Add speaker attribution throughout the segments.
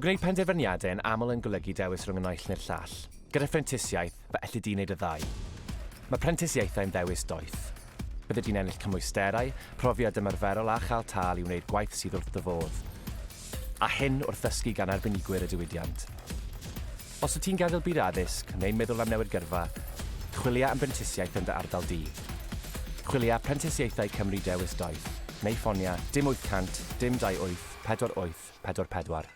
Speaker 1: gwneud penderfyniadau yn aml yn golygu dewis rhwng y naill neu'r llall. Gyda phrentisiaeth, fe elli di wneud y ddau. Mae phrentisiaethau'n ddewis doeth. Bydde di'n ennill cymwysterau, profiad ymarferol a chael tal i wneud gwaith sydd wrth dy fodd. A hyn wrth ddysgu gan arbenigwyr y diwydiant. Os wyt ti'n gadael byd addysg neu'n meddwl am newid gyrfa, chwilia am brentisiaeth yn dy ardal di. Chwilia Prentisiaethau Cymru Dewis Doeth. Neu ffonia dim 800 dim 28 48 44.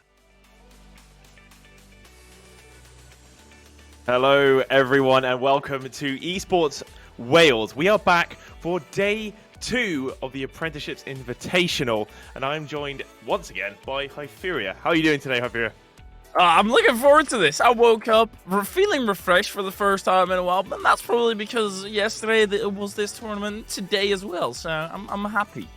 Speaker 2: Hello everyone and welcome to Esports Wales. We are back for day 2 of the Apprenticeships Invitational and I'm joined once again by Hyperia. How are you doing today, Hyperia?
Speaker 3: I'm looking forward to this. I woke up feeling refreshed for the first time in a while, but that's probably because yesterday it was this tournament, today as well, so I'm happy.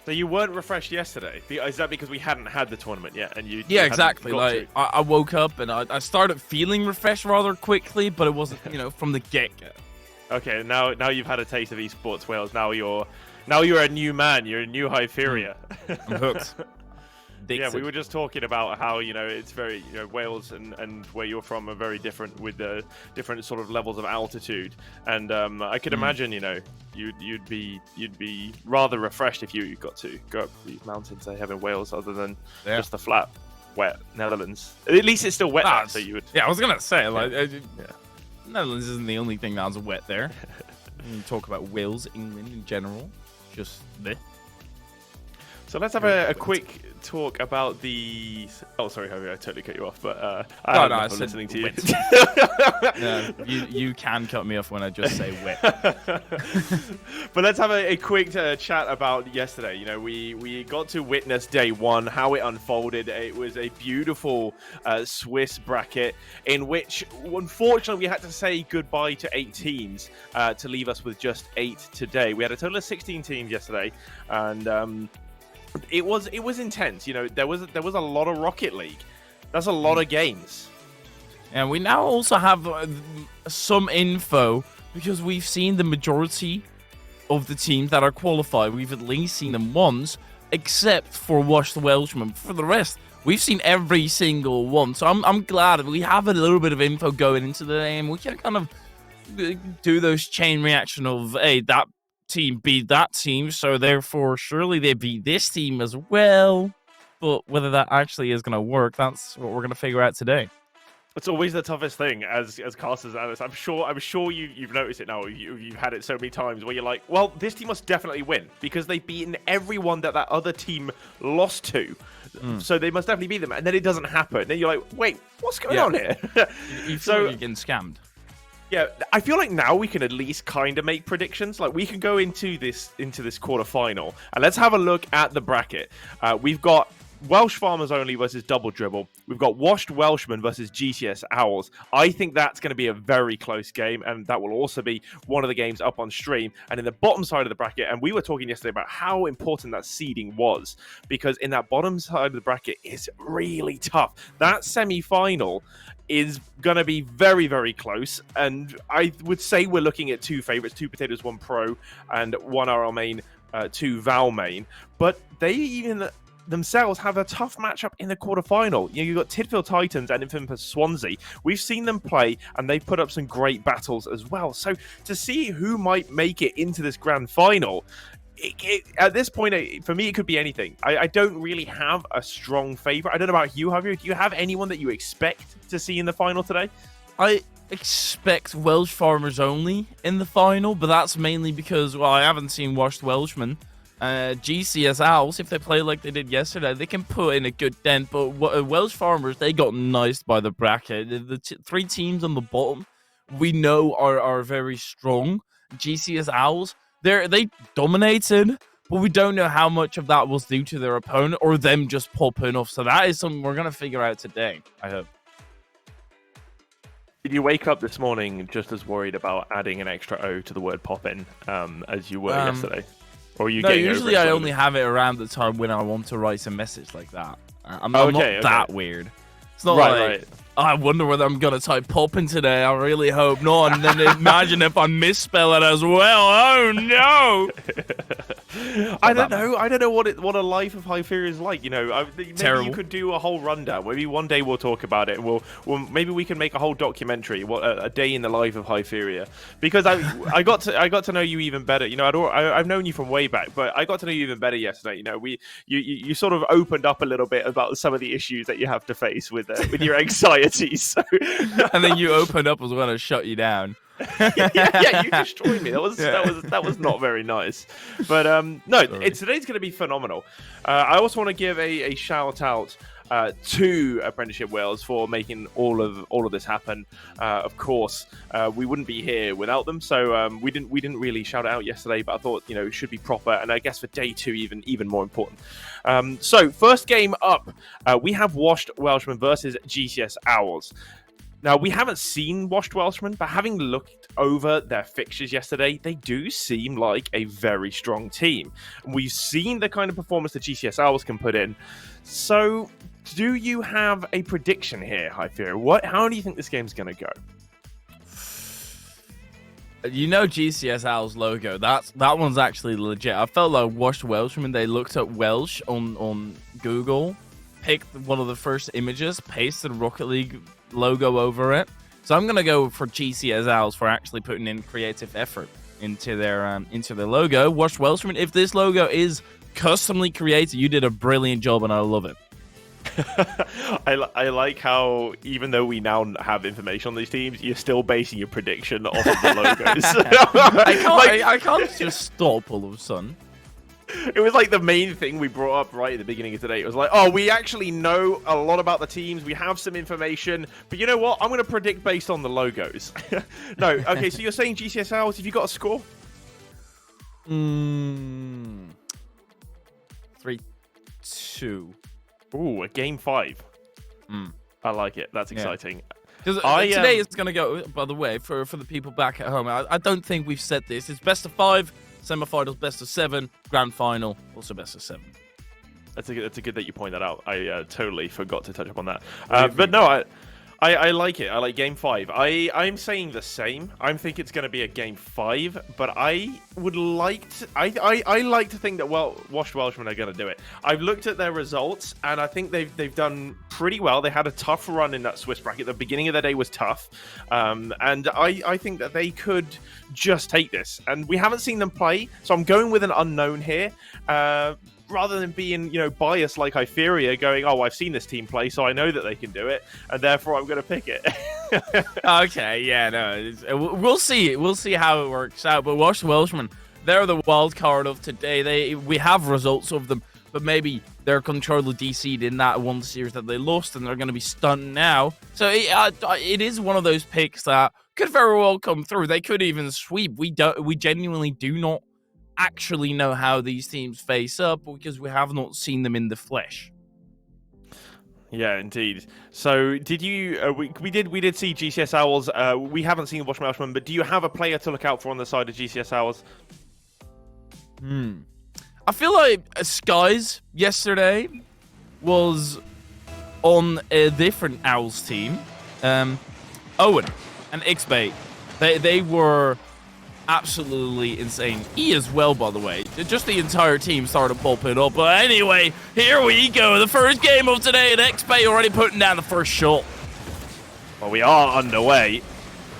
Speaker 2: So you weren't refreshed yesterday? Is that because we hadn't had the tournament yet? And you
Speaker 3: yeah, exactly. Like I woke up and I started feeling refreshed rather quickly, but it wasn't, from the get-go.
Speaker 2: Okay, now you've had a taste of Esports Wales. Now you're a new man. You're a new Hyperia.
Speaker 3: I'm hooked.
Speaker 2: Yeah, we were just talking about how it's very Wales and where you're from are very different with the different sort of levels of altitude, and I could imagine you'd be rather refreshed if you got to go up these mountains they have in Wales, other than just the flat, wet Netherlands. At least it's still wet there, so you would.
Speaker 3: Yeah, I was gonna say Netherlands isn't the only thing that's wet there. You talk about Wales, England in general, just there.
Speaker 2: So let's have a quick talk about the... Oh, sorry, Javier, I totally cut you off, but
Speaker 3: I
Speaker 2: was listening to you.
Speaker 3: No, you can cut me off when I just say wet.
Speaker 2: But let's have a quick chat about yesterday. We got to witness day 1, how it unfolded. It was a beautiful Swiss bracket in which, unfortunately, we had to say goodbye to 8 teams to leave us with just 8 today. We had a total of 16 teams yesterday, and... It was intense. There was a lot of Rocket League. That's a lot of games.
Speaker 3: And we now also have some info because we've seen the majority of the teams that are qualified. We've at least seen them once, except for Wash the Welshman. For the rest, we've seen every single one. So I'm glad we have a little bit of info going into the game. We can kind of do those chain reaction of, hey, that team beat that team, so therefore surely they beat this team as well. But whether that actually is going to work, that's what we're going to figure out today.
Speaker 2: It's always the toughest thing as casters and analysts. I'm sure you've noticed it now. You've had it so many times where you're like, well, this team must definitely win because they've beaten everyone that other team lost to. So they must definitely beat them, and then it doesn't happen. And then you're like, wait, what's going on here?
Speaker 3: You feel like you're getting scammed.
Speaker 2: Yeah, I feel like now we can at least kind of make predictions. Like we can go into this quarterfinal, and let's have a look at the bracket. We've got Welsh Farmers Only versus Double Dribble. We've got Washed Welshmen versus GCS Owls. I think that's going to be a very close game, and that will also be one of the games up on stream. And in the bottom side of the bracket, and we were talking yesterday about how important that seeding was, because in that bottom side of the bracket is really tough. That semi-final is going to be very, very close, and I would say we're looking at 2 favorites, 2 Potatoes, 1 Pro, and 1 RL main, 2 Val main, but they even themselves have a tough matchup in the quarterfinal. You've got Tidfield Titans and Infamous Swansea. We've seen them play, and they've put up some great battles as well. So to see who might make it into this grand final, at this point, for me, it could be anything. I don't really have a strong favorite. I don't know about you, Javier. Do you have anyone that you expect to see in the final today?
Speaker 3: I expect Welsh Farmers Only in the final, but that's mainly because, I haven't seen Washed Welshmen. GCS Owls, if they play like they did yesterday, they can put in a good dent, but Welsh Farmers, they got niced by the bracket. The 3 teams on the bottom we know are very strong. GCS Owls, they dominated, but we don't know how much of that was due to their opponent or them just popping off. So that is something we're going to figure out today, I hope.
Speaker 2: Did you wake up this morning just as worried about adding an extra O to the word poppin as you were yesterday? Or are you getting
Speaker 3: usually
Speaker 2: over it?
Speaker 3: I only have it around the time when I want to write a message like that. I'm not that weird. It's not
Speaker 2: right.
Speaker 3: I wonder whether I'm going to type poppin today. I really hope not. And then imagine if I misspell it as well. Oh, no.
Speaker 2: I don't know. I don't know what a life of Hyperion is like. You know, maybe
Speaker 3: Terrible.
Speaker 2: you could do a whole rundown. Maybe one day we'll talk about it. Maybe we can make a whole documentary. A day in the life of Hyperion. Because I got to know you even better. You know, I've known you from way back, but I got to know you even better yesterday. You know, you sort of opened up a little bit about some of the issues that you have to face with your anxieties. So.
Speaker 3: And then you opened up as well and shut you down.
Speaker 2: yeah, you destroyed me. That was not very nice. But today's going to be phenomenal. I also want to give a shout out to Apprenticeship Wales for making all of this happen. Of course, we wouldn't be here without them. So we didn't really shout it out yesterday, but I thought it should be proper, and I guess for day 2 even more important. So first game up, we have Washed Welshmen versus GCS Owls. Now, we haven't seen Washed Welshmen, but having looked over their fixtures yesterday, they do seem like a very strong team. We've seen the kind of performance the GCS Owls can put in. So, do you have a prediction here, Hyperion? How do you think this game's going to go?
Speaker 3: You know GCS Owls logo. That one's actually legit. I felt like Washed Welshmen. They looked at Welsh on Google, picked one of the first images, pasted Rocket League logo over it. So I'm gonna go for GCS Owls for actually putting in creative effort into their logo. Washed Welshmen, if this logo is customly created, you did a brilliant job and I love it.
Speaker 2: I like how even though we now have information on these teams, you're still basing your prediction off of the logos.
Speaker 3: I can't just stop all of a sudden.
Speaker 2: It was like the main thing we brought up right at the beginning of today. It was like, oh, we actually know a lot about the teams. We have some information. But you know what? I'm going to predict based on the logos. No. Okay, so you're saying GCS Owls, have you got a score?
Speaker 3: 3-2.
Speaker 2: Ooh, a game 5. I like it. That's exciting.
Speaker 3: Because today is going to go, by the way, for the people back at home, I don't think we've said this. It's best of 5. Semi-finals, best of 7, grand final, also best of 7.
Speaker 2: That's good that you point that out. I totally forgot to touch upon that. But no, I like it. I like game 5. I'm saying the same. I think it's going to be a game 5, but I would like to. I like to think that Washed Welshmen are going to do it. I've looked at their results, and I think they've done pretty well. They had a tough run in that Swiss bracket. The beginning of the day was tough, and I think that they could just take this. And we haven't seen them play, so I'm going with an unknown here. Rather than being, biased like Hyperion, going, oh, I've seen this team play, so I know that they can do it, and therefore I'm going to pick it.
Speaker 3: Okay, yeah, no, we'll see. We'll see how it works out. But Washed Welshmen, they're the wild card of today. We have results of them, but maybe they're controller DC'd in that one series that they lost, and they're going to be stunned now. So it is one of those picks that could very well come through. They could even sweep. We genuinely do not actually know how these teams face up because we have not seen them in the flesh.
Speaker 2: Yeah, indeed. So did you we did see GCS Owls. We haven't seen Washed Welshmen, but do you have a player to look out for on the side of GCS Owls?
Speaker 3: I feel like Skies yesterday was on a different Owls team. Owen and Xbait, they were absolutely insane. E as well, by the way. Just the entire team started popping up. But anyway, here we go. The first game of today, and Xbay already putting down the first shot.
Speaker 2: Well, we are underway.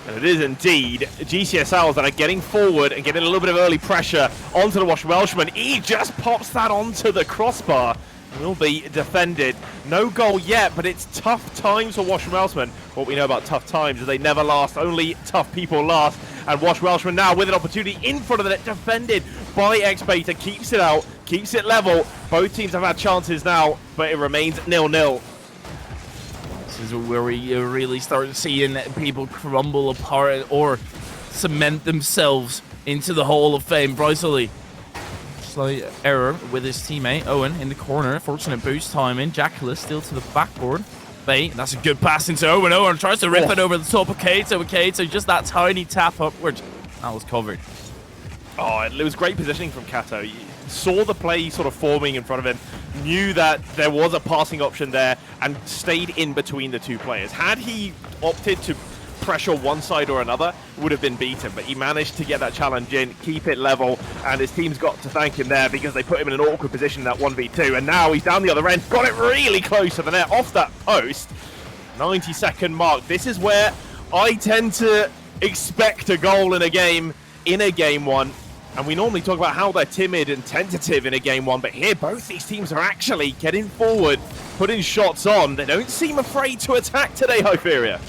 Speaker 2: And it is indeed GCS Owls that are getting forward and getting a little bit of early pressure onto the Washed Welshman. E just pops that onto the crossbar. Will be defended. No goal yet, but it's tough times for Washed Welshmen. What we know about tough times is they never last. Only tough people last. And Washed Welshman now with an opportunity in front of the net, defended by X-Beta. Keeps it out, keeps it level. Both teams have had chances now, but it remains 0-0.
Speaker 3: This is where we really start seeing people crumble apart or cement themselves into the Hall of Fame. Bryce-Lee. Slight error with his teammate Owen in the corner. Fortunate boost timing. Jackalus still to the backboard. Bait. That's a good pass into Owen. Owen tries to rip it over the top of Kato. Kato just that tiny tap upwards. That was covered.
Speaker 2: Oh, it was great positioning from Kato. You saw the play sort of forming in front of him, knew that there was a passing option there, and stayed in between the two players. Had he opted to pressure one side or another, would have been beaten. But he managed to get that challenge in, keep it level, and his team's got to thank him there because they put him in an awkward position in that 1v2. And now he's down the other end, got it really close to the net, off that post. 90-second mark. This is where I tend to expect a goal in a game one. And we normally talk about how they're timid and tentative in a game one, but here both these teams are actually getting forward, putting shots on. They don't seem afraid to attack today, Hyperia.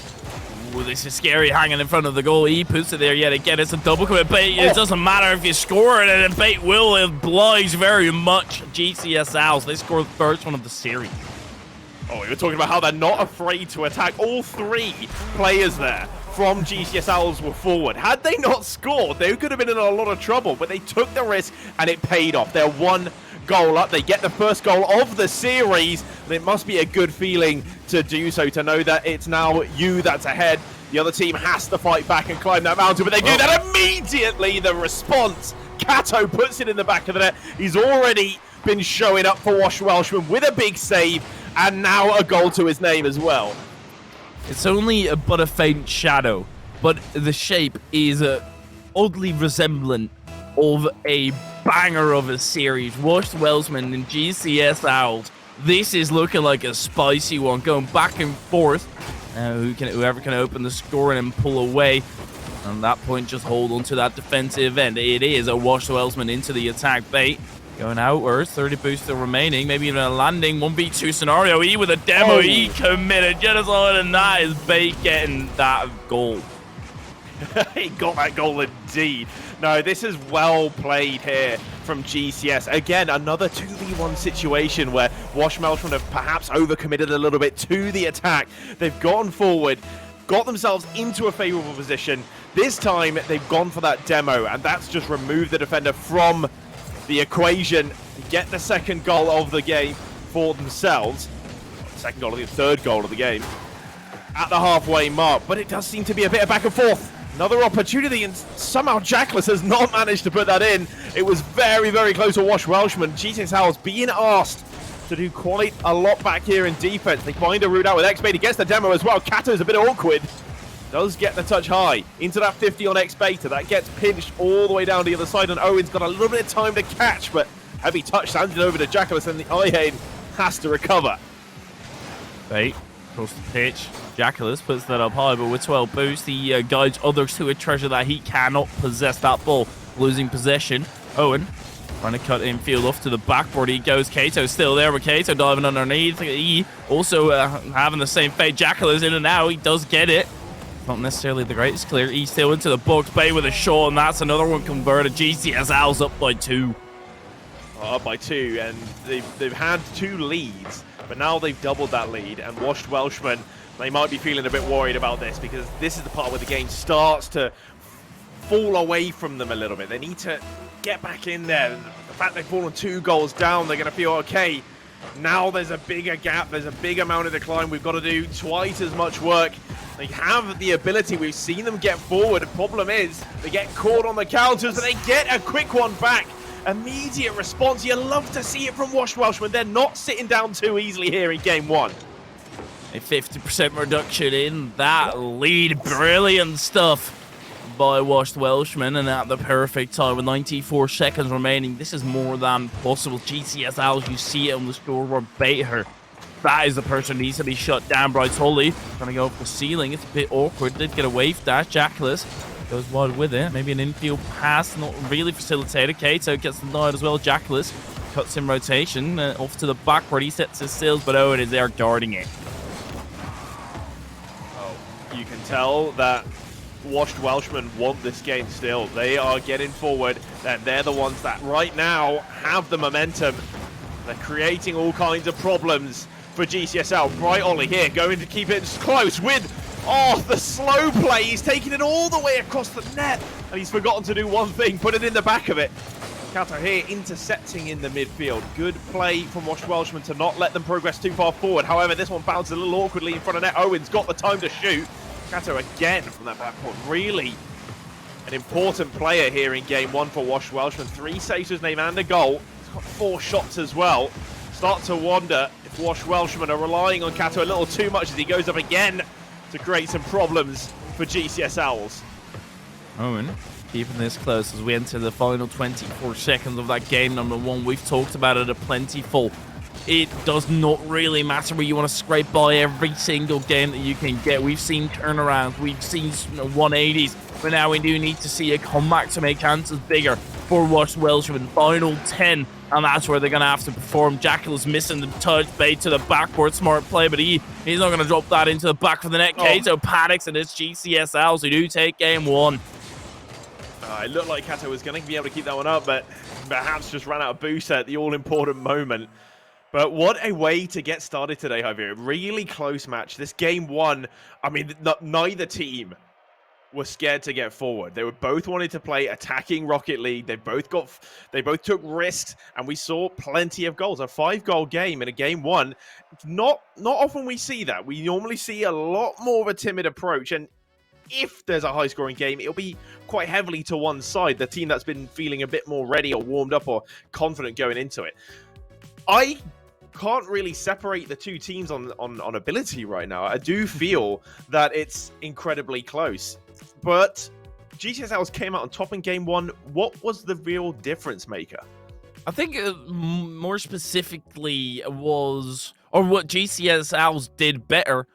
Speaker 3: Ooh, this is scary, hanging in front of the goal. He puts it there yet again. It's a double commit bait. It doesn't matter if you score it, and the bait will oblige very much GCS Owls. They scored the first one of the series.
Speaker 2: Oh, we were talking about how they're not afraid to attack. All three players there from GCS Owls were forward. Had they not scored, they could have been in a lot of trouble, but they took the risk and it paid off. They're 1 goal up. They get the first goal of the series, and it must be a good feeling to do so, to know that it's now you that's ahead. The other team has to fight back and climb that mountain, but they do that immediately. The response, Kato puts it in the back of the net. He's already been showing up for Wash Welshman with a big save, and now a goal to his name as well.
Speaker 3: It's only but a faint shadow, but the shape is oddly resemblant of a banger of a series. Wash Welshman and GCS Owls. This is looking like a spicy one, going back and forth. Whoever can open the scoring and pull away. And at that point, just hold on to that defensive end. It is a Wash Welshman into the attack bait. Going outwards, 30 boosts still remaining, maybe even a landing 1v2 scenario. E with a demo, he committed genocide, and that is bait getting that goal.
Speaker 2: He got that goal indeed. No, this is well played here from GCS. Again, another 2v1 situation where Wash Welshman have perhaps overcommitted a little bit to the attack. They've gone forward, got themselves into a favorable position. This time, they've gone for that demo, and that's just removed the defender from the equation, get the second goal of the game for themselves. Second goal of the third goal of the game at the halfway mark, but it does seem to be a bit of back and forth. Another opportunity, and somehow Jackless has not managed to put that in. It was very, very close to Wash Welshman. GCS Owls being asked to do quite a lot back here in defense. They find a route out with X-Bait. He gets the demo as well. Kato's a bit awkward. Does get the touch high into that 50 on X-Beta. That gets pinched all the way down to the other side, and Owen's got a little bit of time to catch, but heavy touch handed over to Jackalus, and the Ihane has to recover.
Speaker 3: Bait across the pitch. Jackalus puts that up high, but with 12 boosts, he guides others to a treasure that he cannot possess. That ball losing possession. Owen trying to cut infield off to the backboard. He goes. Kato still there with Kato diving underneath. He also having the same fate. Jackalus in and out. He does get it. Not necessarily the greatest clear. He's still into the box. Bay with a shot, and that's another one converted. GCS Owls up by 2.
Speaker 2: Up by 2, and they've had 2 leads, but now they've doubled that lead, and Washed Welshman, they might be feeling a bit worried about this, because this is the part where the game starts to fall away from them a little bit. They need to get back in there. The fact they've fallen 2 goals down, they're going to feel okay. Now there's a bigger gap, there's a big amount of decline. We've got to do twice as much work. They have the ability, we've seen them get forward. The problem is, they get caught on the counters, but they get a quick one back. Immediate response, you love to see it from Wash Welshman. They're not sitting down too easily here in game 1.
Speaker 3: A 50% reduction in that lead. Brilliant stuff by Washed Welshman, and at the perfect time with 94 seconds remaining. This is more than possible. GCS Owls, you see it on the scoreboard, bait her. That is the person who needs to be shut down. Bright Tully trying to go up the ceiling. It's a bit awkward. Did get a wave dash. Jackalus goes wide with it. Maybe an infield pass, not really facilitated. Kato gets denied as well. Jackalus cuts in rotation off to the backward. He sets his sails, but Owen is there guarding it.
Speaker 2: You can tell that Washed Welshmen want this game still. They are getting forward, and they're the ones that right now have the momentum. They're creating all kinds of problems for GCSL. Bright Ollie here going to keep it close with, the slow play. He's taking it all the way across the net, and he's forgotten to do one thing, put it in the back of it. Kato here intercepting in the midfield. Good play from Washed Welshman to not let them progress too far forward. However, this one bounces a little awkwardly in front of net. Owen's got the time to shoot. Kato again from that backcourt. Really an important player here in game 1 for Washed Welshman. 3 saves to his name and a goal. He's got 4 shots as well. Start to wonder if Washed Welshman are relying on Kato a little too much as he goes up again to create some problems for GCS Owls.
Speaker 3: Owen, keeping this close as we enter the final 24 seconds of that game number 1. We've talked about it a plentiful. It does not really matter where you want to scrape by every single game that you can get. We've seen turnarounds, we've seen 180s, but now we do need to see a comeback to make chances bigger for Washed Welshman. Final 10, and that's where they're going to have to perform. Jackal is missing the touch, bait to the backboard, smart play, but he's not going to drop that into the back of the net. Kato panics, and it's GCS Owls who do take game 1.
Speaker 2: It looked like Kato was going to be able to keep that one up, but perhaps just ran out of boost at the all-important moment. But what a way to get started today, Javier. Really close match. This game 1, I mean, neither team was scared to get forward. They were both wanted to play attacking Rocket League. They both took risks, and we saw plenty of goals. A 5-goal game in a game 1. Not often we see that. We normally see a lot more of a timid approach, and if there's a high-scoring game, it'll be quite heavily to one side, the team that's been feeling a bit more ready or warmed up or confident going into it. I can't really separate the two teams on ability right now. I do feel that it's incredibly close. But GCS Owls came out on top in game 1. What was the real difference maker?
Speaker 3: I think more specifically was, or what GCS Owls did better,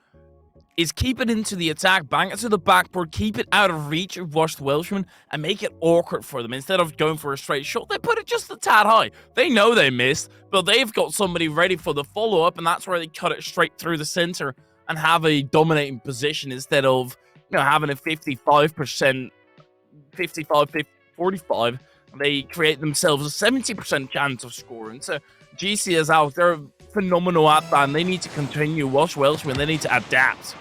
Speaker 3: is keep it into the attack, bang it to the backboard, keep it out of reach of Washed Welshman, and make it awkward for them. Instead of going for a straight shot, they put it just a tad high. They know they missed, but they've got somebody ready for the follow-up, and that's where they cut it straight through the center and have a dominating position instead of having a 55%, 45, they create themselves a 70% chance of scoring. So GCS Owls, they're phenomenal at that, and they need to continue. Washed Welshman, they need to adapt.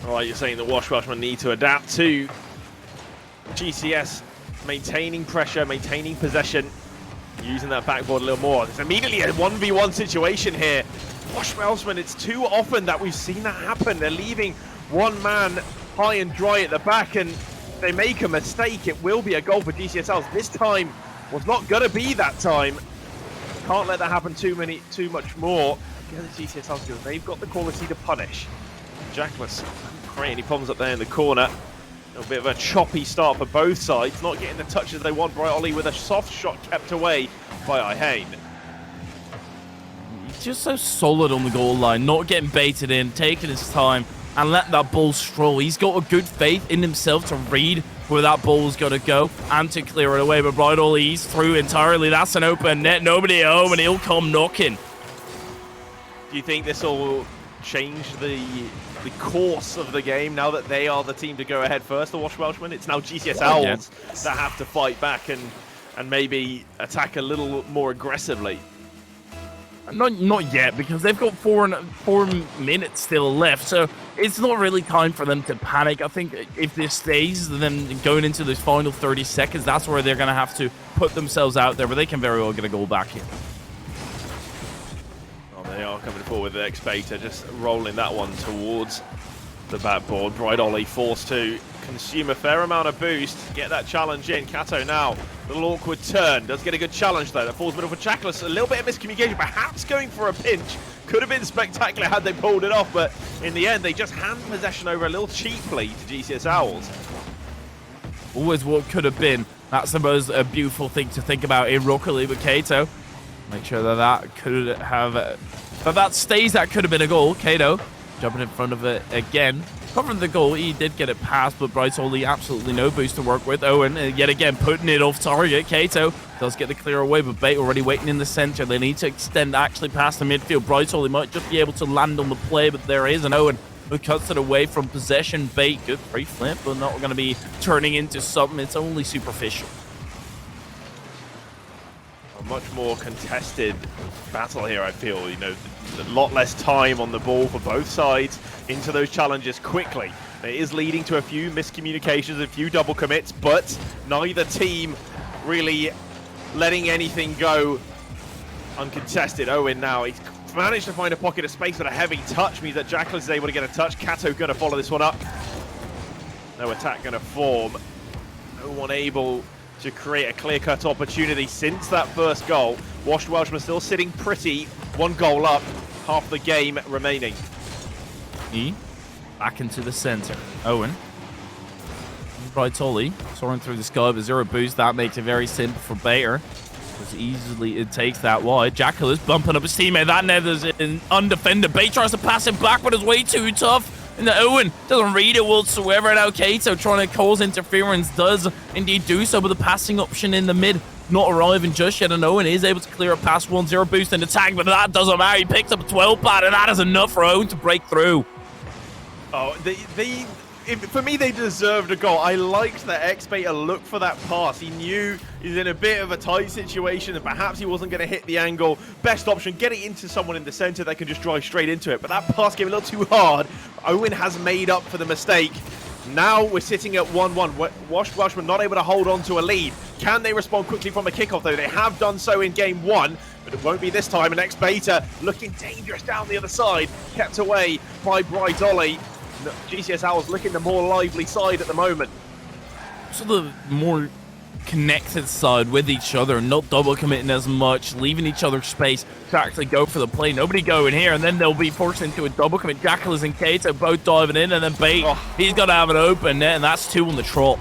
Speaker 2: All right, you're saying that Washed Welshman need to adapt to GCS maintaining pressure, maintaining possession, using that backboard a little more. It's immediately a 1v1 situation here. Washed Welshman, it's too often that we've seen that happen. They're leaving one man high and dry at the back, and they make a mistake. It will be a goal for GCS Owls. This time was not going to be that time. Can't let that happen too much more. Get the GCS Owls because they've got the quality to punish. Jackless create any problems up there in the corner. A little bit of a choppy start for both sides. Not getting the touches they want. Bright Ollie with a soft shot kept away by Ihane.
Speaker 3: He's just so solid on the goal line, not getting baited in, taking his time, and let that ball stroll. He's got a good faith in himself to read where that ball's got to go and to clear it away. But Bright Ollie, he's through entirely. That's an open net. Nobody at home, and he'll come knocking.
Speaker 2: Do you think this will change the course of the game now that they are the team to go ahead first, the Washed Welshmen? It's now GCS Owls that have to fight back and maybe attack a little more aggressively.
Speaker 3: Not yet, because they've got 4 minutes still left, so it's not really time for them to panic. I think if this stays, then going into the final 30 seconds, that's where they're going to have to put themselves out there, but they can very well get a goal back here.
Speaker 2: They are coming forward with the X-Beta, just rolling that one towards the backboard. Bright Ollie forced to consume a fair amount of boost, get that challenge in. Kato now, a little awkward turn, does get a good challenge though. That falls middle for Jackless, a little bit of miscommunication, perhaps going for a pinch. Could have been spectacular had they pulled it off, but in the end, they just hand possession over a little cheaply to GCS Owls.
Speaker 3: Always what could have been. That's the most beautiful thing to think about in Rocket League with Kato. Make sure that could have... But that stays, that could have been a goal. Kato jumping in front of it again. Covering the goal, he did get it past, but Bright Ollie absolutely no boost to work with. Owen, yet again, putting it off target. Kato does get the clear away, but Bait already waiting in the center. They need to extend actually past the midfield. Bright Ollie might just be able to land on the play, but there is an Owen who cuts it away from possession. Bait, good free flip, but not going to be turning into something. It's only superficial.
Speaker 2: A much more contested battle here, I feel. You know, a lot less time on the ball for both sides into those challenges quickly. It is leading to a few miscommunications, a few double commits, but neither team really letting anything go uncontested. Owen now, he's managed to find a pocket of space, but a heavy touch means that Jackless is able to get a touch. Kato going to follow this one up. No attack going to form. No one able to create a clear-cut opportunity since that first goal. Washed Welshman still sitting pretty, 1 goal up, half the game remaining.
Speaker 3: Back into the center. Owen. Right, Ollie. Soaring through the sky with 0 boost. That makes it very simple for Bater. As easily it takes that wide. Jackal is bumping up his teammate. That Nether's in undefended. Bater tries to pass him back, but it's way too tough. And the Owen doesn't read it whatsoever. Now Kato trying to cause interference does indeed do so, but the passing option in the mid not arriving just yet. And Owen is able to clear it past 1-0 boost in the tag, but that doesn't matter. He picks up a 12 pad, and that is enough for Owen to break through.
Speaker 2: Oh, for me, they deserved a goal. I liked that X-Beta looked for that pass. He knew he's in a bit of a tight situation and perhaps he wasn't going to hit the angle. Best option, get it into someone in the center that can just drive straight into it. But that pass came a little too hard. Owen has made up for the mistake. Now we're sitting at 1-1. Welshman not able to hold on to a lead. Can they respond quickly from a kickoff, though? They have done so in game 1, but it won't be this time. And X-Beta looking dangerous down the other side. Kept away by Bright Ollie. GCS Owls looking the more lively side at the moment.
Speaker 3: So the more connected side with each other, not double committing as much, leaving each other space to actually go for the play. Nobody going here, and then they'll be forced into a double commit. Jackalas and Kato both diving in, and then Bait, he's got to have it open net, and that's 2 on the trot.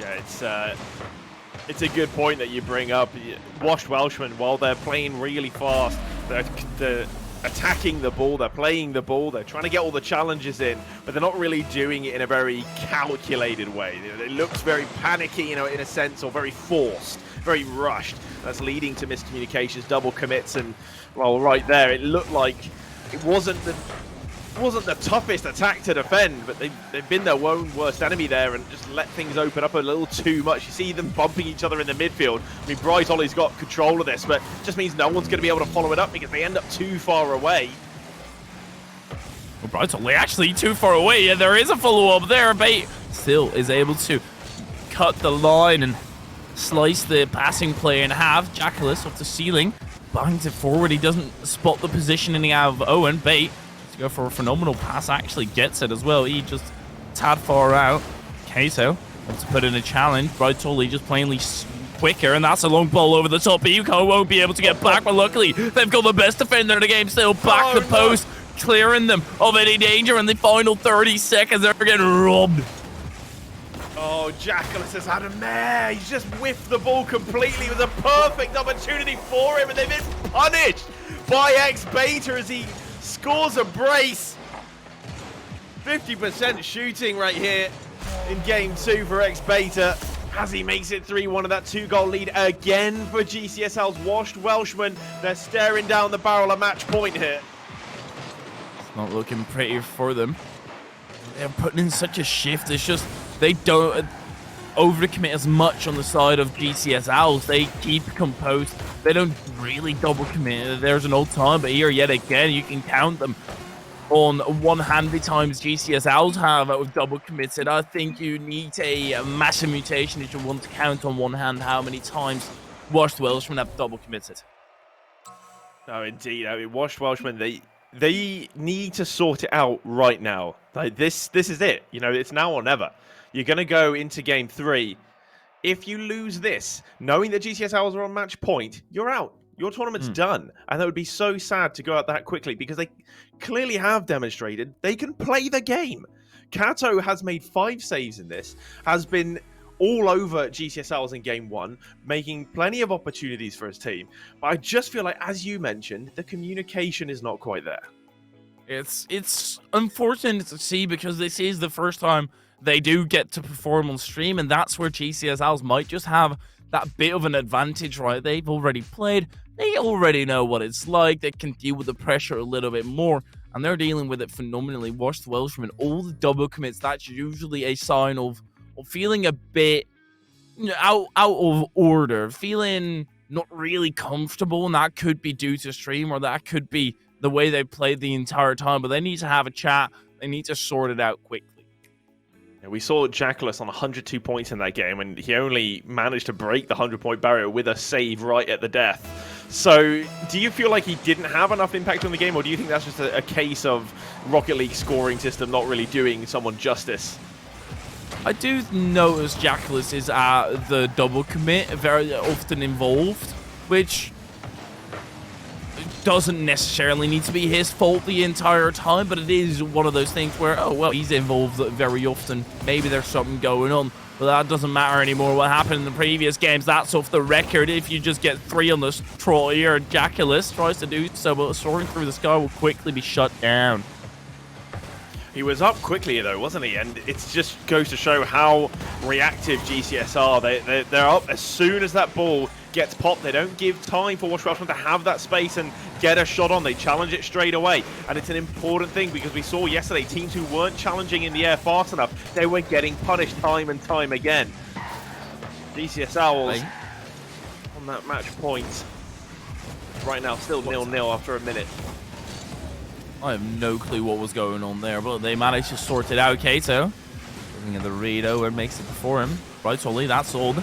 Speaker 2: Yeah, it's a good point that you bring up. Washed Welshmen, while they're playing really fast, they're attacking the ball, they're playing the ball, they're trying to get all the challenges in, but they're not really doing it in a very calculated way. It looks very panicky, in a sense, or very forced, very rushed. That's leading to miscommunications, double commits, and, well, right there, it looked like it wasn't the toughest attack to defend, but they've been their own worst enemy there and just let things open up a little too much. You see them bumping each other in the midfield. I mean, Bright Ollie's got control of this, but it just means no one's going to be able to follow it up because they end up too far away.
Speaker 3: Well, Bright Ollie actually too far away. Yeah, there is a follow-up there. Bait still is able to cut the line and slice the passing play in half. Jackalas off the ceiling, bangs it forward. He doesn't spot the positioning of Owen. Bait go for a phenomenal pass, actually gets it as well. He just tad far out. Kato wants to put in a challenge. Bright Ollie just plainly quicker, and that's a long ball over the top. Yuko won't be able to get back, but luckily they've got the best defender in the game still. Back the post, clearing them of any danger in the final 30 seconds. They're getting robbed.
Speaker 2: Oh, Jackalas has had a mare. He's just whiffed the ball completely. It was a perfect opportunity for him, and they've been punished by X-Beta as he scores a brace. 50% shooting right here in game 2 for X-Beta as he makes it 3-1 of that 2-goal lead again for GCSL's Washed Welshmen. They're staring down the barrel of match point here.
Speaker 3: It's not looking pretty for them. They're putting in such a shift. It's just they don't overcommit as much on the side of GCS Owls. They keep composed. They don't really double commit. There's an old time, but here yet again, you can count them on one hand the times GCS Owls have with double committed. I think you need a massive mutation if you want to count on one hand how many times Washed Welshmen have double committed.
Speaker 2: No, indeed. I mean, Washed Welshmen, they need to sort it out right now. Like this is it. It's now or never. You're going to go into game 3. If you lose this, knowing that GCS Owls are on match point, you're out. Your tournament's done. And that would be so sad to go out that quickly because they clearly have demonstrated they can play the game. Kato has made 5 saves in this, has been all over GCS Owls in game 1, making plenty of opportunities for his team. But I just feel like, as you mentioned, the communication is not quite there.
Speaker 3: It's unfortunate to see because this is the first time they do get to perform on stream, and that's where GCS Owls might just have that bit of an advantage, right? They've already played, they already know what it's like, they can deal with the pressure a little bit more, and they're dealing with it phenomenally. Washed Welshmen, all the double commits, that's usually a sign of feeling a bit out of order, feeling not really comfortable, and that could be due to stream, or that could be the way they played the entire time, but they need to have a chat, they need to sort it out quickly.
Speaker 2: We saw Jackalas on 102 points in that game, and he only managed to break the 100-point barrier with a save right at the death. So, do you feel like he didn't have enough impact on the game, or do you think that's just a case of Rocket League scoring system not really doing someone justice?
Speaker 3: I do notice Jackalas is the double commit very often involved, which doesn't necessarily need to be his fault the entire time, but it is one of those things where, oh, well, he's involved very often. Maybe there's something going on, but that doesn't matter anymore. What happened in the previous games, that's off the record. If you just get 3 on this troll here, Jackalus tries to do so, but soaring through the sky will quickly be shut down.
Speaker 2: He was up quickly, though, wasn't he? And it just goes to show how reactive GCS are. They're up as soon as that ball gets popped. They don't give time for Wash Welshman to have that space and get a shot on. They challenge it straight away. And it's an important thing because we saw yesterday teams who weren't challenging in the air fast enough, they were getting punished time and time again. GCS Owls on that match point. Right now, still 0-0 after a minute.
Speaker 3: I have no clue what was going on there, but they managed to sort it out. Kato looking at the read over, makes it before him. Brightolly, that's all.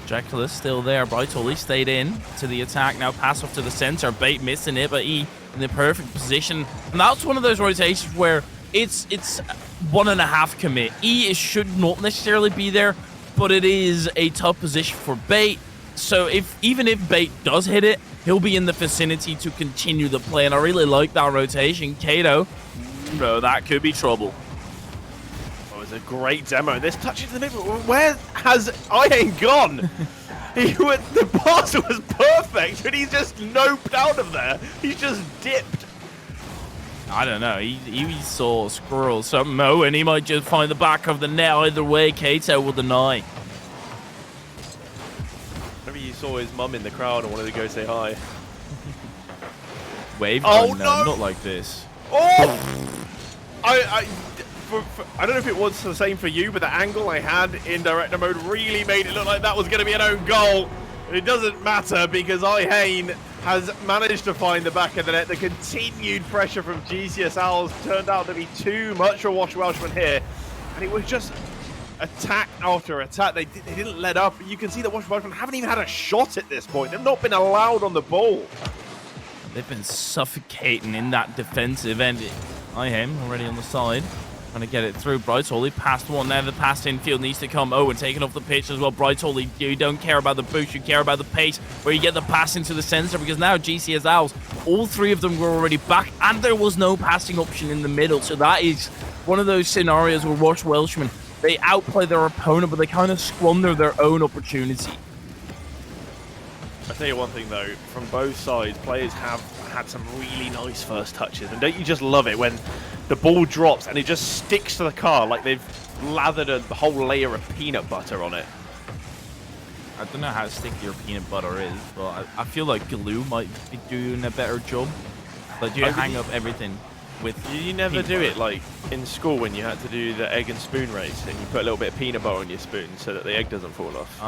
Speaker 3: Jackalus still there. Brightolly stayed in to the attack. Now pass off to the center. Bait missing it, but E in the perfect position. And that's one of those rotations where it's 1.5 commit. E should not necessarily be there, but it is a tough position for Bait. So even if Bait does hit it, he'll be in the vicinity to continue the play, and I really like that rotation. Kato, no, that could be trouble.
Speaker 2: That was a great demo. This touch into the middle. Where has Ian gone? The pass was perfect, but he's just noped out of there. He's just dipped.
Speaker 3: I don't know. He saw a squirrel something, and he might just find the back of the net. Either way, Kato will deny.
Speaker 2: Maybe you saw his mum in the crowd and wanted to go say hi.
Speaker 3: Wave?
Speaker 2: Oh,
Speaker 3: no,
Speaker 2: no!
Speaker 3: Not like this.
Speaker 2: Oh! I don't know if it was the same for you, but the angle I had in director mode really made it look like that was going to be an own goal. It doesn't matter because Ihane has managed to find the back of the net. The continued pressure from GCS Owls turned out to be too much for Wash Welshman here. And it was just attack after attack. They didn't let up. You can see that Wash Welshman haven't even had a shot at this point. They've not been allowed on the ball.
Speaker 3: They've been suffocating in that defensive end. Ihane already on the side, trying to get it through. Brightolly passed one. Now the pass infield needs to come. Oh, and taken off the pitch as well. Brightolly, you don't care about the boost, you care about the pace, where you get the pass into the center, because now GCS Owls, all 3 of them were already back, and there was no passing option in the middle. So that is one of those scenarios where Wash Welshman, they outplay their opponent, but they kind of squander their own opportunity.
Speaker 2: I'll tell you one thing though, from both sides, players have had some really nice first touches. And don't you just love it when the ball drops and it just sticks to the car like they've lathered a whole layer of peanut butter on it?
Speaker 3: I don't know how sticky your peanut butter is, but I feel like glue might be doing a better job. Like you hang up everything with
Speaker 2: You never
Speaker 3: peanut
Speaker 2: do
Speaker 3: butter.
Speaker 2: it like in school when you had to do the egg and spoon race and you put a little bit of peanut butter on your spoon so that the egg doesn't fall off.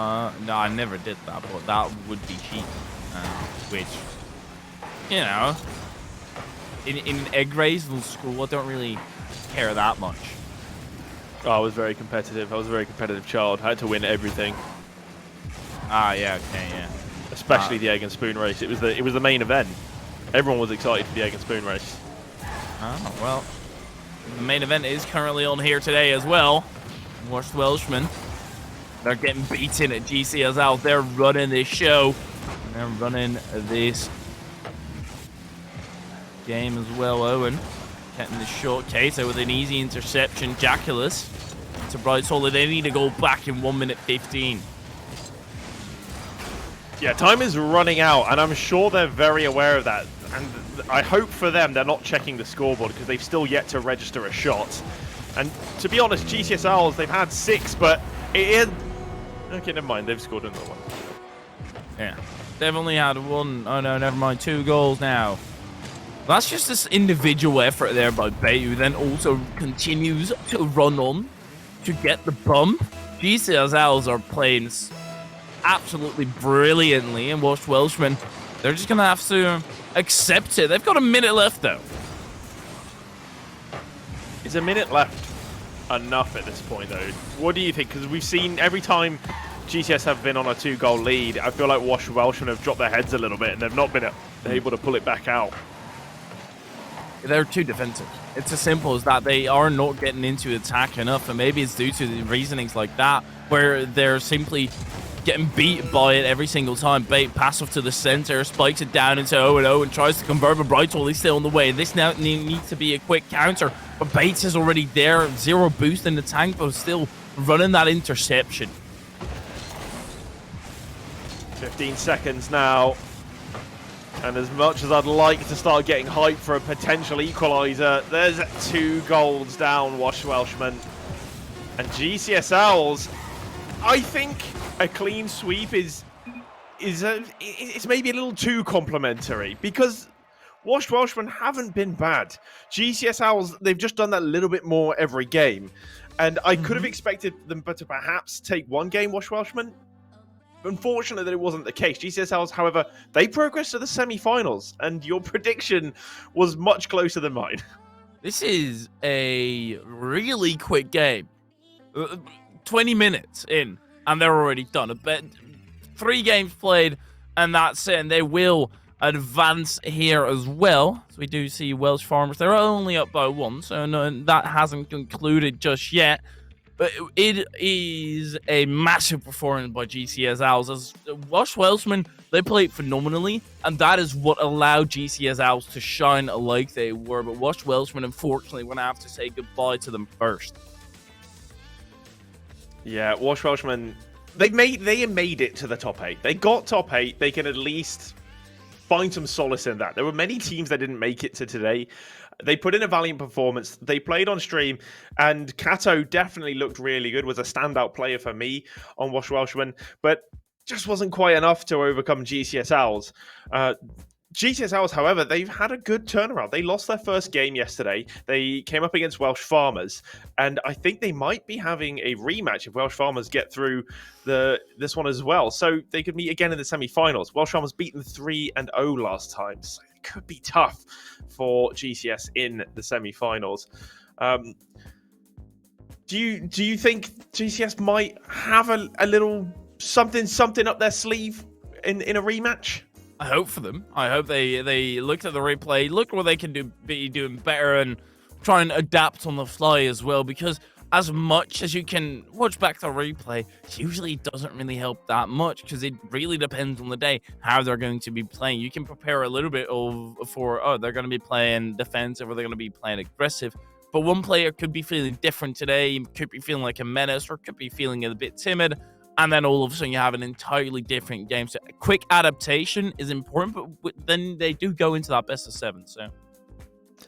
Speaker 3: No, I never did that, but that would be cheating. Which, you know, in egg race in school, I don't really care that much.
Speaker 2: Oh, I was very competitive. I was a very competitive child. I had to win everything.
Speaker 3: Ah, yeah, okay, yeah.
Speaker 2: Especially the egg and spoon race. It was the main event. Everyone was excited for the egg and spoon race.
Speaker 3: Oh, well, the main event is currently on here today as well. Wash Welshman, they're getting beaten at GCS out. They're running this show. They're running this game as well. Owen getting the short Kato with an easy interception. Jackalus to Brightolly. They need to go back in 1 minute 15.
Speaker 2: Yeah, time is running out, and I'm sure they're very aware of that. And I hope for them they're not checking the scoreboard because they've still yet to register a shot. And to be honest, GCS Owls, they've had 6, but it is... Okay, never mind. They've scored another one.
Speaker 3: Yeah, they've only had 1. Oh no, never mind. 2 goals now. That's just this individual effort there by Bay, who then also continues to run on to get the bump. GCS Owls are playing absolutely brilliantly, and Wash Welshman, they're just going to have to accept it. They've got a minute left, though.
Speaker 2: Is a minute left enough at this point, though? What do you think? Because we've seen every time GCS have been on a 2-goal lead, I feel like Wash Welshman have dropped their heads a little bit, and they've not been able to pull it back out.
Speaker 3: They're too defensive. It's as simple as that. They are not getting into attack enough, and maybe it's due to the reasonings like that, where they're simply getting beat by it every single time. Bait passive to the center, spikes it down into 0-0 and tries to convert, but Brightwall is still on the way. This now needs to be a quick counter, but Bates is already there. 0 boost in the tank, but still running that interception.
Speaker 2: 15 seconds now. And as much as I'd like to start getting hyped for a potential equalizer, there's 2 goals down, Welshman. And GCS Owls, I think a clean sweep is maybe a little too complimentary, because Welshmen haven't been bad. GCS Owls, they've just done that a little bit more every game. And I could have expected them to perhaps take one game, Welshman. Unfortunately, that it wasn't the case. GCS Owls, however, they progressed to the semi-finals, and your prediction was much closer than mine.
Speaker 3: This is a really quick game. 20 minutes in, and they're already done. 3 games played, and that's it. And they will advance here as well. So we do see Welsh Farmers. They're only up by 1, so no, that hasn't concluded just yet. But it is a massive performance by GCS Owls. As Welshmen, they played phenomenally, and that is what allowed GCS Owls to shine like they were. But Welshmen, unfortunately, we're going to have to say goodbye to them first.
Speaker 2: Yeah, Welshmen, they made it to the top 8. They got top 8. They can at least find some solace in that. There were many teams that didn't make it to today. They put in a valiant performance. They played on stream, and Kato definitely looked really good, was a standout player for me on Welshman, but just wasn't quite enough to overcome GCS Owls. GCS Owls, however, they've had a good turnaround. They lost their first game yesterday. They came up against Welsh Farmers, and I think they might be having a rematch if Welsh Farmers get through this one as well. So they could meet again in the semi-finals. Welsh Farmers beaten 3-0 last time, so it could be tough for GCS in the semi-finals. Do you think GCS might have a little something up their sleeve in a rematch?
Speaker 3: I hope for them. I hope they looked at the replay, look what they can be doing better, and try and adapt on the fly as well, because as much as you can watch back the replay, it usually doesn't really help that much, because it really depends on the day how they're going to be playing. You can prepare a little bit for they're going to be playing defensive or they're going to be playing aggressive, but one player could be feeling different today, could be feeling like a menace, or could be feeling a bit timid, and then all of a sudden you have an entirely different game. So quick adaptation is important, but then they do go into that best of 7. So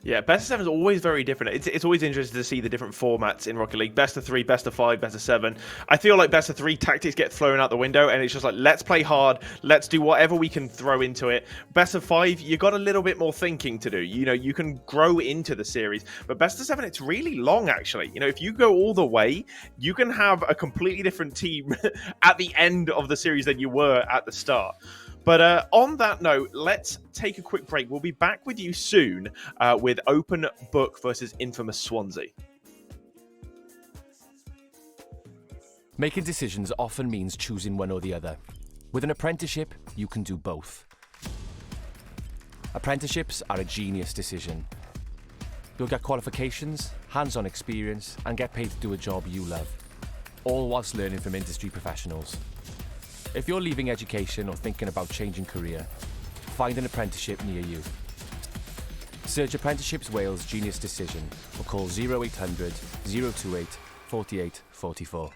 Speaker 2: yeah, best of 7 is always very different. It's always interesting to see the different formats in Rocket League. Best of 3, best of 5, best of 7. I feel like best of 3 tactics get thrown out the window, and it's just like, let's play hard, let's do whatever we can throw into it. Best of 5, you got a little bit more thinking to do. You know, you can grow into the series. But best of 7, it's really long, actually. You know, if you go all the way, you can have a completely different team at the end of the series than you were at the start. But on that note, let's take a quick break. We'll be back with you soon with Open Book versus Infamous Swansea.
Speaker 1: Making decisions often means choosing one or the other. With an apprenticeship, you can do both. Apprenticeships are a genius decision. You'll get qualifications, hands-on experience, and get paid to do a job you love, all whilst learning from industry professionals. If you're leaving education or thinking about changing career, find an apprenticeship near you. Search Apprenticeships Wales Genius Decision or call 0800 028 48 44.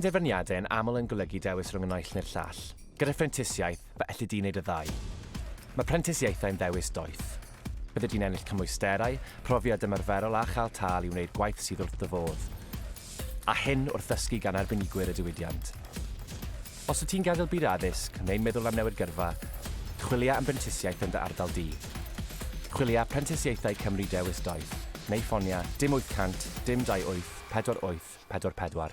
Speaker 1: penderfyniadau yn aml yn golygu dewis rhwng y naill neu'r llall. Gyda phrentisiaeth, fe allu di wneud y ddau. Mae phrentisiaethau'n ddewis doeth. Bydde di'n ennill cymwysterau, profiad ymarferol a chael tal i wneud gwaith sydd wrth dyfodd. A hyn wrth ddysgu gan arbenigwyr y diwydiant. Os wyt ti'n gadael byd addysg neu'n meddwl am newid gyrfa, chwilia am brentisiaeth yn dy ardal di. Chwilia Prentisiaethau Cymru Dewis Doeth, neu ffonia dim 800 dim 28 48 44.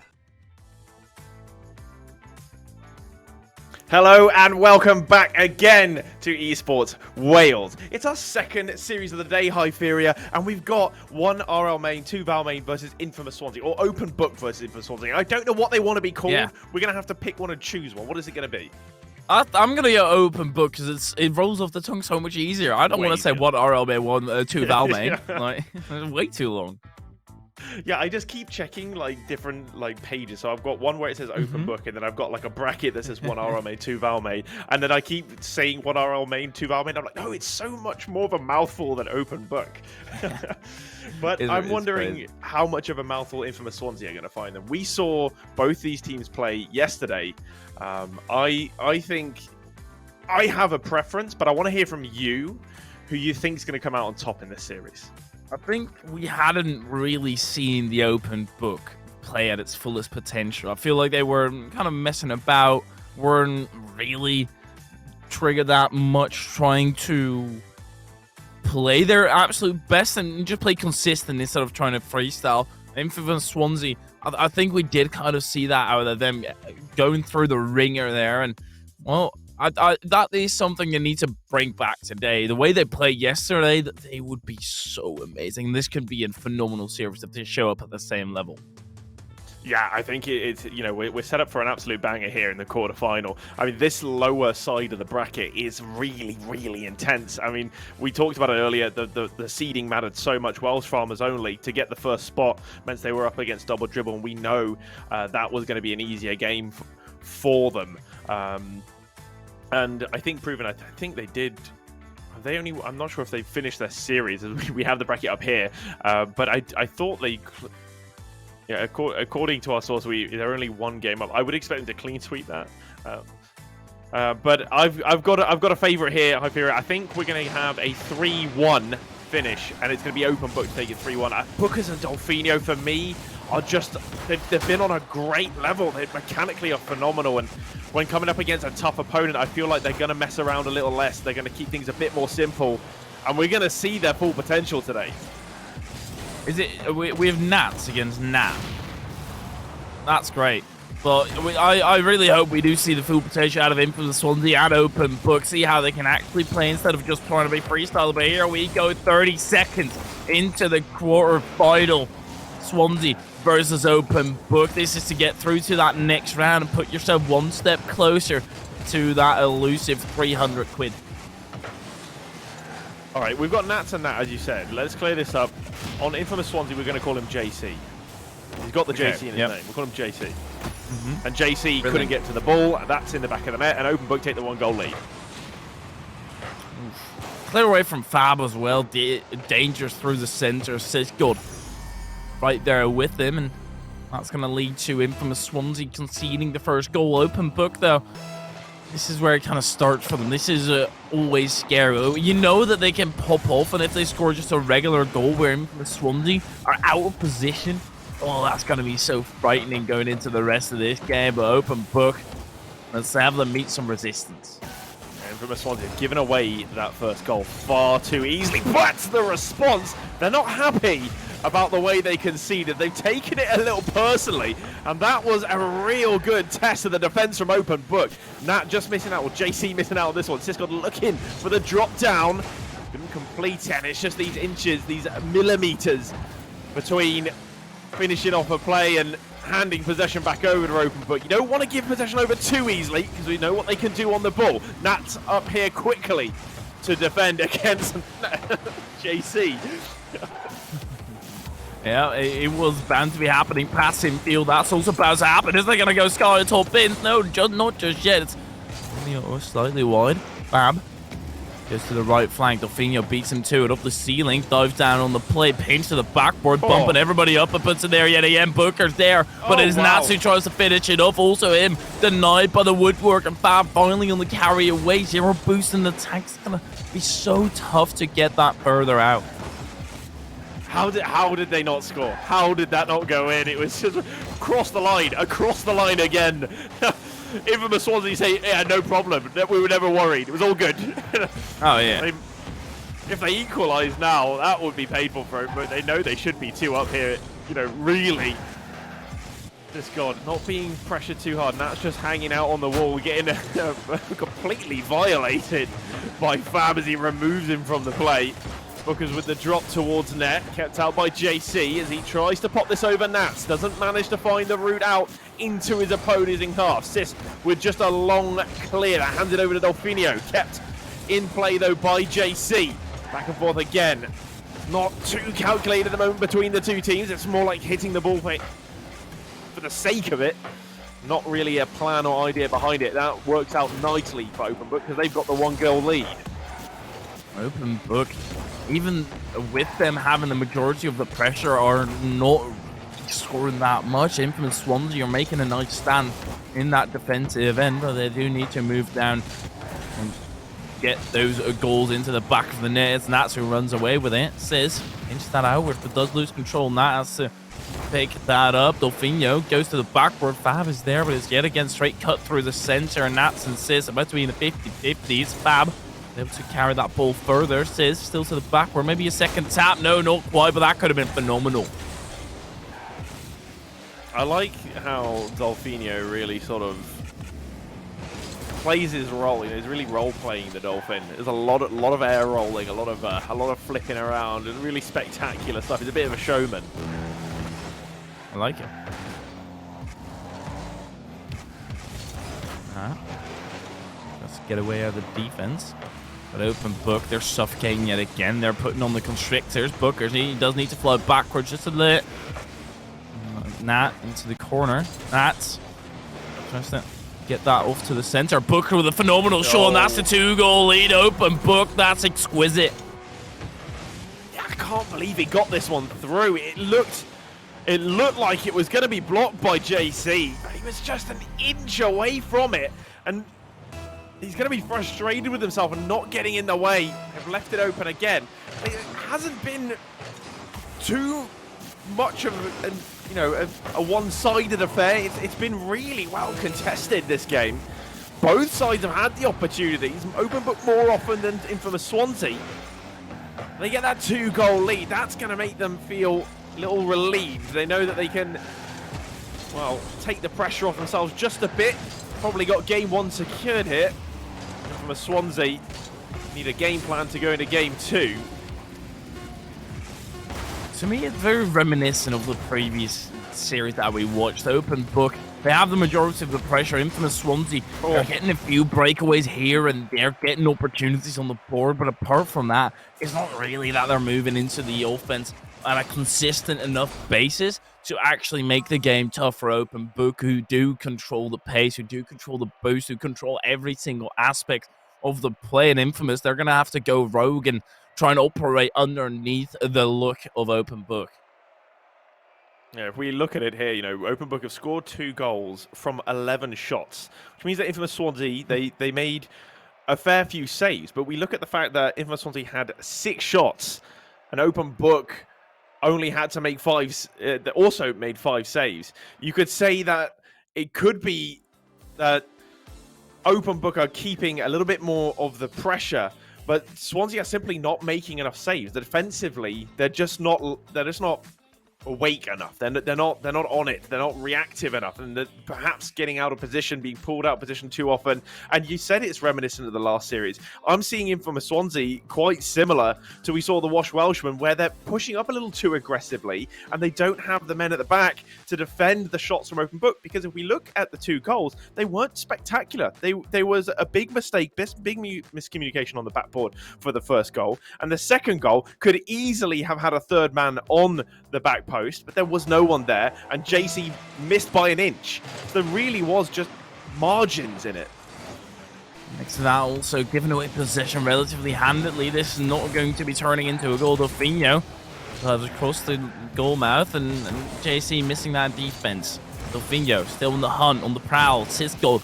Speaker 2: Hello and welcome back again to Esports Wales. It's our second series of the day, Hyperia, and we've got one RL main, two Val main versus Infamous Swansea, or Open Book versus Infamous Swansea. I don't know what they want to be called. Yeah. We're going to have to pick one and choose one. What is it going to be?
Speaker 3: I'm going to go Open Book because it rolls off the tongue so much easier. I don't want to say one RL main, one, two Val main. Yeah. Like, it's way too long.
Speaker 2: Yeah, I just keep checking like different like pages. So I've got one where it says Open Book, and then I've got like a bracket that says one RL main, two Val main, and then I keep saying one RL main, two Val main. I'm like, no, it's so much more of a mouthful than Open Book. But I'm wondering how much of a mouthful Infamous Swansea are going to find them. We saw both these teams play yesterday. I think I have a preference, but I want to hear from you who you think is going to come out on top in this series.
Speaker 3: I think we hadn't really seen the Open Book play at its fullest potential. I feel like they were kind of messing about, weren't really triggered that much, trying to play their absolute best and just play consistent instead of trying to freestyle. Infamous Swansea, I think we did kind of see that out of them going through the ringer there, and well, that is something they need to bring back today. The way they played yesterday, that they would be so amazing. This could be a phenomenal series if they show up at the same level.
Speaker 2: Yeah, I think it's, you know, we're set up for an absolute banger here in the quarterfinal. I mean, this lower side of the bracket is really, really intense. I mean, we talked about it earlier. The seeding mattered so much. Welsh Farmers only to get the first spot meant they were up against Double Dribble, and we know that was going to be an easier game for them. And I think Proven, I think they did. They only. I'm not sure if they finished their series. We have the bracket up here, but I thought they. Yeah, according to our source, they're only one game up. I would expect them to clean sweep that. But I've got a favorite here, Hyperia. I think we're going to have a 3-1 finish, and it's going to be Open Book to take it 3-1. Bookers and Dolfinho, for me, are just they've been on a great level. They mechanically are phenomenal, and when coming up against a tough opponent, I feel like they're going to mess around a little less. They're going to keep things a bit more simple, and we're going to see their full potential today.
Speaker 3: Is it? We have Nats against Nat. That's great. But I really hope we do see the full potential out of Infamous Swansea and Open Book. See how they can actually play instead of just trying to be freestyle. But here we go, 30 seconds into the quarter-final. Swansea versus Open Book. This is to get through to that next round and put yourself one step closer to that elusive 300 quid.
Speaker 2: All right, we've got Nats and Nat, as you said. Let's clear this up. On Infamous Swansea, we're going to call him JC. He's got the JC in his name. We'll call him JC. And JC couldn't get to the ball. That's in the back of the net. And Open Book take the 1-goal lead.
Speaker 3: Clear away from Fab as well. Dangerous through the center. Says good. Right there with him. And that's going to lead to Infamous Swansea conceding the first goal. Open Book, though. This is where it kind of starts for them. This is always scary. You know that they can pop off, and if they score just a regular goal where Infamous Swansea are out of position, oh, that's going to be so frightening going into the rest of this game. But Open Book, let's have them meet some resistance.
Speaker 2: Infamous Swansea have given away that first goal far too easily. But the response, they're not happy about the way they conceded. They've taken it a little personally, and that was a real good test of the defense from Open Book. Nat just missing out, or JC missing out on this one. Siscott looking for the drop down. Couldn't complete it, and it's just these inches, these millimeters between finishing off a play and handing possession back over to Open Book. You don't want to give possession over too easily, because we know what they can do on the ball. Nat's up here quickly to defend against JC.
Speaker 3: Yeah, it was bound to be happening. Pass infield, that's also bound to happen. Is they going to go sky top bins? No, not just yet. It's only slightly wide. Fab Goes to the right flank. Delfinio beats him to it up the ceiling. Dives down on the play. Pinch to the backboard. Bumping everybody up and puts it there yet again. Booker's there. But it is Nats who tries to finish it off. Also him denied by the woodwork. And Fab finally on the carry away. Zero boost in the tank. It's going to be so tough to get that further out.
Speaker 2: How did they not score? How did that not go in? It was just across the line again. Infamous Swansea say, yeah, no problem. We were never worried. It was all good.
Speaker 3: Oh, yeah.
Speaker 2: If they equalise now, that would be painful for it, but they know they should be 2 up here. You know, really. Just God, not being pressured too hard. That's just hanging out on the wall, getting completely violated by Fab as he removes him from the play. Booker's with the drop towards net, kept out by JC as he tries to pop this over Nats. Doesn't manage to find the route out into his opposing half. Sis with just a long clear, handed over to Delfinio. Kept in play though by JC. Back and forth again. Not too calculated at the moment between the two teams. It's more like hitting the ball for the sake of it. Not really a plan or idea behind it. That works out nicely for Open Book because they've got the 1-goal lead.
Speaker 3: Open Book, even with them having the majority of the pressure, are not scoring that much. Infamous Swansea are making a nice stand in that defensive end, but they do need to move down and get those goals into the back of the net. It's Nats who runs away with it. Says, pinch that outward, but does lose control. Nats has to pick that up. Delfinio goes to the backward. Fab is there, but it's yet again straight cut through the center. Nats and Sis about to be in the 50-50s. Fab able to carry that ball further. Sis still to the backward. Maybe a second tap. No, not quite, but that could have been phenomenal.
Speaker 2: I like how Delfinio really sort of plays his role. You know, he's really role-playing the Dolphin. There's a lot of air rolling, a lot of flipping around, and really spectacular stuff. He's a bit of a showman.
Speaker 3: I like it. Let's get away out of the defense. But Open Book, they're suffocating yet again. They're putting on the constrictors. Booker, he does need to fly backwards just a little. Nat into the corner. Nat tries to get that off to the center. Booker with a phenomenal shot, and that's the 2-goal lead. Open Book, that's exquisite.
Speaker 2: Yeah, I can't believe he got this one through. It looked like it was going to be blocked by JC. He was just an inch away from it, and he's going to be frustrated with himself and not getting in the way. Have left it open again. It hasn't been too much of a one-sided affair. It's been really well contested, this game. Both sides have had the opportunities. Open Book more often than Infamous Swansea. They get that 2-goal lead. That's going to make them feel a little relieved. They know that they can, well, take the pressure off themselves just a bit. Probably got game 1 secured here. Infamous Swansea need a game plan to go into game 2.
Speaker 3: To me, it's very reminiscent of the previous series that we watched. Open Book, they have the majority of the pressure. Infamous Swansea, they're getting a few breakaways here and they're getting opportunities on the board. But apart from that, it's not really that they're moving into the offense on a consistent enough basis to actually make the game tough for Open Book, who do control the pace, who do control the boost, who control every single aspect of the play. And Infamous, they're going to have to go rogue and try and operate underneath the look of Open Book.
Speaker 2: Yeah, if we look at it here, you know, Open Book have scored 2 goals from 11 shots, which means that Infamous Swansea, they made a fair few saves. But we look at the fact that Infamous Swansea had 6 shots, and Open Book only had to make 5, also made 5 saves. You could say that it could be that Open Book are keeping a little bit more of the pressure, but Swansea are simply not making enough saves. Defensively, they're just not awake enough. They're not on it. They're not reactive enough, and they're perhaps getting out of position, being pulled out of position too often. And you said it's reminiscent of the last series. I'm seeing Infamous Swansea quite similar to we saw the Wash Welshman, where they're pushing up a little too aggressively, and they don't have the men at the back to defend the shots from Open Book. Because if we look at the 2 goals, they weren't spectacular. There was a big mistake, big miscommunication on the backboard for the first goal, and the second goal could easily have had a third man on the back post, but there was no one there, and JC missed by an inch. So there really was just margins in it.
Speaker 3: Next to that, also giving away possession relatively handedly. This is not going to be turning into a goal. Delfinho across the goal mouth, and JC missing that defense. Delfinho still in the hunt, on the prowl. Cisco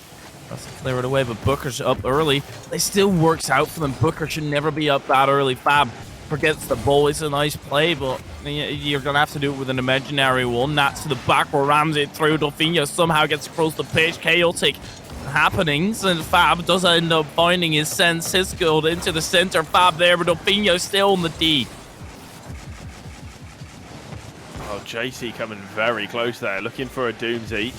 Speaker 3: tries to clear it away, but Booker's up early. It still works out for them. Booker should never be up that early. Fab forgets the ball. It's a nice play, but you're going to have to do it with an imaginary one. That's to the back where rams it through. Delfinho somehow gets across the pitch. Chaotic happenings, and Fab does end up finding his sense. Cisco into the center. Fab there, but Delfinho still on the D.
Speaker 2: Oh, JC coming very close there, looking for a Doomsy.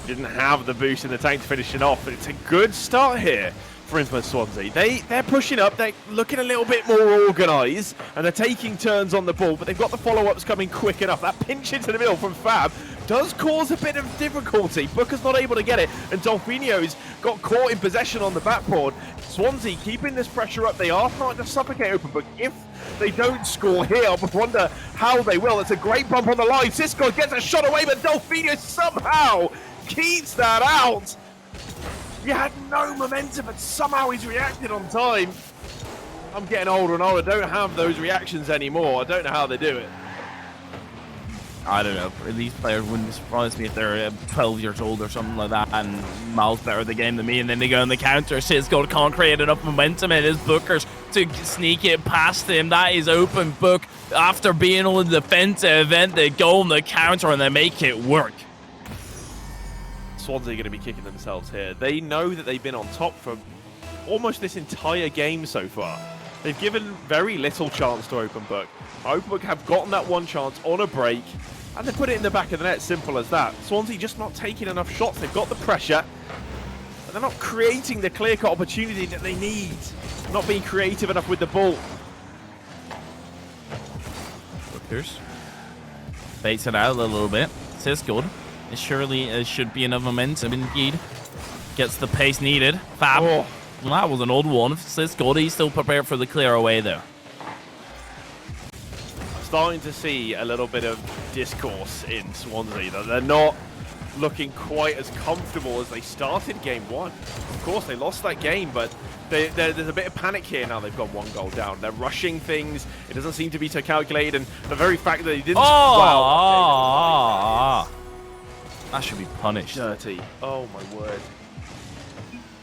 Speaker 2: Didn't have the boost in the tank to finish it off, but it's a good start here for Infamous Swansea. They're pushing up, they're looking a little bit more organised, and they're taking turns on the ball, but they've got the follow-ups coming quick enough. That pinch into the middle from Fab does cause a bit of difficulty. Booker's not able to get it, and Delfinho's got caught in possession on the backboard. Swansea keeping this pressure up. They are starting to suffocate Open Book. If they don't score here, I wonder how they will. It's a great bump on the line. Cisco gets a shot away, but Delfinho somehow keeps that out. He had no momentum, but somehow he's reacted on time. I'm getting older and older. I don't have those reactions anymore. I don't know how they do it.
Speaker 3: I don't know. These players wouldn't surprise me if they're 12 years old or something like that, and miles better at the game than me, and then they go on the counter. Cisco can't create enough momentum. It is Booker's to sneak it past him. That is Open Book. After being on the defensive end, they go on the counter and they make it work.
Speaker 2: Swansea are going to be kicking themselves here. They know that they've been on top for almost this entire game so far. They've given very little chance to Open Book. Open Book have gotten that one chance on a break, and they put it in the back of the net. Simple as that. Swansea just not taking enough shots. They've got the pressure, but they're not creating the clear-cut opportunity that they need. Not being creative enough with the ball.
Speaker 3: Bookers baits it out a little bit. Cisco. It surely should be enough momentum, indeed. Gets the pace needed. Fab.
Speaker 2: Oh.
Speaker 3: Well, that was an odd one. Cisco, he's still prepared for the clear away, though.
Speaker 2: Starting to see a little bit of discourse in Swansea. That they're not looking quite as comfortable as they started game one. Of course, they lost that game, but there's a bit of panic here now. They've got one goal down. They're rushing things. It doesn't seem to be so calculated, and the very fact that they didn't...
Speaker 3: That should be punished.
Speaker 2: Dirty. Oh, my word.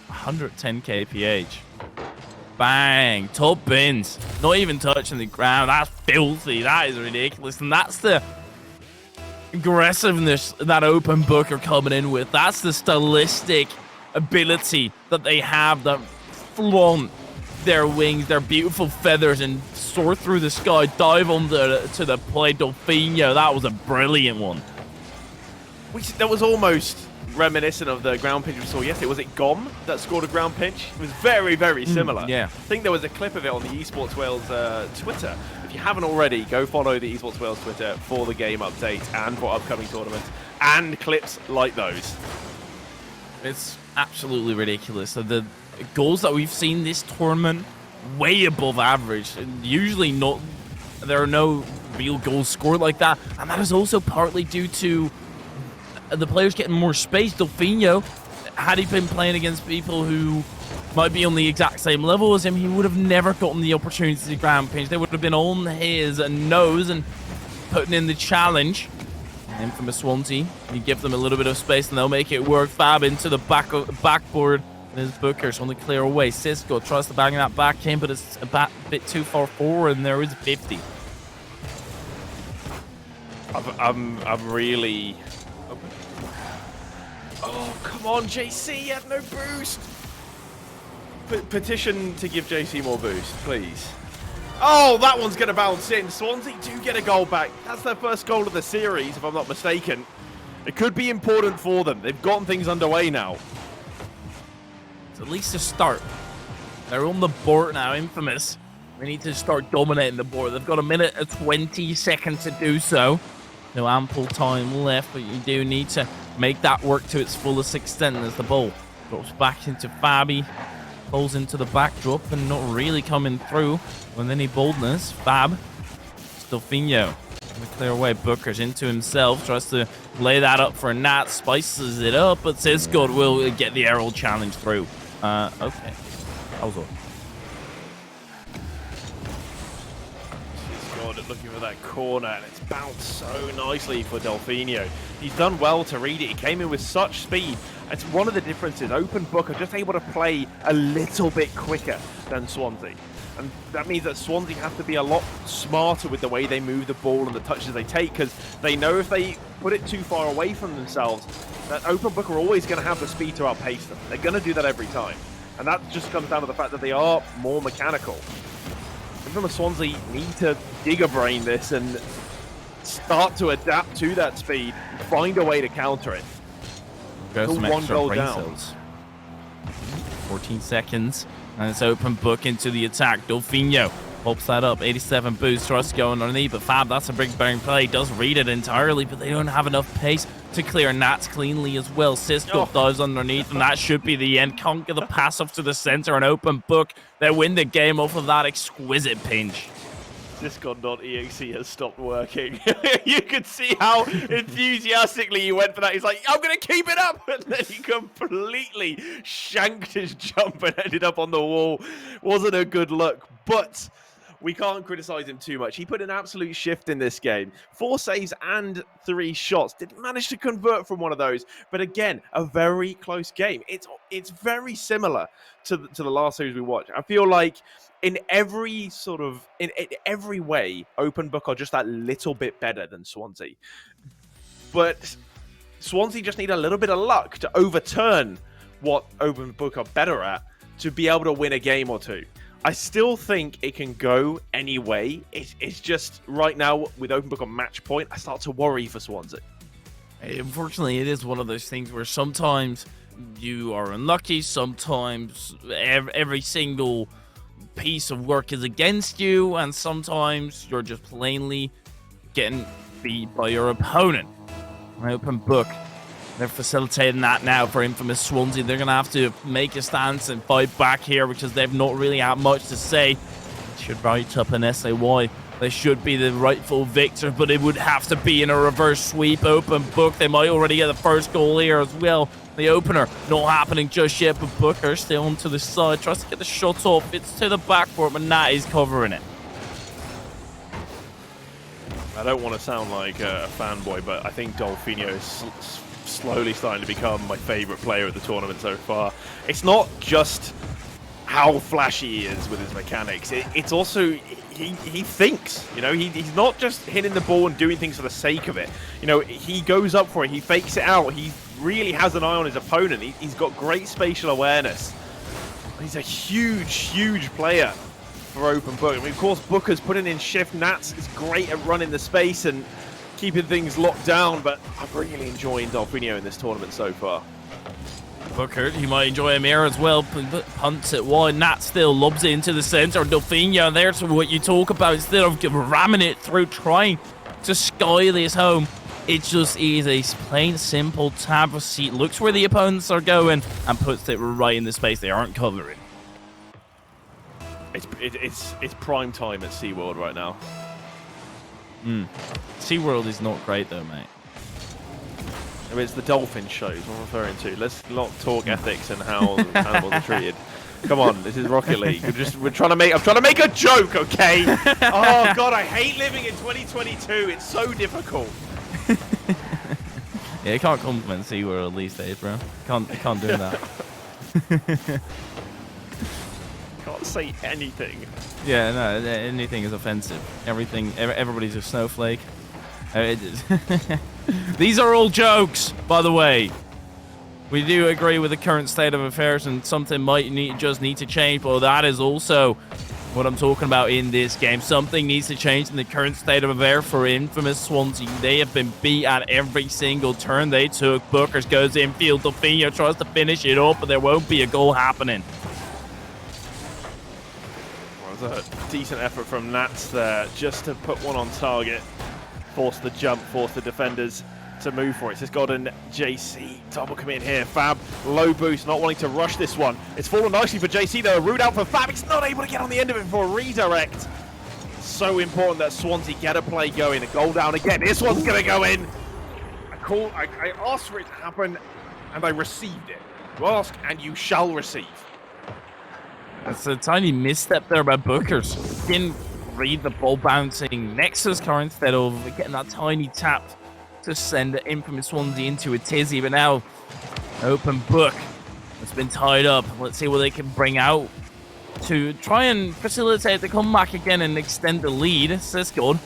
Speaker 3: 110 kph. Bang. Top bins. Not even touching the ground. That's filthy. That is ridiculous. And that's the aggressiveness that Open Book are coming in with. That's the stylistic ability that they have, that flaunt their wings, their beautiful feathers, and soar through the sky, dive on to the play. Delfinho, that was a brilliant one.
Speaker 2: That was almost reminiscent of the ground pinch we saw yesterday. Was it Gom that scored a ground pinch? It was very, very similar.
Speaker 3: Yeah.
Speaker 2: I think there was a clip of it on the Esports Wales Twitter. If you haven't already, go follow the Esports Wales Twitter for the game updates and for upcoming tournaments and clips like those.
Speaker 3: It's absolutely ridiculous. So the goals that we've seen this tournament, way above average. And usually not. There are no real goals scored like that. And that is also partly due to the players getting more space. Delfinho, had he been playing against people who might be on the exact same level as him, he would have never gotten the opportunity to ground pinch. They would have been on his nose and putting in the challenge. Infamous Swansea, you give them a little bit of space and they'll make it work. Fab into the backboard. And his Bookers on the clear away. Cisco tries to bang that back in, but it's a bit too far forward, and there is 50.
Speaker 2: I'm really... Oh, come on, JC, you had no boost. Petition to give JC more boost, please. Oh, that one's going to bounce in. Swansea do get a goal back. That's their first goal of the series, if I'm not mistaken. It could be important for them. They've gotten things underway now.
Speaker 3: It's at least a start. They're on the board now, Infamous. They need to start dominating the board. They've got a minute and 20 seconds to do so. No ample time left, but you do need to make that work to its fullest extent as the ball drops back into Fabi. Pulls into the backdrop and not really coming through with any boldness. Fab. Delfinho. The clear away. Booker's into himself. Tries to lay that up for Nat. Spices it up, but Cisco will get the aerial challenge through. Okay. That was all.
Speaker 2: He's gone looking for that corner, and it's bounced so nicely for Delfinio. He's done well to read it. He came in with such speed. It's one of the differences. Open Book are just able to play a little bit quicker than Swansea. And that means that Swansea have to be a lot smarter with the way they move the ball and the touches they take, because they know if they put it too far away from themselves, that Open Book are always going to have the speed to outpace them. They're going to do that every time. And that just comes down to the fact that they are more mechanical. Even the Swansea need to Giga Brain this and start to adapt to that speed, find a way to counter it.
Speaker 3: Go some
Speaker 2: one
Speaker 3: extra
Speaker 2: goal
Speaker 3: brain
Speaker 2: down.
Speaker 3: cells. 14 seconds. And it's Open Book into the attack. Delfinio pops that up. 87 boost. Trust going underneath. But Fab, that's a big bang play. Does read it entirely, but they don't have enough pace to clear Nats cleanly as well. Cisco dives underneath, and that should be the end. Can't get the pass off to the center. And Open Book, they win the game off of that exquisite pinch.
Speaker 2: Discord.exe has stopped working. You could see how enthusiastically he went for that. He's like, I'm going to keep it up. And then he completely shanked his jump and ended up on the wall. Wasn't a good look, but we can't criticize him too much. He put an absolute shift in this game. 4 saves and 3 shots. Didn't manage to convert from one of those. But again, a very close game. It's very similar to the last series we watched. I feel like in every in every way, Open Book are just that little bit better than Swansea. But Swansea just need a little bit of luck to overturn what Open Book are better at to be able to win a game or two. I still think it can go any way. It's just right now with Open Book on match point, I start to worry for Swansea.
Speaker 3: Unfortunately, it is one of those things where sometimes you are unlucky, sometimes every single piece of work is against you, and sometimes you're just plainly getting beat by your opponent. Open Book, they're facilitating that now for infamous Swansea. They're going to have to make a stance and fight back here because they've not really had much to say. They should write up an SAY. They should be the rightful victor, but it would have to be in a reverse sweep. Open Book, they might already get the first goal here as well. The opener not happening just yet, but Booker still onto the side, tries to get the shot off. It's to the backboard, but Nat is covering it.
Speaker 2: I don't want to sound like a fanboy, but I think Delfinio is slowly starting to become my favorite player of the tournament so far. It's not just how flashy he is with his mechanics. It's also he thinks. You know, he's not just hitting the ball and doing things for the sake of it. You know, he goes up for it. He fakes it out. He really has an eye on his opponent. He's got great spatial awareness. He's a huge player for Open Book. I mean, of course, Booker's putting in shift. Nats is great at running the space and keeping things locked down, but I'm really enjoying Delfinio in this tournament so far.
Speaker 3: Booker, he might enjoy him here as well, but punts it wide. Nat still lobs it into the center. Delfinio there to what you talk about, instead of ramming it through, trying to sky this home. It just is a plain simple tab receipt. Looks where the opponents are going and puts it right in the space they aren't covering.
Speaker 2: It's prime time at SeaWorld right now.
Speaker 3: SeaWorld is not great though, mate.
Speaker 2: I mean, it's the dolphin shows I'm referring to. Let's not talk ethics and how animals are treated. Come on, this is Rocket League. I'm trying to make a joke, okay? Oh god, I hate living in 2022. It's so difficult.
Speaker 3: Yeah, you can't compliment SeaWorld these days, bro. Can't do that.
Speaker 2: Can't say anything.
Speaker 3: Yeah, no, anything is offensive. Everybody's a snowflake. These are all jokes, by the way. We do agree with the current state of affairs, and something might just need to change, but that is also what I'm talking about in this game. Something needs to change in the current state of affairs for infamous Swansea. They have been beat at every single turn they took. Bookers goes infield. Delfinio tries to finish it up, but there won't be a goal happening.
Speaker 2: Well, it was a decent effort from Nats there, just to put one on target. Force the jump, force the defenders to move for it. It's Golden JC double commit here. Fab, low boost, not wanting to rush this one. It's fallen nicely for JC though. Root out for Fab. It's not able to get on the end of it for a redirect. So important that Swansea get a play going. A goal down again. This one's going to go in. I asked for it to happen and I received it. You ask and you shall receive.
Speaker 3: It's a tiny misstep there by Bookers. Didn't read the ball bouncing next to his car instead of getting that tiny tap to send the infamous Swansea into a tizzy. But now, open book. It's been tied up. Let's see what they can bring out to try and facilitate the comeback again and extend the lead. Sisgold,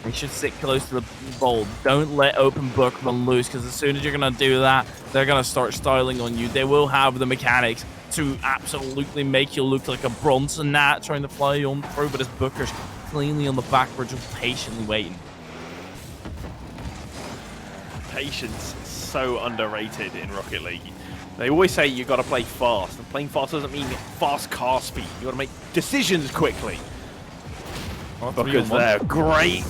Speaker 3: they should sit close to the ball. Don't let open book run loose, because as soon as you're going to do that, they're going to start styling on you. They will have the mechanics to absolutely make you look like a Bronson Nat trying to fly on through, but his Booker's cleanly on the backboard, just patiently waiting.
Speaker 2: Patience is so underrated in Rocket League. They always say you got to play fast, and playing fast doesn't mean fast car speed. You got to make decisions quickly. Because they're great.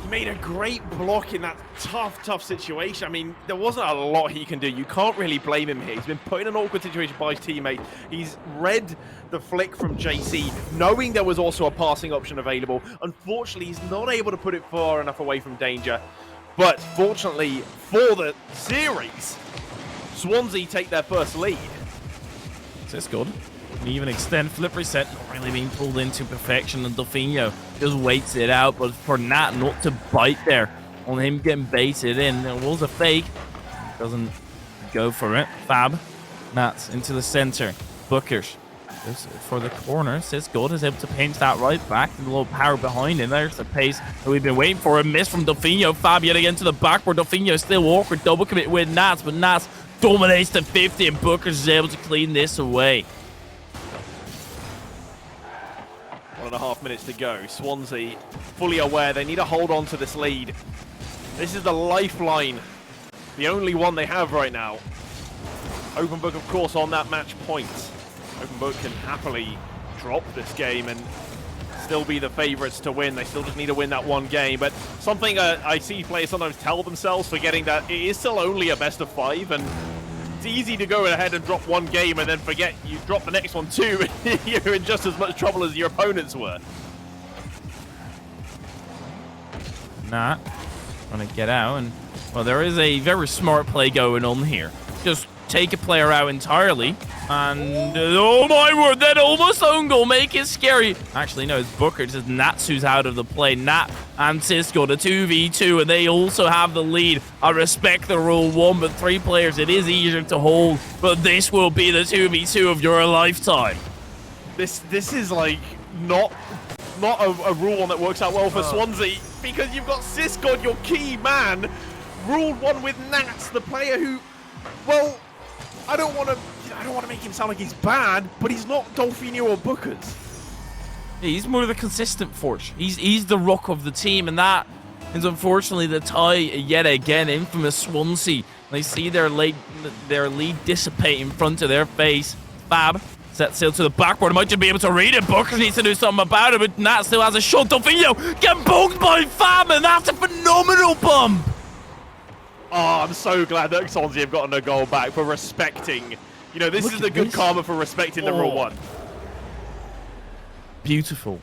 Speaker 2: He made a great block in that tough situation. I mean, there wasn't a lot he can do. You can't really blame him here. He's been put in an awkward situation by his teammate. He's read the flick from JC, knowing there was also a passing option available. Unfortunately, he's not able to put it far enough away from danger. But fortunately for the series, Swansea take their first lead.
Speaker 3: That's good. Can even extend flip reset, not really being pulled into perfection, and Delfino just waits it out, but for Nat not to bite there on him getting baited in. There was a fake. Doesn't go for it. Fab. Nat's into the center. Bookers goes for the corner. Sisgold is able to pinch that right back. And a little power behind him. There's the pace that we've been waiting for. A miss from Delfino. Fab yet again to the backward. Delfino still awkward. Double commit with Nats, but Nats dominates the 50, and Bookers is able to clean this away.
Speaker 2: 1.5 minutes to go. Swansea fully aware they need to hold on to this lead. This is the lifeline, the only one they have right now. Open Book, of course, on that match point. Open Book can happily drop this game and still be the favourites to win. They still just need to win that one game. But something I see players sometimes tell themselves, forgetting that it is still only a best of 5, and it's easy to go ahead and drop one game and then forget you drop the next one too. You're in just as much trouble as your opponents were.
Speaker 3: Nat trying to get out, and well, there is a very smart play going on here. Just take a player out entirely, and oh my word, that almost own goal, make it scary. Actually, no, it's Booker, just Natsu's out of the play. Nat and Cisco, the 2v2, and they also have the lead. I respect the rule 1, but 3 players, it is easier to hold, but this will be the 2v2 of your lifetime.
Speaker 2: This is like not a rule 1 that works out well for Swansea, because you've got Cisco, your key man, ruled 1 with Nats, the player who, well, I don't want to make him sound like he's bad, but he's not Delfino or Bookers.
Speaker 3: He's more of the consistent force. He's the rock of the team, and that is unfortunately the tie yet again. Infamous Swansea. They see their lead dissipate in front of their face. Fab sets sail to the backward. Might just be able to read it. Bookers needs to do something about it, but Nat still has a shot. Delfino getting poked by Fab, and that's a phenomenal bump.
Speaker 2: Oh, I'm so glad that Swansea have gotten a goal back for respecting. You know, this is the good karma for respecting the rule 1.
Speaker 3: Beautiful.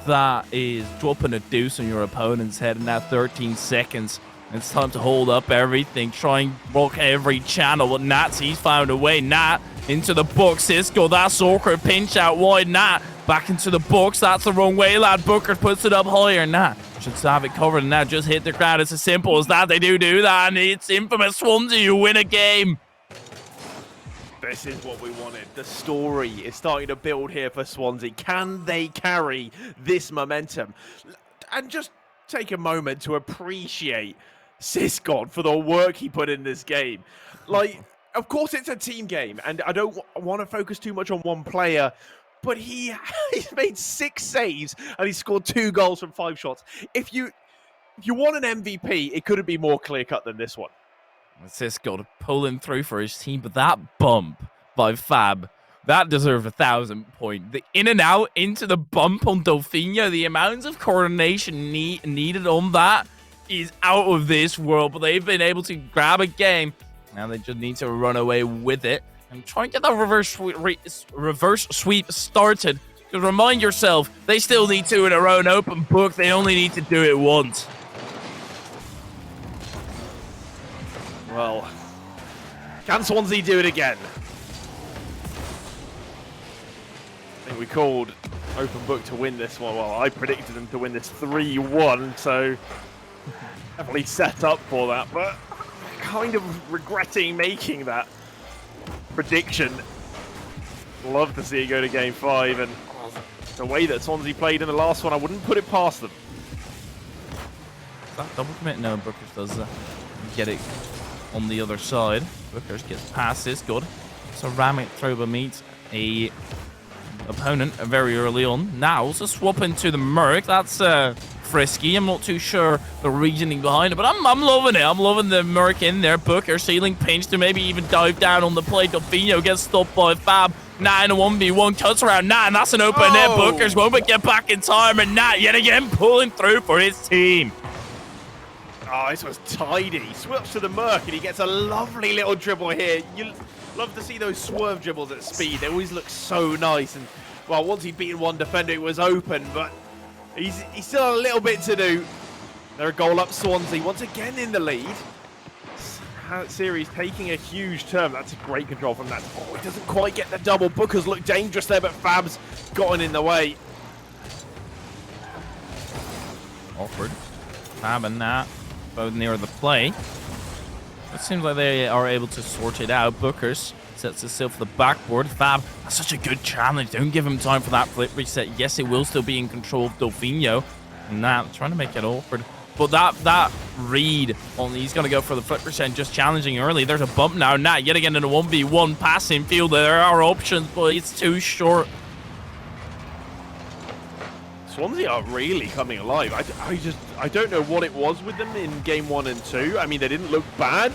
Speaker 3: That is dropping a deuce on your opponent's head in that 13 seconds. It's time to hold up everything, try and block every channel. But Nat, he's found a way. Nat into the box. Cisco, that's awkward. Pinch out wide. Nat back into the box. That's the wrong way, lad. Booker puts it up higher. Nat should have it covered, and now just hit the ground. It's as simple as that. They do that, and it's infamous Swansea who win a game.
Speaker 2: This is what we wanted. The story is starting to build here for Swansea. Can they carry this momentum? And just take a moment to appreciate Sisgod for the work he put in this game. Like, of course it's a team game, and I don't want to focus too much on one player, but he's made 6 saves and he scored 2 goals from 5 shots. If you want an MVP, it couldn't be more clear-cut than this one.
Speaker 3: Cisco pulling through for his team, but that bump by Fab, that deserves 1,000 point. The in and out into the bump on Delfino, the amounts of coordination needed on that is out of this world, but they've been able to grab a game. Now they just need to run away with it and try and get that reverse sweep started. Because remind yourself, they still need 2 in a row in open book. They only need to do it once.
Speaker 2: Well, can Swansea do it again? we called Open Book to win this one. Well, I predicted them to win this 3-1, so definitely set up for that. But kind of regretting making that prediction. Love to see it go to Game 5, and the way that Swansea played in the last one, I wouldn't put it past them.
Speaker 3: That double commit? No, Bookers does get it on the other side. Bookers gets past this, good. Ceramic Thrower meets a opponent very early on. Now, also swap into the Merc. That's frisky. I'm not too sure the reasoning behind it, but I'm loving it. I'm loving the Merc in there. Booker ceiling pinch to maybe even dive down on the play. Delfino gets stopped by Fab. Nat in a 1v1, cuts around Nat, and that's an open net. Bookers won't get back in time, and Nat yet again pulling through for his team.
Speaker 2: Oh, this was tidy. Switch to the Merc, and he gets a lovely little dribble here. You love to see those swerve dribbles at speed. They always look so nice. And, well, once he'd beaten one defender, it was open, but he's still a little bit to do. They're a goal up Swansea, once again in the lead. Series taking a huge turn. That's a great control from that. Oh, he doesn't quite get the double. Booker's look dangerous there, but Fab's gotten in the way.
Speaker 3: Awkward. Fab and Nat both near the play. It seems like they are able to sort it out. Bookers sets himself for the backboard. Fab, that's such a good challenge. Don't give him time for that flip reset. Yes, it will still be in control of Delfino. And Nat trying to make it awkward. But that read on, he's going to go for the flip reset, just challenging early. There's a bump now. Nat yet again in a 1v1 passing field. There are options, but it's too short.
Speaker 2: Swansea are really coming alive. I don't know what it was with them in game 1 and 2. I mean, they didn't look bad,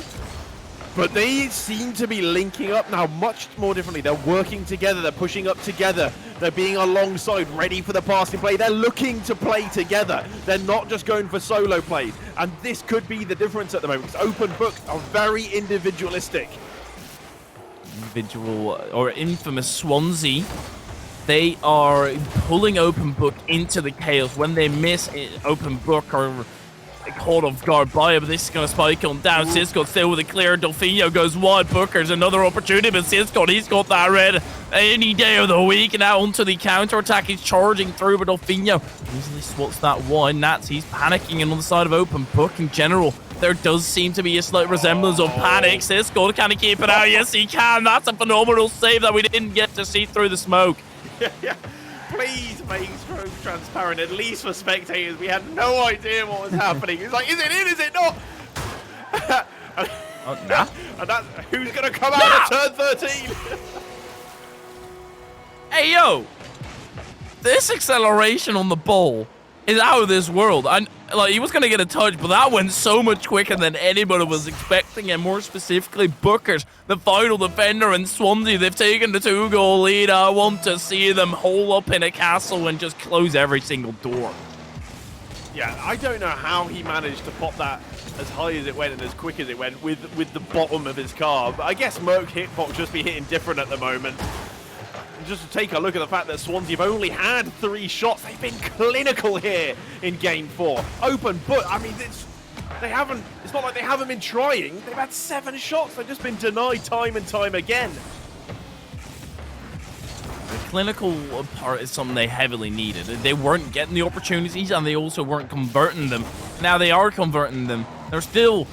Speaker 2: but they seem to be linking up now much more differently. They're working together. They're pushing up together. They're being alongside, ready for the passing play. They're looking to play together. They're not just going for solo plays. And this could be the difference at the moment, because Open Book are very individualistic.
Speaker 3: Individual or infamous Swansea. They are pulling Open Book into the chaos. When they miss Open Book or caught off guard by it, but this is going to spike on down. Siscott still with a clear. Delfino goes wide. Booker's another opportunity, but Siscott, he's got that red any day of the week. And now onto the counter-attack. He's charging through, but Delfino easily swats that wide. Nats, he's panicking, and on the side of Open Book in general, there does seem to be a slight resemblance of panic. Siscott, can he keep it out? Yes, he can. That's a phenomenal save that we didn't get to see through the smoke.
Speaker 2: Yeah. Please make stroke transparent, at least for spectators. We had no idea what was happening. It's like, is it in? Is it not?
Speaker 3: Nah.
Speaker 2: And that's who's going to come out of turn 13?
Speaker 3: Hey, yo. This acceleration on the ball is out of this world. Like, he was going to get a touch, but that went so much quicker than anybody was expecting. And more specifically, Bookers, the final defender, and Swansea, they've taken the 2-goal lead. I want to see them hole up in a castle and just close every single door.
Speaker 2: Yeah, I don't know how he managed to pop that as high as it went and as quick as it went with the bottom of his car. But I guess Merc hitbox just be hitting different at the moment. Just to take a look at the fact that Swansea have only had 3 shots. They've been clinical here in game 4. Open Book, I mean, it's not like they haven't been trying. They've had 7 shots. They've just been denied time and time again.
Speaker 3: The clinical part is something they heavily needed. They weren't getting the opportunities, and they also weren't converting them. Now they are converting them. They're still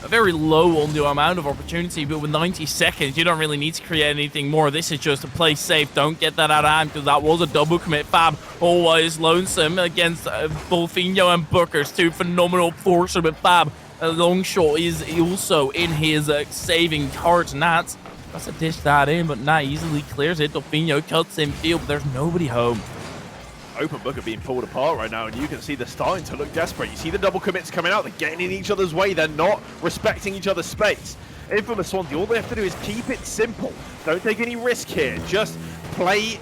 Speaker 3: very low on the amount of opportunity, but with 90 seconds, you don't really need to create anything more. This is just to play safe. Don't get that out of hand, because that was a double commit. Fab always lonesome against Delfino and Bookers, 2 phenomenal forcer, but Fab, a long shot, is also in his saving cards. Nats has to dish that in, but Nat easily clears it. Delfino cuts in field, but there's nobody home.
Speaker 2: Open Book are being pulled apart right now, and you can see they're starting to look desperate. You see the double commits coming out. They're getting in each other's way. They're not respecting each other's space. Infamous Swansea, all they have to do is keep it simple. Don't take any risk here. Just play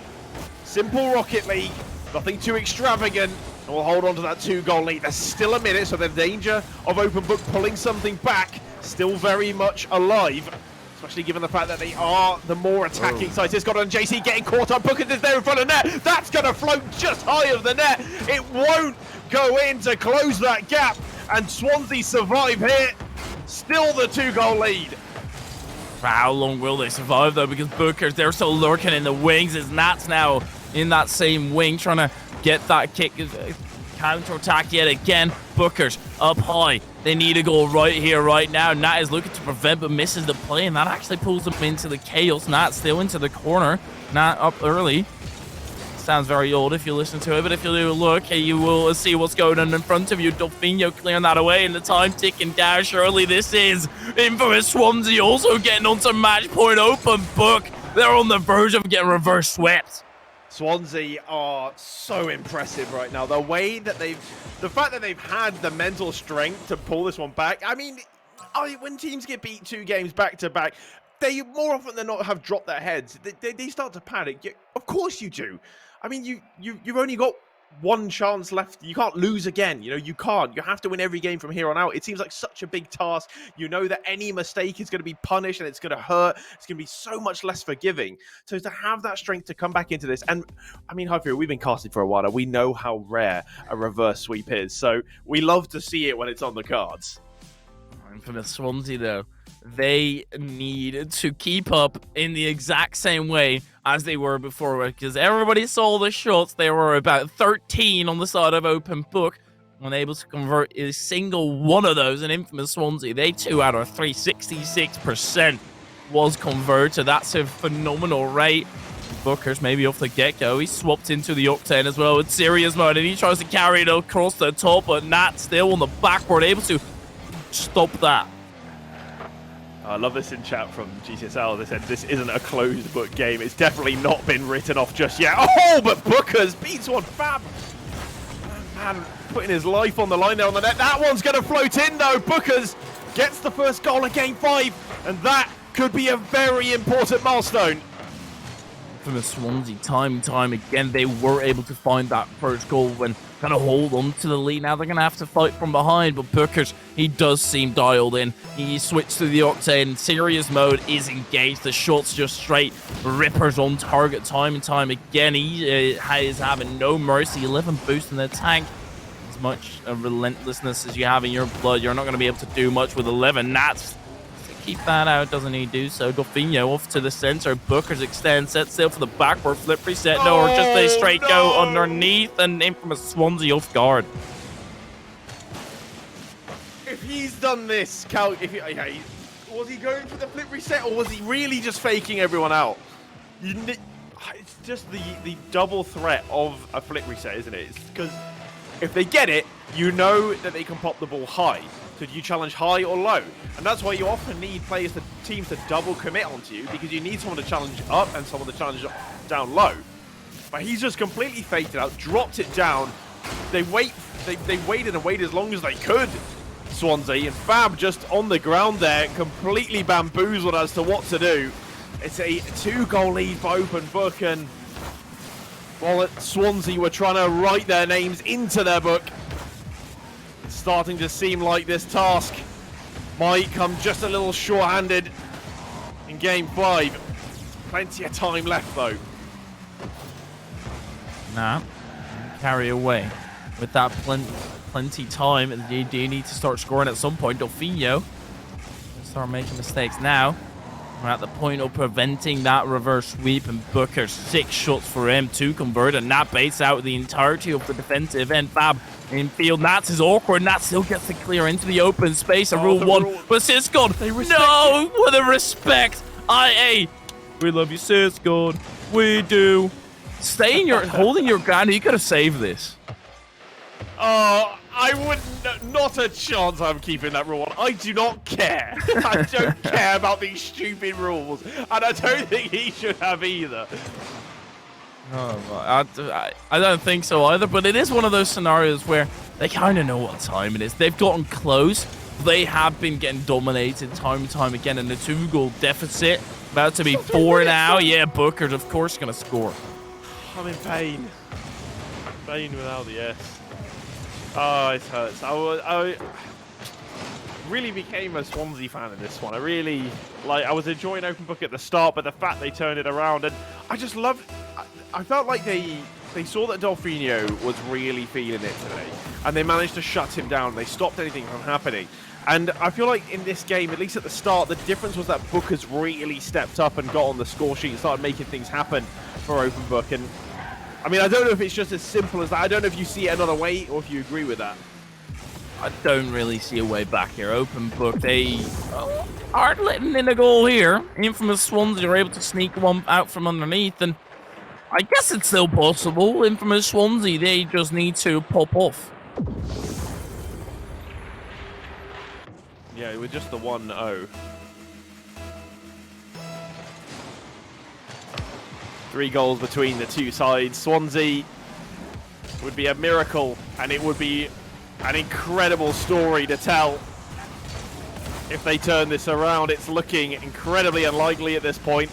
Speaker 2: simple Rocket League. Nothing too extravagant. And we'll hold on to that 2-goal lead. There's still a minute, so the danger of Open Book pulling something back still very much alive. Especially given the fact that they are the more attacking side. It's got on JC getting caught up. Bookers is there in front of net. That's going to float just high of the net. It won't go in to close that gap. And Swansea survive here. Still the 2-goal lead.
Speaker 3: For how long will they survive, though? Because Bookers, they're still lurking in the wings. As Nats now in that same wing, trying to get that kick. Counter-attack yet again. Bookers up high. They need a goal right here, right now. Nat is looking to prevent, but misses the play, and that actually pulls them into the chaos. Nat still into the corner. Nat up early. Sounds very old if you listen to it, but if you do look, you will see what's going on in front of you. Delfino clearing that away, and the time ticking down. Surely this is infamous Swansea also getting onto match point. Open book. They're on the verge of getting reverse swept.
Speaker 2: Swansea are so impressive right now. The way that the fact that they've had the mental strength to pull this one back. I mean, when teams get beat 2 games back to back, they more often than not have dropped their heads. They start to panic. Of course you do. I mean, you've only got one chance left. You can't lose again. You know, you can't. You have to win every game from here on out. It seems like such a big task. You know that any mistake is going to be punished and it's going to hurt. It's going to be so much less forgiving. So to have that strength to come back into this, and I mean, Haifu, we've been casting for a while. We know how rare a reverse sweep is. So we love to see it when it's on the cards.
Speaker 3: And for the Swansea, though, they need to keep up in the exact same way as they were before, because everybody saw the shots. They were about 13 on the side of open book, unable to convert a single one of those. An infamous Swansea, they 2 out of 3, 66% was converted. That's a phenomenal rate. Bookers maybe off the get-go. He swapped into the Octane as well with serious mode, and he tries to carry it across the top, but Nat still on the backward, able to stop that.
Speaker 2: I love this in chat from GCSL. They said this isn't a closed book game. It's definitely not been written off just yet. Oh, but Bookers beats one. Fab. Man, putting his life on the line there on the net. That one's going to float in, though. Bookers gets the first goal of Game 5, and that could be a very important milestone.
Speaker 3: From the Swansea, time and time again, they were able to find that first goal when kind of hold on to the lead. Now they're going to have to fight from behind, but Bookers, he does seem dialed in. He switched to the Octane. Serious mode is engaged. The shots just straight rippers on target time and time again. He is having no mercy. 11 boost in the tank. As much relentlessness as you have in your blood, you're not going to be able to do much with 11. Nats keep that out, doesn't he do so? Delfino off to the center. Bookers extend, set sail for the backward flip reset. No, or just a straight go underneath, and infamous Swansea off guard.
Speaker 2: If he's done this, was he going for the flip reset, or was he really just faking everyone out? It's just the double threat of a flip reset, isn't it? It's because if they get it, you know that they can pop the ball high. Could you challenge high or low? And that's why you often need teams to double commit onto you, because you need someone to challenge up and someone to challenge down low. But he's just completely faked it out, dropped it down. They waited and waited as long as they could, Swansea, and Fab just on the ground there, completely bamboozled as to what to do. It's a 2-goal lead for open book, and while Swansea were trying to write their names into their book, it's starting to seem like this task might come just a little short-handed in Game 5. Plenty of time left, though.
Speaker 3: Nah, carry away with that plenty time, and you do need to start scoring at some point. Delfino start making mistakes now. We're at the point of preventing that reverse sweep, and Booker 6 shots for him to convert, and Nat baits out the entirety of the defensive end. Fab in field. Nats is awkward. Nat still gets to clear into the open space. A rule 1, but Siscon, no, with a respect. IA, we love you, Siscon. We do. Holding your ground. You could have saved this.
Speaker 2: I wouldn't, not a chance I'm keeping that rule on. I do not care. I don't care about these stupid rules, and I don't think he should have either.
Speaker 3: I don't think so either, but it is one of those scenarios where they kind of know what time it is. They've gotten close. They have been getting dominated time and time again, and the 2-goal deficit about to be 4 now. Yeah, Booker's of course going to score.
Speaker 2: I'm in pain. Pain without the S. Oh, it hurts. I really became a Swansea fan in this one. I was enjoying open book at the start, but the fact they turned it around, and I just loved. I felt like they they saw that Delfinho was really feeling it today, and they managed to shut him down. They stopped anything from happening. And I feel like in this game, at least at the start, the difference was that Booker's really stepped up and got on the score sheet and started making things happen for Open Book. And I mean, I don't know if it's just as simple as that. I don't know if you see it another way or if you agree with that.
Speaker 3: I don't really see a way back here. Open Book, they aren't letting in a goal here. Infamous Swansea are able to sneak one out from underneath, and I guess it's still possible. Infamous Swansea, they just need to pop off.
Speaker 2: Yeah, with just the 1-0. 3 goals between the two sides. Swansea would be a miracle, and it would be an incredible story to tell if they turn this around. It's looking incredibly unlikely at this point.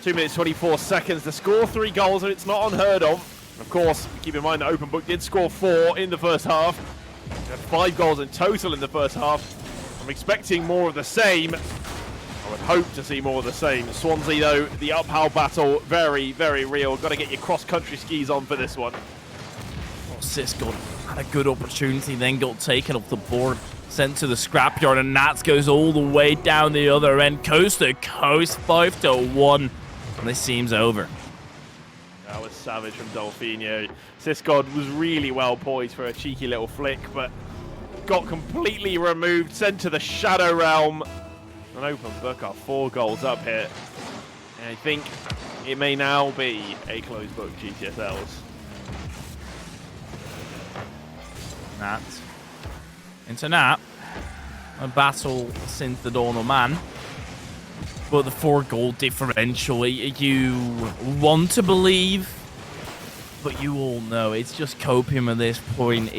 Speaker 2: 2 minutes 24 seconds to score 3 goals, and it's not unheard of. Of course, keep in mind that Open Book did score 4 in the first half. They had 5 goals in total in the first half. I'm expecting more of the same. I would hope to see more of the same. Swansea, though, the uphill battle, very, very real. Got to get your cross-country skis on for this one.
Speaker 3: Siscott had a good opportunity, then got taken off the board, sent to the scrapyard, and Nats goes all the way down the other end, coast to coast, 5-1, and this seems over.
Speaker 2: That was savage from Delfinho. Siscott was really well poised for a cheeky little flick, but got completely removed, sent to the Shadow Realm. And Open Book are 4 goals up here. And I think it may now be a closed book GTSLs.
Speaker 3: Nat into Nat. A battle since the dawn of man. But the 4-goal differential, you want to believe, but you all know it's just copium at this point.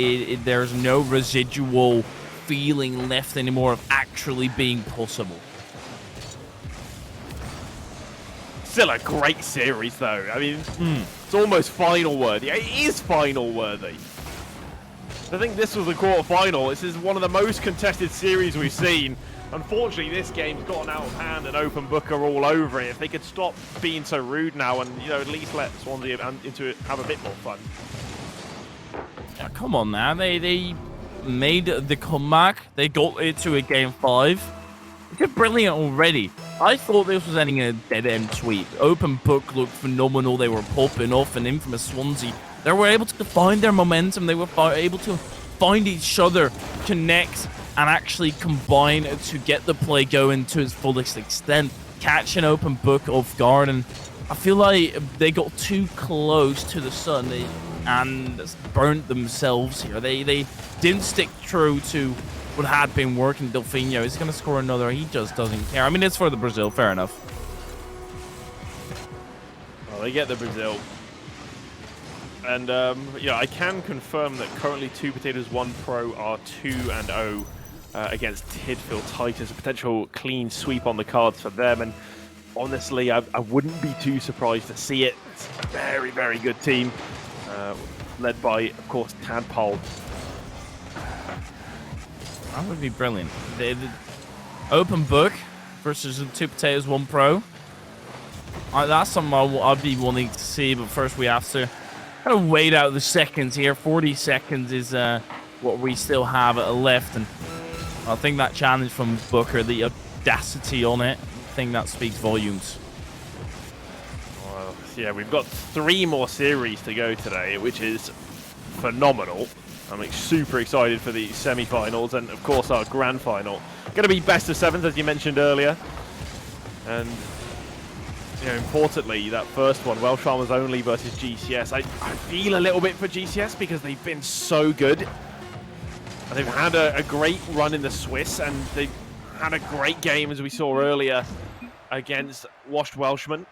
Speaker 3: There's no residual feeling left anymore of actually being possible.
Speaker 2: Still a great series, though. I mean, it's almost final worthy. It is final worthy. I think this was the quarter-final. This is one of the most contested series we've seen. Unfortunately, this game's gotten out of hand, and Open Book are all over it. If they could stop being so rude now and, at least let Swansea into it have a bit more fun.
Speaker 3: Yeah, come on now. They made the comeback. They got it to a game 5. They're brilliant already. I thought this was ending in a dead-end sweep. Open Book looked phenomenal. They were popping off, and Infamous Swansea, they were able to find their momentum. They were able to find each other, connect, and actually combine to get the play going to its fullest extent, catch an Open Book off guard. And I feel like they got too close to the sun and burnt themselves here. They didn't stick true to what had been working. Delfinho is going to score another. He just doesn't care. I mean, it's for the Brazil, fair enough.
Speaker 2: Well, they get the Brazil. And, I can confirm that currently 2 Potatoes 1 Pro are 2-0 against Tidfield Titans. A potential clean sweep on the cards for them. And honestly, I wouldn't be too surprised to see it. It's a very, very good team, led by, of course, Tadpole.
Speaker 3: That would be brilliant. The Open Book versus the 2 Potatoes 1 Pro. That's something I'd be wanting to see, but first we have to kind of wait out the seconds here. 40 seconds is what we still have left, and I think that challenge from Booker, the audacity on it, I think that speaks volumes.
Speaker 2: Well, yeah, we've got 3 more series to go today, which is phenomenal. I'm super excited for the semi-finals and, of course, our grand final. Going to be best of 7s, as you mentioned earlier. And, importantly, that first one, Welsh Farmers only versus GCS. I feel a little bit for GCS because they've been so good. And they've had a great run in the Swiss, and they've had a great game, as we saw earlier, against Washed Welshmen.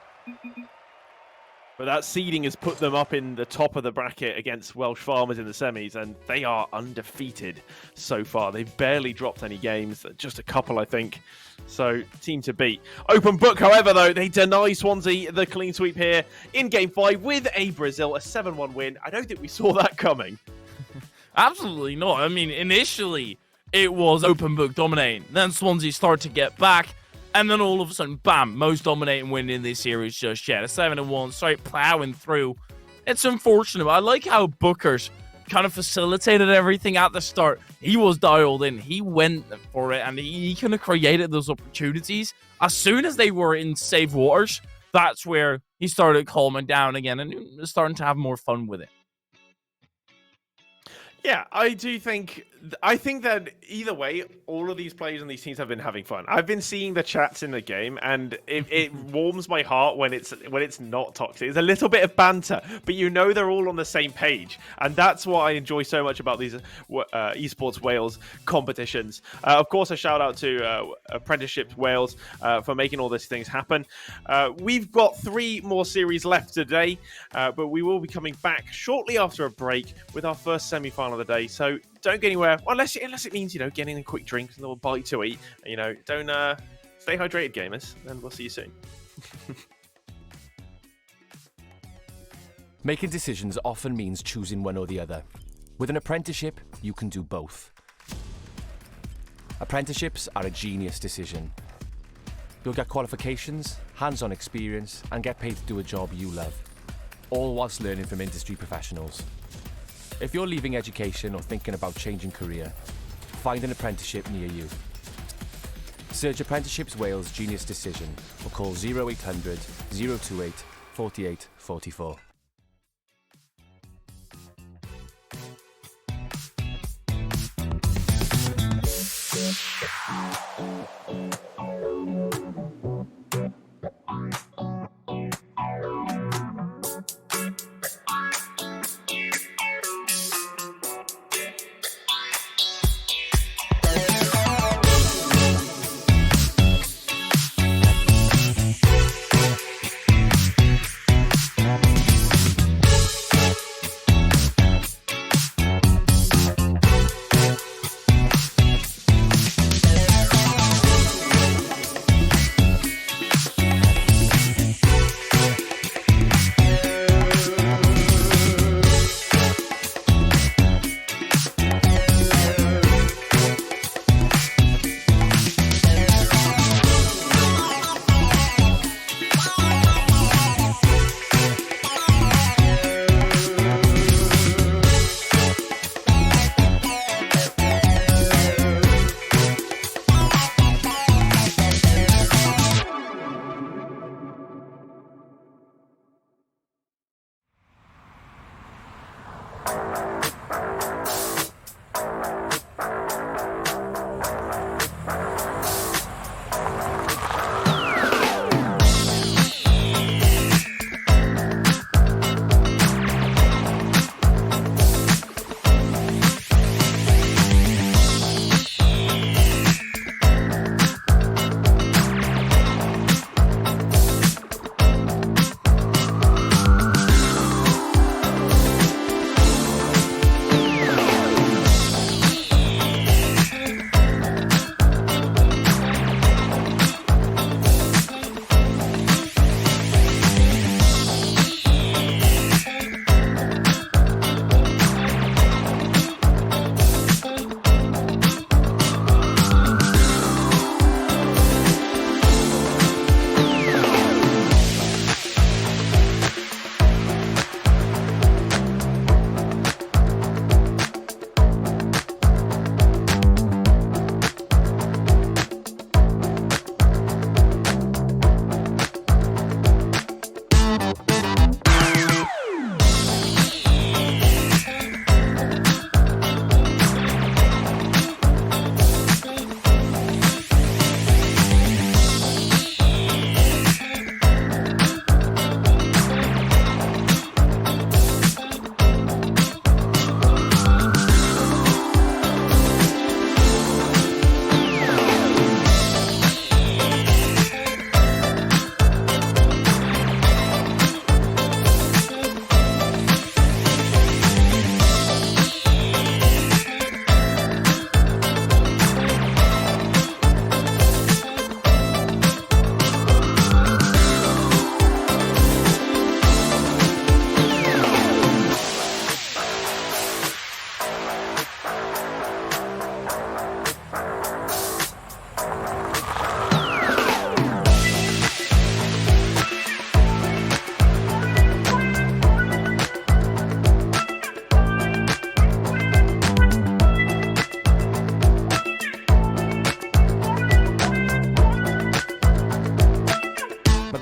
Speaker 2: But that seeding has put them up in the top of the bracket against Welsh Farmers in the semis, and they are undefeated so far. They've barely dropped any games, just a couple, I think. So, team to beat. Open Book, however, though, they deny Swansea the clean sweep here in Game 5 with a Brazil, a 7-1 win. I don't think we saw that coming.
Speaker 3: Absolutely not. I mean, initially, it was Open Book dominating. Then Swansea started to get back. And then all of a sudden, bam, most dominating win in this series just yet. A 7-1, straight plowing through It's unfortunate. I like how Booker's kind of facilitated everything at the start. He was dialed in. He went for it, and he kind of created those opportunities. As soon as they were in safe waters, that's where he started calming down again and starting to have more fun with it.
Speaker 2: Yeah, I think that either way, all of these players and these teams have been having fun. I've been seeing the chats in the game, and it warms my heart when it's not toxic. There's a little bit of banter, but you know they're all on the same page, and that's what I enjoy so much about these Esports Wales competitions. Of course, a shout out to Apprenticeships Wales for making all these things happen. We've got 3 more series left today, but we will be coming back shortly after a break with our first semi-final of the day. So don't go anywhere unless it means getting a quick drink and a little bite to eat. Don't stay hydrated, gamers, and we'll see you soon.
Speaker 1: Making decisions often means choosing one or the other. With an apprenticeship, you can do both. Apprenticeships are a genius decision. You'll get qualifications, hands-on experience, and get paid to do a job you love, all whilst learning from industry professionals. If you're leaving education or thinking about changing career, find an apprenticeship near you. Search Apprenticeships Wales Genius Decision or call 0800 028 48 44.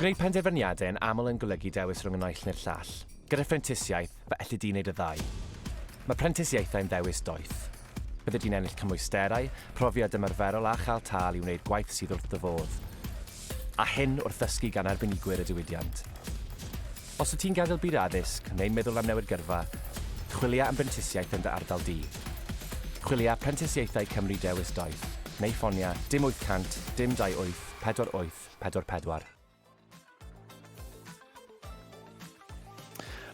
Speaker 1: Gwneud penderfyniadau yn aml yn golygu dewis rhwng y naill neu'r llall. Gyda phrentisiaeth, fe allu di wneud y ddau. Mae prentisieithau'n dewis doeth. Bydde di'n ennill cymwysterau, profiad ymarferol a chael tal i wneud gwaith sydd wrth dy fodd. A hyn wrth ddysgu gan arbenigwyr y diwydiant. Os wyt ti'n gadael byd addysg, neu'n meddwl am newid gyrfa, chwilia am brentisiaeth yn dy ardal di. Chwilia Prentisiaethau Cymru Dewis Doeth, neu ffonia dim 800 dim 28 48 44.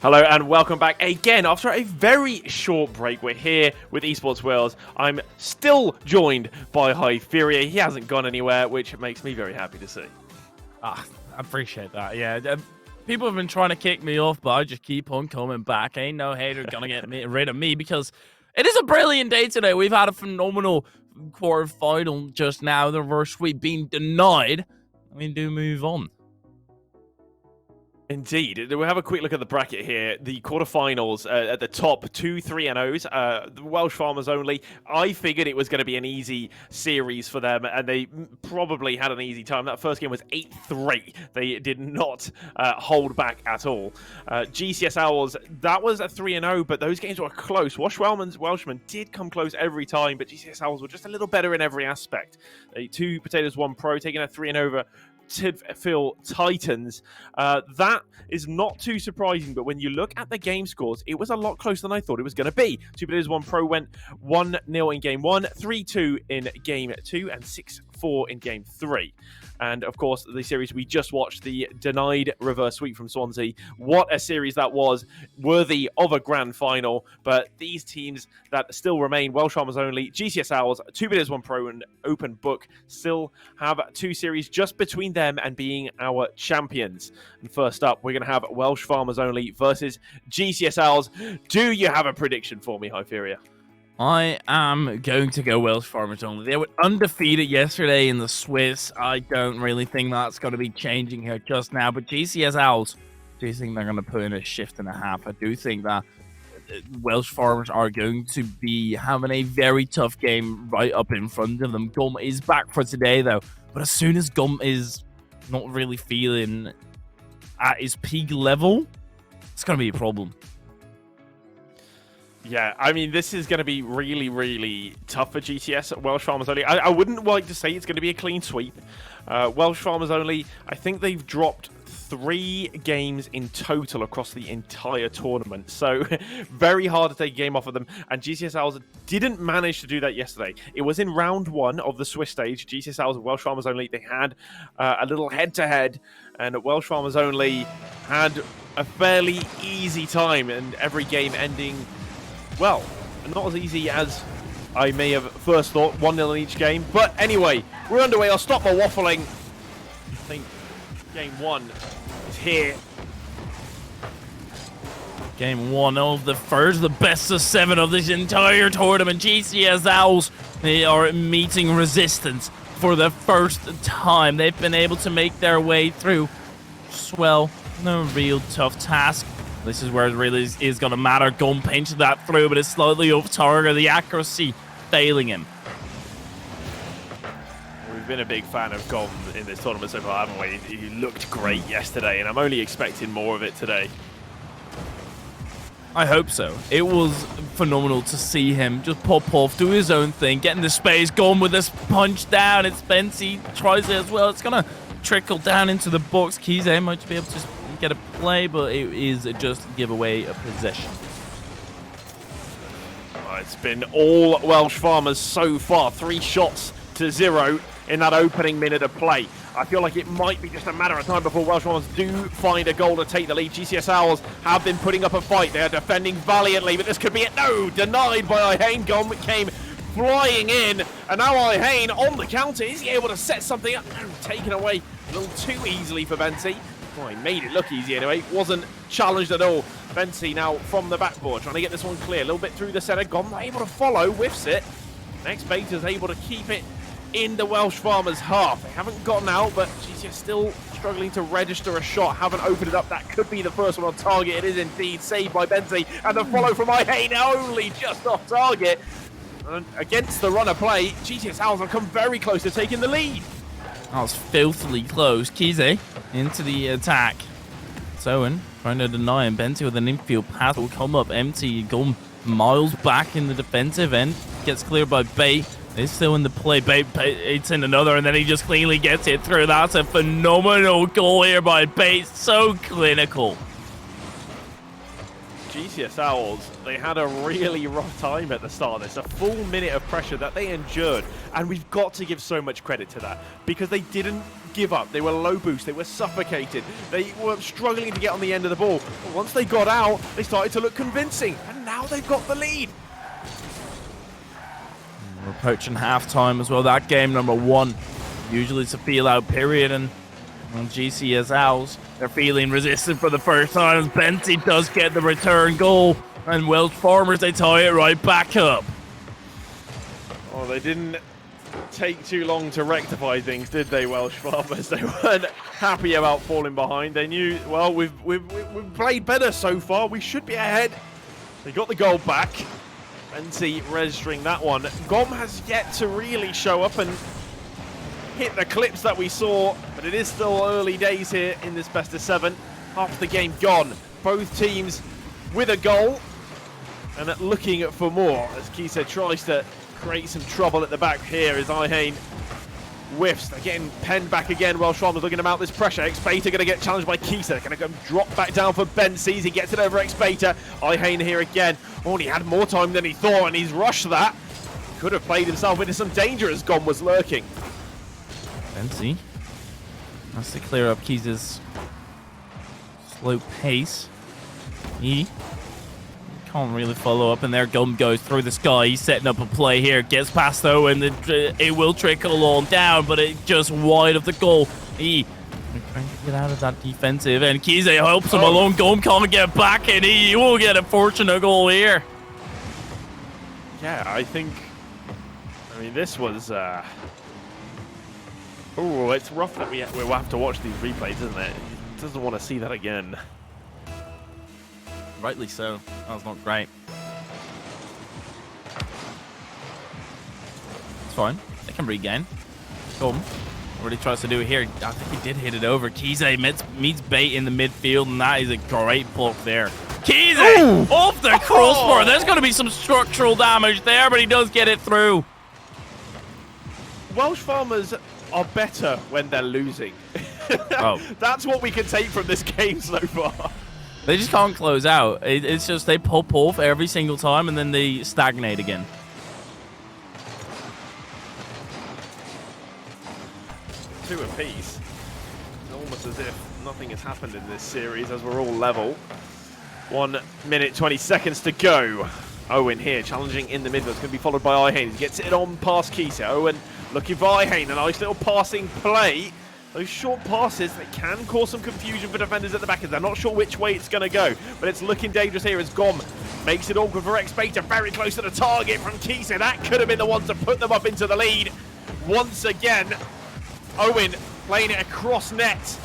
Speaker 2: Hello and welcome back again. After a very short break, we're here with Esports Wales. I'm still joined by Hypheria. He hasn't gone anywhere, which makes me very happy to see.
Speaker 3: I appreciate that. Yeah, people have been trying to kick me off, but I just keep on coming back. Ain't no hater gonna get rid of me because it is a brilliant day today. We've had a phenomenal quarterfinal just now. The reverse sweep being denied. We do move on.
Speaker 2: Indeed. We'll have a quick look at the bracket here. The quarterfinals at the top, 2 3-0s. The Welsh Farmers only. I figured it was going to be an easy series for them, and they probably had an easy time. That first game was 8-3. They did not hold back at all. GCS Owls, that was a 3-0, but those games were close. Welshmen did come close every time, but GCS Owls were just a little better in every aspect. 2 Potatoes, 1 Pro, taking a 3-0 over Tidfield Titans. That is not too surprising, but when you look at the game scores, it was a lot closer than I thought it was going to be. 2 Potatoes, 1 Pro went 1-0 in game 1, 3-2 in game 2, and 6-4 in game 3. And of course, the series we just watched, the denied reverse sweep from Swansea. What a series that was, worthy of a grand final. But these teams that still remain, Welsh Farmers only, GCS Owls, 2 Potatoes, 1 Pro, and Open Book, still have 2 series just between them and being our champions. And first up, we're going to have Welsh Farmers only versus GCS Owls. Do you have a prediction for me, Hypheria?
Speaker 3: I am going to go Welsh Farmers only. They were undefeated yesterday in the Swiss. I don't really think that's going to be changing here just now. But GCS Owls, do you think they're going to put in a shift and a half? I do think that Welsh Farmers are going to be having a very tough game right up in front of them. Gum is back for today, though. But as soon as Gum is not really feeling at his peak level, it's going to be a problem.
Speaker 2: Yeah, I mean, this is going to be really, really tough for GTS. Welsh Farmers only. I wouldn't like to say it's going to be a clean sweep. Welsh Farmers only, I think they've dropped 3 games in total across the entire tournament. So very hard to take a game off of them. And GCS Owls didn't manage to do that yesterday. It was in round 1 of the Swiss stage. GCS Owls and Welsh Farmers only, they had a little head-to-head. And Welsh Farmers only had a fairly easy time. And every game ending, well, not as easy as I may have first thought, 1-0 in each game. But anyway, we're underway. I'll stop my waffling. I think game 1 is here.
Speaker 3: Game 1 of the first, the best of 7 of this entire tournament. GCS Owls, they are meeting resistance for the first time. They've been able to make their way through. Well, no real tough task. This is where it really is going to matter. Gum pinches that through, but it's slightly off target. The accuracy failing him.
Speaker 2: We've been a big fan of Gom in this tournament so far, haven't we? He looked great yesterday, and I'm only expecting more of it today.
Speaker 3: I hope so. It was phenomenal to see him just pop off, do his own thing, get in the space, Gum with this punch down. It's Bensi, tries it as well. It's going to trickle down into the box. Kize might be able to get a play, but it is just give away a possession.
Speaker 2: It's been all Welsh Farmers so far. 3 shots to 0 in that opening minute of play. I feel like it might be just a matter of time before Welsh Farmers do find a goal to take the lead. GCS Owls have been putting up a fight. They are defending valiantly, but this could be it. No, denied by Ihane. Gom came flying in, and now Ihane on the counter. Is he able to set something up? No, taken away a little too easily for Bensi. Well, he made it look easy anyway. Wasn't challenged at all. Bensi now from the backboard, trying to get this one clear. A little bit through the centre. Gom not able to follow. Whiffs it. Next Bater's able to keep it in the Welsh Farmers half. They haven't gotten out, but GCS still struggling to register a shot. Haven't opened it up. That could be the first one on target. It is indeed saved by Bensi. And the follow from Ihane only just off target. And against the runner play, GCS Owls have come very close to taking the lead.
Speaker 3: That was filthily close. Kize into the attack. Owen trying to deny him. Benti with an infield pass will come up empty. Gum miles back in the defensive end. Gets cleared by Bait. He's still in the play. Bait it's in another, and then he just cleanly gets it through. That's a phenomenal goal here by Bait. So clinical.
Speaker 2: GCS Owls, they had a really rough time at the start of this, a full minute of pressure that they endured, and we've got to give so much credit to that, because they didn't give up. They were low boost, they were suffocated, they were struggling to get on the end of the ball. But once they got out, they started to look convincing, and now they've got the lead.
Speaker 3: We're approaching halftime as well. That game number 1. Usually it's a feel-out period, and on GCS Owls, they're feeling resistant for the first time. Benti does get the return goal, and Welsh Farmers, they tie it right back up.
Speaker 2: Oh, they didn't take too long to rectify things, did they, Welsh Farmers? They weren't happy about falling behind. They knew, well, we've played better so far. We should be ahead. They got the goal back. Benti registering that one. Gom has yet to really show up and hit the clips that we saw, but it is still early days here in this best of 7. Half the game gone. Both teams with a goal and looking for more as Kisa tries to create some trouble at the back here as Ihane whiffs. They're getting penned back again. Welsh Farmers looking to mount this pressure. X-Beta going to get challenged by Kisa. Going to go drop back down for Ben. Sees he gets it over X-Beta. Ihane here again. Oh, and he had more time than he thought, and he's rushed that. Could have played himself into some danger as Gom was lurking.
Speaker 3: Benti has to clear up Kisa's slow pace. He can't really follow up, and there Gum goes through the sky. He's setting up a play here, gets past though, and it will trickle on down, but it just wide of the goal. He trying to get out of that defensive, and Kize helps him along. Gum can't get back, and he will get a fortunate goal here.
Speaker 2: Yeah, I mean, this was oh, it's rough that we'll have to watch these replays, isn't it? He doesn't want to see that again.
Speaker 3: Rightly so. That was not great. It's fine. They can regain. Come. What he tries to do here, I think he did hit it over. Kize meets Bait in the midfield, and that is a great block there. Kize off the crossbar. There's going to be some structural damage there, but he does get it through.
Speaker 2: Welsh Farmers are better when they're losing. That's what we can take from this game so far.
Speaker 3: They just can't close out. It's just they pop off every single time, and then they stagnate again.
Speaker 2: Two apiece. It's almost as if nothing has happened in this series as we're all level. 1 minute, 20 seconds to go. Owen here challenging in the middle. It's going to be followed by Ihane. He gets it on past Kisa. Owen looking for Ihane. A nice little passing play. Those short passes, they can cause some confusion for defenders at the back as they're not sure which way it's going to go. But it's looking dangerous here as Gom makes it awkward for X-Beta. Very close to the target from Kisa. That could have been the one to put them up into the lead. Once again, Owen playing it across net.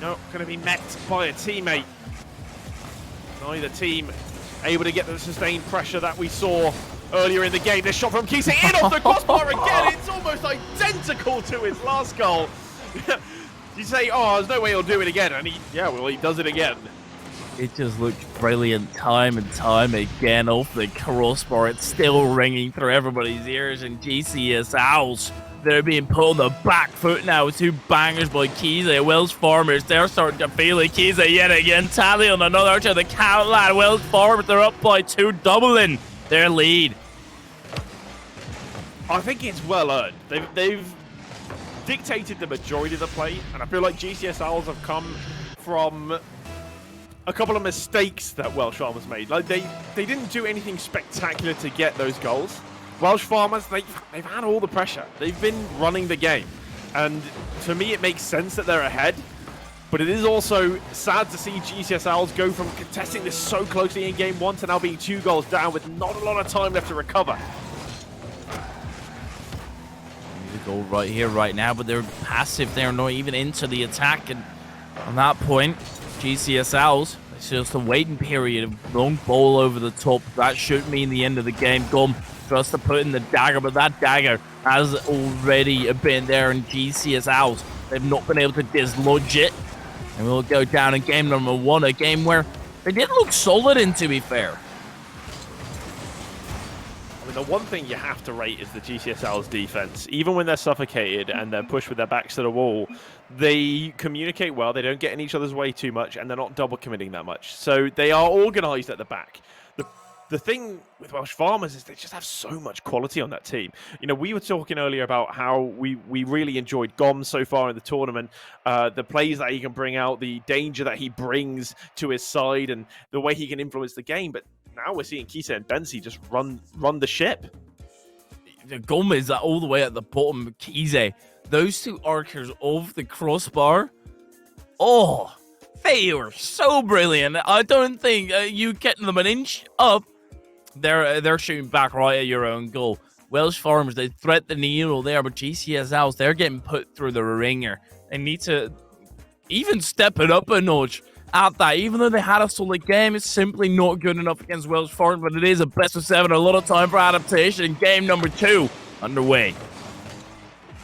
Speaker 2: No, going to be met by a teammate. Neither team able to get the sustained pressure that we saw earlier in the game. This shot from Kisa in off the crossbar again. It's almost identical to his last goal. You say, oh, there's no way he'll do it again. And he does it again.
Speaker 3: It just looked brilliant time and time again off the crossbar. It's still ringing through everybody's ears. And GCS Owls, they're being put on the back foot now with 2 bangers by Kize. Welsh Farmers, they're starting to feel it. Kize yet again, tally on another to the count line. Welsh Farmers, they're up by 2, doubling their lead.
Speaker 2: I think it's well earned. They've dictated the majority of the play, and I feel like GCS Owls have come from a couple of mistakes that Welsh Farmers made. Like they didn't do anything spectacular to get those goals. Welsh Farmers, they've had all the pressure. They've been running the game, and to me it makes sense that they're ahead, but it is also sad to see GCS Owls go from contesting this so closely in game 1 to now being 2 goals down with not a lot of time left to recover.
Speaker 3: Goal right here, right now, but they're passive. They're not even into the attack, and on that point, GCS Owls, it's just a waiting period of long ball over the top. That should mean the end of the game. Gum just to put in the dagger, but that dagger has already been there in GCS house. They've not been able to dislodge it. And we'll go down in game number 1, a game where they did look solid in, to be fair.
Speaker 2: I mean, the one thing you have to rate is the GCSL's defense. Even when they're suffocated and they're pushed with their backs to the wall, they communicate well, they don't get in each other's way too much, and they're not double committing that much. So they are organized at the back. The thing with Welsh Farmers is they just have so much quality on that team. You know, we were talking earlier about how we really enjoyed Gom so far in the tournament, the plays that he can bring out, the danger that he brings to his side, and the way he can influence the game. But now we're seeing Kisa and Bensi just run the ship.
Speaker 3: The Gom is all the way at the bottom of Kize. Those two archers of the crossbar, oh, they were so brilliant. I don't think you getting them an inch up, they're shooting back right at your own goal. Welsh Farmers, they threat the needle there, but GCSLs, they're getting put through the ringer. They need to even step it up a notch at that. Even though they had a solid game, it's simply not good enough against Welsh Farmers, but it is a best of 7, a lot of time for adaptation. Game number 2 underway.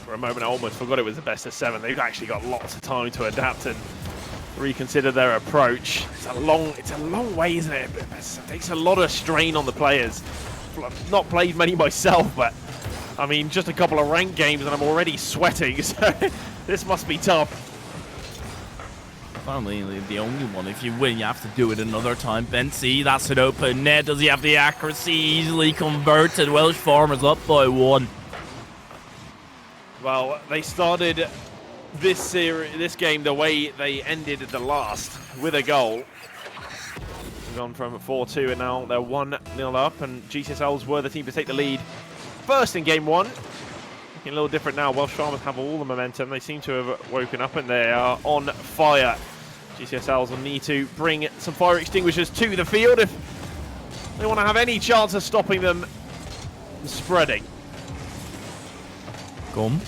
Speaker 2: For a moment, I almost forgot it was the best of 7. They've actually got lots of time to adapt and reconsider their approach. It's a long way, isn't it? It takes a lot of strain on the players. I've not played many myself, but I mean, just a couple of ranked games and I'm already sweating, so this must be tough.
Speaker 3: Finally, the only one. If you win, you have to do it another time. Bensi, that's an open net. Does he have the accuracy? Easily converted. Welsh Farmers up by 1.
Speaker 2: Well, they started this game the way they ended the last, with a goal. They've gone from 4-2 and now they're 1-0 up, and GCSLs were the team to take the lead first in game 1. Looking a little different now. Welsh Farmers have all the momentum. They seem to have woken up and they are on fire. GCSLs will need to bring some fire extinguishers to the field if they want to have any chance of stopping them spreading.
Speaker 3: Gum,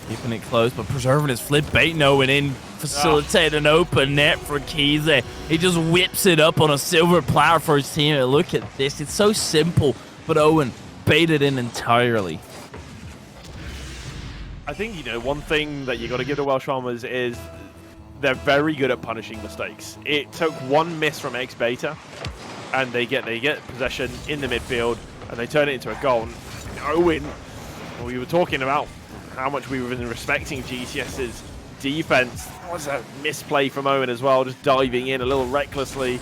Speaker 3: keeping it close, but preserving his flip bait. Knowing in, facilitate an open net for Kize. He just whips it up on a silver platter for his team. Look at this. It's so simple, but Owen baited in entirely.
Speaker 2: I think, you know, one thing that you got to give the Welsh Farmers is they're very good at punishing mistakes. It took one miss from X Beta, and they get possession in the midfield, and they turn it into a goal. And Owen, we were talking about how much we were respecting GCS's defense. That was a misplay from Owen as well, just diving in a little recklessly,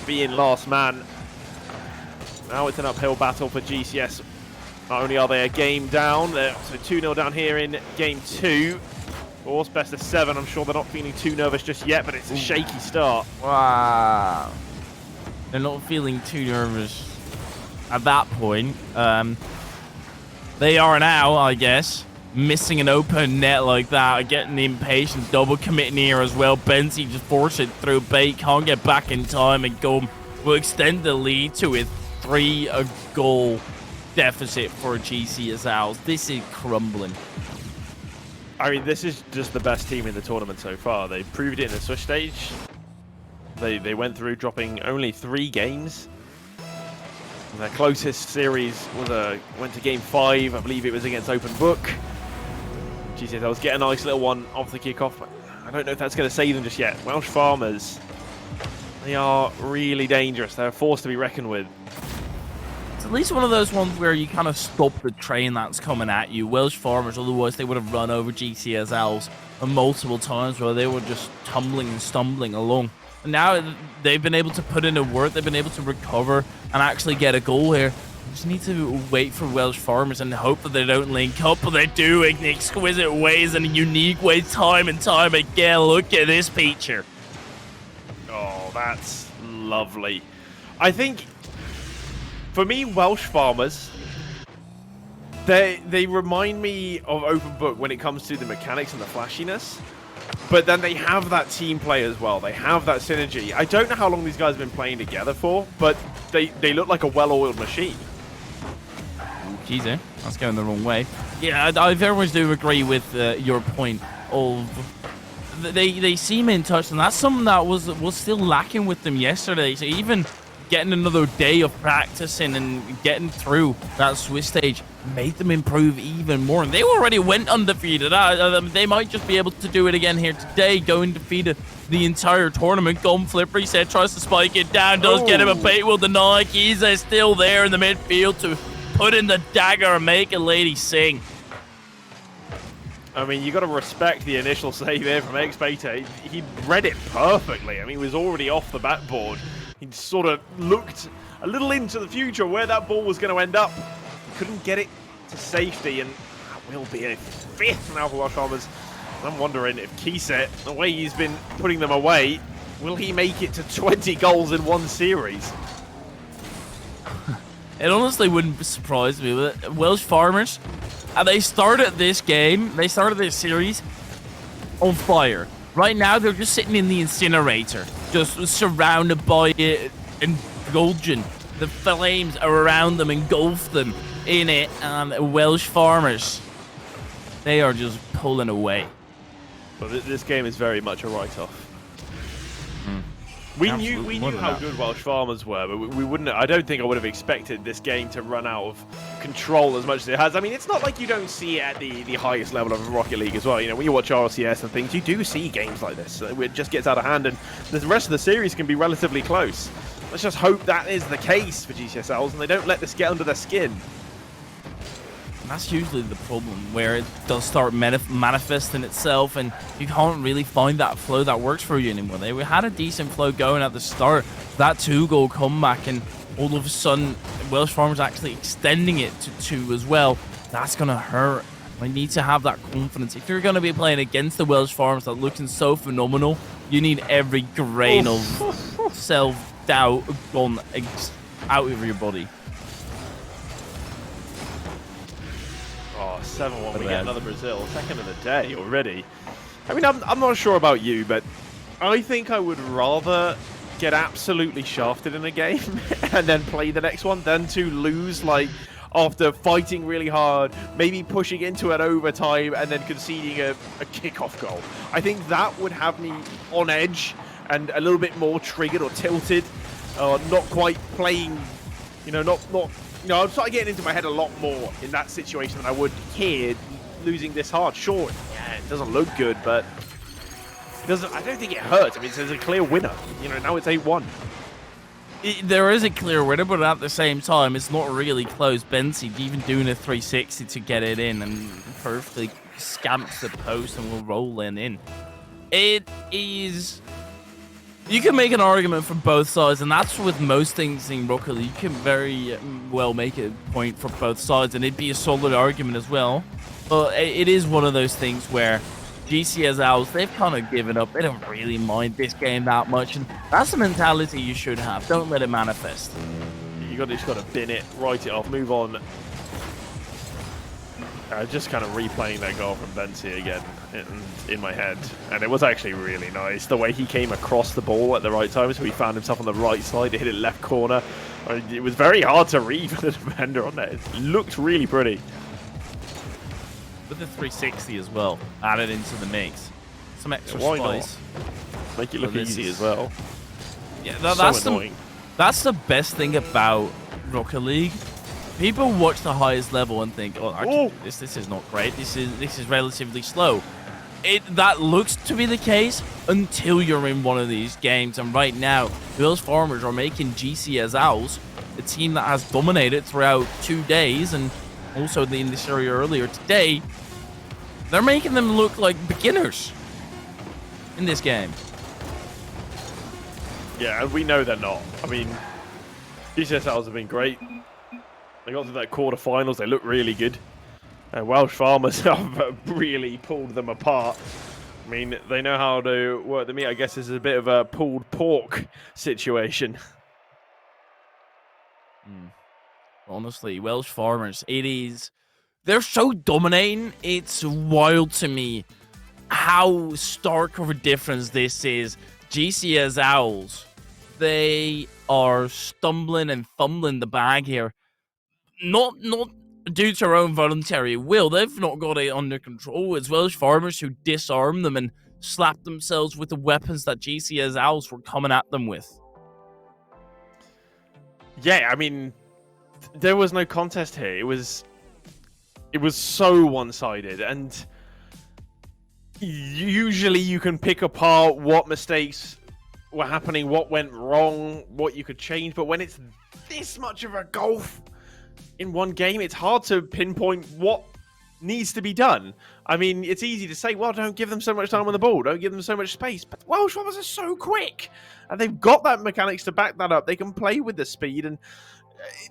Speaker 2: being last man. Now it's an uphill battle for GCS. Not only are they a game down, they're so 2-0 down here in game 2. Of course, best of 7. I'm sure they're not feeling too nervous just yet, but it's a shaky start.
Speaker 3: Wow. They're not feeling too nervous at that point. They are now, I guess, missing an open net like that, getting impatient, double committing here as well. Bensi just forced it through bait, can't get back in time, and Gum will extend the lead to a 3-goal deficit for GCSLs. This is crumbling.
Speaker 2: I mean, this is just the best team in the tournament so far. They proved it in the Swiss stage. They went through dropping only 3 games. Their closest series was went to game 5. I believe it was against Open Book. GCSLs get a nice little one off the kickoff, but I don't know if that's going to save them just yet. Welsh Farmers, they are really dangerous. They're a force to be reckoned with.
Speaker 3: It's at least one of those ones where you kind of stop the train that's coming at you. Welsh Farmers, otherwise they would have run over GCSLs multiple times where they were just tumbling and stumbling along. And now they've been able to put in a work, they've been able to recover and actually get a goal here. We just need to wait for Welsh Farmers and hope that they don't link up, but they do in exquisite ways and unique ways time and time again. Look at this feature.
Speaker 2: Oh, that's lovely. I think, for me, Welsh Farmers, they remind me of Open Book when it comes to the mechanics and the flashiness. But then they have that team play as well. They have that synergy. I don't know how long these guys have been playing together for, but they look like a well-oiled machine.
Speaker 3: Jeez, that's going the wrong way. Yeah, I very much do agree with your point of they seem in touch, and that's something that was still lacking with them yesterday. So even getting another day of practicing and getting through that Swiss stage made them improve even more. And they already went undefeated. They might just be able to do it again here today, go undefeated the entire tournament. Gun flip reset, tries to spike it down, does get him a bait will deny. Giza still there in the midfield to put in the dagger and make a lady sing.
Speaker 2: I mean, you got to respect the initial save here from X-Beta. He read it perfectly. I mean, he was already off the backboard. He sort of looked a little into the future where that ball was going to end up. Couldn't get it to safety, and that will be a 5th now for Welsh Farmers. I'm wondering if Kiset, the way he's been putting them away, will he make it to 20 goals in one series?
Speaker 3: It honestly wouldn't surprise me. Welsh Farmers, they started this series on fire. Right now, they're just sitting in the incinerator, just surrounded by it, indulgent. The flames are around them, engulf them in it, and Welsh Farmers, they are just pulling away.
Speaker 2: But this game is very much a write-off. We knew how good Welsh Farmers were, but we wouldn't. I don't think I would have expected this game to run out of control as much as it has. I mean, it's not like you don't see it at the highest level of Rocket League as well. You know, when you watch RCS and things, you do see games like this. It just gets out of hand, and the rest of the series can be relatively close. Let's just hope that is the case for GCSLs, and they don't let this get under their skin.
Speaker 3: And that's usually the problem, where it does start manifesting itself, and you can't really find that flow that works for you anymore. They had a decent flow going at the start, that 2-goal comeback, and all of a sudden, Welsh Farmers actually extending it to 2 as well. That's going to hurt. I need to have that confidence. If you're going to be playing against the Welsh Farmers that are looking so phenomenal, you need every grain of self-doubt gone out of your body.
Speaker 2: 7-1, we get another Brazil, second of the day already. I mean, I'm not sure about you, but I think I would rather get absolutely shafted in a game and then play the next one than to lose, like, after fighting really hard, maybe pushing into an overtime and then conceding a kickoff goal. I think that would have me on edge and a little bit more triggered or tilted, not quite playing, I'm starting getting into my head a lot more in that situation than I would here, losing this hard. Sure, yeah, it doesn't look good, but it doesn't. I don't think it hurts. I mean, there's a clear winner. Now it's 8-1.
Speaker 3: There is a clear winner, but at the same time, it's not really close. Bensi even doing a 360 to get it in and perfectly scamps the post and will roll in. It is... You can make an argument for both sides, and that's with most things in Rocket League. You can very well make a point for both sides, and it'd be a solid argument as well. But it is one of those things where GCSLs, they've kind of given up. They don't really mind this game that much, and that's the mentality you should have. Don't let it manifest.
Speaker 2: You just got to bin it, write it off, move on. Just kind of replaying that goal from Bensi again in my head. And it was actually really nice. The way he came across the ball at the right time, so he found himself on the right side, hit it left corner. It was very hard to read for the defender on that. It looked really pretty.
Speaker 3: With the 360 as well, added into the mix. Some extra spice.
Speaker 2: Make it look easy as well.
Speaker 3: Yeah, that's the best thing about Rocket League. People watch the highest level and think, "Oh, actually, this is not great. This is relatively slow." That looks to be the case until you're in one of these games. And right now, Welsh Farmers are making GCSLs, a team that has dominated throughout 2 days, and also in this area earlier today. They're making them look like beginners in this game.
Speaker 2: Yeah, we know they're not. I mean, GCSLs have been great. They got to that quarterfinals. They look really good. And Welsh Farmers have really pulled them apart. I mean, they know how to work the meat. I guess this is a bit of a pulled pork situation.
Speaker 3: Honestly, Welsh Farmers, they're so dominating. It's wild to me how stark of a difference this is. GCS Owls, they are stumbling and fumbling the bag here. Not due to their own voluntary will. They've not got it under control. It's Welsh Farmers who disarm them and slap themselves with the weapons that GCS Owls were coming at them with.
Speaker 2: Yeah, I mean, there was no contest here. It was so one-sided, and usually you can pick apart what mistakes were happening, what went wrong, what you could change, but when it's this much of a gulf in one game, it's hard to pinpoint what needs to be done. I mean, it's easy to say, well, don't give them so much time on the ball, don't give them so much space, but Welsh Farmers are so quick, and they've got that mechanics to back that up. They can play with the speed, and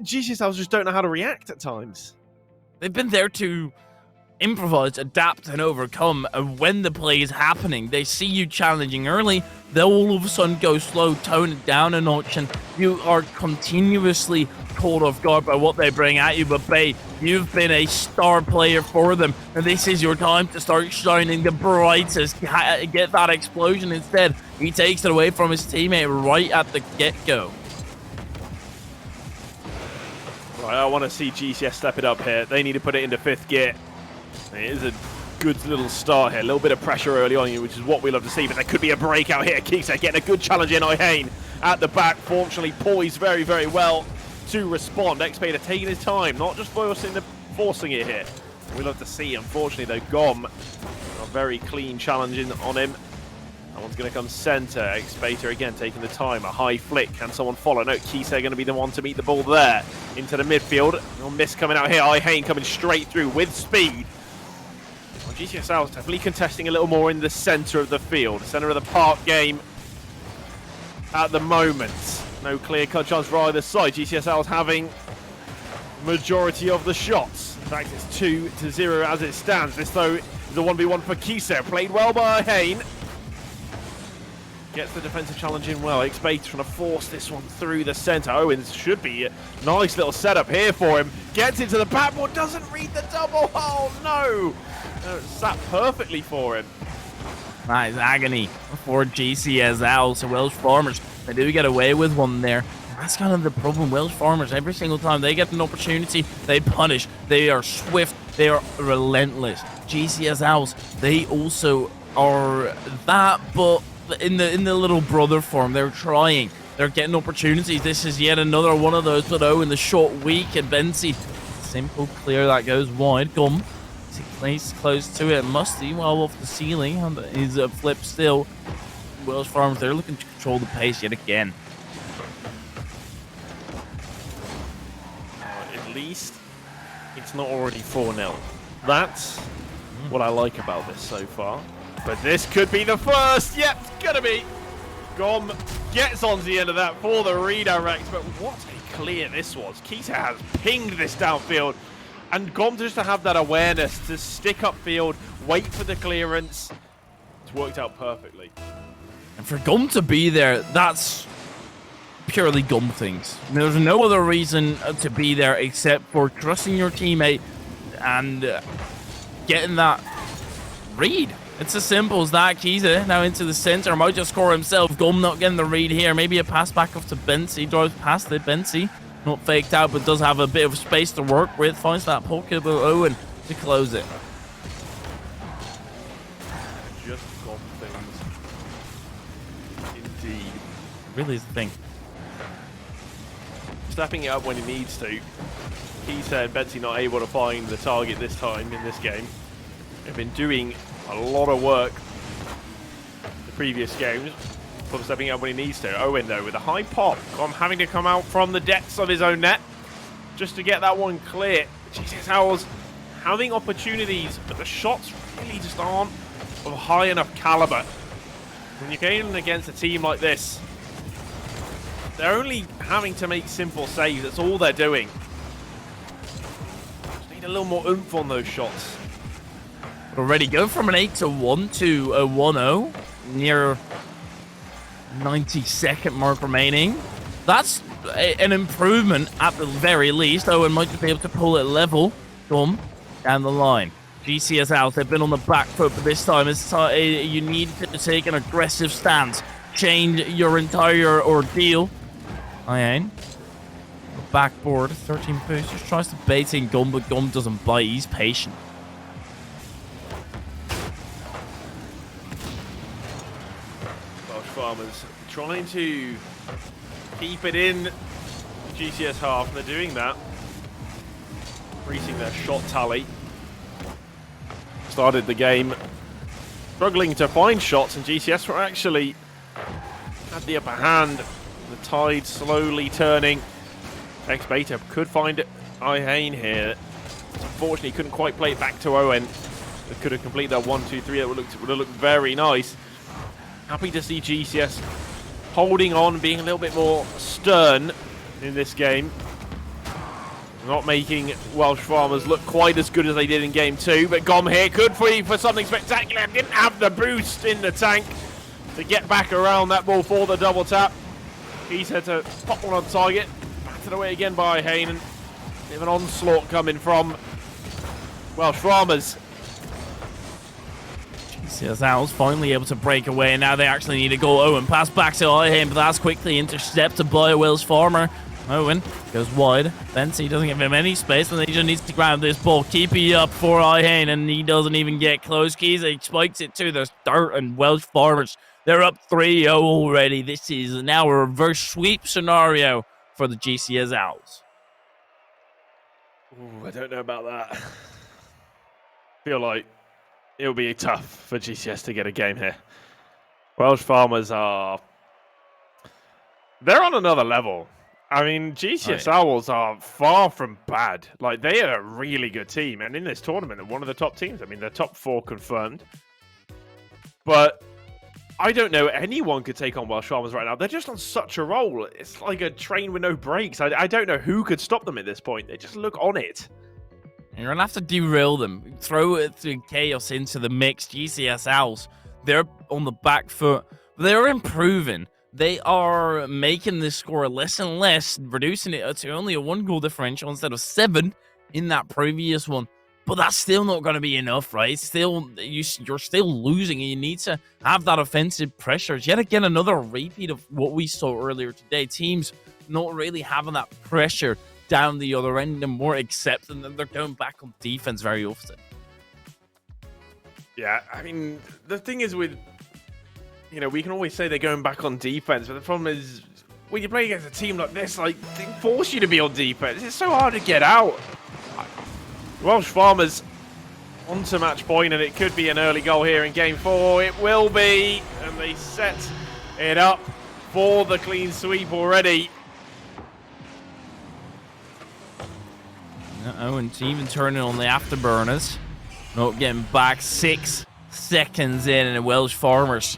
Speaker 2: GCSLs just don't know how to react at times.
Speaker 3: They've been there to improvise, adapt, and overcome. And when the play is happening, they see you challenging early, they'll all of a sudden go slow, tone it down a notch, and you are continuously caught off guard by what they bring at you. But Bay, you've been a star player for them, and this is your time to start shining the brightest. Get that explosion instead. He takes it away from his teammate right at the get-go.
Speaker 2: Right, I want to see GCS step it up here. They need to put it into 5th gear. It is a good little start here. A little bit of pressure early on, which is what we love to see, but there could be a breakout here. Kisa getting a good challenge in. Ihane at the back, fortunately poised very, very well to respond. Xpader taking his time, not just forcing it here. We love to see. Unfortunately, though, Gom, a very clean challenge on him. That one's going to come center. Xpader again taking the time. A high flick. Can someone follow? No, Kisa going to be the one to meet the ball there. Into the midfield. No miss coming out here. Ihane coming straight through with speed. Well, GCSL is definitely contesting a little more in the center of the field. Center of the park game at the moment. No clear-cut chance for either side. GCSL is having majority of the shots. In fact, it's 2-0 as it stands. This, though, is a 1v1 for Kisa. Played well by Ihane. Gets the defensive challenge in well. Xbait trying to force this one through the center. Owens should be a nice little setup here for him. Gets into the backboard, doesn't read the double. Oh no! It sat perfectly for him.
Speaker 3: Nice agony for GCSL. So Welsh Farmers, they do get away with one there. That's kind of the problem. Welsh Farmers, every single time they get an opportunity, they punish. They are swift. They are relentless. GCSLs, they also are that, but in the little brother form. They're trying. They're getting opportunities. This is yet another one of those. But in the short week, and Bensi, simple clear that goes wide. Gum, he plays close to it. Musty, well off the ceiling, and he's a flip still. Welsh Farmers, they're looking to control the pace yet again.
Speaker 2: At least it's not already 4-0. That's what I like about this so far. But this could be the first. Yep, it's gonna be. Gom gets onto the end of that for the redirect. But what a clear this was. Kisa has pinged this downfield. And Gom just to have that awareness to stick upfield, wait for the clearance. It's worked out perfectly.
Speaker 3: And for Gum to be there, that's purely Gum things. There's no other reason to be there except for trusting your teammate and getting that read. It's as simple as that. Kisa now into the center. Might just score himself. Gum not getting the read here. Maybe a pass back off to Bensi. Drives past it. Bensi not faked out, but does have a bit of space to work with. Finds that pocket, but Owen to close it.
Speaker 2: Just Gom things. Indeed.
Speaker 3: Really is the thing.
Speaker 2: Stepping it up when he needs to. Kisa and Bensi not able to find the target this time in this game. They've been doing a lot of work the previous games. From stepping up when he needs to. Owen, though, with a high pop. Gom having to come out from the depths of his own net just to get that one clear. Jesus, Howells having opportunities, but the shots really just aren't of high enough caliber. When you're going against a team like this, they're only having to make simple saves. That's all they're doing. Just need a little more oomph on those shots.
Speaker 3: Already go from an 8-1 to a 1-0. Near 90-second mark remaining. That's an improvement at the very least. Owen might just be able to pull it level. Gum down the line. GCSL, they've been on the back foot, but this time you need to take an aggressive stance. Change your entire ordeal. Ihane. Backboard, 13 push. Just tries to bait in Gum, but Gum doesn't bite. He's patient.
Speaker 2: Welsh Farmers trying to keep it in GCS half, and they're doing that. Increasing their shot tally. Started the game struggling to find shots, and GCS were actually had the upper hand. The tide slowly turning. X-Beta could find Ihane here. Unfortunately, couldn't quite play it back to Owen. They could have completed that 1-2-3. That would have looked very nice. Happy to see GCS holding on, being a little bit more stern in this game. Not making Welsh Farmers look quite as good as they did in Game 2, but Gom here could be for something spectacular. Didn't have the boost in the tank to get back around that ball for the double tap. He's had to pop one on target. Batted away again by Haynen. Bit of an onslaught coming from Welsh Farmers.
Speaker 3: GCS Owls finally able to break away, and now they actually need a goal. Owen pass back to Ihane, but that's quickly intercepted by a Welsh Farmer. Owen goes wide. Bensi doesn't give him any space, and he just needs to grab this ball. Keepy up for Ihane, and he doesn't even get close. Kiza spikes it to the dirt, and Welsh Farmers, they're up 3-0 already. This is now a reverse sweep scenario for the GCS Owls.
Speaker 2: Ooh, I don't know about that. Feel like it'll be tough for GCS to get a game here. Welsh Farmers are... they're on another level. I mean, GCS Owls are far from bad. Like, they are a really good team. And in this tournament, they're one of the top teams. I mean, they're top 4 confirmed. But I don't know anyone could take on Welsh Farmers right now. They're just on such a roll. It's like a train with no brakes. I don't know who could stop them at this point. They just look on it.
Speaker 3: You're going to have to derail them. Throw it through chaos into the mix. GCS Owls, they're on the back foot. They're improving. They are making this score less and less, reducing it to only a 1-goal differential instead of 7 in that previous one. But that's still not going to be enough, right? Still, you're still losing, and you need to have that offensive pressure. Yet again, another repeat of what we saw earlier today. Teams not really having that pressure down the other end and more accepting that they're going back on defense very often.
Speaker 2: Yeah, I mean, the thing is with... you know, we can always say they're going back on defense, but the problem is when you play against a team like this, like, they force you to be on defense. It's so hard to get out. Welsh Farmers onto match point, and it could be an early goal here in Game 4. It will be, and they set it up for the clean sweep already.
Speaker 3: And even turning on the afterburners. Not getting back 6 seconds in, and the Welsh Farmers,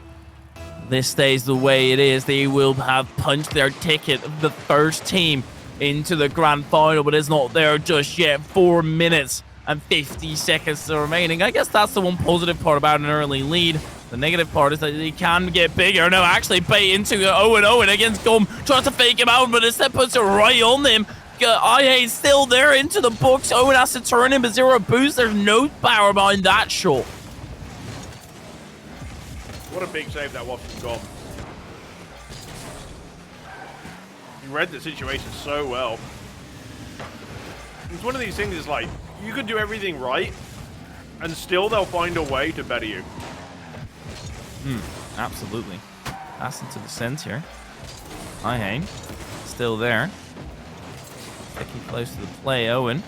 Speaker 3: this stays the way it is. They will have punched their ticket of the first team into the grand final, but it's not there just yet. 4 minutes and 50 seconds remaining. I guess that's the one positive part about an early lead. The negative part is that they can get bigger. No, actually bait into Owen against Gum. Tries to fake him out, but instead puts it right on him. Ihane's still there into the books. Owen has to turn him, but 0 boost. There's no power behind that shot.
Speaker 2: What a big save that was from Gom. He read the situation so well. It's one of these things, is like, you could do everything right, and still they'll find a way to better you.
Speaker 3: Absolutely. Pass into the center. Ihane still there. Sticking close to the play. Owen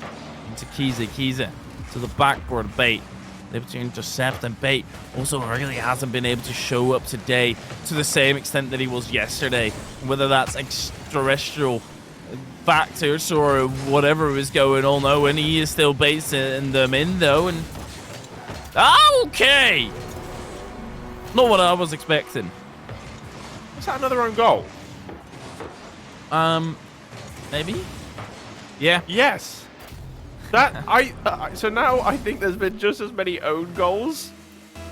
Speaker 3: into Kiza to the backboard. Bait able to intercept, and Bait also really hasn't been able to show up today to the same extent that he was yesterday. Whether that's extraterrestrial factors or whatever is going on, Owen, he is still basing them in though, and okay, not what I was expecting.
Speaker 2: Was that another own goal?
Speaker 3: Maybe. Yeah.
Speaker 2: Yes. That so now I think there's been just as many own goals.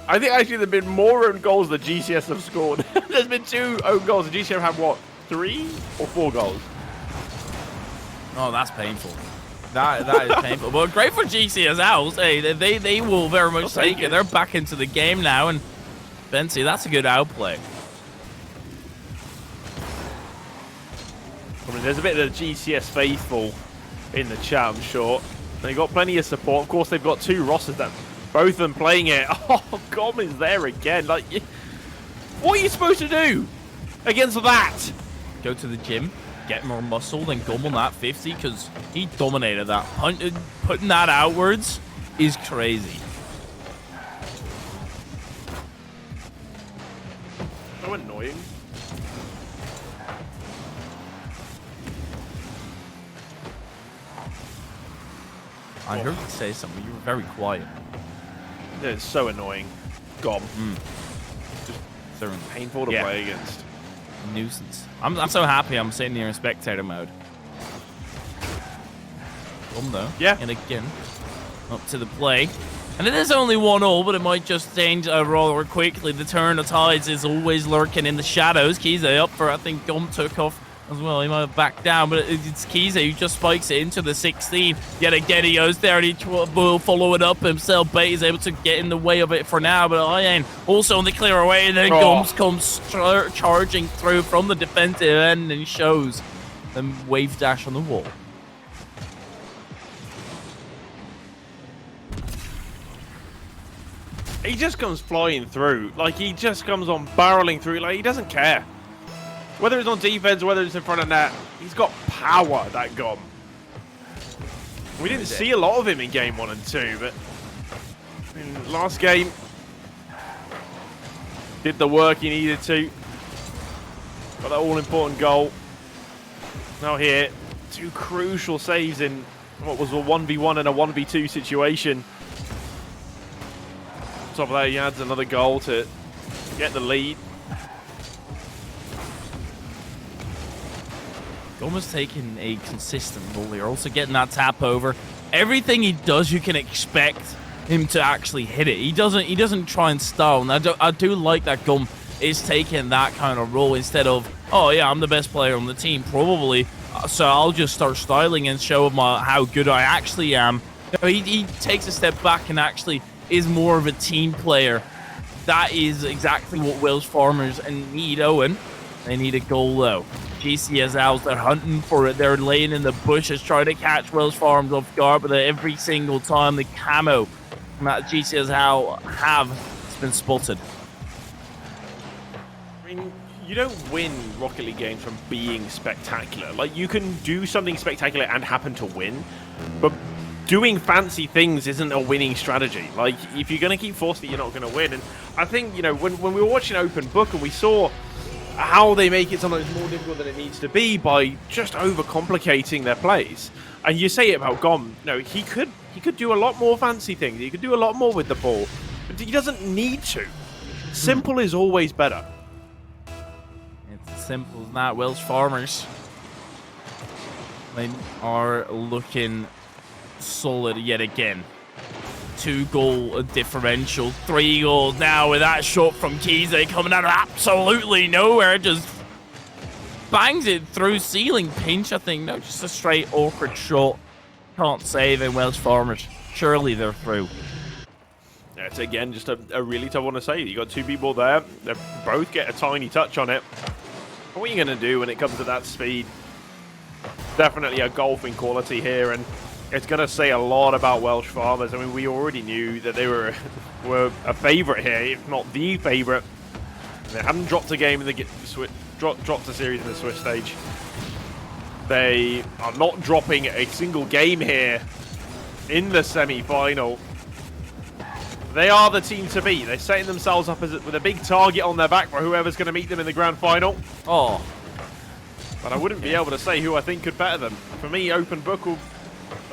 Speaker 2: I think actually there've been more own goals than GCS have scored. There's been 2 own goals, and GCS have what, 3 or 4 goals?
Speaker 3: Oh, that's painful. That is painful. But great for GCS Owls. Hey, they will very much take it. They're back into the game now, and Bensi, that's a good outplay.
Speaker 2: I mean, there's a bit of the GCS faithful in the chat, I'm sure. They've got plenty of support. Of course, they've got 2 rosters, that both of them playing it. Oh, Gom is there again. Like, what are you supposed to do against that?
Speaker 3: Go to the gym. get more muscle than Gum on that 50 because he dominated that. Putting that outwards is crazy.
Speaker 2: So annoying.
Speaker 3: I heard you say something. You were very quiet.
Speaker 2: It's so annoying. Gom.
Speaker 3: Just
Speaker 2: painful to play against.
Speaker 3: Nuisance. I'm so happy I'm sitting here in spectator mode. Though.
Speaker 2: Yeah.
Speaker 3: And again, up to the play. And it is only 1-0, but it might just change rather quickly. The turn of tides is always lurking in the shadows. Kize up for, I think Gum took off as well. He might have backed down, but it's Kize who just spikes it into the 16. Yet again, he goes there and he will follow it up himself. Bait is able to get in the way of it for now, but Ian also on the clear away. And then Gums comes charging through from the defensive end and shows them wave dash on the wall.
Speaker 2: He just comes flying through. Like, he just comes on barreling through. Like, he doesn't care. Whether it's on defense, whether it's in front of net, he's got power, that Gom. We didn't see a lot of him in game 1 and 2, but in last game, did the work he needed to. Got that all-important goal. Now here, 2 crucial saves in what was a 1v1 and a 1v2 situation. On top of that, he adds another goal to get the lead.
Speaker 3: Almost taking a consistent role here, also getting that tap over. Everything he does, you can expect him to actually hit it. He doesn't try and stall. And I do like that Gum is taking that kind of role instead of, oh yeah, I'm the best player on the team, probably. So I'll just start styling and show him how good I actually am. You know, he takes a step back and actually is more of a team player. That is exactly what Welsh Farmers need, Owen. They need a goal though. GCSLs, they're hunting for it. They're laying in the bushes trying to catch Welsh Farms off guard, but every single time the camo that GCSL have has been spotted.
Speaker 2: I mean, you don't win Rocket League games from being spectacular. Like, you can do something spectacular and happen to win, but doing fancy things isn't a winning strategy. Like, if you're going to keep forcing it, you're not going to win. And I think, you know, when we were watching Open Book and we saw how they make it sometimes more difficult than it needs to be by just overcomplicating their plays. And you say it about Gom, you know, he could do a lot more fancy things. He could do a lot more with the ball. But he doesn't need to. Simple is always better.
Speaker 3: It's as simple as that. Welsh Farmers, they are looking solid yet again. 2-goal differential, 3 goals now with that shot from Kize coming out of absolutely nowhere, just bangs it through ceiling pinch, I think. No, just a straight awkward shot. Can't save in Welsh Farmers. Surely they're through.
Speaker 2: Yeah, it's again just a really tough one to say. You got 2 people there, they both get a tiny touch on it. What are you going to do when it comes to that speed? Definitely a golfing quality here, and it's going to say a lot about Welsh Farmers. I mean, we already knew that they were a favourite here, if not the favourite. They haven't dropped a game in the dropped a series in the Swiss stage. They are not dropping a single game here in the semi-final. They are the team to beat. They're setting themselves up with a big target on their back for whoever's going to meet them in the grand final.
Speaker 3: Oh.
Speaker 2: But I wouldn't be able to say who I think could better them. For me, Open Book will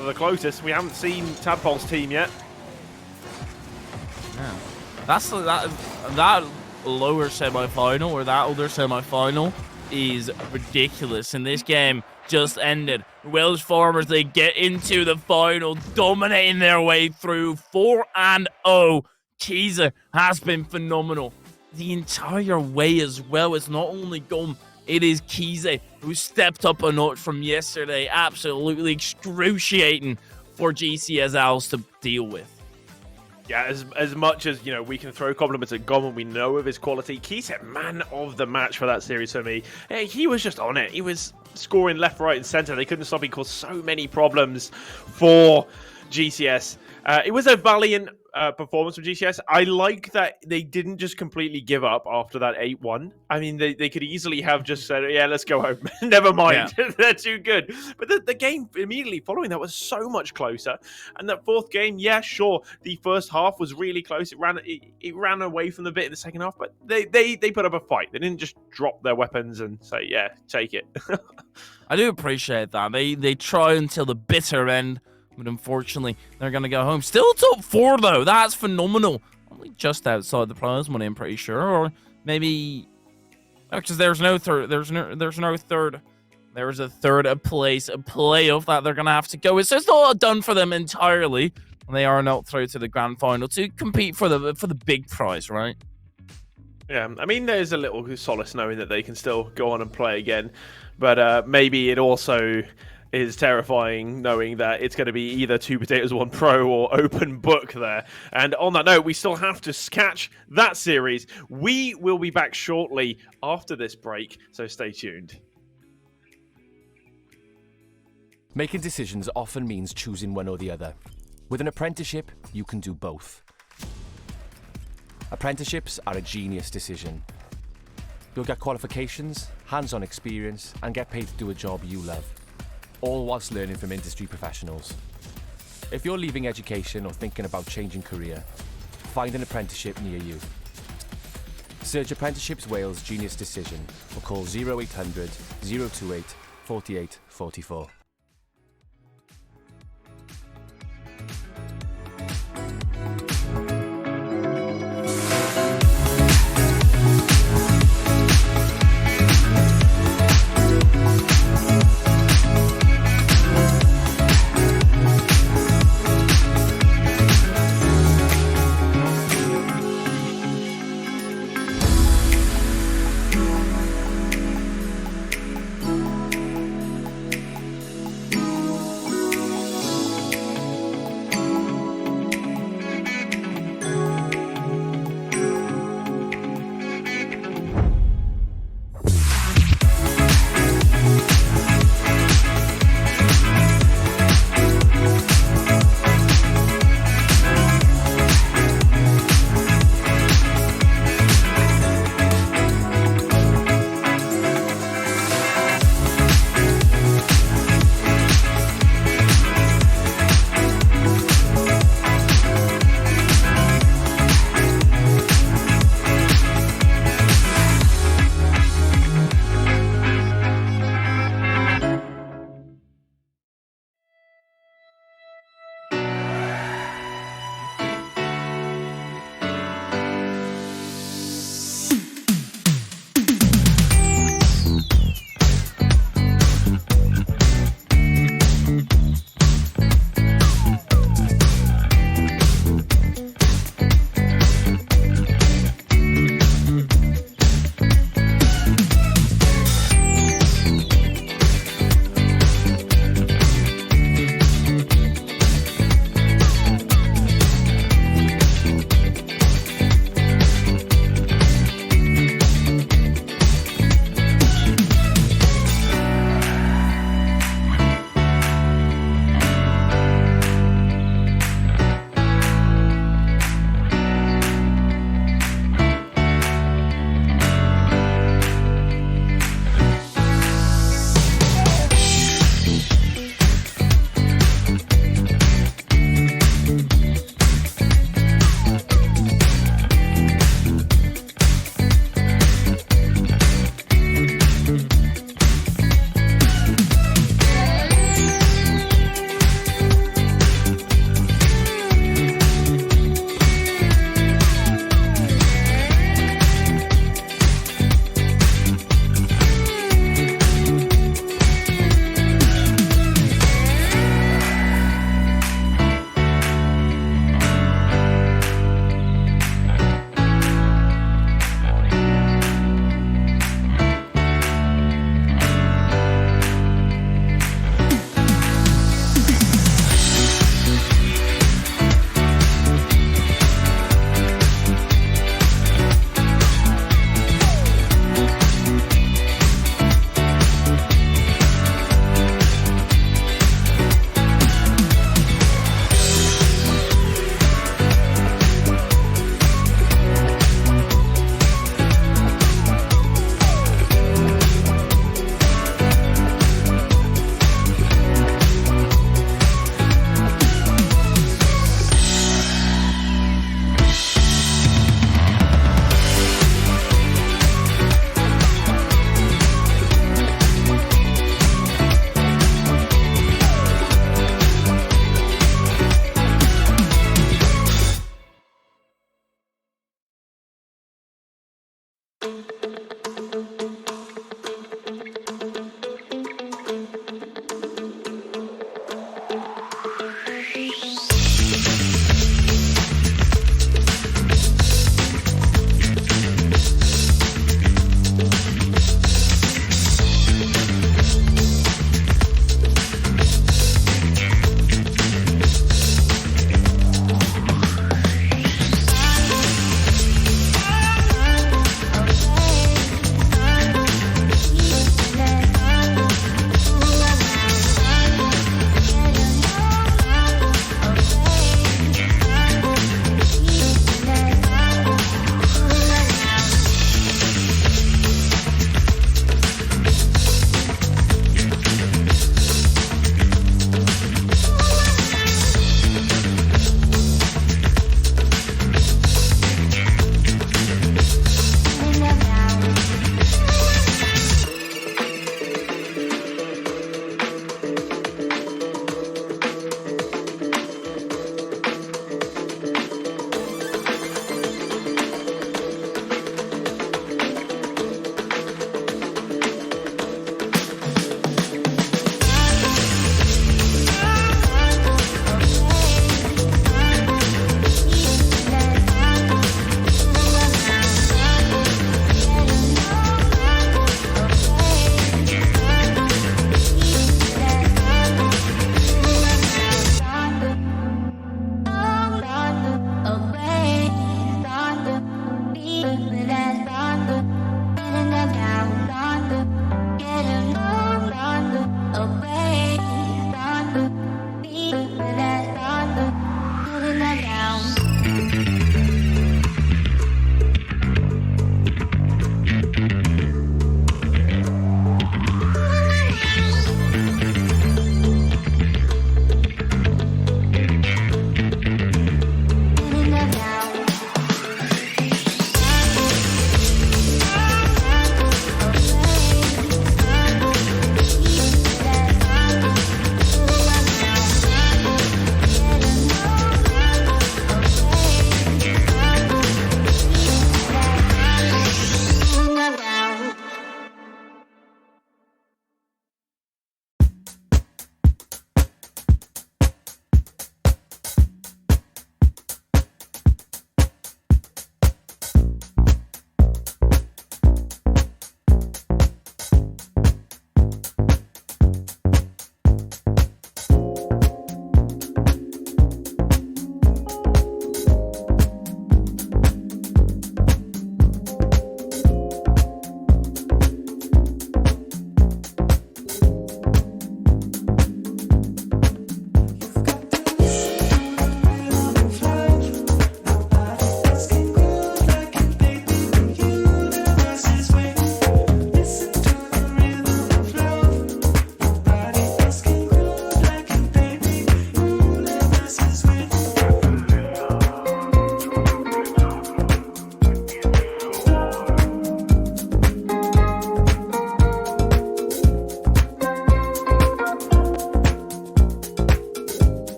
Speaker 2: the closest. We haven't seen Tadpole's team yet.
Speaker 3: Yeah. That's that lower semi-final or that older semi-final is ridiculous. And this game just ended. Welsh Farmers, they get into the final, dominating their way through 4-0. Kize has been phenomenal the entire way as well. It's not only Gum, it is Kize who stepped up a notch from yesterday. Absolutely excruciating for GCSLs to deal with.
Speaker 2: Yeah, as much as, you know, we can throw compliments at Gom and we know of his quality, Kize, man of the match for that series for me. He was just on it. He was scoring left, right, and centre. They couldn't stop. He caused so many problems for GCS. It was a valiant performance from GCS. I like that they didn't just completely give up after that 8-1. I mean, they could easily have just said, yeah, let's go home. Never mind. Yeah. They're too good. But the game immediately following that was so much closer. And that fourth game, yeah, sure, the first half was really close. It ran away from the bit in the second half, but they put up a fight. They didn't just drop their weapons and say, yeah, take it.
Speaker 3: I do appreciate that. They try until the bitter end. But unfortunately, they're going to go home. Still top 4, though. That's phenomenal. Only just outside the prize money, I'm pretty sure. Or maybe... Because there's no third. There's no third. There's a third place, a playoff that they're going to have to go with. So it's not done for them entirely. And they are not through to the grand final to compete for the big prize, right?
Speaker 2: Yeah, I mean, there's a little solace knowing that they can still go on and play again. But maybe it also... is terrifying knowing that it's going to be either 2 Potatoes 1 Pro or open book there. And on that note, we still have to catch that series. We will be back shortly after this break, so stay tuned.
Speaker 1: Making decisions often means choosing one or the other. With an apprenticeship, you can do both. Apprenticeships are a genius decision. You'll get qualifications, hands-on experience, and get paid to do a job you love. All whilst learning from industry professionals. If you're leaving education or thinking about changing career, find an apprenticeship near you. Search Apprenticeships Wales Genius Decision or call 0800 028 48 44.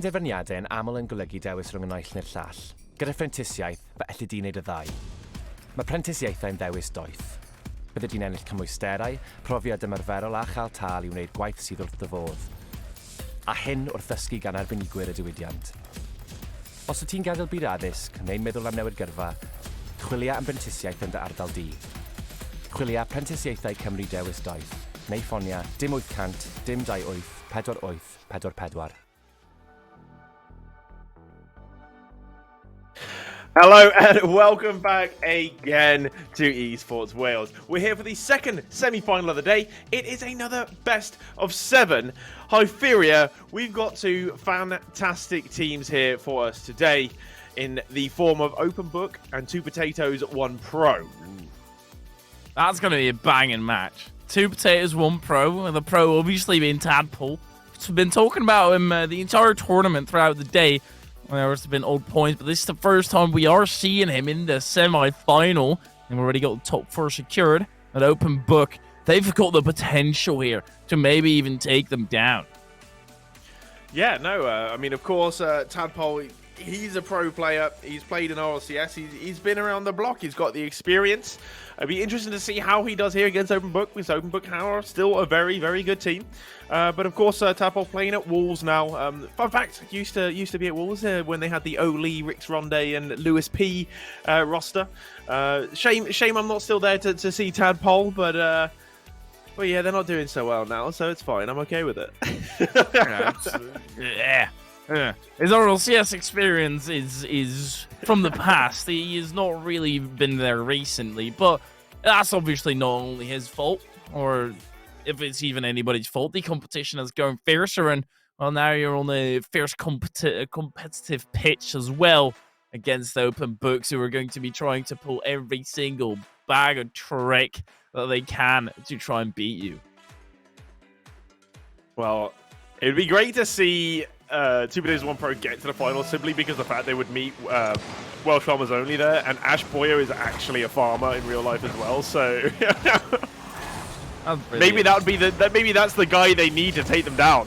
Speaker 1: penderfyniadau yn aml yn golygu dewis rhwng y naill neu'r llall. Gyda phrentisiaeth, fe allu di wneud y ddau. Mae phrentisiaethau'n dewis doeth. Bydde di'n ennill cymwysterau, profiad ymarferol a chael tal i wneud gwaith sydd wrth dy fodd. A hyn wrth ddysgu gan arbenigwyr y diwydiant. Os y ti'n gadael byd addysg neu'n meddwl am newid gyrfa, chwilia am brentisiaeth yn dy ardal di. Chwilia Prentisiaethau Cymru Dewis Doeth, neu ffonia dim 800 dim 28 48 44.
Speaker 2: Hello and welcome back again to Esports Wales. We're here for the second semi-final of the day. It is another best of 7. Hyperia, we've got two fantastic teams here for us today in the form of Open Book and 2 Potatoes 1 Pro.
Speaker 3: That's going to be a banging match. 2 Potatoes 1 Pro, and the pro obviously being Tadpole. We've been talking about him the entire tournament throughout the day. There's been old points, but this is the first time we are seeing him in the semi-final. And we've already got the top 4 secured. An Open Book, they've got the potential here to maybe even take them down.
Speaker 2: Yeah, no, I mean, of course, Tadpole, he's a pro player. He's played in RLCS. He's been around the block. He's got the experience. It'd be interesting to see how he does here against Open Book, because Open Book are still a very, very good team. But of course, Tadpole playing at Wolves now. Fun fact, used to be at Wolves when they had the Oli, Rix Ronde, and Lewis P roster. Shame I'm not still there to see Tadpole, but yeah, they're not doing so well now, so it's fine. I'm okay with it.
Speaker 3: Yeah. His RLCS experience is from the past. He has not really been there recently, but that's obviously not only his fault, or if it's even anybody's fault. The competition is going fiercer, and well, now you're on a fierce competitive pitch as well against Open Books, who are going to be trying to pull every single bag of trick that they can to try and beat you.
Speaker 2: Well, it'd be great to see 2 Potatoes 1 Pro get to the final, simply because of the fact they would meet Welsh farmers only there, and Ash Boyo is actually a farmer in real life as well, so maybe that would be maybe that's the guy they need to take them down,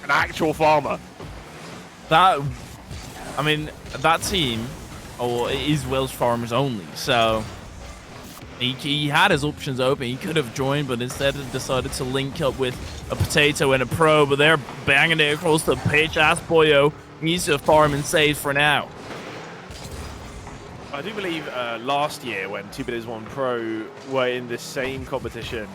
Speaker 2: an actual farmer.
Speaker 3: That team is Welsh farmers only, so he had his options open. He could have joined, but instead decided to link up with a Potato and a Pro, but they're banging it across the pitch. Ash Boyo needs to farm and save for now.
Speaker 2: I do believe last year when 2 Potatoes 1 Pro were in the same competition,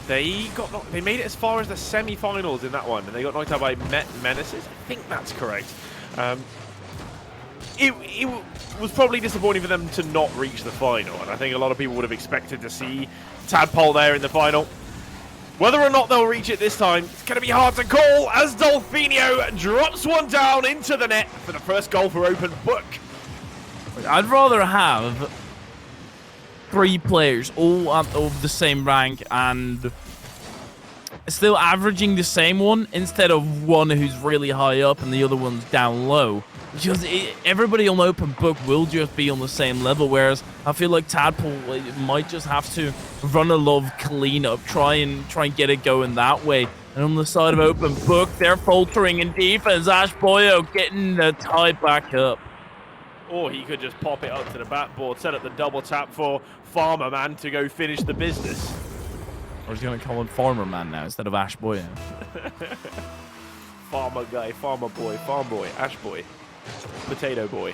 Speaker 2: they made it as far as the semi-finals in that one, and they got knocked out by Menaces. I think that's correct. It was probably disappointing for them to not reach the final, and I think a lot of people would have expected to see Tadpole there in the final. Whether or not they'll reach it this time, it's going to be hard to call, as Dolfinio drops one down into the net for the first goal for Open Book.
Speaker 3: I'd rather have 3 players all of the same rank and still averaging the same one, instead of one who's really high up and the other one's down low. Because everybody on Open Book will just be on the same level, whereas I feel like Tadpole might just have to run a lot of cleanup, try and get it going that way. And on the side of Open Book, they're faltering in defense. Ash Boyo getting the tie back up.
Speaker 2: Or he could just pop it up to the backboard, set up the double tap for Farmer Man to go finish the business.
Speaker 3: Or he's going to call him Farmer Man now instead of Ash Boyo.
Speaker 2: Farmer guy, farmer boy, farm boy, Ash boy, potato boy.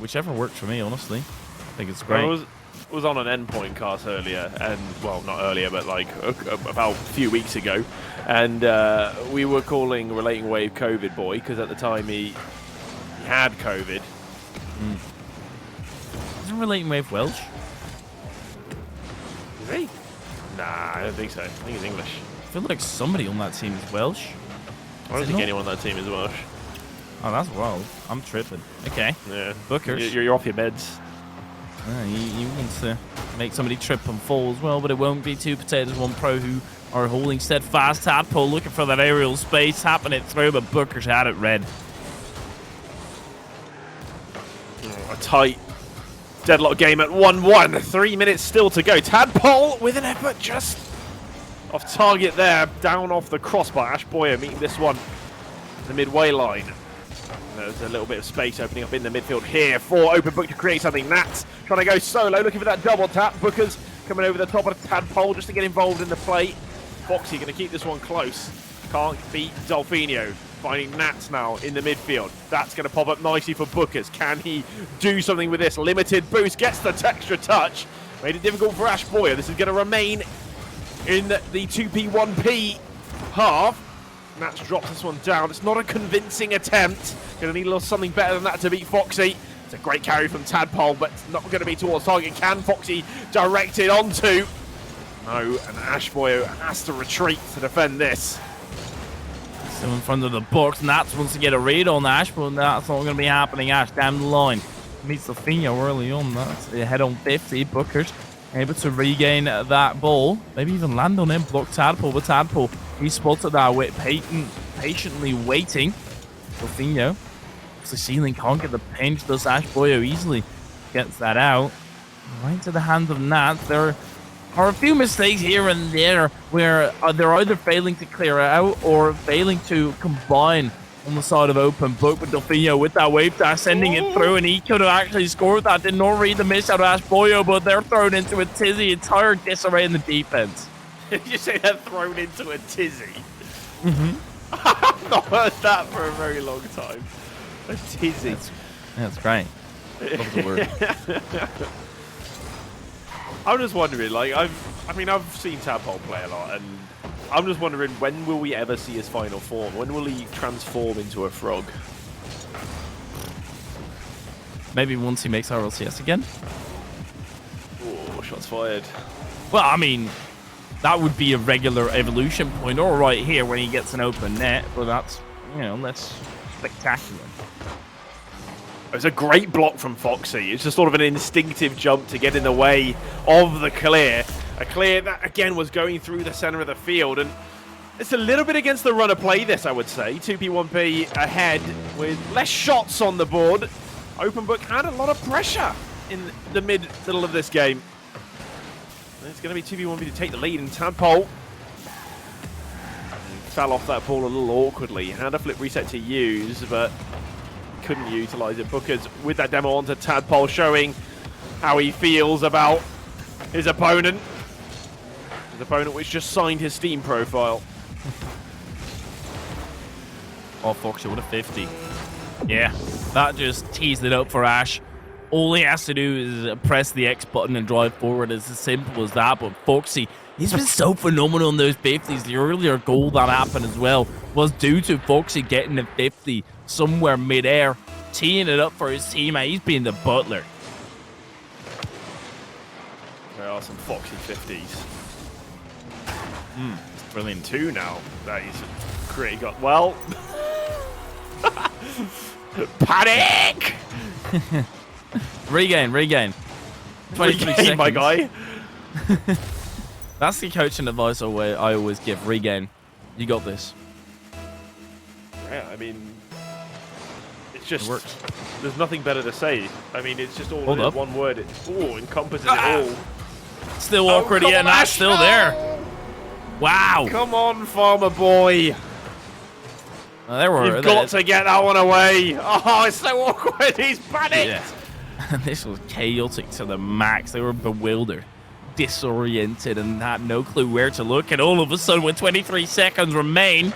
Speaker 3: Whichever works for me, honestly. I think it's great.
Speaker 2: I was on an endpoint cast earlier, and well, not earlier, but like about a few weeks ago, and we were calling Relating Wave COVID Boy because at the time he had COVID.
Speaker 3: Isn't Relating Wave Welsh?
Speaker 2: Is he? Nah, I don't think so. I think he's English.
Speaker 3: I feel like somebody on that team is Welsh.
Speaker 2: I don't think anyone on that team is Welsh.
Speaker 3: Oh, that's wild. I'm tripping. Okay.
Speaker 2: Yeah.
Speaker 3: Bookers.
Speaker 2: You're off your meds.
Speaker 3: He wants to make somebody trip and fall as well, but it won't be 2 Potatoes 1 Pro who are holding steadfast. Tadpole looking for that aerial space, tapping it through, but Booker's had it red.
Speaker 2: A tight deadlock game at 1-1. 3 minutes still to go. Tadpole with an effort just off target there. Down off the crossbar. Ash Boyer meeting this one the midway line. There's a little bit of space opening up in the midfield here for Open Book to create something. Nats trying to go solo, looking for that double tap. Booker's coming over the top of the Tadpole just to get involved in the play. Foxy going to keep this one close. Can't beat Dolfinho. Finding Nats now in the midfield. That's going to pop up nicely for Bookers. Can he do something with this? Limited boost, gets the extra touch. Made it difficult for Ash Boyer. This is going to remain in the 2P1P half. Nats drops this one down. It's not a convincing attempt. Going to need a little something better than that to beat Foxy. It's a great carry from Tadpole, but it's not going to be towards target. Can Foxy direct it onto? No, and Ash Boyer has to retreat to defend this.
Speaker 3: Still in front of the box. Nats wants to get a read on Ash, but that's not going to be happening. Ash down the line. Meets Dolfinho early on. That's a head on 50. Booker's able to regain that ball. Maybe even land on him. Block Tadpole, but Tadpole, he spotted that with patiently waiting. Dolfinho. The ceiling can't get the pinch. Does Ash Boyo easily gets that out. Right to the hands of Nats. There are a few mistakes here and there where they're either failing to clear out or failing to combine on the side of Open Book. But Dolfinho with that wave dash sending it through, and he could have actually scored that. Did not read the miss out of Ash Boyo, but they're thrown into a tizzy. Entire disarray in the defense.
Speaker 2: Did you say they're thrown into a tizzy? I've not heard that for a very long time. A tizzy.
Speaker 3: That's great. Love the word.
Speaker 2: I'm just wondering, like, I've seen Tadpole play a lot, and I'm just wondering, when will we ever see his final form? When will he transform into a frog?
Speaker 3: Maybe once he makes RLCS again.
Speaker 2: Oh, shots fired.
Speaker 3: Well, I mean, that would be a regular evolution point, or right here when he gets an open net, but that's, you know, less spectacular.
Speaker 2: It's a great block from Foxy. It's just sort of an instinctive jump to get in the way of the clear. A clear that, again, was going through the center of the field. And it's a little bit against the run of play, this, I would say. 2P1P ahead with less shots on the board. Open Book had a lot of pressure in the middle of this game. And it's going to be 2P1P to take the lead. And Tadpole fell off that ball a little awkwardly. Had a flip reset to use, but couldn't utilize it. Booker's with that demo onto Tadpole, showing how he feels about his opponent. His opponent which just signed his Steam profile.
Speaker 3: Oh, Foxy with a 50. Yeah, that just teased it up for Ash. All he has to do is press the X button and drive forward. It's as simple as that. But Foxy, he's been so phenomenal in those 50s. The earlier goal that happened as well was due to Foxy getting a 50 somewhere mid-air, teeing it up for his teammate. He's been the butler.
Speaker 2: There are some Foxy 50s. Brilliant two now. That he's created. Got well. Panic!
Speaker 3: Regain. 23 seconds.
Speaker 2: My guy.
Speaker 3: That's the coaching advice I always give. Regain. You got this.
Speaker 2: Yeah, I mean, it's just,
Speaker 3: It works.
Speaker 2: there's nothing better to say. I mean, it's just all
Speaker 3: Hold up.
Speaker 2: one word. It encompasses it all.
Speaker 3: Still awkward,
Speaker 2: come
Speaker 3: yeah,
Speaker 2: on,
Speaker 3: Nash
Speaker 2: Ash,
Speaker 3: still
Speaker 2: no!
Speaker 3: there. Wow.
Speaker 2: Come on, farmer boy. You've got to get that one away. Oh, it's so awkward. He's panicked.
Speaker 3: Yeah. This was chaotic to the max. They were bewildered, disoriented, and had no clue where to look. And all of a sudden, with 23 seconds remain,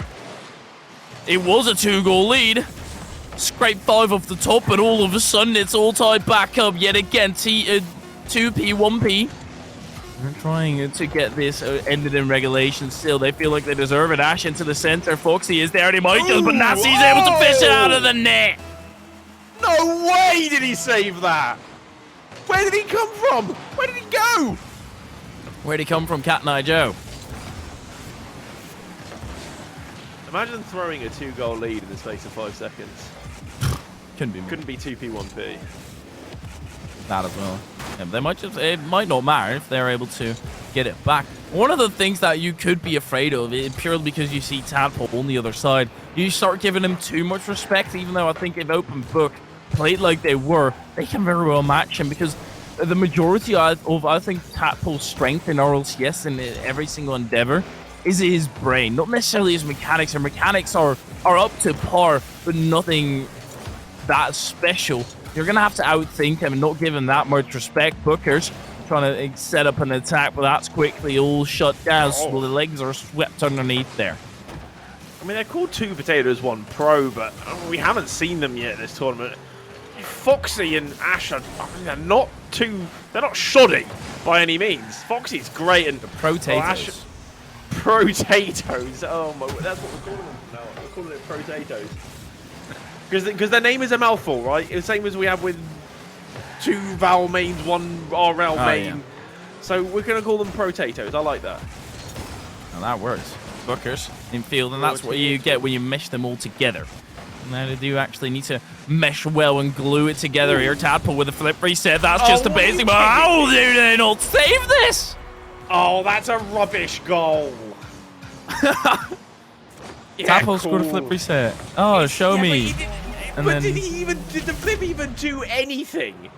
Speaker 3: it was a 2-goal lead. Scrape 5 off the top, and all of a sudden, it's all tied back up yet again. 2P1P. They're trying to get this ended in regulation still. They feel like they deserve it. Ash into the center. Foxy is there, and he might just, but Nazi's able to fish it out of the net.
Speaker 2: No way did he save that. Where did he come from? Where did he go?
Speaker 3: Where'd he come from, Cat and I Joe?
Speaker 2: Imagine throwing a 2-goal lead in the space of 5 seconds. Couldn't be 2P1P.
Speaker 3: That as well. Yeah, they might just, it might not matter if they're able to get it back. One of the things that you could be afraid of, purely because you see Tadpole on the other side, you start giving him too much respect, even though I think if Open Book played like they were, they can very well match him, because the majority of I think Tadpole's strength in RLCS in every single endeavor is his brain, not necessarily his mechanics. Her mechanics are are up to par, but nothing that special. You're going to have to outthink him and not give him that much respect. Booker's trying to set up an attack, but that's quickly all shut down. So the legs are swept underneath there.
Speaker 2: I mean, they're called 2 Potatoes, 1 Pro, but we haven't seen them yet this tournament. Foxy and Ash are, they're not shoddy by any means. Foxy's great and
Speaker 3: Potatoes.
Speaker 2: Potatoes. Oh my, that's what we're calling them now. We're calling it potatoes. Because their name is a mouthful, right? It's the same as we have with 2 vowel mains, 1 RL main.
Speaker 3: Yeah.
Speaker 2: So we're gonna call them potatoes. I like that.
Speaker 3: Well, that works. Bookers in field, and that's what you get when you mesh them all together. Now they do actually need to mesh well and glue it together here. Tadpole with a flip reset. That's just the basic. But how do they not save this?
Speaker 2: Oh, that's a rubbish goal.
Speaker 3: Tadpole scored a flip reset. Oh, show me.
Speaker 2: Did the flip even do anything?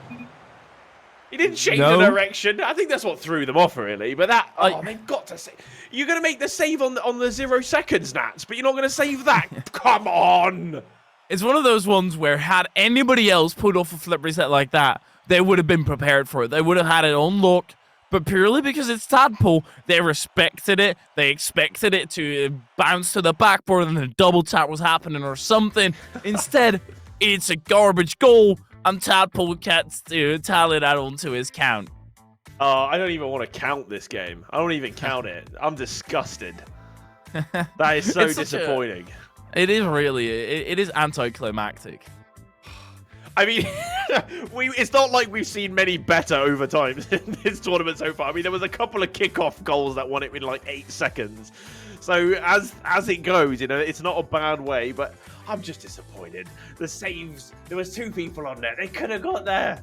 Speaker 2: He didn't change the direction. I think that's what threw them off, really. But they've got to save. You're going to make the save on the 0 seconds, Nats, but you're not going to save that. Come on.
Speaker 3: It's one of those ones where had anybody else put off a flip reset like that, they would have been prepared for it. They would have had it on lock. But purely because it's Tadpole, they respected it. They expected it to bounce to the backboard and the double tap was happening or something. Instead, it's a garbage goal, and Tadpole gets to tally that onto his count.
Speaker 2: I don't even want to count this game. I don't even count it. I'm disgusted. That is so disappointing.
Speaker 3: It is really. It is anticlimactic.
Speaker 2: I mean, it's not like we've seen many better overtimes in this tournament so far. I mean, there was a couple of kickoff goals that won it in like 8 seconds. So as it goes, you know, it's not a bad way, but I'm just disappointed. The saves, there was 2 people on there. They could have got there.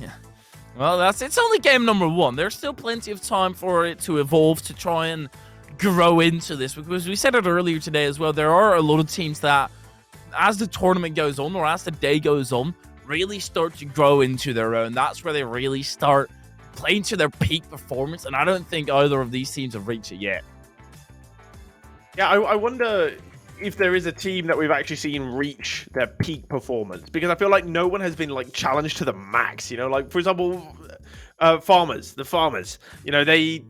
Speaker 3: Yeah. Well, it's only game number 1. There's still plenty of time for it to evolve, to try and grow into this, because we said it earlier today as well. There are a lot of teams that, as the tournament goes on or as the day goes on, really start to grow into their own. That's where they really start playing to their peak performance, and I don't think either of these teams have reached it yet.
Speaker 2: Yeah, I wonder if there is a team that we've actually seen reach their peak performance, because I feel like no one has been like challenged to the max, you know, like for example, the farmers, you know, they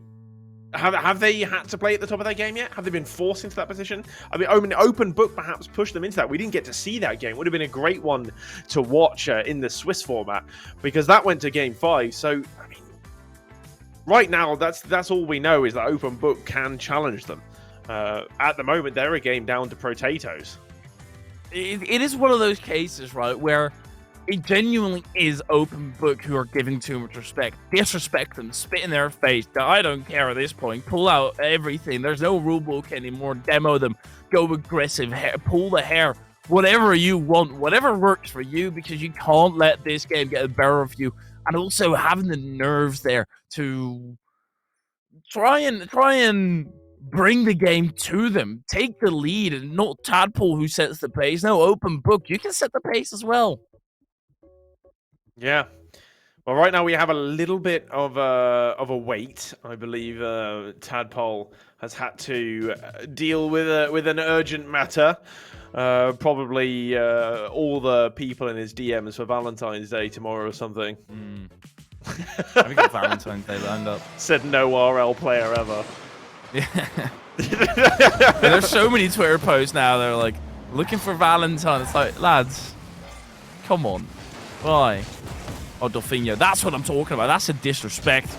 Speaker 2: have they had to play at the top of their game yet? Have they been forced into that position? I mean, open book perhaps pushed them into that. We didn't get to see that game. It would have been a great one to watch in the Swiss format, because that went to game 5. So, I mean, right now, that's all we know is that open book can challenge them. At the moment, they're a game down to potatoes.
Speaker 3: It is one of those cases, right, where it genuinely is open book who are giving too much respect. Disrespect them, spit in their face. I don't care at this point. Pull out everything. There's no rule book anymore. Demo them. Go aggressive. Pull the hair. Whatever you want. Whatever works for you, because you can't let this game get the better of you. And also having the nerves there to try and bring the game to them. Take the lead, and not Tadpole who sets the pace. No, open book. You can set the pace as well.
Speaker 2: Yeah. Well, right now we have a little bit of a wait. I believe Tadpole has had to deal with an urgent matter. Probably all the people in his DMs for Valentine's Day tomorrow or something.
Speaker 3: Have we got Valentine's Day lined up?
Speaker 2: Said no RL player ever.
Speaker 3: Yeah. There's so many Twitter posts now. They're like, looking for Valentine. It's like, lads, come on. Why? Oh, Dolfinho. That's what I'm talking about. That's a disrespect.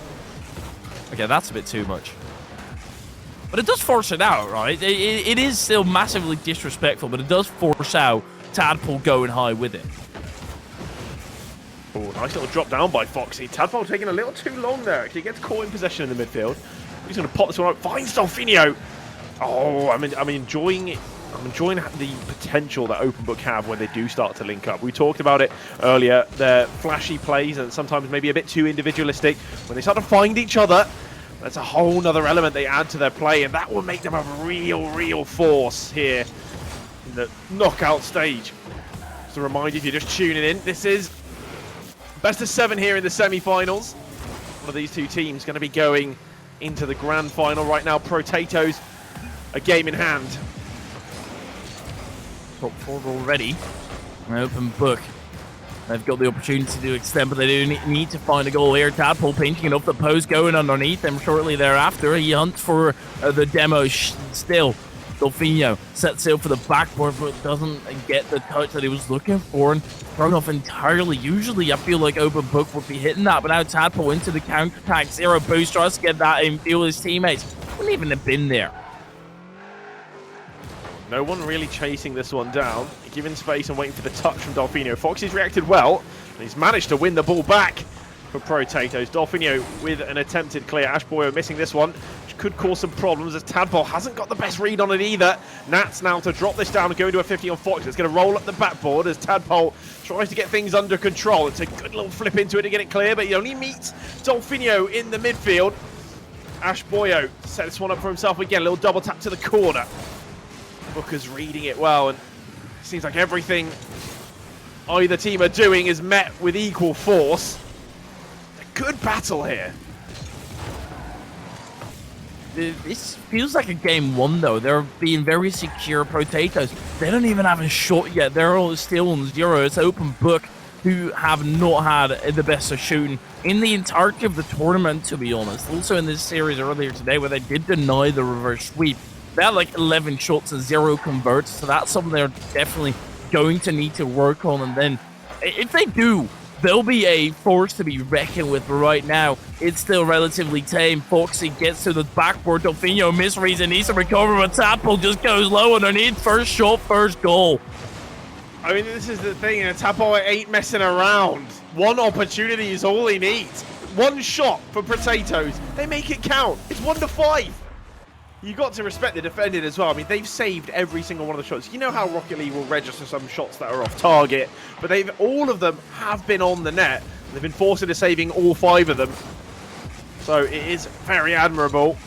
Speaker 3: Okay, that's a bit too much. But it does force it out, right? It is still massively disrespectful, but it does force out Tadpole going high with it.
Speaker 2: Oh, nice little drop down by Foxy. Tadpole taking a little too long there. He gets caught in possession in the midfield. He's going to pop this one up. Finds Dolfinho. Oh, I'm enjoying it. I'm enjoying the potential that Open Book have when they do start to link up. We talked about it earlier. Their flashy plays and sometimes maybe a bit too individualistic. When they start to find each other, that's a whole nother element they add to their play, and that will make them a real force here in the knockout stage. Just a reminder, if you're just tuning in, this is best of 7 here in the semi-finals. One of these two teams going to be going into the grand final right now. Potatoes, a game in hand.
Speaker 3: top forward already. An open book. They've got the opportunity to extend, but they do need to find a goal here. Tadpole pinching it up the post, going underneath them shortly thereafter. He hunts for the demo still. Dolfinho sets sail for the backboard, but doesn't get the touch that he was looking for and thrown off entirely. Usually, I feel like open book would be hitting that, but now Tadpole into the counter-attack. Zero boost, tries to get that in field. His teammates wouldn't even have been there.
Speaker 2: No one really chasing this one down, giving space and waiting for the touch from Dolfinho. Foxy's reacted well, and he's managed to win the ball back for Potatoes. Dolfinho with an attempted clear. Ashboyo missing this one, which could cause some problems as Tadpole hasn't got the best read on it either. Nats now to drop this down and go into a 50 on Fox. It's going to roll up the backboard as Tadpole tries to get things under control. It's a good little flip into it to get it clear, but he only meets Dolfinho in the midfield. Ashboyo set this one up for himself again. A little double tap to the corner. Booker's reading it well, and it seems like everything either team are doing is met with equal force. A good battle here.
Speaker 3: This feels like a game one, though. They're being very secure. Potatoes, they don't even have a shot yet. They're all still on zero. It's open book, who have not had the best of shooting in the entirety of the tournament, to be honest. Also in this series earlier today, where they did deny the reverse sweep. They had like 11 shots and 0 converts, so that's something they're definitely going to need to work on. And then, if they do, they'll be a force to be reckoned with. But right now, it's still relatively tame. Foxy gets to the backboard. Dolfinho misreads and needs to recover, but Tadpole just goes low underneath. First shot, first goal.
Speaker 2: I mean, this is the thing, and Tadpole ain't messing around. One opportunity is all he needs. One shot for Potatoes. They make it count. It's 1-5. You got to respect the defending as well. I mean, they've saved every single one of the shots. You know how Rocket League will register some shots that are off target, but all of them have been on the net. They've been forced into saving all 5 of them. So it is very admirable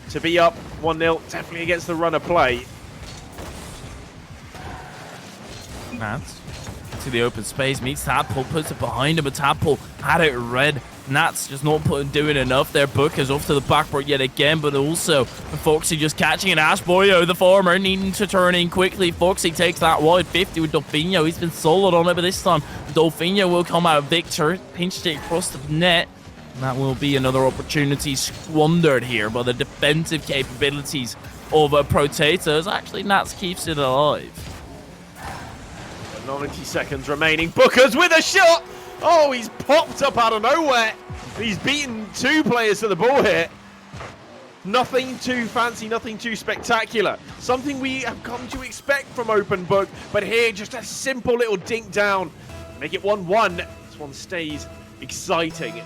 Speaker 2: to be up 1-0, definitely against the run of play.
Speaker 3: Nats to the open space, meets Tadpole, puts it behind him, but Tadpole had it read. Nats just not doing enough there. Book is off to the backboard yet again, but also Foxy just catching an Ashboyo, the former, needing to turn in quickly. Foxy takes that wide 50 with Dolfinho. He's been solid on it, but this time Dolfinho will come out victor. Pinched it across the net. And that will be another opportunity squandered here by the defensive capabilities of Potatoes. Actually, Nats keeps it alive.
Speaker 2: 90 seconds remaining. Booker's with a shot! Oh, he's popped up out of nowhere. He's beaten 2 players to the ball here. Nothing too fancy, nothing too spectacular. Something we have come to expect from Open Book, but here just a simple little dink down. Make it 1-1. This one stays exciting.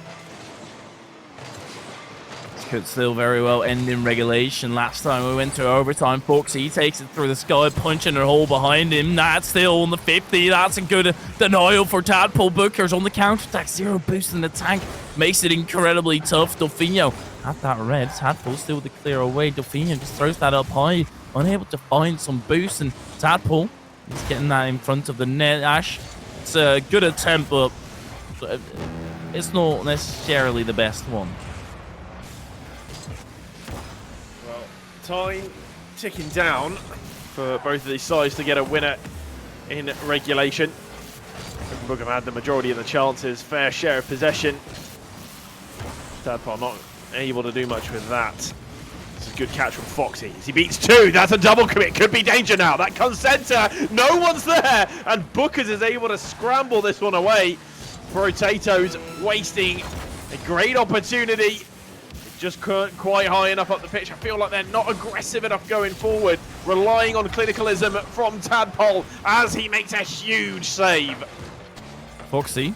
Speaker 3: This could still very well end in regulation. Last time we went to overtime, Foxy takes it through the sky, punching a hole behind him. That's still on the 50. That's a good denial for Tadpole. Booker's on the counter-attack. 0 boost in the tank. Makes it incredibly tough. Dolfinho had that red. Tadpole still with the clear away. Dolfinho just throws that up high. Unable to find some boost. And Tadpole is getting that in front of the net. Ash, it's a good attempt, but it's not necessarily the best one.
Speaker 2: Time ticking down for both of these sides to get a winner in regulation. Open Book have had the majority of the chances, fair share of possession. Tadpole not able to do much with that. This is a good catch from Foxy. He beats 2. That's a double commit. Could be danger now. That comes centre. No one's there. And Bookers is able to scramble this one away. Potatoes wasting a great opportunity. Just quite high enough up the pitch. I feel like they're not aggressive enough going forward, relying on clinicalism from Tadpole as he makes a huge save.
Speaker 3: Foxy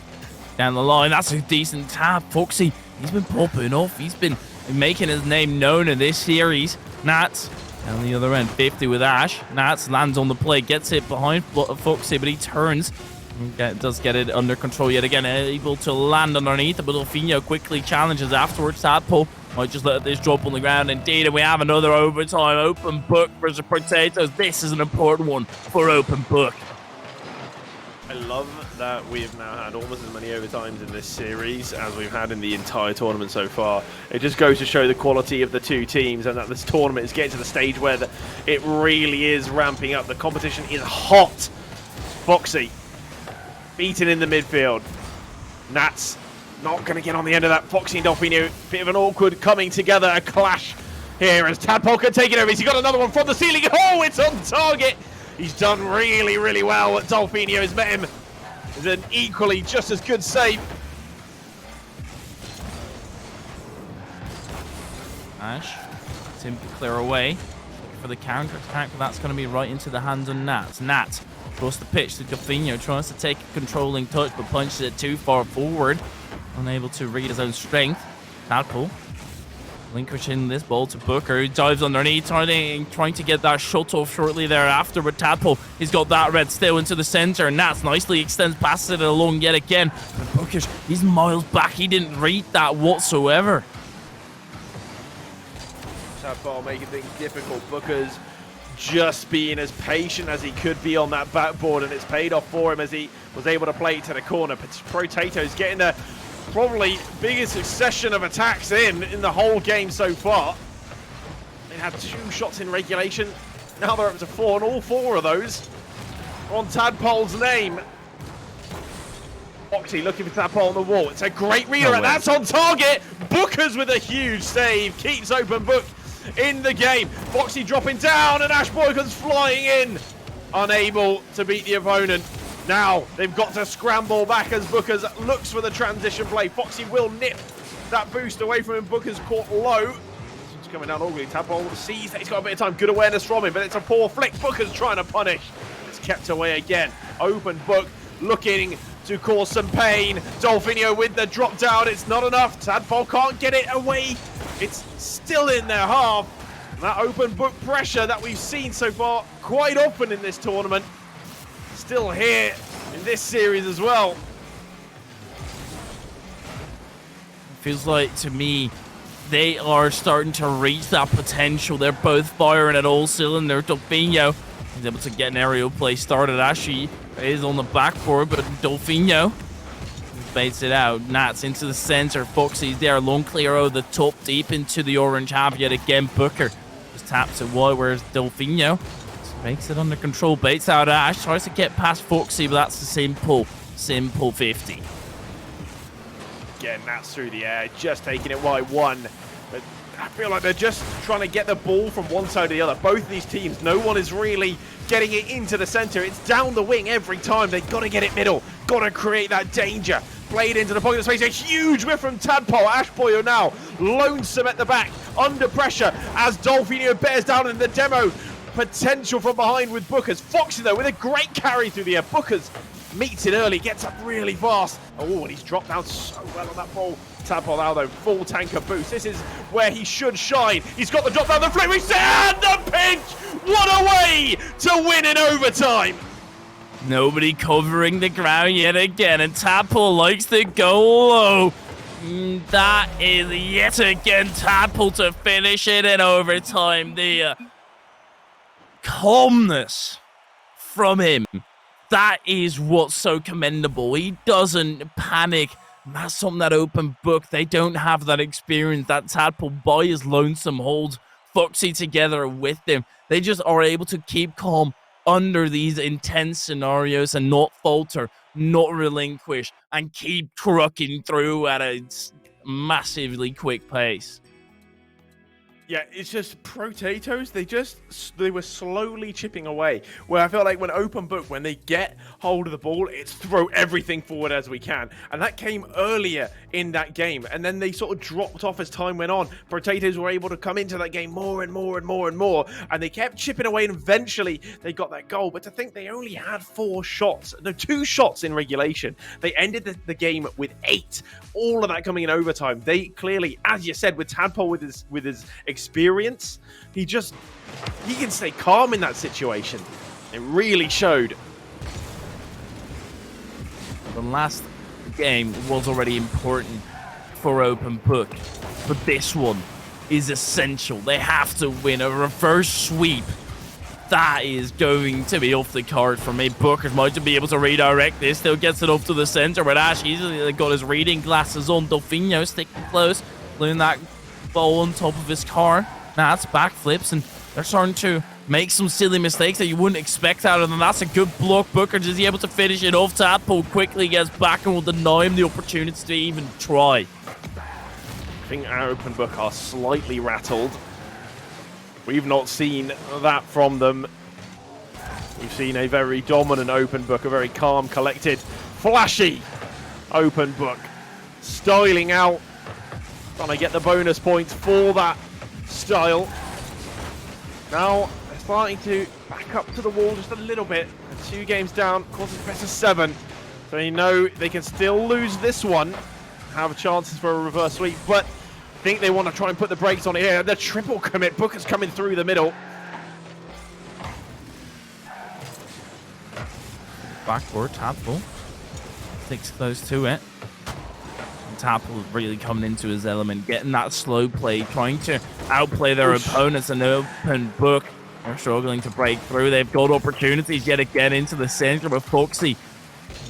Speaker 3: down the line. That's a decent tap. Foxy, he's been popping off. He's been making his name known in this series. Nats down the other end, 50 with Ash. Nats lands on the play, gets it behind Foxy, but he turns. Does get it under control yet again, able to land underneath. But Dolfinho quickly challenges afterwards. Tadpole might just let this drop on the ground. Indeed, and we have another overtime. Open Book versus Potatoes. This is an important one for Open Book.
Speaker 2: I love that we have now had almost as many overtimes in this series as we've had in the entire tournament so far. It just goes to show the quality of the two teams and that this tournament is getting to the stage where it really is ramping up. The competition is hot. Foxy beaten in the midfield. Nats not going to get on the end of that. Foxy and Dolphino, bit of an awkward coming together, a clash here as Tadpole can take it over. He's got another one from the ceiling. Oh, it's on target. He's done really, really well. What Dolphino has met him is an equally just as good save.
Speaker 3: Ash, simply clear away for the counter attack, but that's going to be right into the hands of Nats. Nat across the pitch to Dolphino, tries to take a controlling touch, but punches it too far forward. Unable to read his own strength. Tadpole relinquishing this ball to Booker, who dives underneath, trying to get that shot off shortly thereafter. But Tadpole, he's got that red still into the center. Nats nicely extends past it along yet again. But Booker, he's miles back. He didn't read that whatsoever.
Speaker 2: Tadpole making things difficult. Booker's just being as patient as he could be on that backboard, and it's paid off for him as he was able to play it to the corner. Potatoes getting the probably biggest succession of attacks in the whole game so far. They had 2 shots in regulation. Now they're up to 4, and all 4 of those on Tadpole's name. Foxy looking for Tadpole on the wall. It's a great reader, and that's on target. Booker's with a huge save. Keeps Open Book in the game. Foxy dropping down, and Ash Boy comes flying in. Unable to beat the opponent. Now they've got to scramble back as Booker's looks for the transition play. Foxy will nip that boost away from him. Booker's caught low. He's coming down awkwardly. Tadpole sees that he's got a bit of time. Good awareness from him, but it's a poor flick. Booker's trying to punish. It's kept away again. Open Book looking to cause some pain. Dolphino with the drop down. It's not enough. Tadpole can't get it away. It's still in their half. And that Open Book pressure that we've seen so far quite often in this tournament, still here in this series as well.
Speaker 3: Feels like to me they are starting to reach that potential. They're both firing at all cylinders. Dolphino is able to get an aerial play started. Ashy is on the backboard, but Dolphino baits it out. Nats into the center. Foxy's there. Long clear over the top, deep into the orange half yet again. Booker just taps it wide, whereas Dolphino makes it under control, baits out Ash, tries to get past Foxy, but that's the simple 50.
Speaker 2: Again, Nats through the air, just taking it wide one. But I feel like they're just trying to get the ball from one side to the other. Both of these teams, no one is really getting it into the center. It's down the wing every time. They've got to get it middle, got to create that danger. Played into the pocket of space, a huge whiff from Tadpole. Ash Boyo now lonesome at the back, under pressure as Dolphino bears down in the demo. Potential from behind with Bookers. Foxy, though, with a great carry through the air. Bookers meets it early, gets up really fast. Oh, and he's dropped down so well on that ball. Tadpole now, though, full tanker boost. This is where he should shine. He's got the drop down the flip, and the pinch! What a way to win in overtime!
Speaker 3: Nobody covering the ground yet again, and Tadpole likes to go low. That is yet again Tadpole to finish it in overtime. The calmness from him, that is what's so commendable. He doesn't panic. That's something that Open Book, they don't have that experience. That Tadpole by his lonesome holds Foxy together with him. They just are able to keep calm under these intense scenarios and not falter, not relinquish, and keep trucking through at a massively quick pace.
Speaker 2: Yeah, it's just potatoes. They were slowly chipping away. Where I felt like when Open Book, when they get hold of the ball, it's throw everything forward as we can. And that came earlier in that game. And then they sort of dropped off as time went on. Potatoes were able to come into that game more and more and more and more. And they kept chipping away, and eventually they got that goal. But to think they only had 2 shots in regulation. They ended the game with 8. All of that coming in overtime. They clearly, as you said, with Tadpole with his experience, he can stay calm in that situation. It really showed.
Speaker 3: The last game was already important for Open Book, but this one is essential. They have to win. A reverse sweep that is going to be off the card for me. Booker might be able to redirect this. Still gets it up to the center, but Ash easily got his reading glasses on. Delfino sticking close, putting that ball on top of his car. Nats backflips, and they're starting to make some silly mistakes that you wouldn't expect out of them. That's a good block. Booker is able to finish it off. Tadpole quickly gets back and will deny him the opportunity to even try.
Speaker 2: I think our open book are slightly rattled. We've not seen that from them. We've seen a very dominant open book, a very calm, collected, flashy open book. Styling out, trying to get the bonus points for that style. Now, they're starting to back up to the wall just a little bit. 2 games down, of course it's best of 7. So they know they can still lose this one, have chances for a reverse sweep, but I think they want to try and put the brakes on it here. The triple commit. Booker's coming through the middle.
Speaker 3: Backboard, Tadpole sticks close to it. Tadpole really coming into his element, getting that slow play, trying to outplay their opponents. An open book. They're struggling to break through. They've got opportunities yet again into the center, but Foxy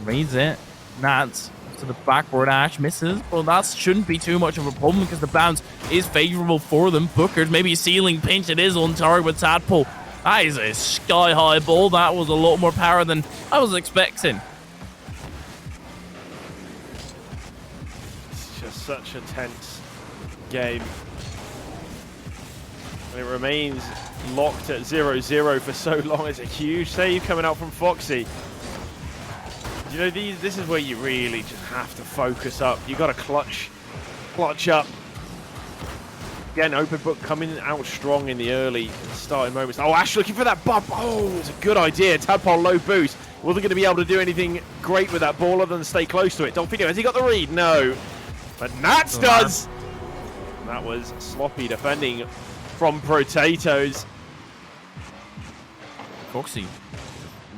Speaker 3: reads it. Nats to the backboard. Ash misses, but that shouldn't be too much of a problem because the bounce is favorable for them. Booker's maybe a ceiling pinch. It is on target with Tadpole. That is a sky-high ball. That was a lot more power than I was expecting.
Speaker 2: It's just such a tense game. And it remains locked at 0-0 for so long. It's a huge save coming out from Foxy. You know, this is where you really just have to focus up. You got to clutch up. Again, open book coming out strong in the early starting moments. Oh, Ash looking for that bump. Oh, it's a good idea. Tadpole low boost. Wasn't going to be able to do anything great with that ball other than stay close to it. Delfino, has he got the read? No. But Nats does. That was sloppy defending from Potatoes.
Speaker 3: Foxy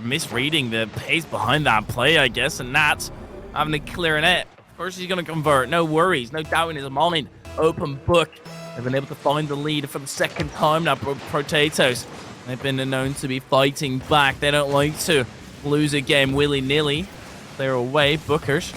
Speaker 3: misreading the pace behind that play, I guess, and Nats having to clear a net. Of course he's going to convert. No worries, no doubt in his mind. Open book. They've been able to find the lead for the second time now. Potatoes, they've been known to be fighting back. They don't like to lose a game willy-nilly. They're away. Bookers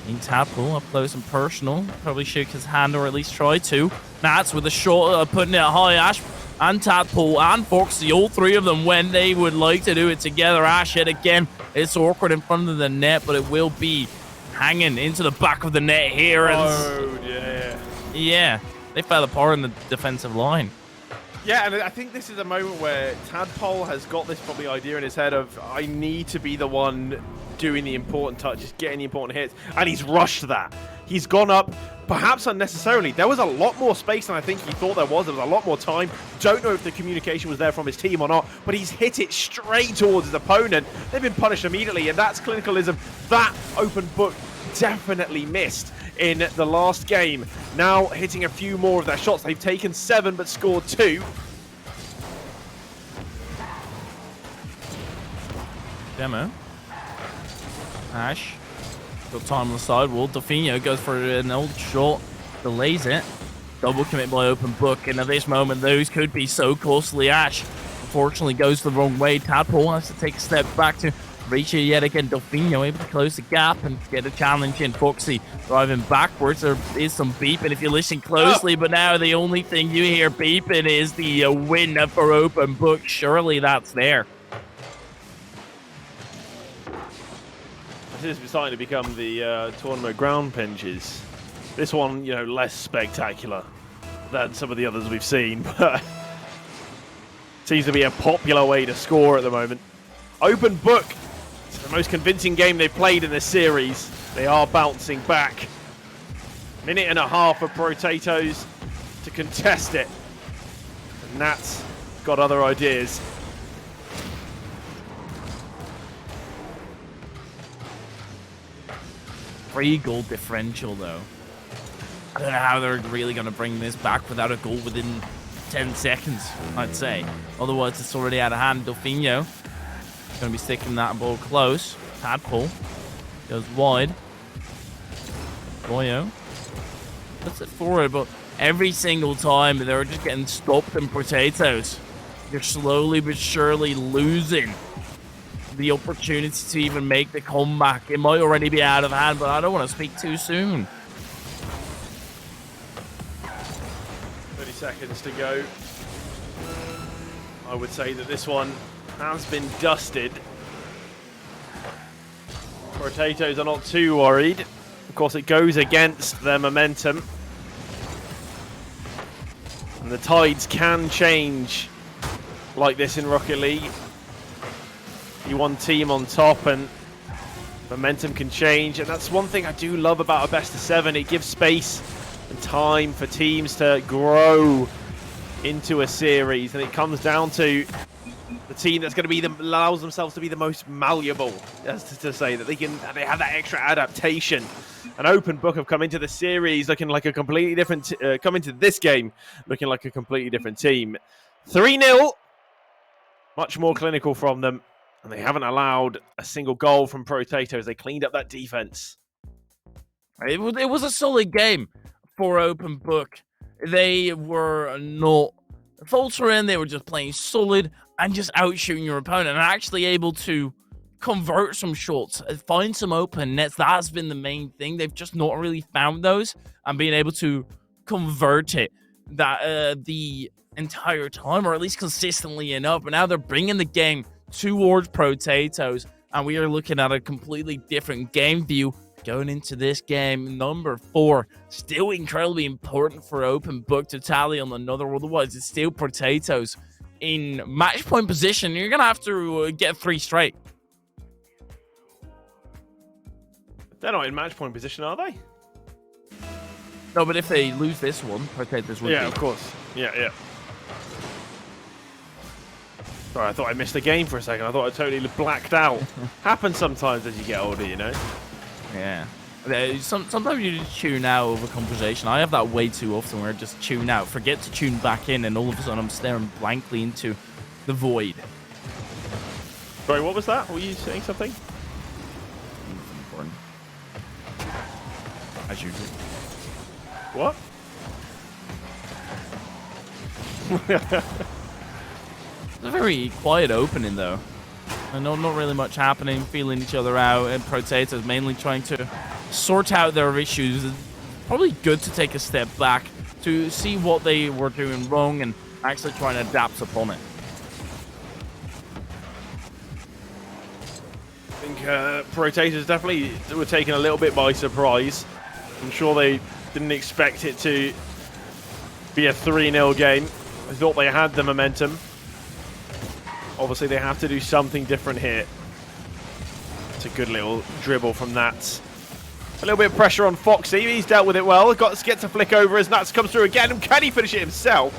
Speaker 3: in Tadpole up close and personal. Probably shook his hand or at least try to. Nats with a short, putting it high. Ash and Tadpole and Foxy, all 3 of them when they would like to do it together. Ash yet again. It's awkward in front of the net, but it will be hanging into the back of the net here.
Speaker 2: Oh, yeah.
Speaker 3: Yeah, they fell apart in the defensive line.
Speaker 2: Yeah, and I think this is a moment where Tadpole has got this probably idea in his head of, I need to be the one doing the important touches, getting the important hits, and he's rushed that. He's gone up, perhaps unnecessarily. There was a lot more space than I think he thought there was. There was a lot more time. Don't know if the communication was there from his team or not, but he's hit it straight towards his opponent. They've been punished immediately, and that's clinicalism. That open book definitely missed in the last game. Now hitting a few more of their shots. They've taken 7 but scored 2.
Speaker 3: Demo. Ash. Got time on the sidewall. Delfino goes for an old shot. Delays it. Double commit by open book. And at this moment, those could be so costly. Ash, unfortunately, goes the wrong way. Tadpole has to take a step back to reach it yet again. Delfino able to close the gap and get a challenge in. Foxy driving backwards. There is some beeping if you listen closely, but now the only thing you hear beeping is the win for open book. Surely that's there.
Speaker 2: This is starting to become the tournament ground pinches. This one, you know, less spectacular than some of the others we've seen, but seems to be a popular way to score at the moment. Open book. It's the most convincing game they've played in this series. They are bouncing back. 1.5 for Potatoes to contest it. And Nat's got other ideas.
Speaker 3: Three-goal differential, though. I don't know how they're really going to bring this back without a goal within 10 seconds, I'd say. Otherwise, it's already out of hand. Delfino going to be sticking that ball close. Tadpole goes wide. Boyo puts it forward, but every single time they're just getting stopped in Potatoes. you're slowly but surely losing the opportunity to even make the comeback. It might already be out of hand, but I don't want to speak too soon.
Speaker 2: 30 seconds to go. I would say that this one has been dusted. Potatoes are not too worried. Of course, it goes against their momentum. And the tides can change like this in Rocket League. You one team on top and momentum can change. And that's one thing I do love about a best of 7. It gives space and time for teams to grow into a series. And it comes down to the team that's going to be allows themselves to be the most malleable, as to say that they have that extra adaptation. An open book have come into the series looking like a completely different, come into this game looking like a completely different team. 3-0, much more clinical from them, and they haven't allowed a single goal from Potatoes. They cleaned up that defense.
Speaker 3: It was a solid game for Open Book. They were not faltering, they were just playing solid and just outshooting your opponent and actually able to convert some shots, find some open nets. That's been the main thing. They've just not really found those and being able to convert it the entire time, or at least consistently enough. But now they're bringing the game towards Potatoes, and we are looking at a completely different game view going into this game. Number 4, still incredibly important for Open Book to tally on another. Otherwise, it's still Potatoes in match point position. You're going to have to get 3 straight.
Speaker 2: They're not in match point position, are they?
Speaker 3: No, but if they lose this one, Potatoes would be.
Speaker 2: Of course. Yeah. Sorry, I thought I missed the game for a second. I thought I totally blacked out. Happens sometimes as you get older, you know?
Speaker 3: Yeah. Sometimes you just tune out over conversation. I have that way too often where I just tune out, forget to tune back in, and all of a sudden I'm staring blankly into the void.
Speaker 2: Sorry, what was that? Were you saying something?
Speaker 3: Important. As usual.
Speaker 2: What?
Speaker 3: It's a very quiet opening, though. And not really much happening, feeling each other out, and Potatoes mainly trying to sort out their issues. It's probably good to take a step back to see what they were doing wrong and actually try and adapt upon it.
Speaker 2: I think Potatoes definitely were taken a little bit by surprise. I'm sure they didn't expect it to be a 3-0 game. I thought they had the momentum. Obviously, they have to do something different here. It's a good little dribble from Nats. A little bit of pressure on Foxy. He's dealt with it well. Gets to flick over as Nats comes through again. And can he finish it himself?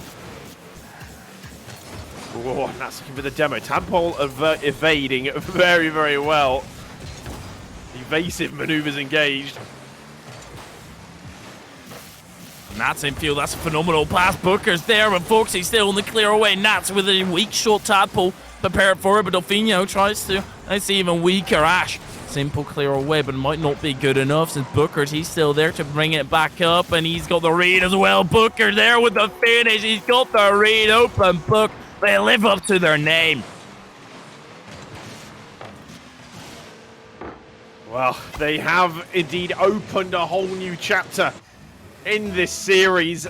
Speaker 2: Oh, Nats looking for the demo. Tadpole evading very, very well. Evasive maneuvers engaged.
Speaker 3: Nats in field, that's a phenomenal pass. Booker's there, but Foxy's still on the clear away. Nats with a weak shot. Tadpole prepared for it, but Delfino tries to. It's even weaker. Ash, simple clear away, but it might not be good enough since Booker's, he's still there to bring it back up, and he's got the read as well. Booker there with the finish. He's got the read. Open Book. They live up to their name.
Speaker 2: Well, they have indeed opened a whole new chapter in this series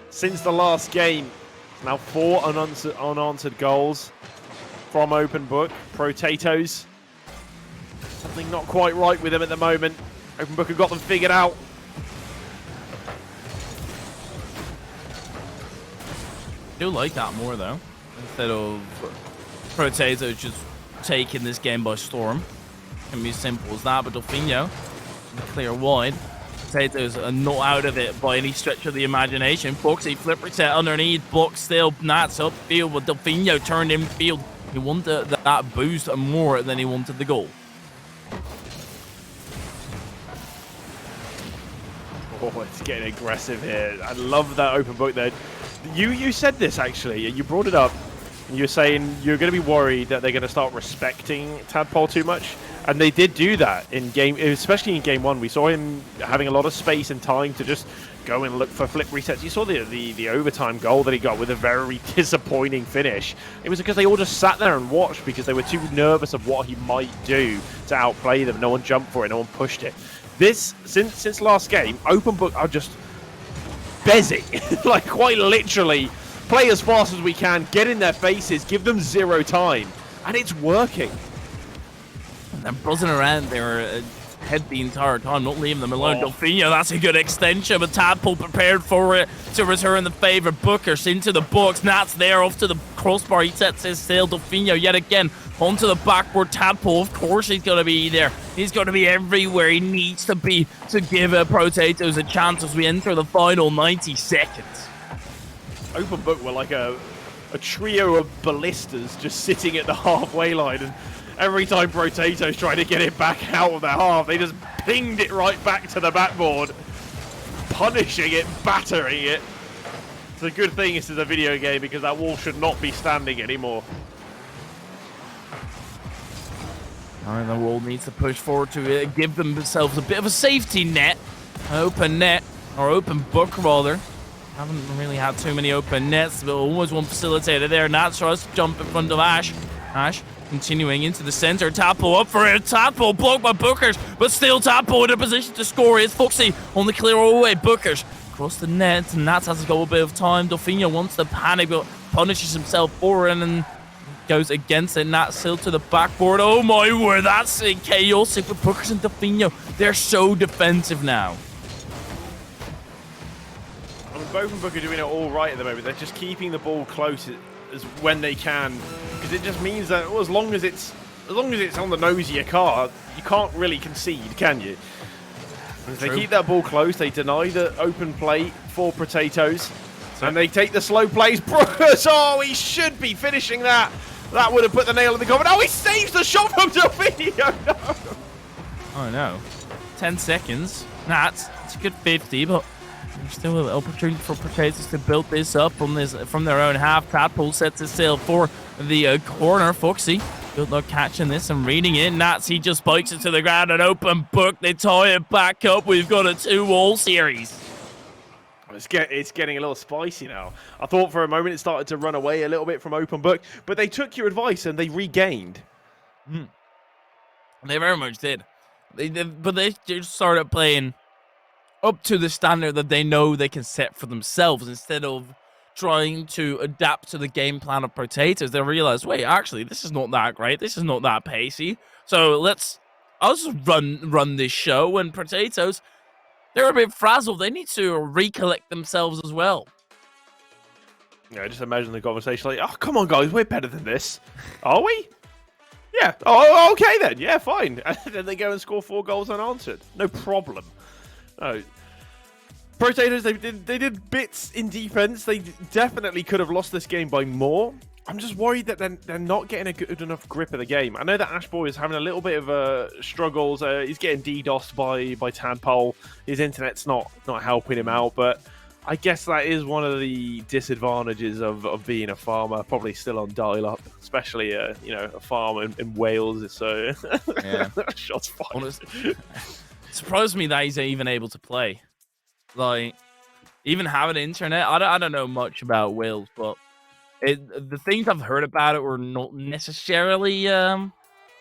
Speaker 2: since the last game. Now 4 unanswered goals from Open Book. Potatoes, something not quite right with them at the moment. Open Book have got them figured out.
Speaker 3: I do like that more, though, instead of Potatoes just taking this game by storm. It can be as simple as that, but Delfino, the clear wide. Potatoes are not out of it by any stretch of the imagination. Foxy flip reset underneath, block still, Nats upfield, but Delfino turned infield. He wanted that boost more than he wanted the goal.
Speaker 2: Oh, it's getting aggressive here. I love that Open Book there. You said this, actually. You brought it up. You're saying you're going to be worried that they're going to start respecting Tadpole too much. And they did do that in game, especially in game 1. We saw him having a lot of space and time to just go and look for flip resets. You saw the overtime goal that he got with a very disappointing finish. It was because they all just sat there and watched because they were too nervous of what he might do to outplay them. No one jumped for it. No one pushed it. This, since last game, Open Book are just bezzing. Like, quite literally, play as fast as we can, get in their faces, give them zero time. And it's working.
Speaker 3: And they're buzzing around their head the entire time, not leaving them alone. Delfino, that's a good extension, but Tadpole prepared for it to return the favour. Bookers into the box. Nat's there off to the crossbar. He sets his sail. Delfino yet again onto the backboard. Tadpole, of course he's going to be there. He's going to be everywhere he needs to be to give Potatoes a chance as we enter the final 90 seconds.
Speaker 2: Open Book were like a trio of ballistas just sitting at the halfway line, and every time Potatoes tried to get it back out of their half, they just pinged it right back to the backboard, punishing it, battering it. It's a good thing this is a video game because that wall should not be standing anymore.
Speaker 3: Alright, the wall needs to push forward to give themselves a bit of a safety net. An open net, or open book rather. Haven't really had too many open nets, but always one facilitator there. Nat tries to jump in front of Ash. Ash continuing into the center. Tadpole up for it. Tadpole blocked by Bookers, but still Tadpole in a position to score. It's Foxy on the clear away. Bookers across the net. Nat has got a bit of time. Delfino wants to panic, but punishes himself for it and goes against it. Nat still to the backboard. Oh my word, that's chaotic with Bookers and Delfino. They're so defensive now.
Speaker 2: Both and Book are doing it all right at the moment. They're just keeping the ball close as when they can, because it just means that as long as it's on the nose of your car, you can't really concede, can you? If they keep that ball close, they deny the open play for Potatoes, and they take the slow plays. Brookers, oh, he should be finishing that. That would have put the nail in the coffin. Oh, he saves the shot from Delfino. No.
Speaker 3: Oh no, 10 seconds. It's a good 50, but there's still an opportunity for Potatoes to build this up from their own half. Tadpole sets his sail for the corner. Foxy, good luck catching this and reading it. Nats, he just spikes it to the ground. An open book. They tie it back up. We've got a 2-all series.
Speaker 2: It's getting a little spicy now. I thought for a moment it started to run away a little bit from Open Book, but they took your advice and they regained.
Speaker 3: They very much did. But they just started playing up to the standard that they know they can set for themselves instead of trying to adapt to the game plan of Potatoes. They realize, wait, actually, this is not that great. This is not that pacey. So I'll just run this show. And Potatoes, they're a bit frazzled. They need to recollect themselves as well.
Speaker 2: Yeah, just imagine the conversation like, oh, come on, guys, we're better than this. Are we? Yeah. Oh, okay then. Yeah, fine. And then they go and score 4 goals unanswered. No problem. Oh, Potatoes, they did bits in defense. They definitely could have lost this game by more. I'm just worried that they're not getting a good enough grip of the game. I know that Ashboy is having a little bit of struggles. He's getting DDoSed by Tadpole. His internet's not helping him out, but I guess that is one of the disadvantages of being a farmer. Probably still on dial-up, especially a farm in Wales. So
Speaker 3: yeah,
Speaker 2: shots fired.
Speaker 3: Honestly, it surprised me that he's even able to play. Like, even having internet, I don't know much about Wales, but the things I've heard about it were not necessarily the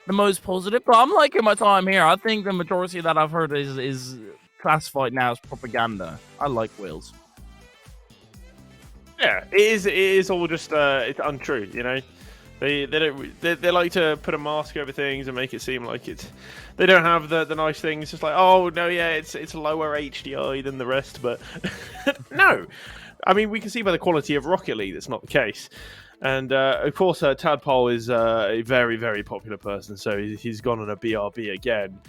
Speaker 3: most positive. But I'm liking my time here. I think the majority that I've heard is classified now as propaganda. I like Wales.
Speaker 2: Yeah, it is all just it's untrue, you know. They like to put a mask over things and make it seem like they don't have the nice things. Just like, oh no, yeah, it's lower HDI than the rest, but no. I mean, we can see by the quality of Rocket League that's not the case. And of course, Tadpole is a very, very popular person, so he's gone on a BRB again.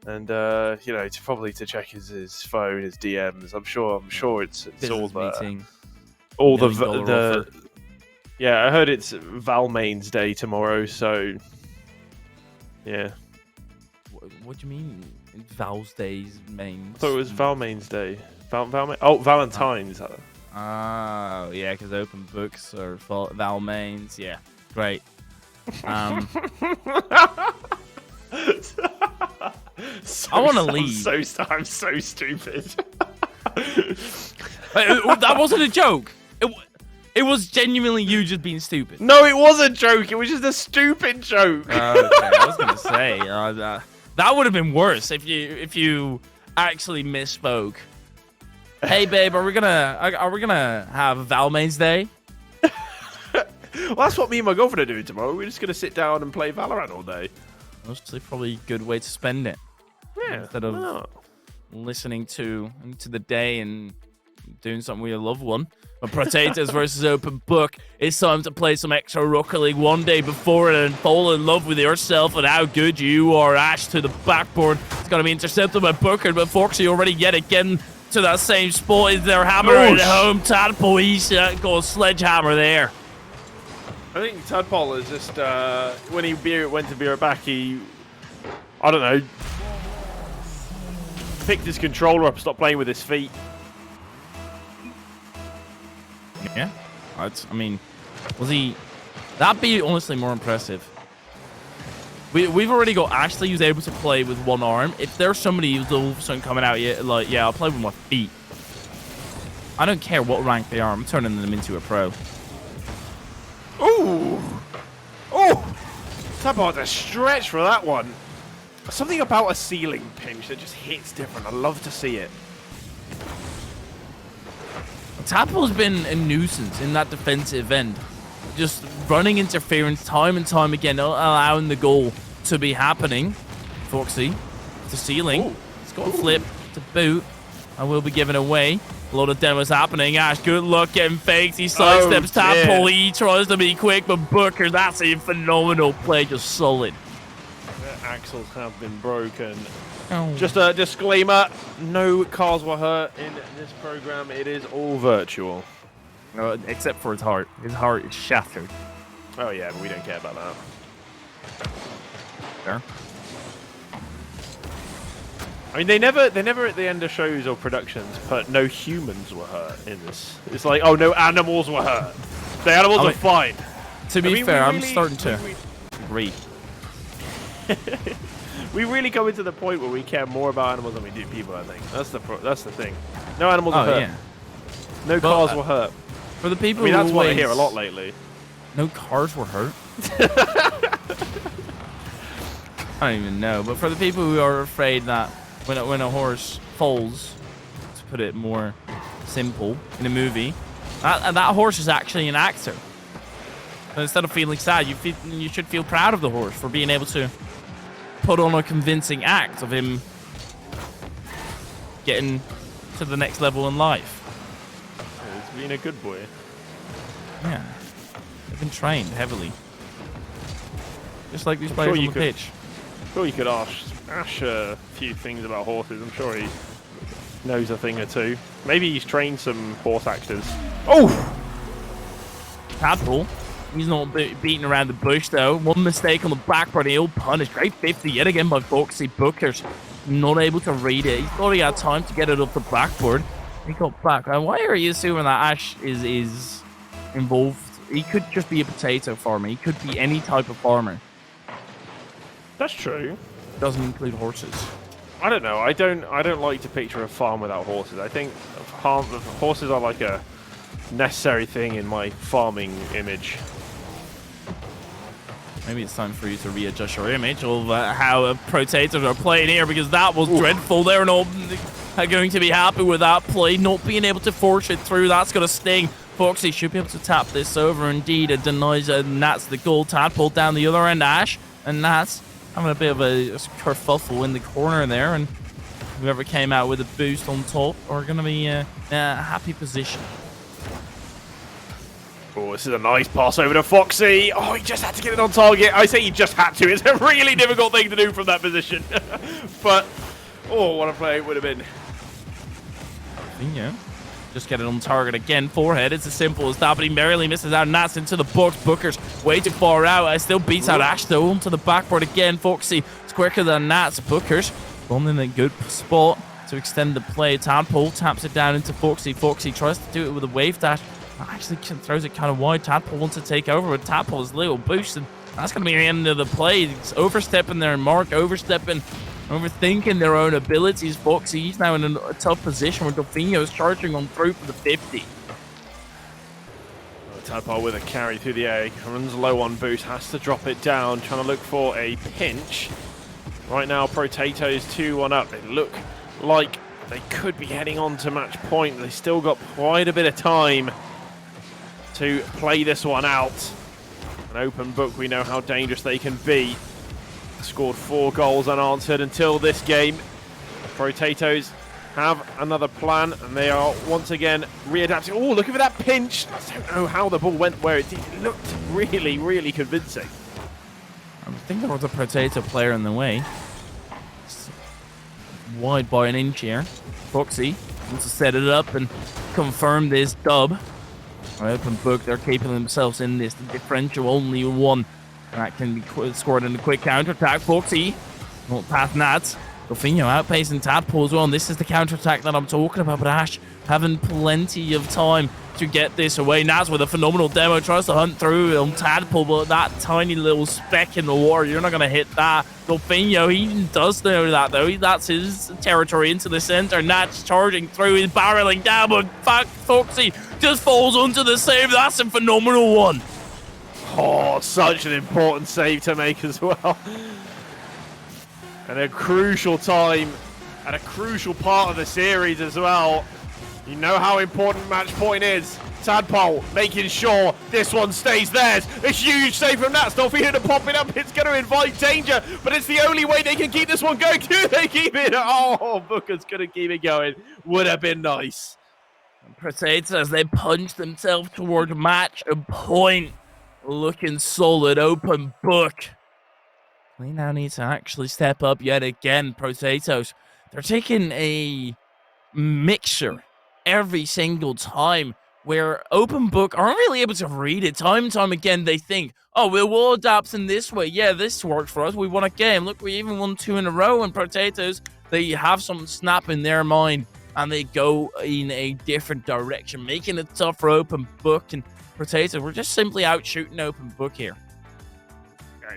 Speaker 2: And to probably check his phone, his DMs. I'm sure it's all the yeah, I heard it's Valmain's Day tomorrow, so yeah.
Speaker 3: What do you mean? Val's Day's main?
Speaker 2: I thought it was Valmain's Day. Valentine's.
Speaker 3: Oh, yeah, because open books are Valmain's. Yeah, great. I want to leave.
Speaker 2: I'm so stupid.
Speaker 3: That wasn't a joke. It was genuinely you just being stupid.
Speaker 2: No, it was a joke. It was just a stupid joke.
Speaker 3: Okay, I was gonna say that would have been worse if you actually misspoke. Hey, babe, are we gonna have Valmain's Day?
Speaker 2: Well, that's what me and my girlfriend are doing tomorrow. We're just gonna sit down and play Valorant all day.
Speaker 3: Mostly probably a good way to spend it.
Speaker 2: Yeah.
Speaker 3: Instead of listening to the day and doing something with your loved one. But Potatoes versus Open Book. It's time to play some extra Rocket League one day before it and fall in love with yourself and how good you are. Ash to the backboard. It's going to be intercepted by Booker, but Foxy already yet again to that same spot. Is their hammer at home? Tadpole, he's got a sledgehammer there.
Speaker 2: I think Tadpole is just, when he went to be right back, he, I don't know, picked his controller up, stopped playing with his feet.
Speaker 3: Yeah, I mean, was he? That'd be honestly more impressive. We've already got Ashley who's able to play with one arm. If there's somebody who's all of a sudden coming out here, like, yeah, I'll play with my feet. I don't care what rank they are. I'm turning them into a pro.
Speaker 2: Ooh! Oh! Tadpole had a stretch for that one. Something about a ceiling pinch that just hits different. I love to see it.
Speaker 3: Tadpole's been a nuisance in that defensive end. Just running interference time and time again, not allowing the goal to be happening. Foxy to ceiling.
Speaker 2: Ooh.
Speaker 3: It's got a flip to boot. I will be given away. A lot of demos happening. Ash, good luck getting faked. He sidesteps Tadpole. He tries to be quick, but Booker, that's a phenomenal play. Just solid.
Speaker 2: The axles have been broken.
Speaker 3: Oh.
Speaker 2: Just a disclaimer, no cars were hurt in this program. It is all virtual.
Speaker 3: Except for his heart. His heart is shattered.
Speaker 2: Oh yeah, but we don't care about that.
Speaker 3: There.
Speaker 2: I mean, they never at the end of shows or productions put no humans were hurt in this. It's like, oh, no animals were hurt. The animals are fine.
Speaker 3: To be fair, I'm starting to agree.
Speaker 2: We really come into the point where we care more about animals than we do people, I think. That's the thing. No animals were hurt.
Speaker 3: Yeah.
Speaker 2: No cars were hurt.
Speaker 3: For the people
Speaker 2: that's what I hear a lot lately.
Speaker 3: No cars were hurt? I don't even know. But for the people who are afraid that when a horse falls, to put it more simple, in a movie, that horse is actually an actor. So instead of feeling sad, you should feel proud of the horse for being able to put on a convincing act of him getting to the next level in life.
Speaker 2: He's being a good boy.
Speaker 3: Yeah. They've been trained heavily. Just like these players on the pitch.
Speaker 2: I'm sure you could ask Ash a few things about horses. I'm sure he knows a thing or two. Maybe he's trained some horse actors. Oh!
Speaker 3: Tadpole. He's not beating around the bush, though. One mistake on the backboard, he'll punish. Great 50 yet again by Foxy. Booker's not able to read it. He thought he had time to get it up the backboard. He got back. Why are you assuming that Ash is involved? He could just be a potato farmer. He could be any type of farmer.
Speaker 2: That's true.
Speaker 3: Doesn't include horses.
Speaker 2: I don't know. I don't like to picture a farm without horses. I think horses are like a necessary thing in my farming image.
Speaker 3: Maybe it's time for you to readjust your image of how Potatoes are playing here, because that was dreadful. They're not going to be happy with that play, not being able to force it through. That's going to sting. Foxy should be able to tap this over. Indeed, it denies Nats the goal. Tadpole down the other end, Ash, and Nats having a bit of a kerfuffle in the corner there, and whoever came out with a boost on top are going to be in a happy position.
Speaker 2: Oh, this is a nice pass over to Foxy. Oh, he just had to get it on target. I say he just had to. It's a really difficult thing to do from that position. But, oh, what a play it would have been.
Speaker 3: Yeah. Just get it on target again. Forehead. It's as simple as that, but he merrily misses out. Nats into the box. Booker's way too far out. Still beats out Ash, though, onto the backboard again. Foxy is quicker than Nats. Booker's one in a good spot to extend the play. Tadpole taps it down into Foxy. Foxy tries to do it with a wave dash. Actually throws it kind of wide. Tadpole wants to take over, but Tadpole's little boost, and that's going to be the end of the play. He's overstepping there, Mark overstepping overthinking their own abilities. Foxy's now in a tough position where Delfino is charging on through for the 50.
Speaker 2: Tadpole with a carry through the air, runs low on boost, has to drop it down, trying to look for a pinch. Right now, Potatoes 2-1 up. They look like they could be heading on to match point. They still got quite a bit of time to play this one out. An open book, we know how dangerous they can be. Scored 4 goals unanswered until this game. Potatoes have another plan, and they are once again readapting. Oh, look at that pinch. I don't know how the ball went where it did. It looked really, really convincing.
Speaker 3: I think there was a Potato player in the way. It's wide by an inch here. Foxy wants to set it up and confirm this dub. Open book, they're keeping themselves in this. The differential only 1. That can be scored in a quick counter-attack. Foxy not past Nats. Delfino outpacing Tadpole as well, and this is the counter-attack that I'm talking about, but Ash having plenty of time to get this away. Nats with a phenomenal demo, tries to hunt through on Tadpole, but that tiny little speck in the water, you're not going to hit that. Delfino, he does know that though. That's his territory into the center. Nats charging through, he's barreling down, but Foxy just falls onto the save. That's a phenomenal one.
Speaker 2: Oh, such an important save to make as well. And a crucial time and a crucial part of the series as well. You know how important match point is. Tadpole making sure this one stays theirs. A huge save from Nats. Delfino to pop it up. It's going to invite danger, but it's the only way they can keep this one going. Do they keep it? Oh, Booker's going to keep it going. Would have been nice.
Speaker 3: Potatoes, they punch themselves toward match and point. Looking solid, open book. We now need to actually step up yet again. Potatoes, they're taking a mixture every single time where open book aren't really able to read it. Time and time again, they think, oh, we'll adapt in this way. Yeah, this worked for us. We won a game. Look, we even won 2 in a row. And Potatoes, they have some snap in their mind and they go in a different direction, making it tough for open book. And Potatoes, we're just simply out shooting open book here.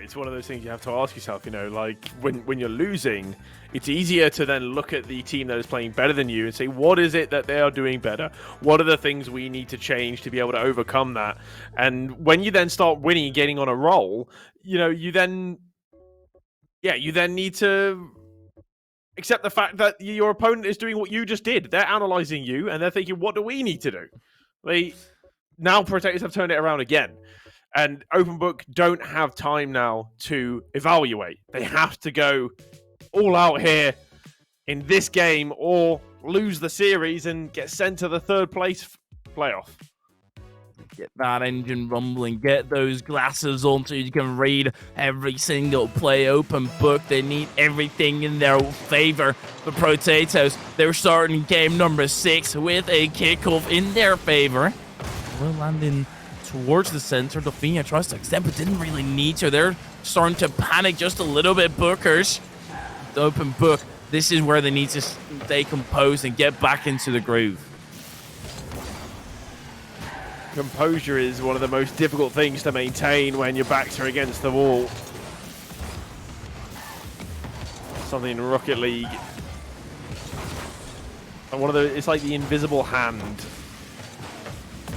Speaker 2: It's one of those things you have to ask yourself, you know, like when you're losing, it's easier to then look at the team that is playing better than you and say, what is it that they are doing better? What are the things we need to change to be able to overcome that? And when you then start winning and getting on a roll, you know, you then need to accept the fact that your opponent is doing what you just did. They're analyzing you and they're thinking, what do we need to do? Now Protectors have turned it around again. And Open Book don't have time now to evaluate. They have to go all out here in this game or lose the series and get sent to the 3rd place playoff.
Speaker 3: Get that engine rumbling. Get those glasses on so you can read every single play. Open Book, they need everything in their favor. The Potatoes, they're starting game number 6 with a kickoff in their favor. We're landing towards the center. Delfino tries to extend, but didn't really need to. They're starting to panic just a little bit. Bookers, the Open Book, this is where they need to stay composed and get back into the groove.
Speaker 2: Composure is one of the most difficult things to maintain when your backs are against the wall. Something in Rocket League. It's like the invisible hand.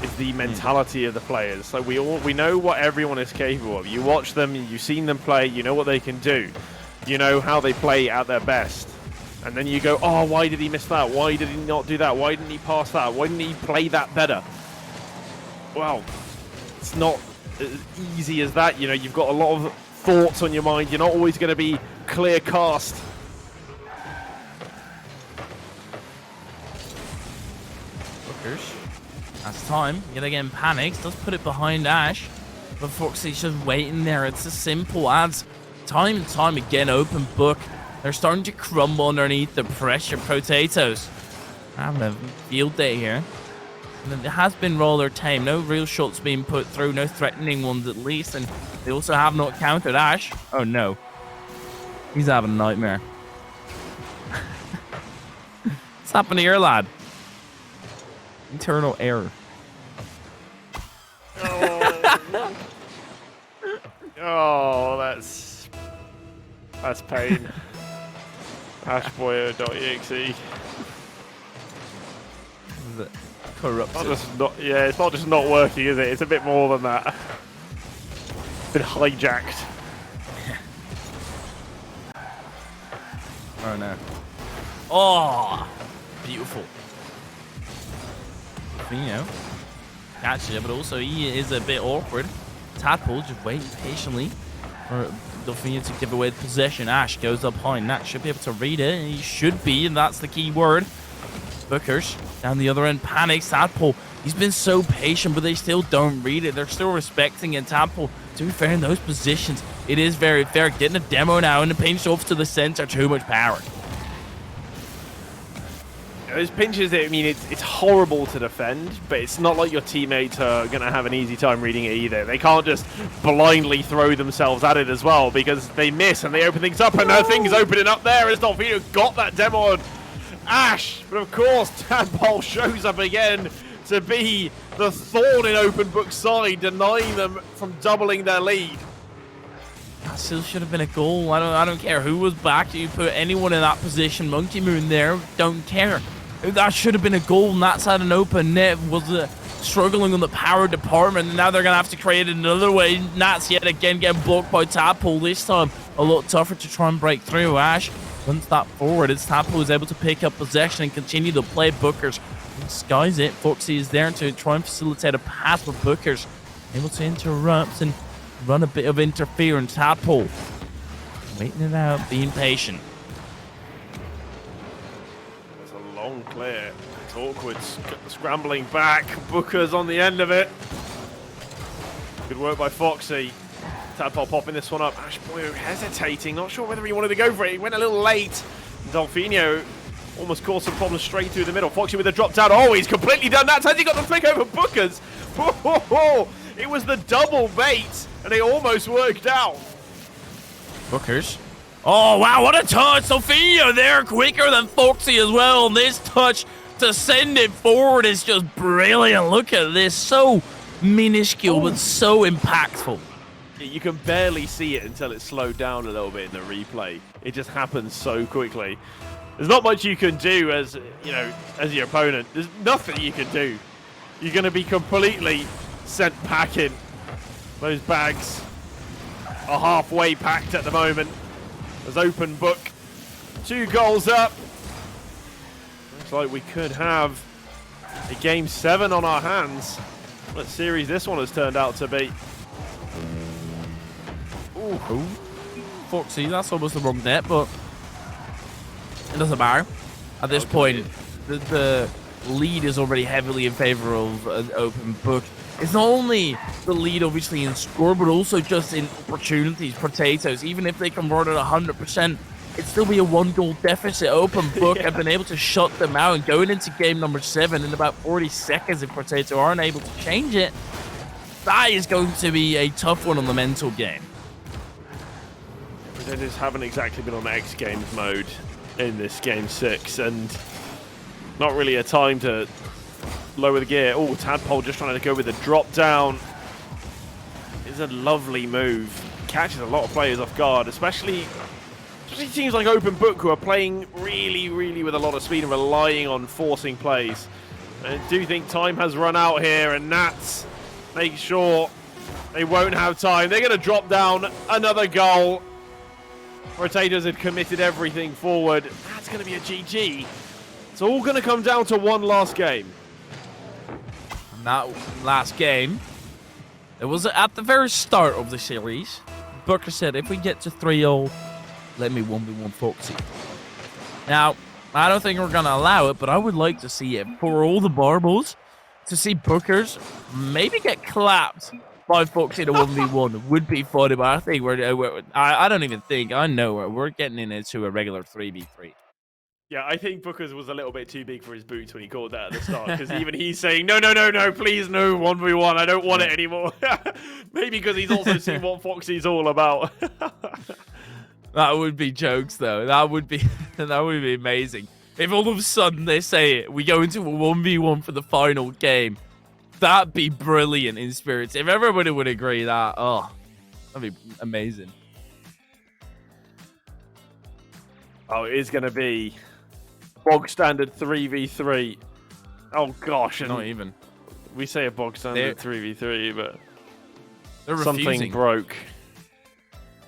Speaker 2: Is the mentality of the players. So we know what everyone is capable of. You watch them, you've seen them play, you know what they can do. You know how they play at their best. And then you go, oh, why did he miss that? Why did he not do that? Why didn't he pass that? Why didn't he play that better? Well, it's not as easy as that. You know, you've got a lot of thoughts on your mind. You're not always going to be clear cast.
Speaker 3: Bookers. That's time. Yet again, panics. Does put it behind Ash. But Foxy's just waiting there. It's as simple as time and time again, Open Book. They're starting to crumble underneath the pressure. Potatoes having a field day here. And it has been roller tame. No real shots being put through. No threatening ones at least. And they also have not countered Ash. Oh no. He's having a nightmare. What's happened here, lad? Internal error.
Speaker 2: Oh, that's pain. Ashboy.exe.
Speaker 3: Corrupted.
Speaker 2: It's not just not working, is it? It's a bit more than that. Been hijacked.
Speaker 3: Oh no. Oh, beautiful. Catches it, but also he is a bit awkward. Tadpole just waiting patiently for Delphine to give away the possession. Ash goes up high. Nat should be able to read it, and he should be, and that's the key word. Bookers down the other end panics. Tadpole, he's been so patient, but they still don't read it. They're still respecting it. Tadpole, to be fair, in those positions, it is very fair. Getting a demo now and the pinch off to the center, too much power.
Speaker 2: Those pinches, I mean, it's horrible to defend, but it's not like your teammates are going to have an easy time reading it either. They can't just blindly throw themselves at it as well, because they miss and they open things up, and things opening up there as Dolphino got that demo on Ash. But of course, Tadpole shows up again to be the thorn in Open Book's side, denying them from doubling their lead.
Speaker 3: That still should have been a goal. I don't care who was back. You put anyone in that position. Monkey Moon there, don't care. That should have been a goal. Nat's had an open net. Was struggling on the power department. And now they're going to have to create it another way. Nat's yet again getting blocked by Tadpole. This time, a lot tougher to try and break through. Ash runs that forward as Tadpole is able to pick up possession and continue to play. Bookers skies it. Foxy is there to try and facilitate a pass for Bookers. Able to interrupt and run a bit of interference. Tadpole waiting it out, being patient.
Speaker 2: Long clear. It's awkward. Scrambling back. Booker's on the end of it. Good work by Foxy. Tadpole popping this one up. Ashboy hesitating. Not sure whether he wanted to go for it. He went a little late. Dolphino almost caused some problems straight through the middle. Foxy with a drop down. Oh, he's completely done that. Has he got the flick over Booker's? It was the double bait, and it almost worked out.
Speaker 3: Bookers. Oh, wow, what a touch. Sophia there, quicker than Foxy as well. And this touch to send it forward is just brilliant. Look at this. So minuscule, but so impactful.
Speaker 2: You can barely see it until it's slowed down a little bit in the replay. It just happens so quickly. There's not much you can do as your opponent. There's nothing you can do. You're going to be completely sent packing. Those bags are halfway packed at the moment. As Open Book, 2 goals up. Looks like we could have a Game 7 on our hands. What series this one has turned out to be.
Speaker 3: Ooh. Foxy, that's almost the wrong net, but it doesn't matter. At this point, the lead is already heavily in favor of Open Book. It's not only the lead, obviously, in score, but also just in opportunities. Potatoes, even if they convert at 100%, it'd still be a 1-goal deficit. Open Book have been able to shut them out, and going into game number 7 in about 40 seconds, if Potato aren't able to change it, that is going to be a tough one on the mental game.
Speaker 2: Potatoes haven't exactly been on X Games mode in this game 6, and not really a time to lower the gear. Oh, Tadpole just trying to go with a drop down. It's a lovely move. Catches a lot of players off guard, especially teams like Open Book, who are playing really with a lot of speed and relying on forcing plays. I do think time has run out here, and Nats make sure they won't have time. They're going to drop down another goal. Rotators had committed everything forward. That's going to be a GG. It's all going to come down to one last game.
Speaker 3: That last game, it was at the very start of the series. Booker said, if we get to 3-0, let me 1v1 Foxy. Now, I don't think we're going to allow it, but I would like to see it for all the marbles. To see Bookers maybe get clapped by Foxy in a 1v1 would be funny, but I think I don't even think, I know we're getting into a regular 3v3.
Speaker 2: Yeah, I think Booker's was a little bit too big for his boots when he called that at the start, because even he's saying, no, please, no, 1v1, I don't want it anymore. Maybe because he's also seen what Foxy's all about.
Speaker 3: That would be jokes, though. That would be amazing. If all of a sudden they say we go into a 1v1 for the final game, that'd be brilliant in spirits. If everybody would agree that, that'd be amazing.
Speaker 2: Oh, it is going to be bog standard 3v3. Oh, gosh. And
Speaker 3: Not even.
Speaker 2: we say a bog standard 3v3, but
Speaker 3: They're
Speaker 2: something
Speaker 3: refusing.
Speaker 2: broke.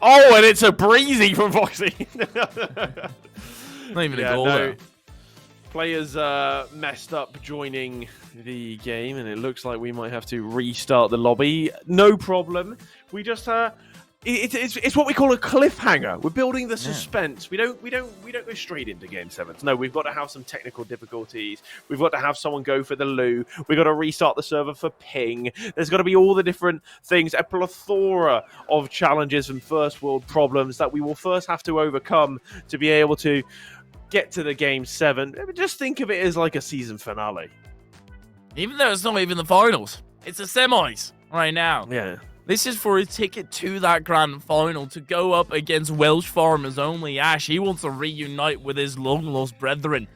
Speaker 2: Oh, and it's a breezy from Foxy.
Speaker 3: Not even a goal, though.
Speaker 2: Players messed up joining the game, and it looks like we might have to restart the lobby. No problem. We just it's what we call a cliffhanger. We're building the suspense. We don't go straight into game 7. No, we've got to have some technical difficulties. We've got to have someone go for the loo. We've got to restart the server for ping. There's got to be all the different things, a plethora of challenges and first world problems that we will first have to overcome to be able to get to the game 7. Just think of it as like a season finale.
Speaker 3: Even though it's not even the finals. It's the semis right now.
Speaker 2: Yeah.
Speaker 3: This is for a ticket to that grand final to go up against Welsh Farmers only. Ash, he wants to reunite with his long-lost brethren.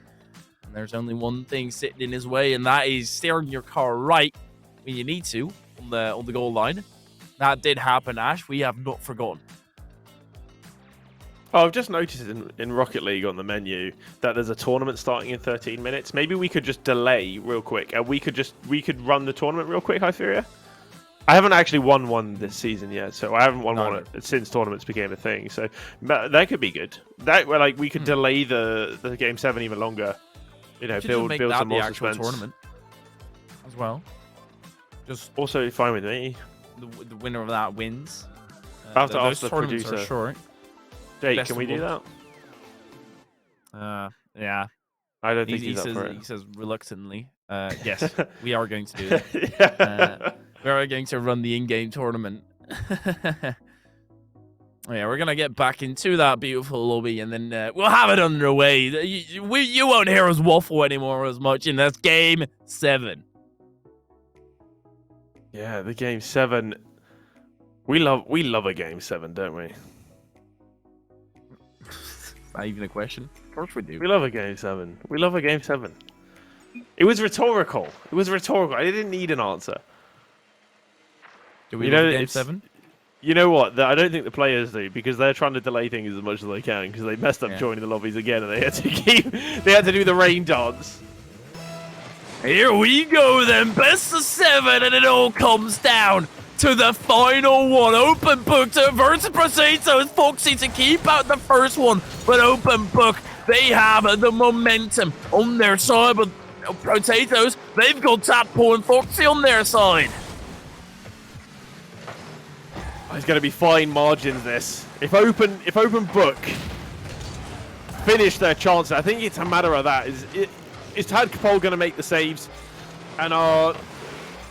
Speaker 3: And there's only one thing sitting in his way, and that is steering your car right when you need to on the goal line. That did happen, Ash. We have not forgotten.
Speaker 2: Oh, I've just noticed in Rocket League on the menu that there's a tournament starting in 13 minutes. Maybe we could just delay real quick, and we could run the tournament real quick, Hytheria. I haven't actually won one this season yet, so I haven't won one since tournaments became a thing. So that could be good. That we could delay the game 7 even longer. You know, build some more suspense.
Speaker 3: Tournament as well. Just
Speaker 2: also fine with me.
Speaker 3: The winner of that wins.
Speaker 2: I have to ask the producer.
Speaker 3: Short.
Speaker 2: Jake, can we do that?
Speaker 3: Yeah.
Speaker 2: I don't think he's up
Speaker 3: says,
Speaker 2: for it.
Speaker 3: He says reluctantly. Yes, we are going to do that. We are going to run the in-game tournament. Yeah, we're going to get back into that beautiful lobby, and then we'll have it underway. You won't hear us waffle anymore as much, and that's game 7.
Speaker 2: Yeah, the game 7. We love a game 7, don't we?
Speaker 3: Not even a question. Of course we do.
Speaker 2: We love a game 7. We love a game 7. It was rhetorical. It was rhetorical. I didn't need an answer.
Speaker 3: Do we love game 7?
Speaker 2: You know what? I don't think the players do, because they're trying to delay things as much as they can, because they messed up joining the lobbies again, and they had to do the rain dance.
Speaker 3: Here we go then, best of 7, and it all comes down to the final one. Open book to versus Potatoes. Foxy to keep out the first one, but Open book, they have the momentum on their side, but Potatoes, they've got Tadpole and Foxy on their side.
Speaker 2: It's going to be fine margins, this. If open book finish their chances, I think it's a matter of that. Is Tadpole going to make the saves, and our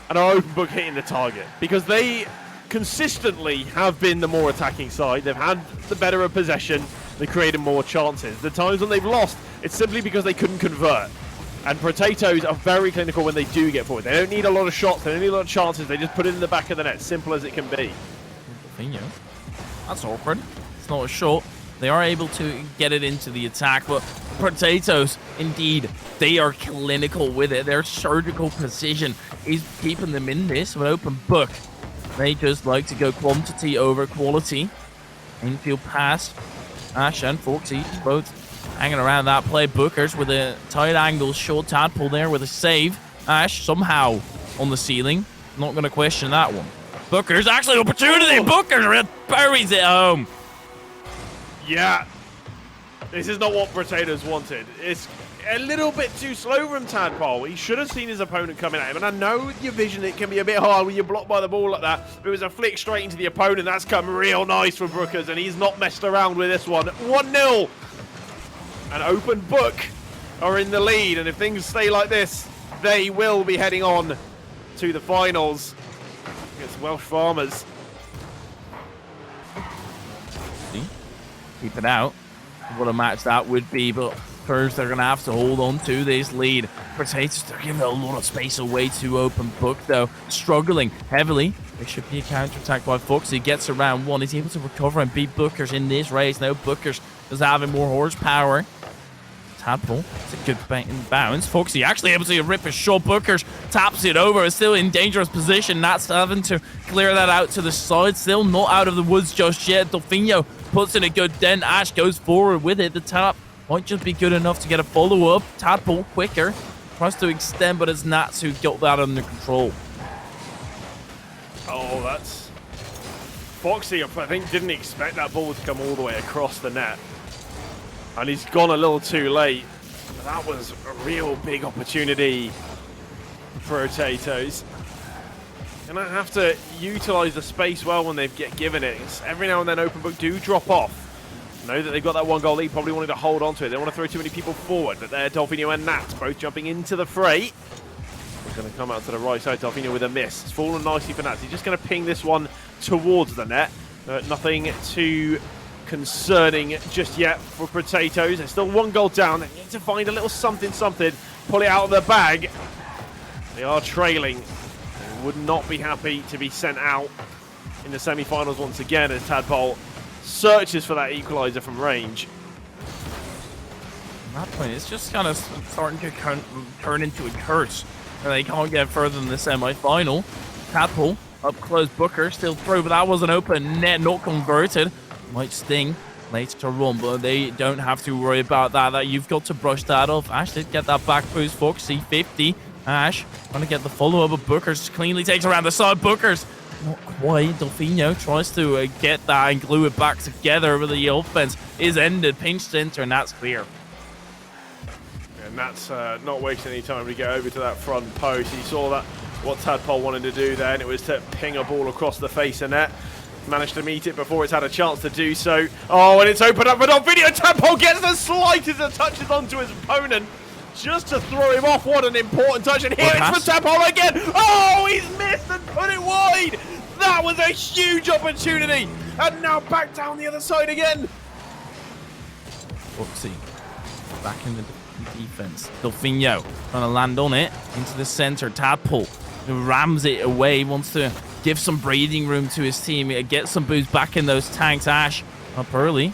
Speaker 2: open book hitting the target? Because they consistently have been the more attacking side. They've had the better of possession. They created more chances. The times when they've lost, it's simply because they couldn't convert. And Potatoes are very clinical when they do get forward. They don't need a lot of shots. They don't need a lot of chances. They just put it in the back of the net. Simple as it can be.
Speaker 3: That's awkward. It's not a shot. They are able to get it into the attack, but Potatoes, indeed, they are clinical with it. Their surgical precision is keeping them in this with Open book. They just like to go quantity over quality. Infield pass. Ash and Foxy both hanging around that play. Bookers with a tight angle short. Tadpole there with a save. Ash somehow on the ceiling. Not going to question that one. Booker's actually opportunity. Booker buries it home.
Speaker 2: Yeah. This is not what Potatoes wanted. It's a little bit too slow from Tadpole. He should have seen his opponent coming at him. And I know with your vision it can be a bit hard when you're blocked by the ball like that. But it was a flick straight into the opponent. That's come real nice for Brookers, and he's not messed around with this one. 1-0. And Open book are in the lead. And if things stay like this, they will be heading on to the finals against Welsh Farmers.
Speaker 3: Keep it out. What a match that would be, but first they're going to have to hold on to this lead. Potatoes, they're giving a lot of space away to Open book, though. Struggling heavily. There should be a counter-attack by Fox. He gets around one. He's able to recover and beat Bookers in this race. Now Bookers is having more horsepower. Tadpole, it's a good bounce. Foxy actually able to rip a shot. Bookers taps it over. It's still in dangerous position. Nat's having to clear that out to the side. Still not out of the woods just yet. Delfino puts in a good dent. Ash goes forward with it. The tap might just be good enough to get a follow-up. Tadpole quicker. Tries to extend, but it's Natsu got that under control.
Speaker 2: Oh, that's... Foxy, I think, didn't expect that ball to come all the way across the net. And he's gone a little too late. That was a real big opportunity for Potatoes. And I have to utilize the space well when they get given it. Every now and then Open Book do drop off. Know that they've got that 1-goal lead, probably wanted to hold on to it. They don't want to throw too many people forward, but there, Dolfinho and Nat both jumping into the fray. We're going to come out to the right side. Dolfinho with a miss. It's fallen nicely for Nat. He's just going to ping this one towards the net. Nothing too concerning just yet for Potatoes. They're still 1 goal down. They need to find a little something, pull it out of the bag. They are trailing. They would not be happy to be sent out in the semi-finals once again as Tadpole searches for that equalizer from range.
Speaker 3: At that point, it's just kind of starting to turn into a curse. And they can't get further than the semi-final. Tadpole up close, Booker still through, but that was an open net, not converted. Might sting later to run, but they don't have to worry about that. You've got to brush that off. Ash did get that back boost. Foxy 50. Ash trying to get the follow-up, but Booker's cleanly takes around the side. Booker's not quite. Delfino tries to get that and glue it back together, but the offense is ended. Pinch center, and that's clear.
Speaker 2: And that's not wasting any time to get over to that front post. He saw that what Tadpole wanted to do there, and it was to ping a ball across the face of net. Managed to meet it before it's had a chance to do so. Oh, and it's opened up for Dolfinho. Tadpole gets the slightest of touches onto his opponent just to throw him off. What an important touch. And here it's for Tadpole again. Oh, he's missed and put it wide. That was a huge opportunity. And now back down the other side again.
Speaker 3: Foxy back in the defense. Dolfinho trying to land on it into the center. Tadpole rams it away, wants to give some breathing room to his team, get some boost back in those tanks. Ash up early.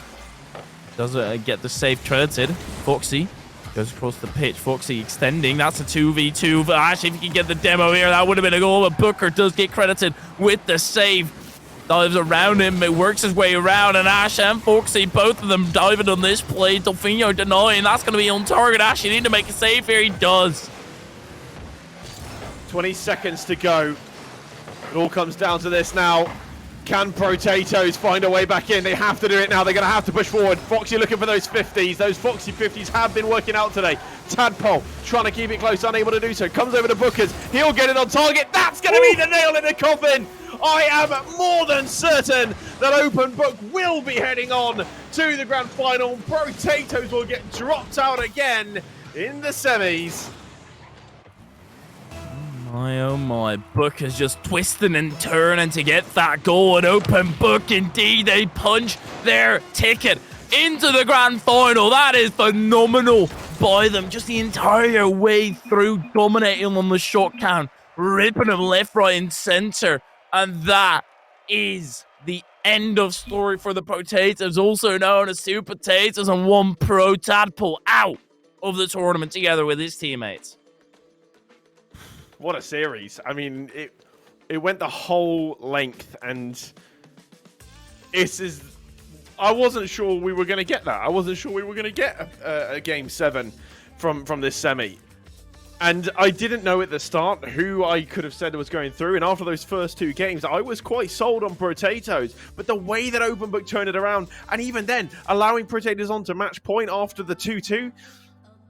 Speaker 3: Does get the save credited. Foxy goes across the pitch. Foxy extending. That's a 2v2 for Ash. If he can get the demo here, that would have been a goal. But Booker does get credited with the save. Dives around him. It works his way around. And Ash and Foxy, both of them diving on this play. Dolfinho denying. That's going to be on target. Ash, you need to make a save here. He does.
Speaker 2: 20 seconds to go. It all comes down to this now. Can Potatoes find a way back in? They have to do it now. They're going to have to push forward. Foxy looking for those 50s. Those Foxy 50s have been working out today. Tadpole trying to keep it close, unable to do so. Comes over to Bookers. He'll get it on target. That's going to be the nail in the coffin. I am more than certain that Open Book will be heading on to the grand final. Potatoes will get dropped out again in the semis.
Speaker 3: My oh my, Book is just twisting and turning to get that goal. An Open Book indeed. They punch their ticket into the grand final. That is phenomenal by them. Just the entire way through, dominating on the shot count, ripping them left, right, and center. And that is the end of story for the Potatoes, also known as Two Potatoes, and one pro Tadpole out of the tournament together with his teammates.
Speaker 2: What a series. I mean, it went the whole length, and I wasn't sure we were going to get that. I wasn't sure we were going to get a Game 7 from this semi. And I didn't know at the start who I could have said was going through. And after those first 2 games, I was quite sold on Potatoes. But the way that Open Book turned it around, and even then, allowing Potatoes on to match point after the 2-2,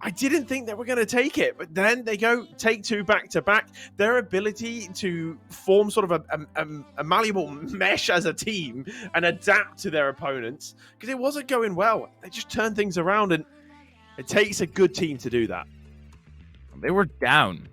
Speaker 2: I didn't think they were going to take it, but then they go take 2 back-to-back. Their ability to form sort of a malleable mesh as a team and adapt to their opponents, because it wasn't going well. They just turned things around, and it takes a good team to do that.
Speaker 3: They were down,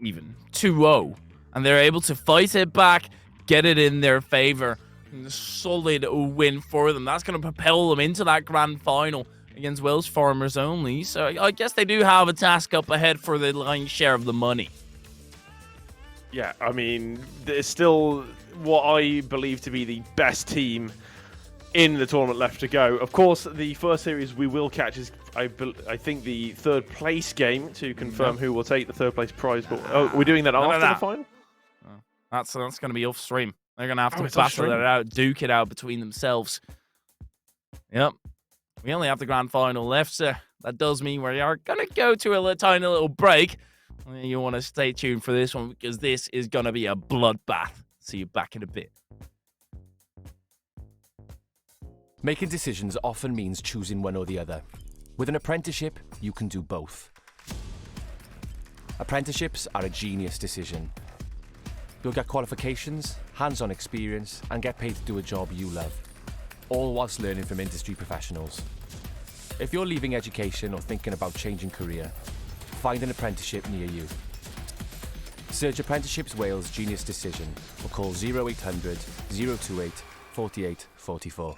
Speaker 3: even 2-0, and they're able to fight it back, get it in their favor. A solid win for them. That's going to propel them into that grand final against Welsh Farmers only. So I guess they do have a task up ahead for the lion's share of the money.
Speaker 2: Yeah, I mean, there's still what I believe to be the best team in the tournament left to go. Of course, the first series we will catch is, I think, the 3rd place game to confirm who will take the 3rd place prize. But we're doing that after the final?
Speaker 3: That's going to be off stream. They're going to have to battle it out, duke it out between themselves. Yep. We only have the grand final left, so that does mean we are going to go to a tiny little break. You want to stay tuned for this one because this is going to be a bloodbath. See you back in a bit.
Speaker 1: Making decisions often means choosing one or the other. With an apprenticeship, you can do both. Apprenticeships are a genius decision. You'll get qualifications, hands-on experience, and get paid to do a job you love, all whilst learning from industry professionals. If you're leaving education or thinking about changing career, find an apprenticeship near you. Search Apprenticeships Wales Genius Decision or call 0800 028 48 44.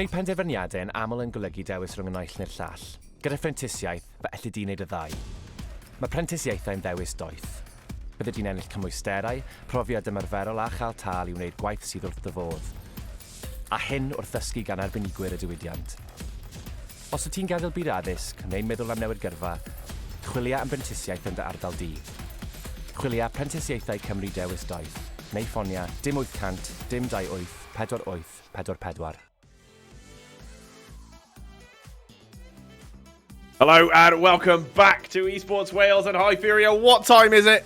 Speaker 1: Gwneud penderfyniadau yn aml yn golygu dewis rhwng y naill neu'r llall. Gyda phrentisiaeth, fe elli di wneud y ddau. Mae prentisiaethau'n ddewis doeth. Bydde di'n ennill cymwysterau, profiad ymarferol a chael tal i wneud gwaith sydd wrth dy fodd. A hyn wrth ddysgu gan arbenigwyr y diwydiant. Os wyt ti'n gadael byd addysg neu'n meddwl am newid gyrfa, chwilia am brentisiaeth yn dy ardal di. Chwilia Prentisiaethau Cymru Dewis Doeth, neu ffonia dim 800 dim 28 48 44.
Speaker 2: Hello and welcome back to Esports Wales and Hyperia. What time is it?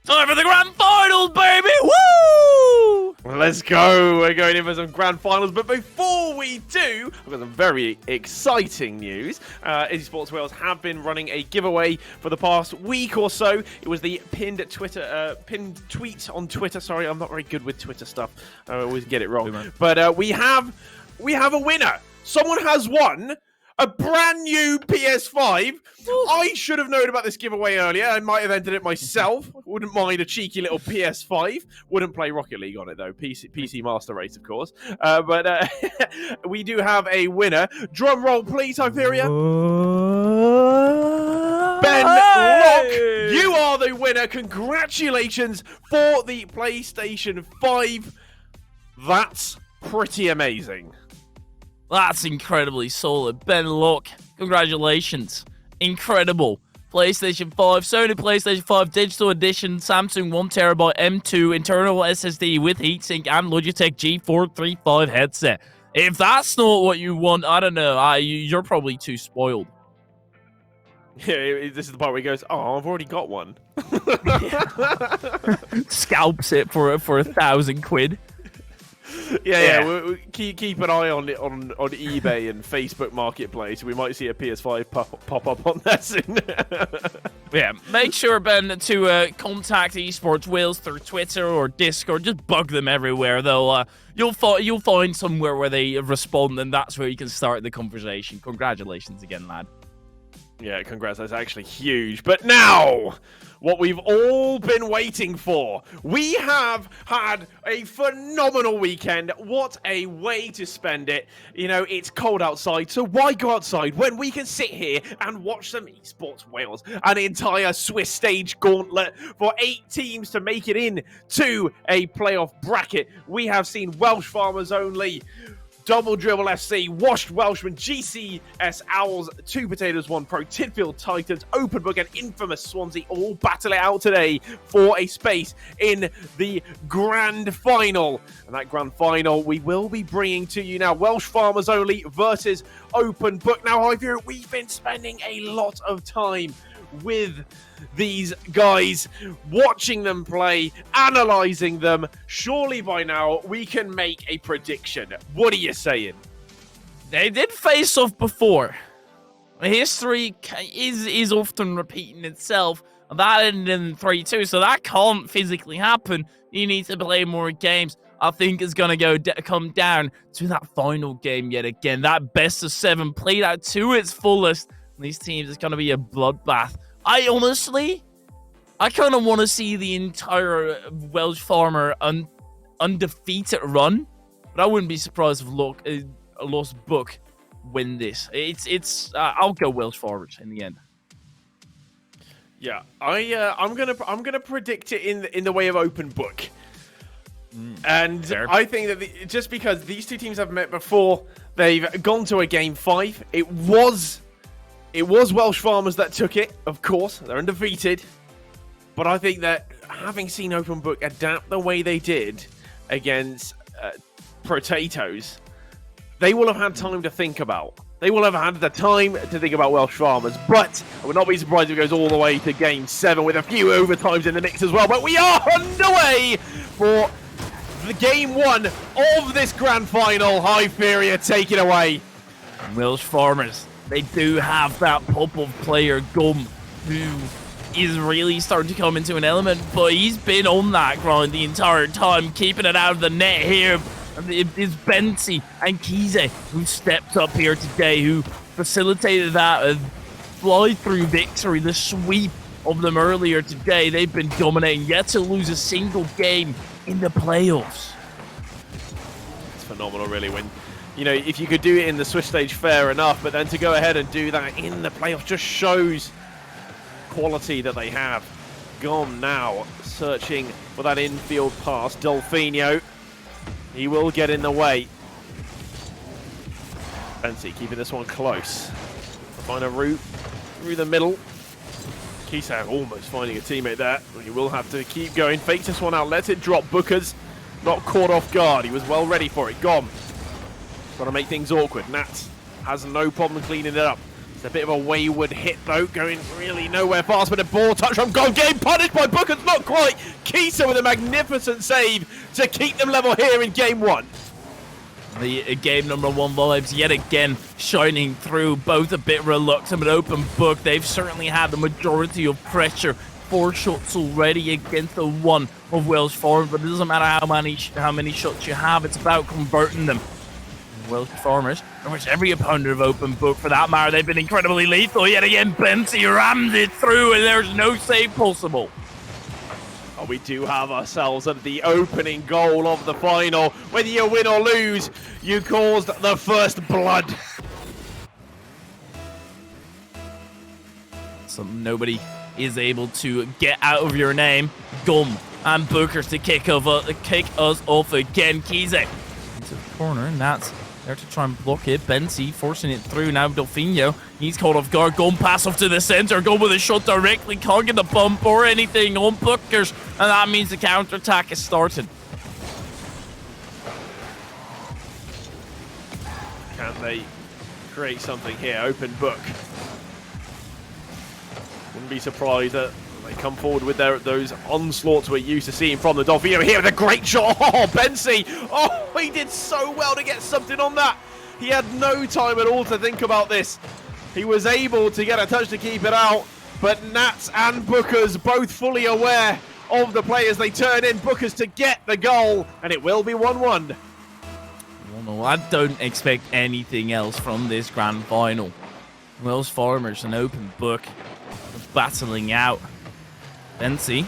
Speaker 3: Time for the grand finals, baby! Woo!
Speaker 2: Let's go. We're going in for some grand finals. But before we do, I've got some very exciting news. Esports Wales have been running a giveaway for the past week or so. It was the pinned tweet on Twitter. Sorry, I'm not very good with Twitter stuff. I always get it wrong. But we have a winner. Someone has won a brand new PS5. I should have known about this giveaway earlier. I might have entered it myself. Wouldn't mind a cheeky little PS5. Wouldn't play Rocket League on it though. PC Master Race, of course. But we do have a winner. Drum roll, please, Hyperia. Ben Locke, you are the winner. Congratulations for the PlayStation 5. That's pretty amazing.
Speaker 3: That's incredibly solid. Ben Locke, congratulations. Incredible. PlayStation 5, Sony PlayStation 5 Digital Edition, Samsung 1TB M2 internal SSD with heatsink and Logitech G435 headset. If that's not what you want, I don't know. You're probably too spoiled.
Speaker 2: Yeah, this is the part where he goes, "Oh, I've already got one."
Speaker 3: Scalps it for 1,000 quid.
Speaker 2: Yeah. We keep an eye on it on eBay and Facebook Marketplace. We might see a PS5 pop up on there soon.
Speaker 3: Yeah, make sure, Ben, to contact Esports Wales through Twitter or Discord. Just bug them everywhere, though. You'll find somewhere where they respond, and that's where you can start the conversation. Congratulations again, lad.
Speaker 2: Yeah, congrats. That's actually huge. But now, what we've all been waiting for. We have had a phenomenal weekend. What a way to spend it. You know, it's cold outside, so why go outside when we can sit here and watch some Esports Wales? An entire Swiss stage gauntlet for 8 teams to make it in to a playoff bracket. We have seen Welsh Farmers Only, Double Dribble FC, Washed Welshman, GCS Owls, 2 Potatoes 1 Pro, Tidfield Titans, Open Book and Infamous Swansea all battle it out today for a space in the grand final. And that grand final we will be bringing to you now. Welsh Farmers Only versus Open Book. Now, Hyperia, we've been spending a lot of time with these guys, watching them play, analysing them. Surely by now we can make a prediction. What are you saying?
Speaker 3: They did face off before. History is often repeating itself. That ended in 3-2, so that can't physically happen. You need to play more games. I think it's going to come down to that final game yet again. That best of 7 played out to its fullest. These teams, it's going to be a bloodbath. I kind of want to see the entire Welsh Farmer undefeated run, but I wouldn't be surprised if a Lost Book win this. I'll go Welsh Farmers in the end.
Speaker 2: Yeah, I'm gonna predict it in the way of Open Book. And fair. I think that just because these 2 teams have met before, they've gone to a game 5. It was Welsh Farmers that took it, of course. They're undefeated. But I think that having seen Open Book adapt the way they did against Potatoes, they will have had time to think about. They will have had the time to think about Welsh Farmers. But I would not be surprised if it goes all the way to game 7 with a few overtimes in the mix as well. But we are underway for the game 1 of this grand final. Hyperia, take it away.
Speaker 3: Welsh Farmers, they do have that pop of player Gum, who is really starting to come into an element, but he's been on that grind the entire time, keeping it out of the net here. And it's Bensi and Kize who stepped up here today, who facilitated that fly-through victory, the sweep of them earlier today. They've been dominating, yet to lose a single game in the playoffs.
Speaker 2: phenomenal, really. When, you know, if you could do it in the Swiss stage, fair enough, but then to go ahead and do that in the playoffs just shows quality that they have. Gom now searching for that infield pass. Dolfinho, he will get in the way. Fancy keeping this one close. Find a route through the middle. Kisa almost finding a teammate there. He will have to keep going. Fakes this one out. Lets it drop. Booker's not caught off guard. He was well ready for it. Gom. Got to make things awkward. Nats has no problem cleaning it up. It's a bit of a wayward hit, though. Going really nowhere fast. But a ball touch from Gom. Getting punished by Booker's. Not quite. Kisa with a magnificent save to keep them level here in game one.
Speaker 3: The game number 1 vibes yet again shining through, both a bit reluctant but open book. They've certainly had the majority of pressure. 4 shots already against the 1 of Welsh Farmers, but it doesn't matter how many shots you have, it's about converting them. Welsh Farmers, in which every opponent of open book for that matter, they've been incredibly lethal. Yet again, Bensi rammed it through and there's no save possible.
Speaker 2: We do have ourselves at the opening goal of the final. Whether you win or lose, you caused the first blood.
Speaker 3: So nobody is able to get out of your name. Gum and Bookers to kick us off again. Kize into the corner, and that's there to try and block it. Bensi forcing it through now. Dolfinho, he's caught off guard. Gum pass off to the center. Gum with a shot directly. Can't get the bump or anything on Bookers. And that means the counter-attack is started.
Speaker 2: Can they create something here? Open book. Wouldn't be surprised that they come forward with those onslaughts we're used to seeing from the Dolphino. Here with a great shot. Oh, Bensi. Oh, he did so well to get something on that. He had no time at all to think about this. He was able to get a touch to keep it out, but Nats and Bookers both fully aware of the players they turn in. Bookers to get the goal, and it will be 1-1.
Speaker 3: No, I don't expect anything else from this grand final. Welsh Farmers, an open book, battling out. Bensi,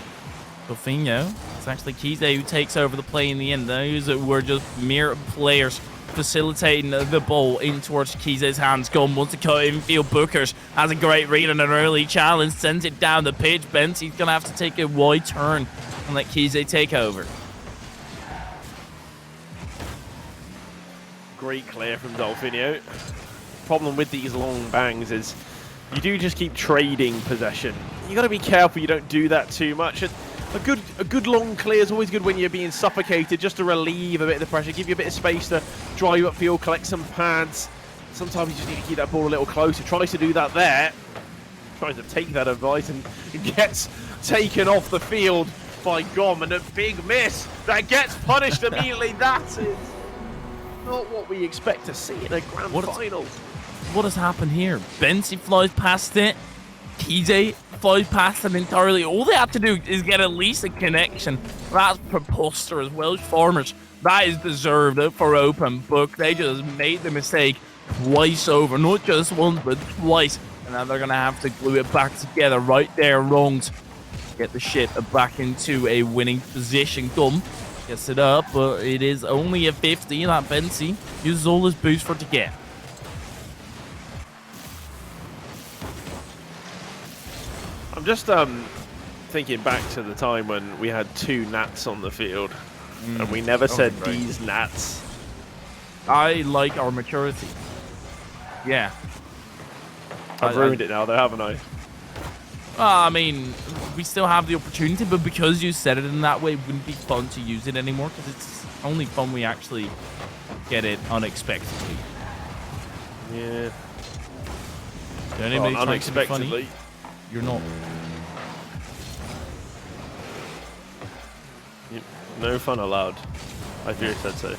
Speaker 3: Dolfinho. It's actually Kize who takes over the play in the end. Those were just mere players facilitating the ball in towards Kize's hands. Gun wants to cut infield. Bookers has a great read on an early challenge, sends it down the pitch. Bensi's going to have to take a wide turn and let Kize take over.
Speaker 2: Great clear from Dolfinho. Problem with these long bangs is you do just keep trading possession. You got to be careful you don't do that too much. A good long clear is always good when you're being suffocated, just to relieve a bit of the pressure, give you a bit of space to drive upfield, collect some pads. Sometimes you just need to keep that ball a little closer. Tries to do that there. Tries to take that advice and gets taken off the field by Gom, and a big miss that gets punished immediately. That is not what we expect to see in a grand final.
Speaker 3: What has happened here? Bensi flies past it. Kize flies past it entirely. All they have to do is get at least a connection. That's preposterous. Welsh Farmers, that is deserved for open book. They just made the mistake twice over. Not just once, but twice. And now they're going to have to glue it back together. Right there, wronged. Get the ship back into a winning position. Gum gets it up, but it is only a 50. That Bensi uses all his boost for it to get.
Speaker 2: I'm just thinking back to the time when we had 2 Nats on the field, and we never said these Nats.
Speaker 3: I like our maturity. Yeah.
Speaker 2: I've ruined it now, though, haven't I?
Speaker 3: I mean, we still have the opportunity, but because you said it in that way, it wouldn't be fun to use it anymore, because it's only fun we actually get it unexpectedly.
Speaker 2: Yeah.
Speaker 3: Anybody trying to be funny?
Speaker 2: Unexpectedly.
Speaker 3: You're not.
Speaker 2: No fun allowed. I fear it said so.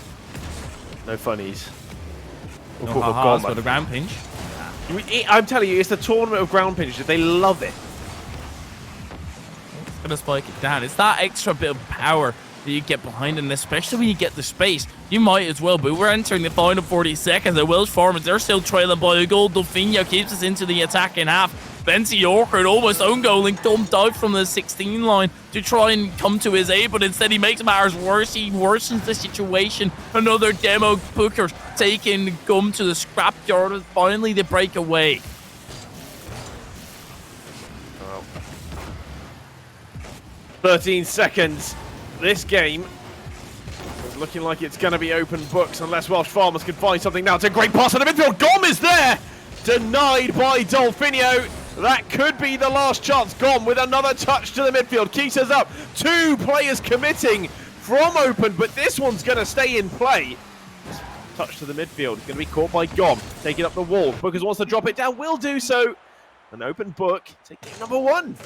Speaker 2: No funnies.
Speaker 3: No ha-has for the ground pinch.
Speaker 2: I'm telling you, it's the tournament of ground pinches. They love it.
Speaker 3: It's going to spike it down. It's that extra bit of power that you get behind it, and especially when you get the space. You might as well, but we're entering the final 40 seconds. The Welsh Farmers, they're still trailing by a goal. Dolfinho keeps us into the attacking half. Benzie awkward, almost own goaling, dumped out from the 16 line to try and come to his aid, but instead he makes matters worse. He worsens the situation. Another demo Booker taking Gum to the scrapyard, and finally they break away.
Speaker 2: 13 seconds. This game is looking like it's going to be open books unless Welsh Farmers can find something now. It's a great pass in the midfield. Gom is there! Denied by Dolfinio. That could be the last chance. Gom with another touch to the midfield. Kisa's up. 2 players committing from open, but this one's going to stay in play. Touch to the midfield. Going to be caught by Gom. Taking up the wall. Bookers wants to drop it down. Will do so. An open book. Taking number 1.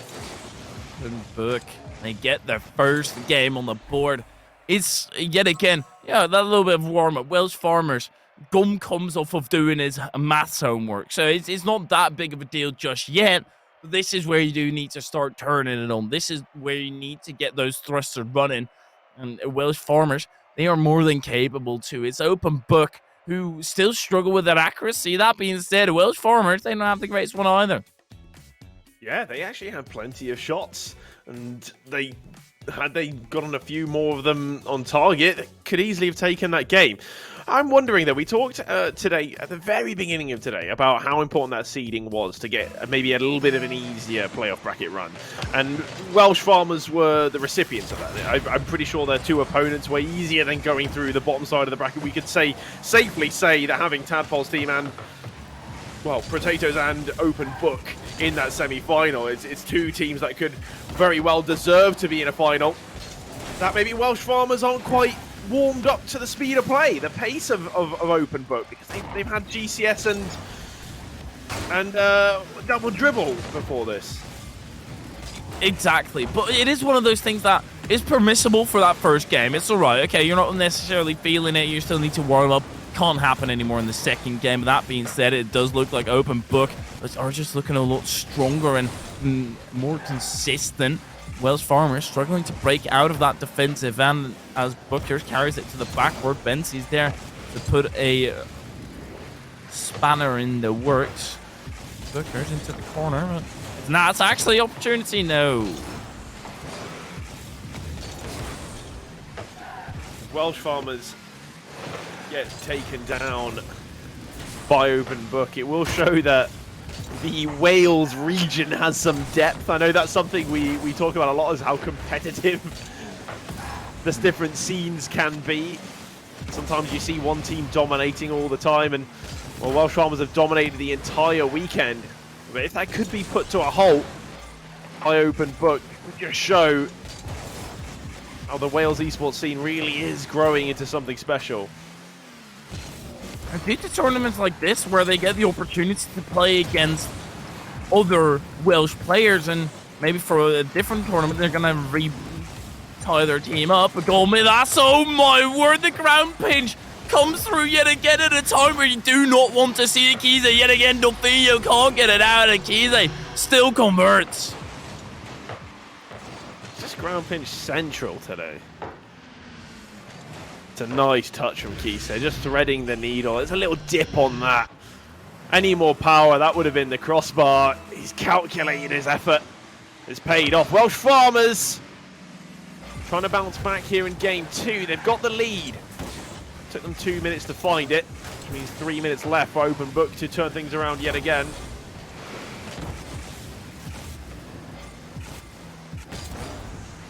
Speaker 3: Open book. They get their first game on the board. It's, yet again, yeah, that little bit of warm-up. Welsh Farmers, Gum comes off of doing his maths homework, so it's not that big of a deal just yet. This is where you do need to start turning it on. This is where you need to get those thrusters running. And Welsh Farmers, they are more than capable to. It's open book, who still struggle with that accuracy. That being said, Welsh Farmers, they don't have the greatest one either.
Speaker 2: Yeah, they actually had plenty of shots, and had they gotten a few more of them on target, could easily have taken that game. I'm wondering, though, we talked today, at the very beginning of today, about how important that seeding was to get maybe a little bit of an easier playoff bracket run. And Welsh Farmers were the recipients of that. I'm pretty sure their 2 opponents were easier than going through the bottom side of the bracket. We could safely say that having Tadpole's team and, well, Potatoes and Open Book in that semi-final, it's 2 teams that could very well deserve to be in a final. That maybe Welsh Farmers aren't quite warmed up to the speed of play, the pace of Open Book, because they've had GCS and double dribble before this.
Speaker 3: Exactly, but it is one of those things that is permissible for that first game. It's all right. Okay, you're not necessarily feeling it. You still need to warm up. Can't happen anymore in the second game. That being said, it does look like Open Book are just looking a lot stronger and more consistent. Welsh Farmers struggling to break out of that defensive end as Booker carries it to the backward. Benzie's there to put a spanner in the works. Booker's into the corner, but it's actually opportunity. No.
Speaker 2: Welsh Farmers get taken down by Open Book. It will show that the Wales region has some depth. I know that's something we talk about a lot, is how competitive the different scenes can be. Sometimes you see one team dominating all the time, and well, Welsh Farmers have dominated the entire weekend. But if that could be put to a halt by Open Book, it would just show how the Wales esports scene really is growing into something special.
Speaker 3: I think the tournaments like this, where they get the opportunity to play against other Welsh players, and maybe for a different tournament, they're going to re-tie their team up. A goal mid, that's, oh my word, the ground pinch comes through yet again at a time where you do not want to see Akiza. Yet again, Dolfinho can't get it out, and Akiza still converts.
Speaker 2: Just ground pinch central today. A nice touch from Kise, just threading the needle. There's a little dip on that. Any more power, that would have been the crossbar. He's calculated his effort. It's paid off. Welsh Farmers trying to bounce back here in game 2. They've got the lead. Took them 2 minutes to find it, which means 3 minutes left for Open Book to turn things around yet again.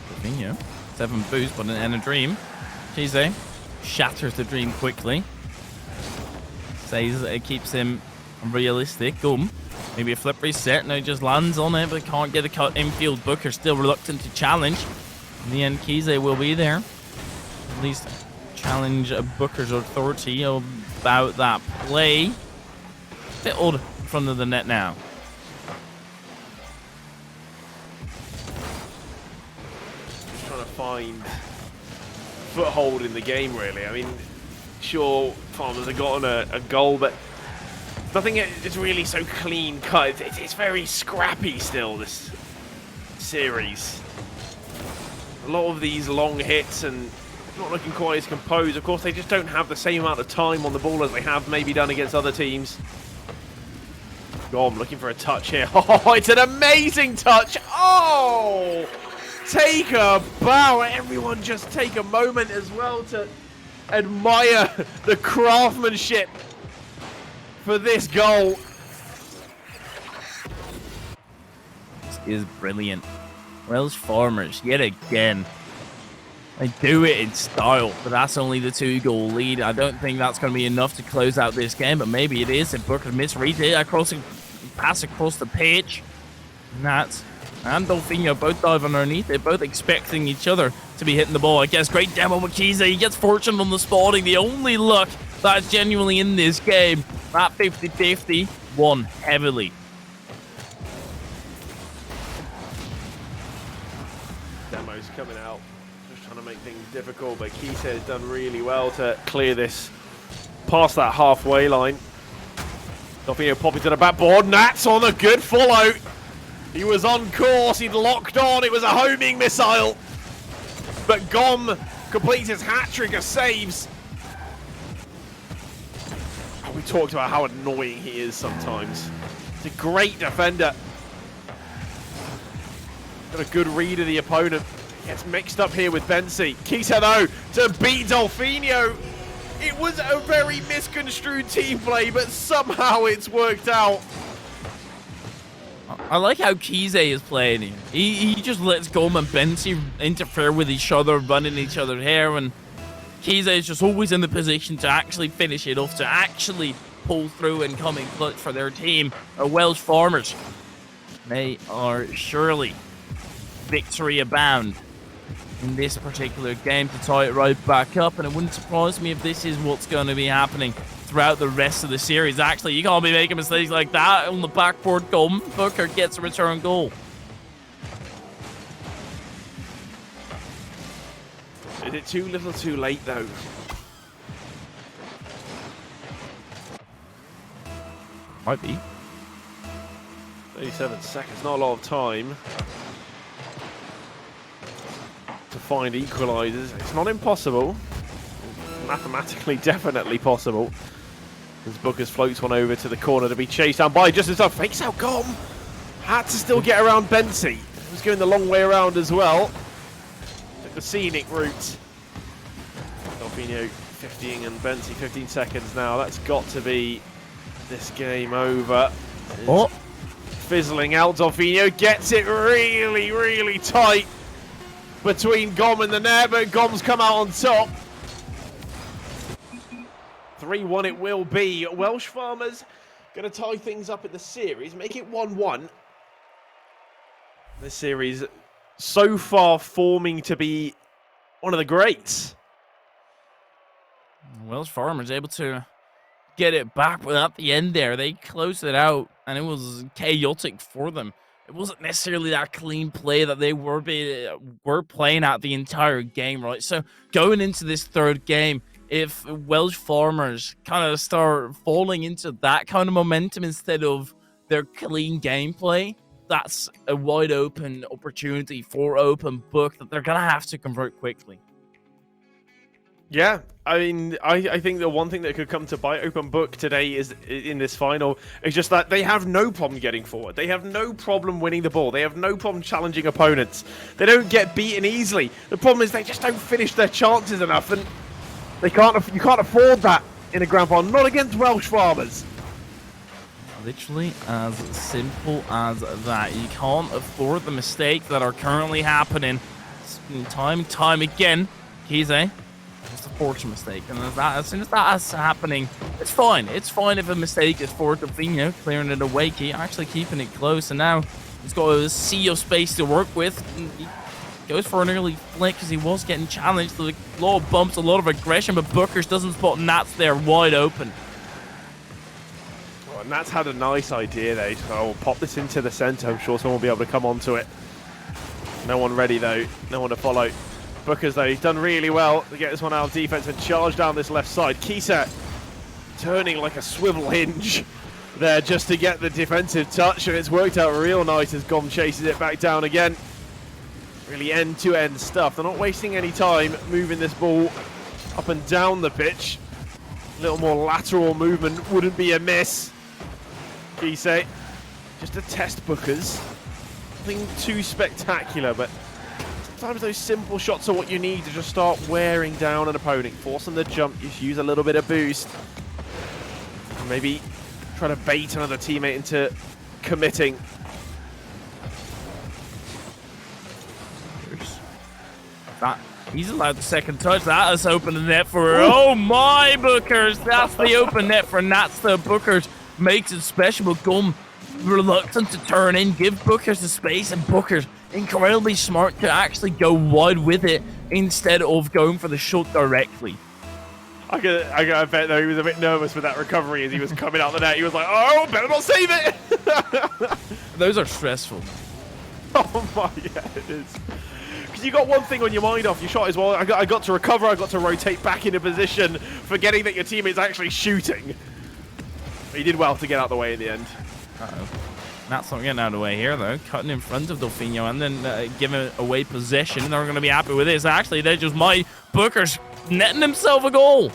Speaker 3: Coutinho, 7 boost, but and a dream. Kise shatters the dream quickly. Says it keeps him realistic. Gum. Maybe a flip reset. No, he just lands on it, but can't get a cut infield. Booker still reluctant to challenge. In the end, Kise will be there. At least challenge Booker's authority about that play. A bit odd in front of the net now.
Speaker 2: Just trying to find foothold in the game, really. I mean, sure, Farmers have gotten a goal, but nothing is really so clean cut. It's very scrappy still, this series. A lot of these long hits and not looking quite as composed. Of course, they just don't have the same amount of time on the ball as they have maybe done against other teams. Gom looking for a touch here. Oh, it's an amazing touch. Oh, take a bow. Everyone just take a moment as well to admire the craftsmanship for this goal.
Speaker 3: This is brilliant. Welsh Farmers, yet again. They do it in style, but that's only the 2-goal lead. I don't think that's going to be enough to close out this game, but maybe it is. And Booker misread it, pass across the pitch. Nat and Dolfinho both dive underneath. They're both expecting each other to be hitting the ball. I guess great demo with Kiza. He gets fortunate on the spotting. The only luck that's genuinely in this game. That 50-50 won heavily.
Speaker 2: Demo's coming out. Trying to make things difficult, but Kisa has done really well to clear this past that halfway line. Dolfinho popping to the backboard. Nats on a good follow. He was on course. He'd locked on. It was a homing missile. But Gom completes his hat-trick of saves. Oh, we talked about how annoying he is sometimes. He's a great defender. Got a good read of the opponent. Gets mixed up here with Bensi. Kita, though, to beat Dolfinho. It was a very misconstrued team play, but somehow it's worked out.
Speaker 3: I like how Kize is playing here. He just lets Gom and Bensi interfere with each other, running each other's hair, and Kize is just always in the position to actually finish it off, to actually pull through and come in clutch for their team. Welsh Farmers, they are surely victory abound in this particular game to tie it right back up, and it wouldn't surprise me if this is what's going to be happening throughout the rest of the series. Actually, you can't be making mistakes like that on the backboard. Gom Booker gets a return goal.
Speaker 2: Is it too little too late, though?
Speaker 3: Might be.
Speaker 2: 37 seconds, not a lot of time to find equalizers. It's not impossible. Mathematically, definitely possible. As Bookers floats one over to the corner to be chased down by just as time. Fakes out Gom. Had to still get around Bensi. He was going the long way around as well. Took the scenic route. Dolfinho 50ing and Bensi 15 seconds now. That's got to be this game over.
Speaker 3: Oh.
Speaker 2: Fizzling out. Dolfinho gets it really, really tight between Gom and the net, but Gom's come out on top. 3-1 it will be. Welsh Farmers going to tie things up in the series, make it 1-1. This series so far forming to be one of the greats.
Speaker 3: Welsh Farmers able to get it back, but at the end there, they closed it out, and it was chaotic for them. It wasn't necessarily that clean play that they were playing at the entire game, right? So going into this third game, if Welsh Farmers kind of start falling into that kind of momentum instead of their clean gameplay, that's a wide open opportunity for Open Book that they're going to have to convert quickly.
Speaker 2: Yeah, I mean, I think the one thing that could come to bite Open Book today is in this final is just that they have no problem getting forward. They have no problem winning the ball. They have no problem challenging opponents. They don't get beaten easily. The problem is they just don't finish their chances enough, and you can't afford that in a grand final. Not against Welsh Farmers.
Speaker 3: Literally as simple as that. You can't afford the mistakes that are currently happening time and time again. Kize. It's a fortune mistake, and as soon as that is happening, it's fine. It's fine if a mistake is for Dolfinho, clearing it away, actually keeping it close, and now he's got a sea of space to work with. He goes for an early flick because he was getting challenged. A lot of bumps, a lot of aggression, but Bookers doesn't spot Nats there wide open.
Speaker 2: Well, Nats had a nice idea there. I'll pop this into the centre. I'm sure someone will be able to come onto it. No one ready, though. No one to follow. Bookers, though, he's done really well to get this one out of defense and charge down this left side. Kisa turning like a swivel hinge there just to get the defensive touch, and it's worked out real nice as Gom chases it back down again. Really end-to-end stuff. They're not wasting any time moving this ball up and down the pitch. A little more lateral movement wouldn't be amiss. Kisa just to test Bookers. Nothing too spectacular, but sometimes those simple shots are what you need to just start wearing down an opponent. Force them to jump, just use a little bit of boost. And maybe try to bait another teammate into committing.
Speaker 3: He's allowed the second touch. That has opened the net for her. Oh my, Bookers. That's the open net for Nats. The Bookers makes it special, but Gum reluctant to turn in, give Bookers the space, and Bookers incredibly smart to actually go wide with it instead of going for the shot directly.
Speaker 2: I bet though he was a bit nervous with that recovery as he was coming out the net. He was like, oh, better not save it.
Speaker 3: Those are stressful.
Speaker 2: Oh my, yeah, it is. Because you got one thing on your mind off your shot as well. I got to recover, I got to rotate back into position, forgetting that your teammate's actually shooting. He did well to get out of the way in the end.
Speaker 3: Uh-oh. Nats not getting out of the way here, though. Cutting in front of Delfino and then giving away possession. They're going to be happy with this. Actually, they're just Booker's netting himself a goal.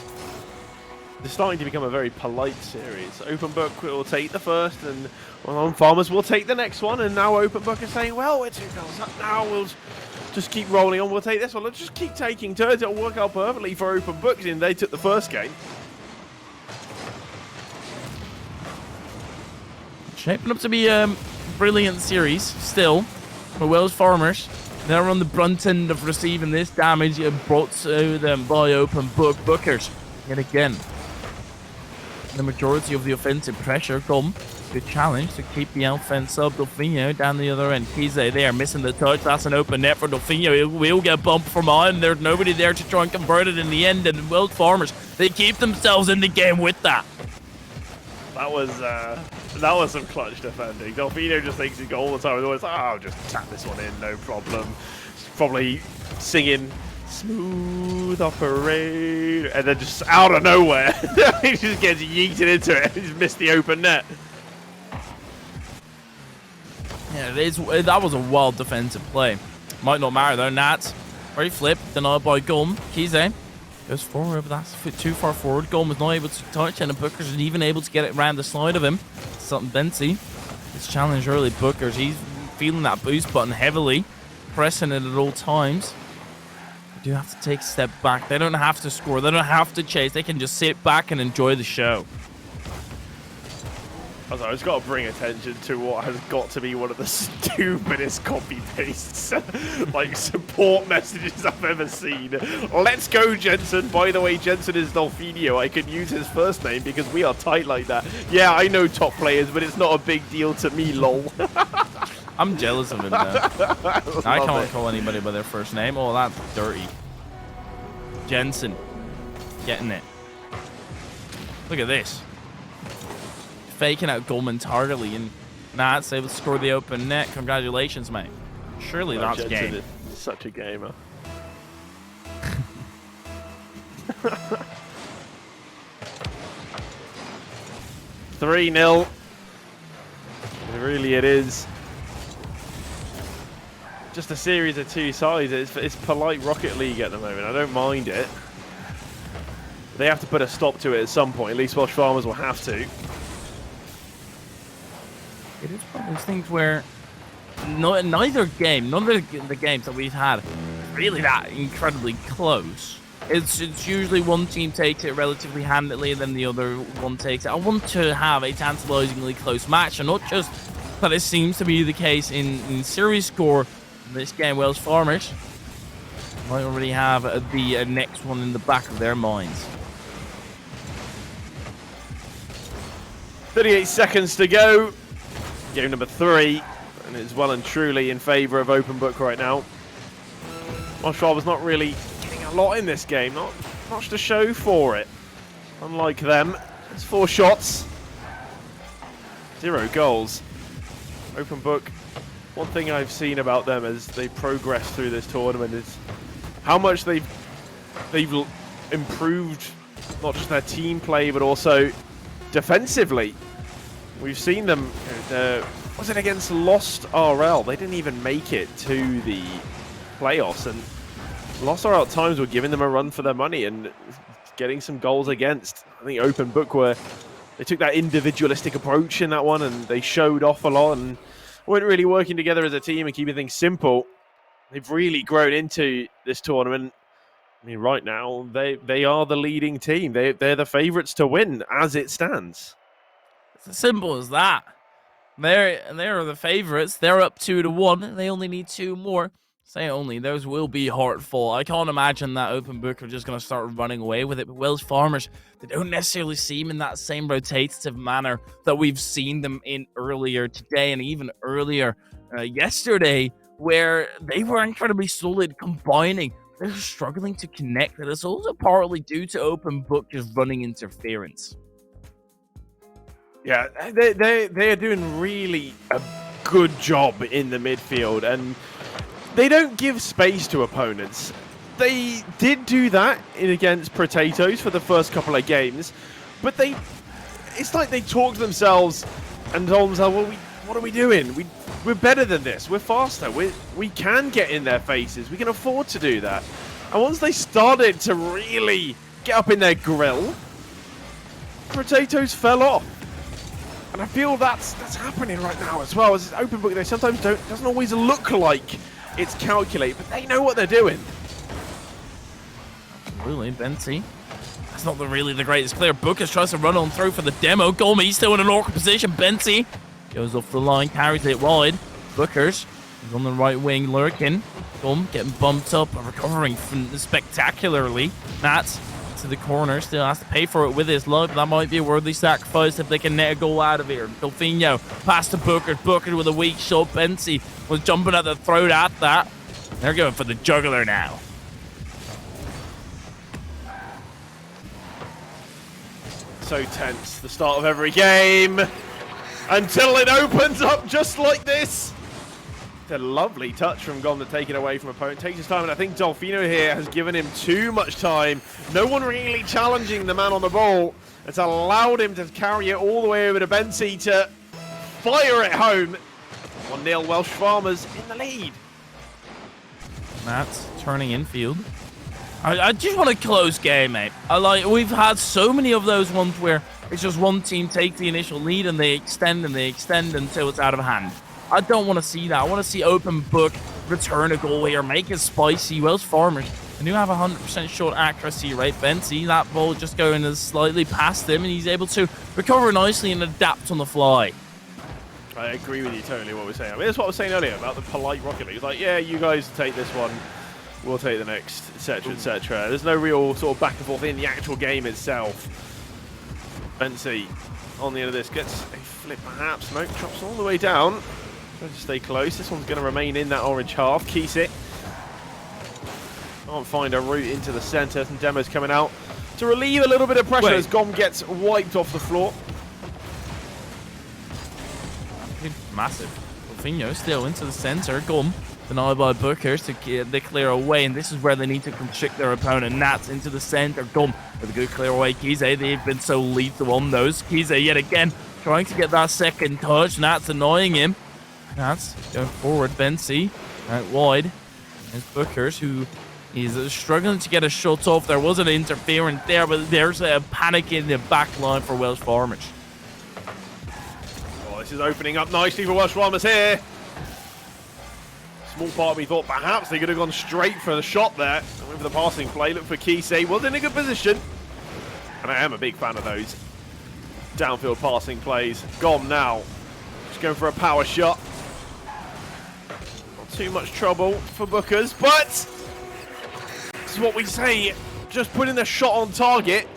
Speaker 2: It's starting to become a very polite series. Open Book will take the first, and Farmers will take the next one. And now Open Book is saying, well, we're 2 goals up now. We'll just keep rolling on. We'll take this one. Let's just keep taking turns. It'll work out perfectly for Open Book, and they took the first game.
Speaker 3: Shaping up to be a brilliant series still for Welsh Farmers. They're on the brunt end of receiving this damage brought to them by Open Book. Bookers, yet again, the majority of the offensive pressure come. Good challenge to keep the offense up. Delfino down the other end. Kize there, missing the touch. That's an open net for Delfino. It will get bumped from on. There's nobody there to try and convert it in the end. And Welsh Farmers, they keep themselves in the game with that.
Speaker 2: That was some clutch defending. Delfino just thinks he's got all the time. He's always like, oh, I'll just tap this one in, no problem. He's probably singing smooth operator, and then just out of nowhere, he just gets yeeted into it. He's missed the open net.
Speaker 3: Yeah, that was a wild defensive play. Might not matter though. Nats, very flip, denied by Gum. Kize goes forward, but that's a foot too far forward. Gum was not able to touch, and the Bookers isn't even able to get it around the side of him. Something Bensi. This challenge early, Bookers. He's feeling that boost button heavily, pressing it at all times. They do have to take a step back. They don't have to score. They don't have to chase. They can just sit back and enjoy the show.
Speaker 2: I just got to bring attention to what has got to be one of the stupidest copy-pastes, like, support messages I've ever seen. Let's go, Jensen. By the way, Jensen is Delfino. I can use his first name because we are tight like that. Yeah, I know top players, but it's not a big deal to me, lol.
Speaker 3: I'm jealous of him, though. I can't call anybody by their first name. Oh, that's dirty. Jensen. Getting it. Look at this. Faking out Gum entirely, and Nats able to score the open net. Congratulations, mate. Surely that's game.
Speaker 2: Such a gamer. 3-0. Really, it is. Just a series of 2 sides. It's polite Rocket League at the moment. I don't mind it. They have to put a stop to it at some point. At least Welsh Farmers will have to.
Speaker 3: It is one of those things where neither of the games that we've had really that incredibly close. It's usually one team takes it relatively handily and then the other one takes it. I want to have a tantalizingly close match, and not just that it seems to be the case in series score in this game. Welsh Farmers might already have the next one in the back of their minds.
Speaker 2: 38 seconds to go. Game number 3, and it's well and truly in favour of Open Book right now. Welsh Farmers not really getting a lot in this game, not much to show for it. Unlike them, it's 4 shots, 0 goals. Open Book, one thing I've seen about them as they progress through this tournament is how much they've improved, not just their team play, but also defensively. We've seen them, was it against Lost RL? They didn't even make it to the playoffs, and Lost RL at times were giving them a run for their money and getting some goals against. I think Open Book were they took that individualistic approach in that one, and they showed off a lot and weren't really working together as a team and keeping things simple. They've really grown into this tournament. I mean, right now, they are the leading team. They're the favourites to win as it stands.
Speaker 3: It's as simple as that. They're the favourites. They're up 2-1. They only need 2 more. Say only. Those will be hurtful. I can't imagine that Open Book are just going to start running away with it. But Welsh Farmers, they don't necessarily seem in that same rotative manner that we've seen them in earlier today and even earlier yesterday, where they were incredibly solid combining. They're struggling to connect. And it's also partly due to Open Book just running interference.
Speaker 2: Yeah, they're doing really a good job in the midfield, and they don't give space to opponents. They did do that against Potatoes for the first couple of games, but it's like they talked to themselves and told themselves, well, what are we doing? We're better than this. We're faster. We can get in their faces. We can afford to do that. And once they started to really get up in their grill, Potatoes fell off. And I feel that's happening right now as well. As Open Book, they sometimes doesn't always look like it's calculated, but they know what they're doing.
Speaker 3: Absolutely, Benty. That's not really the greatest clear. Booker tries to run on through for the demo. Golmy still in an awkward position. Benty goes off the line, carries it wide. Booker's on the right wing, lurking. Gum getting bumped up, recovering spectacularly. Nats to the corner, still has to pay for it with his life. That might be a worthy sacrifice if they can net a goal out of here. Delfino pass to Booker. Booker with a weak shot. Benty was jumping at the throat at that. They're going for the juggler now.
Speaker 2: So tense, the start of every game, until it opens up just like this. It's a lovely touch from Gom to take it away from opponent. Takes his time, and I think Delfino here has given him too much time. No one really challenging the man on the ball. It's allowed him to carry it all the way over to Benty to fire it home. 1-0 Welsh Farmers in the lead.
Speaker 3: That's turning infield. I just want a close game, mate. We've had so many of those ones where it's just one team take the initial lead and they extend until it's out of hand. I don't want to see that. I want to see Open Book return a goal here, make it spicy. Welsh Farmers, and do have 100% shot accuracy rate. Benty, that ball just going slightly past him, and he's able to recover nicely and adapt on the fly.
Speaker 2: I agree with you totally what we're saying. I mean, that's what I was saying earlier about the polite Rocket League. It's like, yeah, you guys take this one, we'll take the next, etc., etc. There's no real sort of back and forth in the actual game itself. Benty on the end of this gets a flip perhaps. Smoke drops all the way down. Trying to stay close. This one's going to remain in that orange half. Kiesik can't find a route into the centre. Some demos coming out to relieve a little bit of pressure as Gom gets wiped off the floor.
Speaker 3: Massive. Delfino still into the centre. Gom denied by Booker to get the clear away, and this is where they need to constrict their opponent. Nats into the centre. Gum with a good clear away. Kiesik, they've been so lethal on those. Kiesik yet again trying to get that second touch. Nats annoying him. Nats going forward. Benty out wide. There's Bookers, who is struggling to get a shot off. There was an interference there, but there's a panic in the back line for Welsh Farmers.
Speaker 2: Oh, this is opening up nicely for Welsh Farmers here. Small part of me thought perhaps they could have gone straight for the shot there. I went for the passing play. Look for Kiesik. Was in a good position. And I am a big fan of those downfield passing plays. Gone now. Just going for a power shot. Not too much trouble for Bookers, but this is what we say. Just putting the shot on target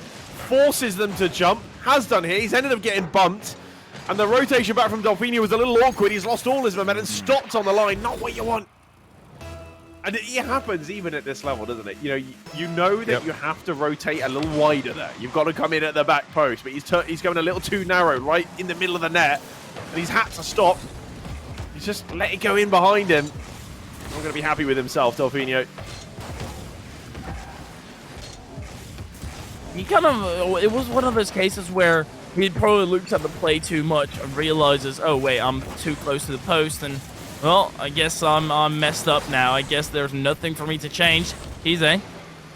Speaker 2: forces them to jump. Has done here. He's ended up getting bumped. And the rotation back from Delfino was a little awkward. He's lost all his momentum, stopped on the line. Not what you want. And it happens even at this level, doesn't it? You know that you have to rotate a little wider there. You've got to come in at the back post, but he's going a little too narrow, right in the middle of the net. And he's had to stop. He's just let it go in behind him. Not going to be happy with himself, Delfino.
Speaker 3: It was one of those cases where he probably looks at the play too much and realizes, oh wait, I'm too close to the post, and well, I guess I'm messed up now. I guess there's nothing for me to change. Kiesik,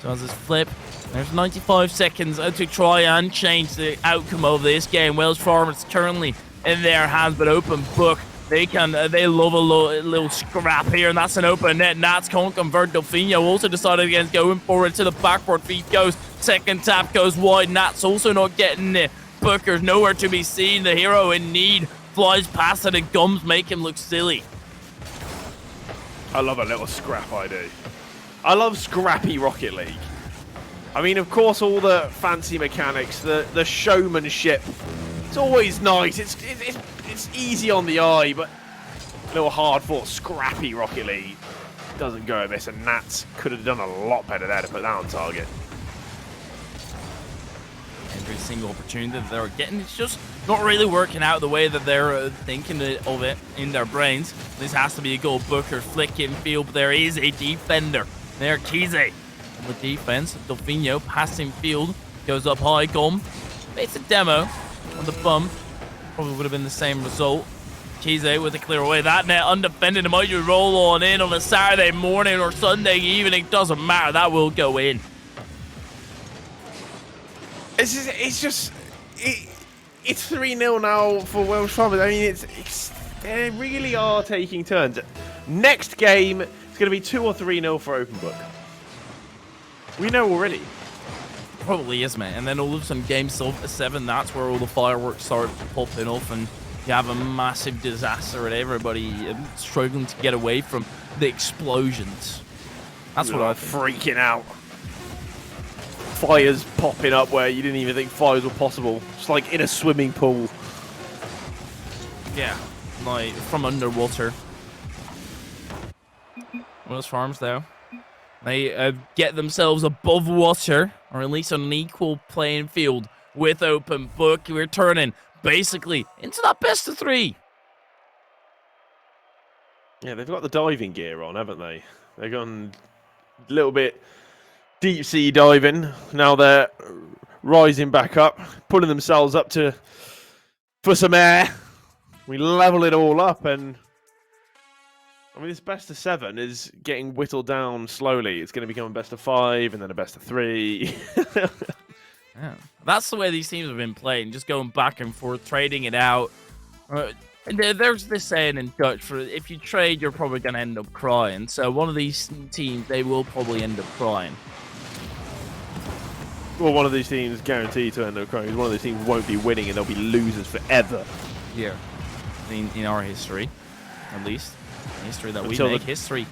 Speaker 3: so has his flip, There's 95 seconds to try and change the outcome of this game. Welsh Farmers currently in their hands, but open book. They love a little scrap here, and that's an open net. Nats can't convert. Delfino also decided against going forward to the backboard. Feet goes. Second tap goes wide. Nats also not getting it. Booker's nowhere to be seen. The hero in need flies past it, and gums make him look silly.
Speaker 2: I love a little scrap, I do. I love scrappy Rocket League. I mean, of course, all the fancy mechanics, the showmanship. It's always nice. It's easy on the eye, but a little hard-fought, scrappy Rocket League doesn't go at this, and Nats could have done a lot better there to put that on target.
Speaker 3: Every single opportunity that they're getting, it's just not really working out the way that they're thinking of it in their brains. This has to be a goal. Booker flicking field, but there is a defender there. Kize on the defense. Delfino passing field, goes up high. Gum makes a demo on the bump. Probably would have been the same result. Kize with a clear away. That net undefended. It might just roll on in on a Saturday morning or Sunday evening. Doesn't matter. That will go in.
Speaker 2: It's 3-0 now for Welsh Farmers. I mean, they really are taking turns. Next game, it's going to be 2 or 3-0 for Open Book. We know already.
Speaker 3: Probably is, mate. And then all of a sudden, game 7, that's where all the fireworks start popping off, and you have a massive disaster and everybody struggling to get away from the explosions. That's what I'm
Speaker 2: freaking out. Fires popping up where you didn't even think fires were possible. Just like in a swimming pool.
Speaker 3: Yeah, like from underwater. Welsh Farms, though, they get themselves above water, or at least on an equal playing field with Open Book. We're turning basically into that best of 3.
Speaker 2: Yeah, they've got the diving gear on, haven't they? They've gone a little bit deep sea diving. Now they're rising back up, pulling themselves up for some air. We level it all up, and I mean, this best of 7 is getting whittled down slowly. It's going to become a best of 5 and then a best of 3.
Speaker 3: Yeah, that's the way these teams have been playing, just going back and forth, trading it out. There's this saying in Dutch, for if you trade, you're probably going to end up crying. So one of these teams, they will probably end up crying.
Speaker 2: Well, one of these teams guaranteed to end up crying. One of these teams won't be winning, and they'll be losers forever.
Speaker 3: Yeah, in our history, at least, the history that
Speaker 2: Until
Speaker 3: we make, history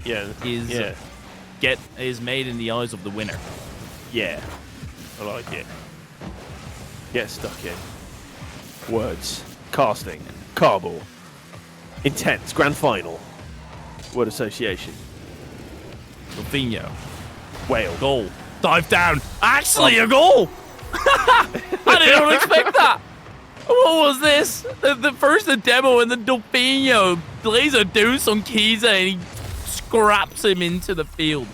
Speaker 3: is made in the eyes of the winner.
Speaker 2: Yeah, I like it. Get stuck in. Words. Casting. Cardboard. Intense. Grand final. Word association.
Speaker 3: Delfino.
Speaker 2: Whale.
Speaker 3: Goal. Dive down. Actually, a goal! I didn't expect that. What was this? The demo, and the Delfino lays a deuce on Kiza, and he scraps him into the field.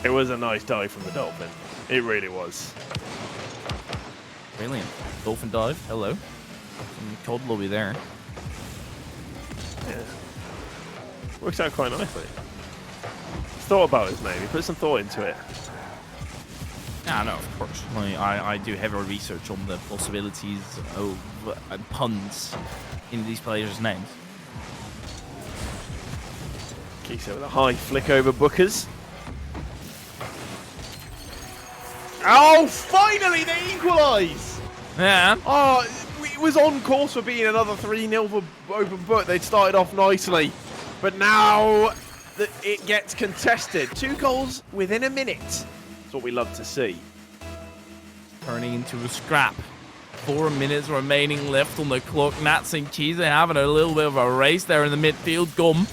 Speaker 2: It was a nice dive from the Dolphin. It really was.
Speaker 3: Brilliant. Dolphin dive. Hello. Some cold lobby there.
Speaker 2: Yeah. Works out quite nicely. He's thought about his name. He put some thought into it.
Speaker 3: Yeah, no, of course. I do heavy research on the possibilities of puns in these players' names.
Speaker 2: Kisa with a high flick over Bookers. Oh, finally they equalise!
Speaker 3: Yeah.
Speaker 2: Oh, it was on course for being another 3-0 for Open Book. They'd started off nicely, but now it gets contested. 2 goals within a minute. That's what we love to see.
Speaker 3: Turning into a scrap. 4 minutes remaining left on the clock. Nats and Kiza having a little bit of a race there in the midfield. Gum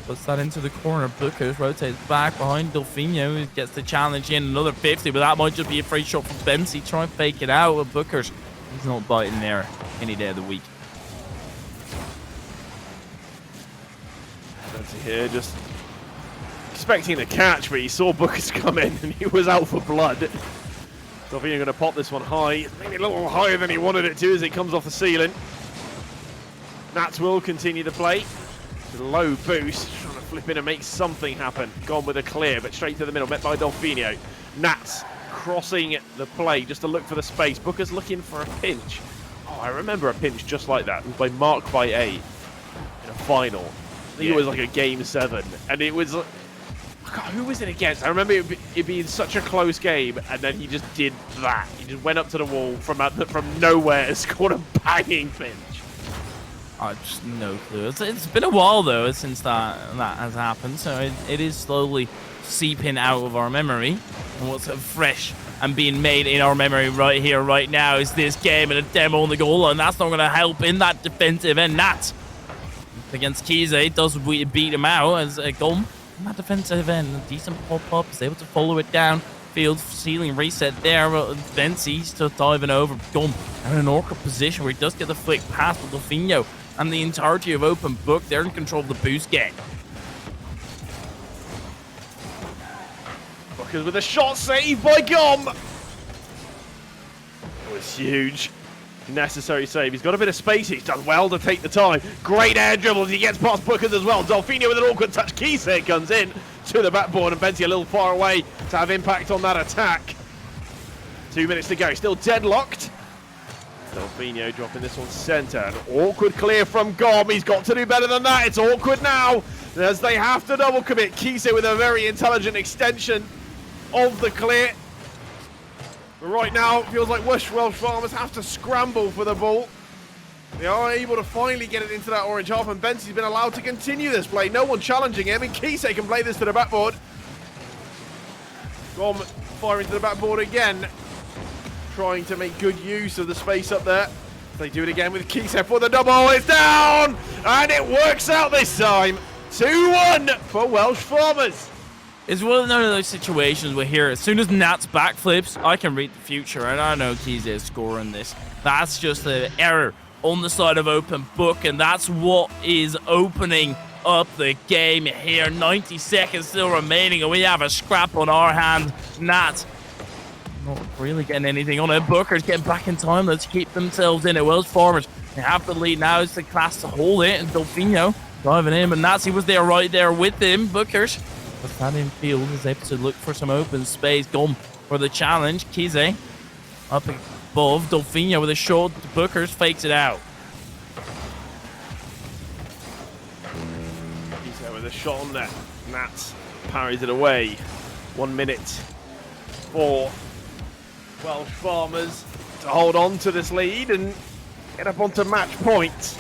Speaker 3: puts that into the corner. Bookers rotates back behind Delfino, who gets the challenge in. Another 50, but that might just be a free shot from Bempsey. Try and fake it out with Bookers. He's not biting there any day of the week.
Speaker 2: Bempsey here just expecting a catch, but he saw Bookers come in and he was out for blood. Delfino going to pop this one high. Maybe a little higher than he wanted it to as it comes off the ceiling. Nats will continue the play. With a low boost, trying to flip in and make something happen. Gone with a clear, but straight to the middle, met by Delfinio. Nats crossing the play just to look for the space. Booker's looking for a pinch. Oh, I remember a pinch just like that. It was by Mark by 8 in a final. I think it was like a game 7. And it was... God, who was it against? I remember it being such a close game, and then he just did that. He just went up to the wall from nowhere and scored a banging pinch.
Speaker 3: I just no clue. It's been a while though since that has happened, so it is slowly seeping out of our memory. And what's fresh and being made in our memory right here, right now, is this game and a demo on the goal, and that's not going to help in that defensive end. Nat against Kize does beat him out as a Gum. On that defensive end, a decent pop-up, is able to follow it down. Field ceiling reset there. Bensi still diving over. Gum in an awkward position where he does get the flick past with Delfinio and the entirety of Open Book. They're in control of the boost game.
Speaker 2: Because with a shot saved by Gum. It was huge. Necessary save. He's got a bit of space. He's done well to take the time. Great air dribbles. He gets past Bookers as well. Delfinio with an awkward touch. Kise comes in to the backboard, and Bensi a little far away to have impact on that attack. 2 minutes to go. Still deadlocked. Delfinio dropping this one center. An awkward clear from Gom. He's got to do better than that. It's awkward now as they have to double commit. Kise with a very intelligent extension of the clear. But right now, it feels like Welsh Farmers have to scramble for the ball. They are able to finally get it into that orange half, and Bensi's been allowed to continue this play. No one challenging him, and Kise can play this to the backboard. Gom firing to the backboard again, trying to make good use of the space up there. They do it again with Kise for the double. It's down, and it works out this time. 2-1 for Welsh Farmers.
Speaker 3: It's one of those situations where here, as soon as Nat's backflips, I can read the future, and I know Kise is scoring this. That's just an error on the side of Open Book, and that's what is opening up the game here. 90 seconds still remaining, and we have a scrap on our hand. Nat not really getting anything on it. Booker's getting back in time. Let's keep themselves in it. Welsh Farmers, they have the lead now. It's the class to hold it, and Delfinio driving in, but Nazi was there right there with him. Booker's with that in field is able to look for some open space. Gum for the challenge. Kize up above. Delfinio with a short. Bookers fakes it out.
Speaker 2: Kize with a shot on net. Nats parries it away. 1 minute for Welsh Farmers to hold on to this lead and get up onto match point.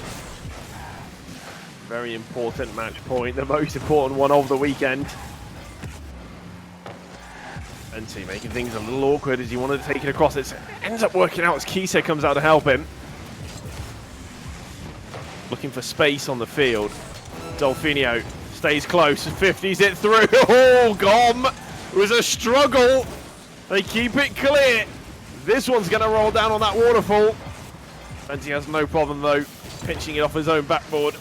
Speaker 2: Very important match point. The most important one of the weekend. Bensi making things a little awkward as he wanted to take it across. It ends up working out as Kise comes out to help him. Looking for space on the field. Delfinio stays close. 50s it through. Oh, Gom! It was a struggle. They keep it clear. This one's going to roll down on that waterfall. Bensi has no problem, though, pinching it off his own backboard.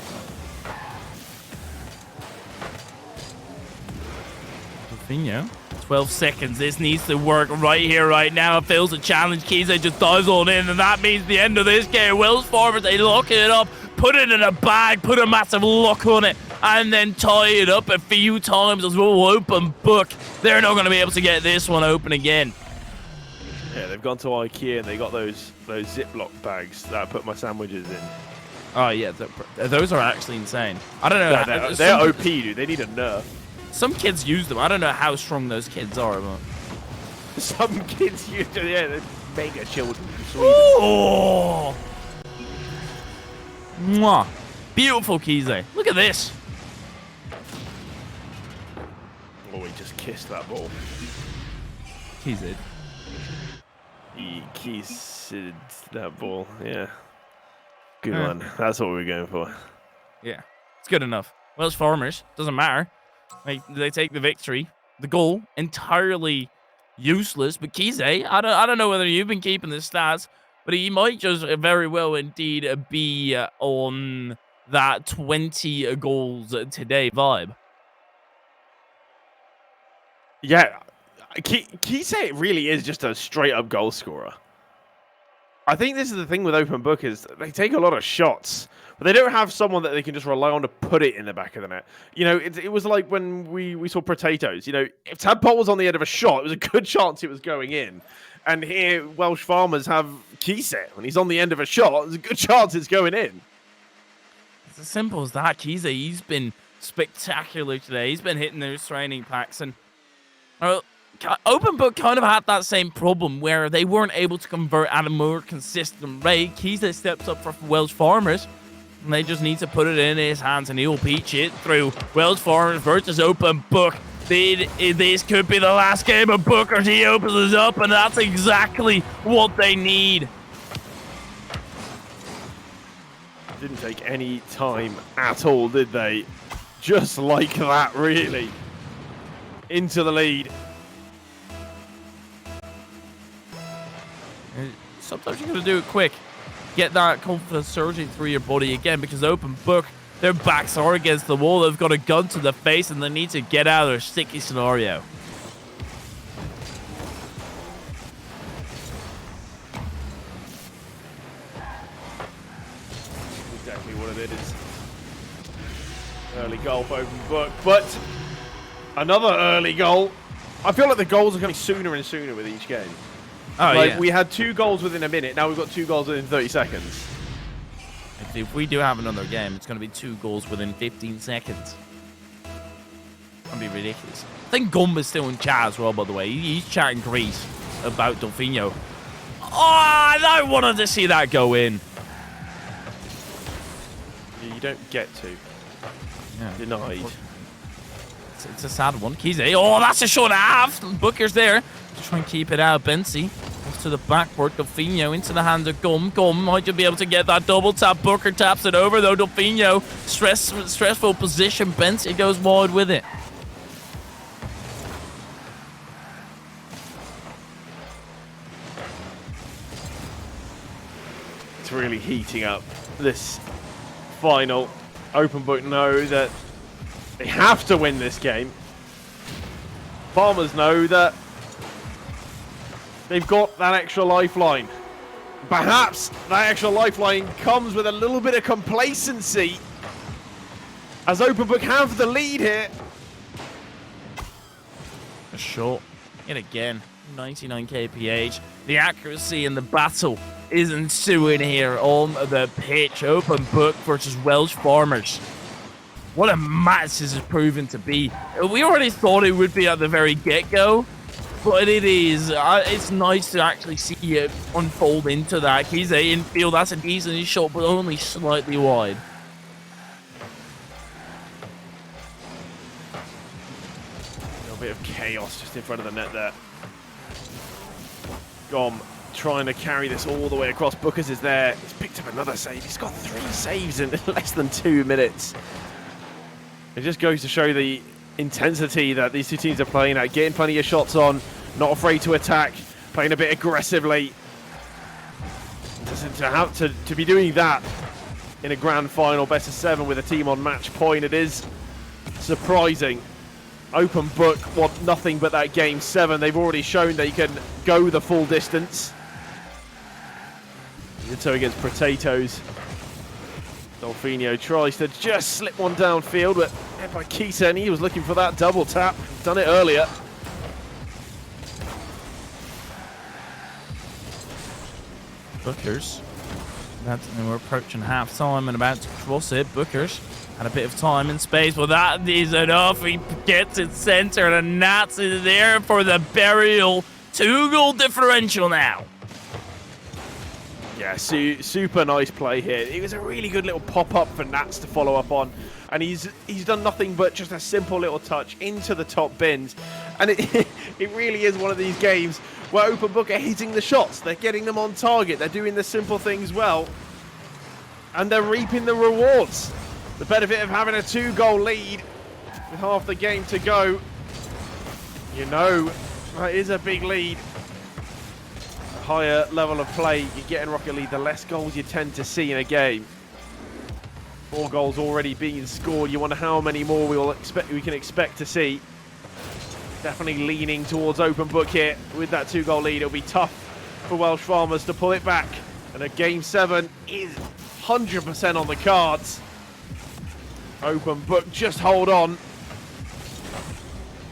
Speaker 3: Delfinio. 12 seconds. This needs to work right here, right now. It fails a challenge. Kise just dives on in, and that means the end of this game. Welsh Farmers, they lock it up, put it in a bag, put a massive lock on it, and then tie it up a few times as well. Open Book. They're not going to be able to get this one open again.
Speaker 2: Yeah, they've gone to IKEA and they got those Ziploc bags that I put my sandwiches in.
Speaker 3: Oh, yeah. Those are actually insane. I don't know.
Speaker 2: No, they're OP, dude. They need a nerf.
Speaker 3: Some kids use them. I don't know how strong those kids are, but
Speaker 2: some kids use them. Yeah, they're mega children from Sweden.
Speaker 3: Oh! Mwah. Beautiful Kise. Look at this.
Speaker 2: Oh, he just kissed that ball.
Speaker 3: Kise.
Speaker 2: He kissed that ball. Yeah. Good one. That's what we were going for.
Speaker 3: Yeah. It's good enough. Welsh Farmers. Doesn't matter. They take the victory. The goal entirely useless, but Kise, I don't know whether you've been keeping the stats, but he might just very well indeed be on that 20 goals today vibe.
Speaker 2: Yeah, Kise really is just a straight up goal scorer. I think this is the thing with Open Book is they take a lot of shots, but they don't have someone that they can just rely on to put it in the back of the net. You know, it was like when we saw Potatoes. You know, if Tadpole was on the end of a shot, it was a good chance it was going in. And here, Welsh Farmers have Kise. When he's on the end of a shot, there's a good chance it's going in.
Speaker 3: It's as simple as that. Kise, he's been spectacular today. He's been hitting those training packs. And Open Book kind of had that same problem where they weren't able to convert at a more consistent rate. Kise steps up for Welsh Farmers. And they just need to put it in his hands, and he'll peach it through. Welsh Farmers versus Open Book. This could be the last game of Booker. He opens us up, and that's exactly what they need.
Speaker 2: Didn't take any time at all, did they? Just like that, really. Into the lead.
Speaker 3: Sometimes you gotta do it quick. Get that confidence surging through your body again, because Open Book, their backs are against the wall. They've got a gun to the face, and they need to get out of their sticky scenario.
Speaker 2: Exactly what it is. Early goal for Open Book, but another early goal. I feel like the goals are coming sooner and sooner with each game.
Speaker 3: Oh,
Speaker 2: like,
Speaker 3: yeah.
Speaker 2: we had 2 goals within a minute. Now we've got 2 goals within 30 seconds.
Speaker 3: If we do have another game, it's going to be 2 goals within 15 seconds. That'd be ridiculous. I think Gumba's still in chat as well, by the way. He's chatting Greece about Delfino. Oh, I wanted to see that go in.
Speaker 2: You don't get to.
Speaker 3: Yeah.
Speaker 2: Denied.
Speaker 3: It's a sad one. Kise. Oh, that's a short half. Booker's there to try and keep it out. Bensi goes to the backboard. Delfino into the hands of Gum. Gum might just be able to get that double tap. Booker taps it over, though. Delfino, stressful position. Bensi goes wide with it.
Speaker 2: It's really heating up this final. Open Book know that they have to win this game. Farmers know that they've got that extra lifeline. Perhaps that extra lifeline comes with a little bit of complacency as Open Book have the lead here.
Speaker 3: A shot. Yet again. 99 kph. The accuracy in the battle is ensuing here on the pitch. Open Book versus Welsh Farmers. What a match this has proven to be. We already thought it would be at the very get-go, but it is. It's nice to actually see it unfold into that. He's in field. That's a decent shot, but only slightly wide.
Speaker 2: A little bit of chaos just in front of the net there. Gom trying to carry this all the way across. Bookers is there. He's picked up another save. He's got 3 saves in less than 2 minutes. It just goes to show the intensity that these two teams are playing at. Getting plenty of shots on. Not afraid to attack. Playing a bit aggressively. To be doing that in a grand final, best of 7 with a team on match point, it is surprising. Open Book want nothing but that game 7. They've already shown they can go the full distance. So against Potatoes. Delfino tries to just slip one downfield, but hit by Keaton. He was looking for that double tap. Done it earlier.
Speaker 3: Bookers. We're approaching half time and about to cross it. Bookers had a bit of time and space, but that is enough. He gets it centered, and that's it there for the burial. 2-goal differential now.
Speaker 2: Yeah, super nice play here. It was a really good little pop-up for Nats to follow up on. And he's done nothing but just a simple little touch into the top bins. And it really is one of these games where Open Book are hitting the shots. They're getting them on target. They're doing the simple things well. And they're reaping the rewards. The benefit of having a 2-goal lead with half the game to go. You know, that is a big lead. Higher level of play you get in Rocket League, the less goals you tend to see in a game. 4 goals already being scored. You wonder how many more we can expect to see. Definitely leaning towards Open Book here with that 2-goal lead. It'll be tough for Welsh Farmers to pull it back. And a game 7 is 100% on the cards. Open book, just hold on.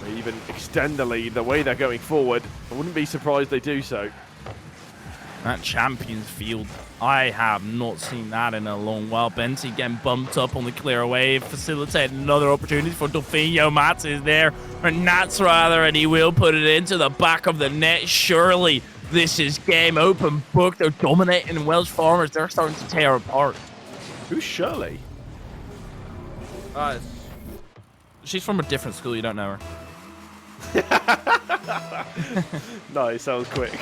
Speaker 2: Or even extend the lead the way they're going forward. I wouldn't be surprised they do so.
Speaker 3: That Champions Field, I have not seen that in a long while. Benty getting bumped up on the clear away, facilitating another opportunity for Delfinho. Mats is there, or Nats rather, and he will put it into the back of the net. Surely this is game. Open book. They're dominating Welsh Farmers. They're starting to tear apart.
Speaker 2: Who's Shirley?
Speaker 3: She's from a different school. You don't know her.
Speaker 2: Nice, that was quick.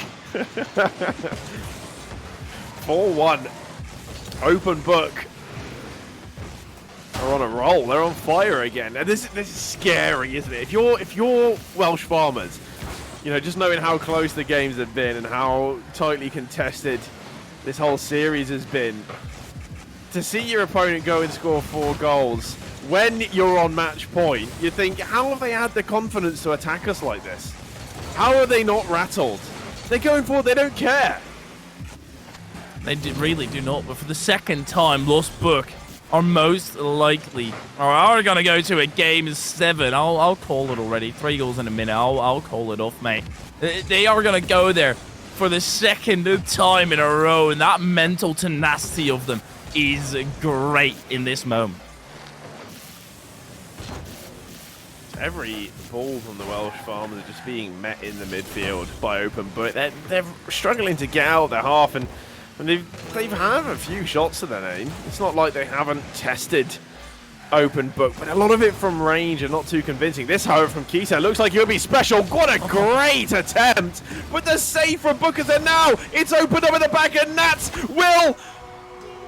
Speaker 2: 4-1. Open book. They're on a roll. They're on fire again. And this is scary, isn't it? If you're Welsh Farmers, you know, just knowing how close the games have been and how tightly contested this whole series has been, to see your opponent go and score 4 goals when you're on match point, you think, how have they had the confidence to attack us like this? How are they not rattled? They're going forward, they don't care.
Speaker 3: They really do not, but for the second time, Lost Book are most likely, or are going to go to a game 7. I'll call it already. 3 goals in a minute. I'll call it off, mate. They are going to go there for the second time in a row, and that mental tenacity of them is great in this moment.
Speaker 2: Every ball from the Welsh Farmers are just being met in the midfield by Open Book. They're struggling to get out their half, and they've had a few shots to their name. It's not like they haven't tested Open Book, but a lot of it from range and not too convincing. This, however, from Keita looks like he'll be special. What a great attempt! But the save from Bookers, and now it's opened up in the back, and Nats will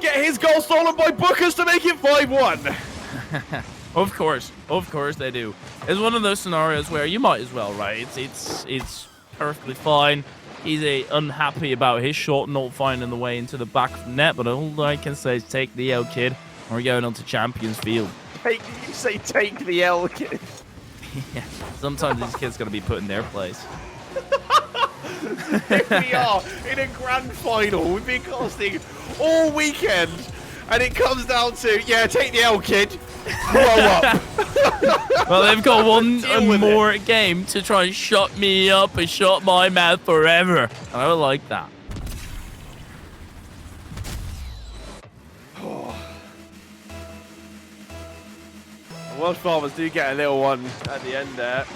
Speaker 2: get his goal stolen by Bookers to make it 5-1.
Speaker 3: Of course they do. It's one of those scenarios where you might as well, right? It's perfectly fine. He's unhappy about his shot not finding the way into the back of the net, but all I can say is take the L, kid. We're going on to Champions Field.
Speaker 2: Hey, you say take the L, kid?
Speaker 3: Yeah, sometimes these kids got to be put in their place.
Speaker 2: Here we are in a grand final. We've been casting all weekend, and it comes down to, yeah, take the L, kid. Grow up.
Speaker 3: Well, they've got one more game to try and shut me up and shut my mouth forever. I don't like that.
Speaker 2: Welsh Farmers do get a little one at the end there.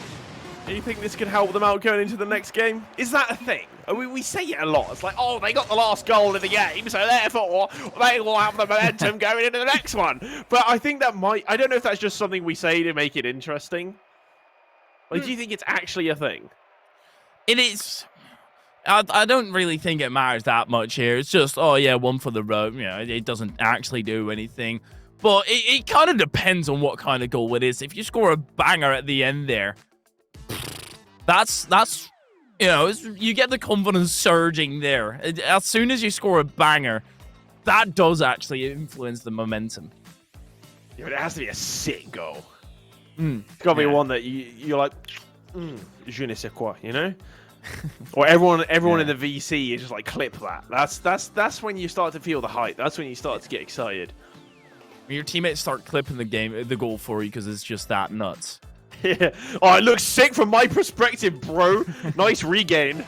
Speaker 2: Do you think this could help them out going into the next game? Is that a thing? We say it a lot. It's like, oh, they got the last goal in the game, so therefore they will have the momentum going into the next one. But I think that might... I don't know if that's just something we say to make it interesting. Like, do you think it's actually a thing?
Speaker 3: It is. I don't really think it matters that much here. It's just, oh, yeah, one for the road. You know, it doesn't actually do anything. But it kind of depends on what kind of goal it is. If you score a banger at the end there, that's you know, you get the confidence surging there. As soon as you score a banger, that does actually influence the momentum.
Speaker 2: Yeah, but it has to be a sick goal. It's got to be one that you're like, je ne sais quoi, you know? Or everyone in the VC is just like, clip that. That's when you start to feel the hype. That's when you start to get excited.
Speaker 3: When your teammates start clipping the goal for you because it's just that nuts.
Speaker 2: Yeah. Oh, it looks sick from my perspective, bro. Nice regain.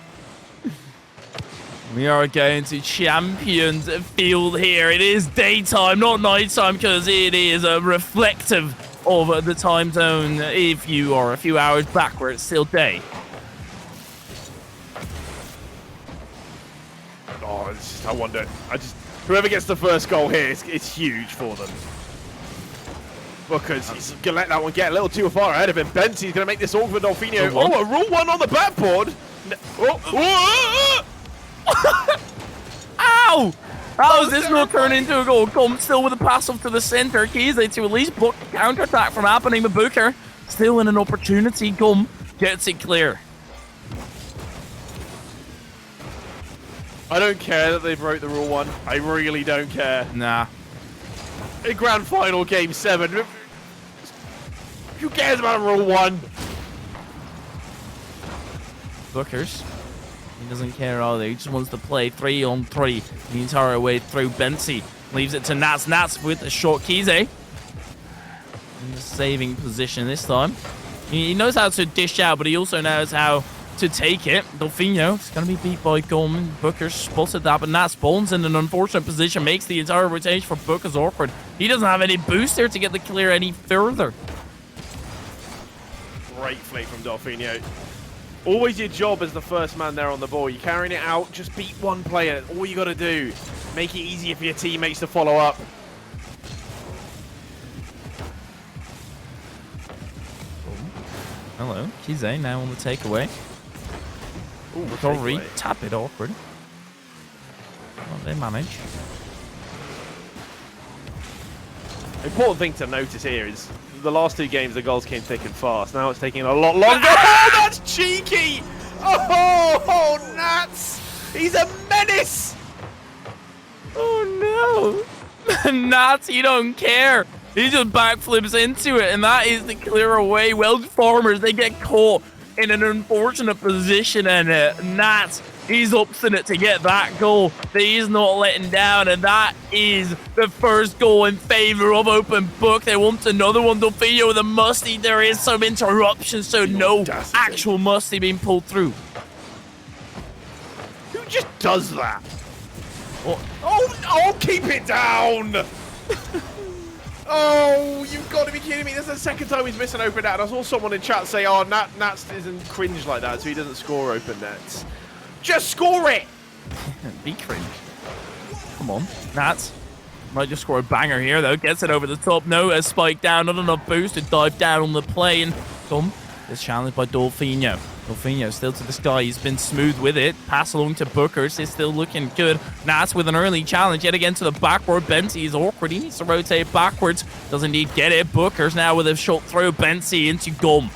Speaker 3: We are going to Champions Field here. It is daytime, not nighttime, because it is reflective of the time zone if you are a few hours back where it's still day.
Speaker 2: Oh, I wonder. Whoever gets the first goal here, it's huge for them. Because he's going to let that one get a little too far ahead of him. Benty's going to make this awkward Dolfinho. Oh, a rule 1 on the backboard.
Speaker 3: Ow! How does this not turn into a goal? Come still with a pass up to the centre. Keesley to at least block the counter-attack from happening with Booker. Still in an opportunity. Come gets it clear.
Speaker 2: I don't care that they broke the rule 1. I really don't care.
Speaker 3: Nah.
Speaker 2: A grand final game 7. Who cares about rule 1?
Speaker 3: Bookers. He doesn't care either. He just wants to play 3-on-3 the entire way through. Benty Leaves it to Nats. Nats with a short Kize. In the saving position this time. He knows how to dish out, but he also knows how to take it. Delfino is going to be beat by Gorman. Booker spotted that, but Nats Bones in an unfortunate position. Makes the entire rotation for Booker's awkward. He doesn't have any boost there to get the clear any further.
Speaker 2: Great flick from Delfino. Always your job as the first man there on the ball. You're carrying it out, just beat one player. All you got to do. Make it easier for your teammates to follow up.
Speaker 3: Hello, Kize now on the takeaway.
Speaker 2: Ooh,
Speaker 3: Recovery,
Speaker 2: takeaway.
Speaker 3: tap it awkward. Well, they manage.
Speaker 2: Important thing to notice here is the last 2 games the goals came thick and fast. Now it's taking a lot longer. Oh, that's cheeky! Oh, Nats! He's a menace!
Speaker 3: Oh no! Nats, you don't care. He just backflips into it, and that is the clear away. Welsh Farmers, they get caught in an unfortunate position, and Nats, he's obstinate to get that goal. He's not letting down, and that is the first goal in favor of Open Book. They want another one. Delfino with a musty. There is some interruption, so no actual musty being pulled through.
Speaker 2: Who just does that? Oh, keep it down! Oh, you've got to be kidding me. This is the second time he's missed an open net. I saw someone in chat say, oh, Nats isn't cringe like that, so he doesn't score open nets. Just score it!
Speaker 3: Be cringe. Come on, Nats. Might just score a banger here, though. Gets it over the top. No, a spike down. Not enough boost to dive down on the play. And come, is challenged by Delfino. Delfino still to the sky. He's been smooth with it. Pass along to Bookers. It's still looking good. Nats with an early challenge. Yet again to the backward. Bensi is awkward. He needs to rotate backwards. Doesn't need get it. Bookers now with a short throw. Bensi into Gum.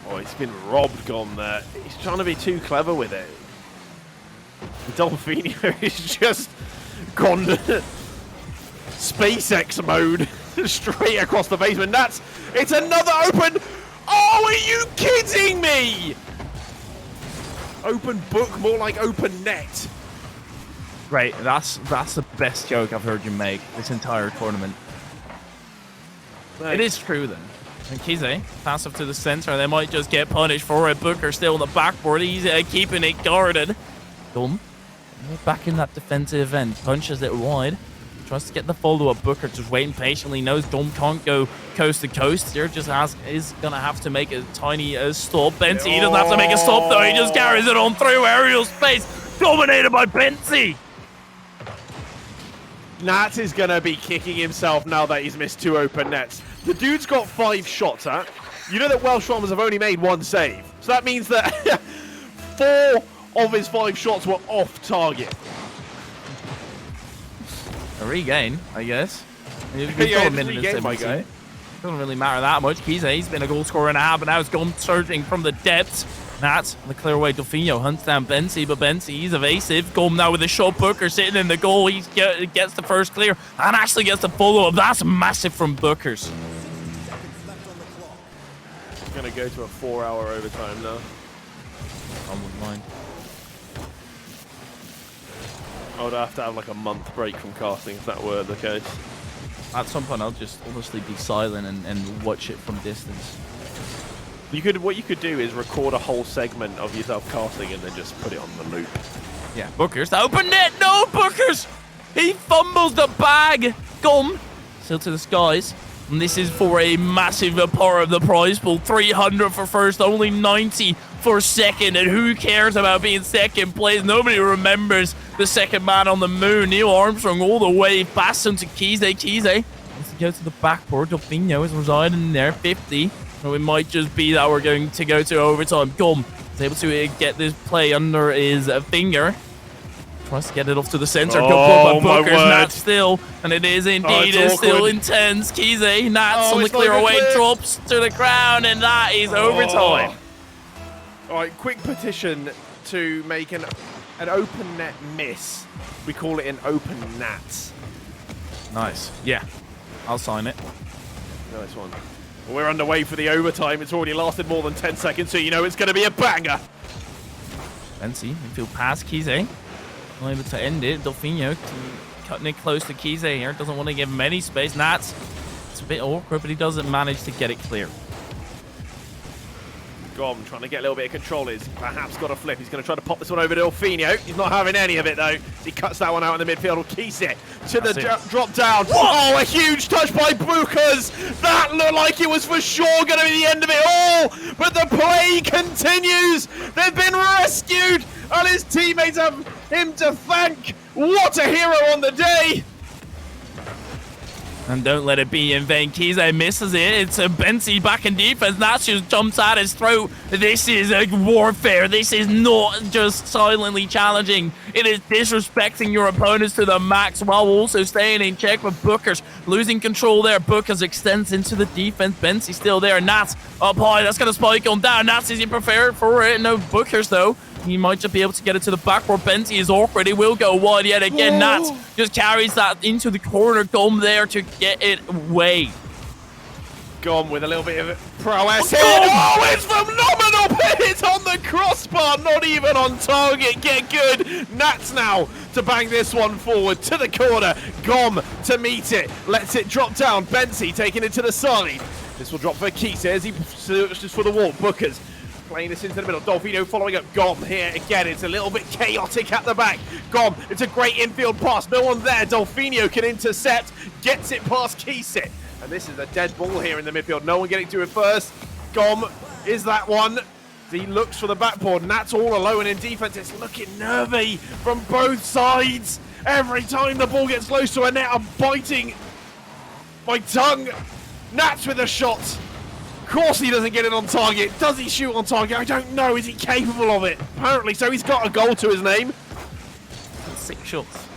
Speaker 2: Oh, he's been robbed, Gom there. He's trying to be too clever with it. Delfino is just gone SpaceX mode straight across the basement. It's another open. Oh, are you kidding me? Open book, more like open net.
Speaker 3: Great. That's the best joke I've heard you make this entire tournament. It is true then. And Kize, pass up to the center. They might just get punished for it. Booker still on the backboard. He's keeping it guarded. Dom back in that defensive end. Punches it wide. Tries to get the follow-up. Booker just waiting patiently. Knows Dom can't go coast to coast. Here just is going to have to make a tiny stop. Bensi, he doesn't have to make a stop though. He just carries it on through aerial space. Dominated by Bensi.
Speaker 2: Nats is going to be kicking himself now that he's missed 2 open nets. The dude's got 5 shots, huh? You know that Welsh Farmers have only made 1 save. So that means that 4 of his 5 shots were off target.
Speaker 3: A regain, I guess.
Speaker 2: Yeah, regain, my guy.
Speaker 3: Doesn't really matter that much. Kize, he's been a goal scorer and a half, but now it's gone surging from the depths. Nats on the clear away. Delfino hunts down Bensi, but Bensi, he's evasive. Gum now with a shot. Booker sitting in the goal. He gets the first clear and actually gets the follow-up. That's massive from Bookers.
Speaker 2: Going to go to a 4-hour overtime now.
Speaker 3: I wouldn't mind.
Speaker 2: I would have to have like a month break from casting if that were the case.
Speaker 3: At some point, I'll just honestly be silent and watch it from distance.
Speaker 2: What you could do is record a whole segment of yourself casting and then just put it on the loop.
Speaker 3: Yeah, Bookers, the open net. No, Bookers. He fumbles the bag. Gum still to the skies. And this is for a massive part of the prize pool. 300 for first, only 90 for second. And who cares about being second place? Nobody remembers the second man on the moon. Neil Armstrong all the way past him to Kize. Kize wants to go to the backboard. Delfino is residing there, 50. So it might just be that we're going to go to overtime. Gum is able to get this play under his finger. Tries to get it off to the center. Good block by Bookers. Nats still, and it is indeed still intense. Kize, Nats on the clear away, drops to the ground, and that is overtime.
Speaker 2: All right, quick petition to make an open net miss. We call it an open Nats.
Speaker 3: Nice. Yeah, I'll sign it.
Speaker 2: Nice one. We're underway for the overtime. It's already lasted more than 10 seconds, so you know it's going to be a banger.
Speaker 3: Bensi, midfield pass, Kize. able to end it. Delfino cutting it close to Kize here. Doesn't want to give him any space. Nats, it's a bit awkward, but he doesn't manage to get it clear.
Speaker 2: Gom trying to get a little bit of control. He's perhaps got a flip. He's going to try to pop this one over to Delfino. He's not having any of it, though. He cuts that one out in the midfield. Keeps it to the drop down. Oh, a huge touch by Bukas. That looked like it was for sure going to be the end of it all. But the play continues. They've been rescued, and his teammates have him to thank. What a hero on the day.
Speaker 3: And don't let it be in vain. Kize misses it. It's a Bensi back in defense. Nats just jumps at his throat. This is a warfare. This is not just silently challenging. It is disrespecting your opponents to the max while also staying in check with Bookers. Losing control there. Bookers extends into the defense. Bensi still there. Nats up high. That's going to spike on down. Nats isn't prepared for it. No Bookers, though. He might just be able to get it to the backboard. Bensi is awkward. He will go wide yet again. Nats just carries that into the corner. Gum there to get it away.
Speaker 2: Gum with a little bit of prowess here. Oh, it's phenomenal! It's on the crossbar, not even on target. Get good. Nats now to bang this one forward to the corner. Gom to meet it. Lets it drop down. Bensi taking it to the side. This will drop for Keith as he searches for the wall. Bookers playing this into the middle. Delfino following up Gom here again. It's a little bit chaotic at the back. Gom, it's a great infield pass. No one there. Delfino can intercept. Gets it past Kiese. And this is a dead ball here in the midfield. No one getting to it first. Gom is that one. He looks for the backboard. Nats all alone in defense. It's looking nervy from both sides. Every time the ball gets close to a net, I'm biting my tongue. Nats with a shot. Of course he doesn't get it on target. Does he shoot on target? I don't know. Is he capable of it? Apparently so. He's got a goal to his name.
Speaker 3: 6 shots.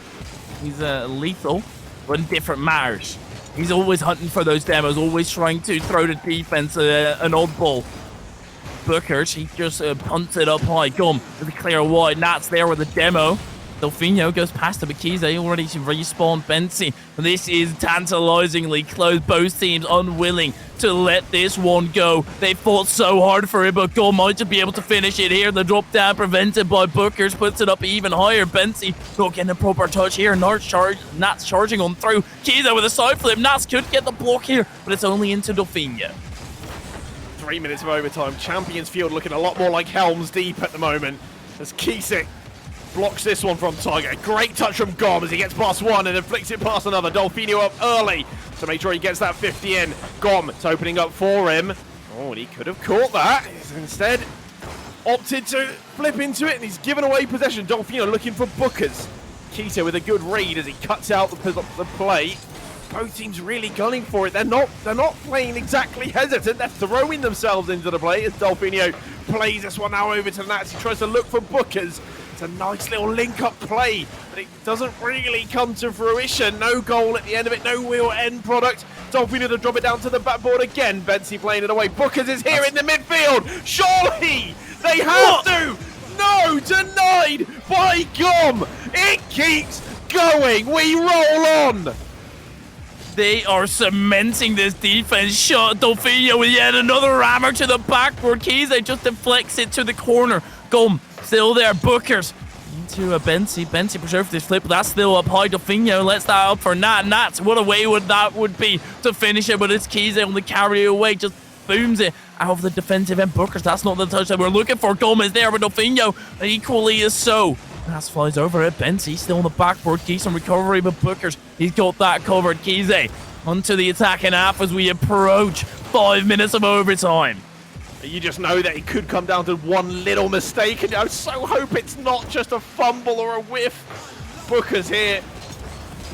Speaker 3: He's lethal, but in different matters. He's always hunting for those demos, always trying to throw the defense an oddball. Bookers, he just punts it up high. Gum with a clear wide. Nats there with a demo. Delfino goes past the Bakize, already to respawn Bensi. This is tantalizingly close. Both teams unwilling to let this one go. They fought so hard for it, but Gum might just be able to finish it here. The drop down prevented by Bookers puts it up even higher. Bensi not getting a proper touch here. Nats charging on through. Kiza with a side flip. Nats could get the block here, but it's only into Delfino.
Speaker 2: 3 minutes of overtime. Champions Field looking a lot more like Helm's Deep at the moment as Kiesik blocks this one from target. A great touch from Gom as he gets past one and then flicks it past another. Delfino up early to make sure he gets that 50 in. Gom, it's opening up for him. Oh, and he could have caught that. He's instead opted to flip into it, and he's given away possession. Delfino looking for Bookers. Keto with a good read as he cuts out the play. Both teams really gunning for it. They're not playing exactly hesitant. They're throwing themselves into the play as Delfino plays this one now over to Nats. He tries to look for Bookers. It's a nice little link-up play, but it doesn't really come to fruition. No goal at the end of it, no real end product. Delfino to drop it down to the backboard again. Bensi playing it away. Bookers is here in the midfield. Surely they have to. No, denied by Gom. It keeps going. We roll on.
Speaker 3: They are cementing this defense. Shot Delfino with yet another rammer to the backboard. Kize just deflects it to the corner. Gum still there. Bookers into a Bensi. Bensi preserved this flip, but that's still up high. Delfino lets that up for Nats. What a way that would be to finish it, but it's Kize on the carry away. Just booms it out of the defensive end. Bookers, that's not the touch that we're looking for. Gum is there, but Delfino equally is so. Nats flies over it. Bensi still on the backboard. Keys on recovery, but Bookers, he's got that covered. Kize onto the attacking half as we approach 5 minutes of overtime.
Speaker 2: You just know that it could come down to one little mistake, and I so hope it's not just a fumble or a whiff. Bookers here,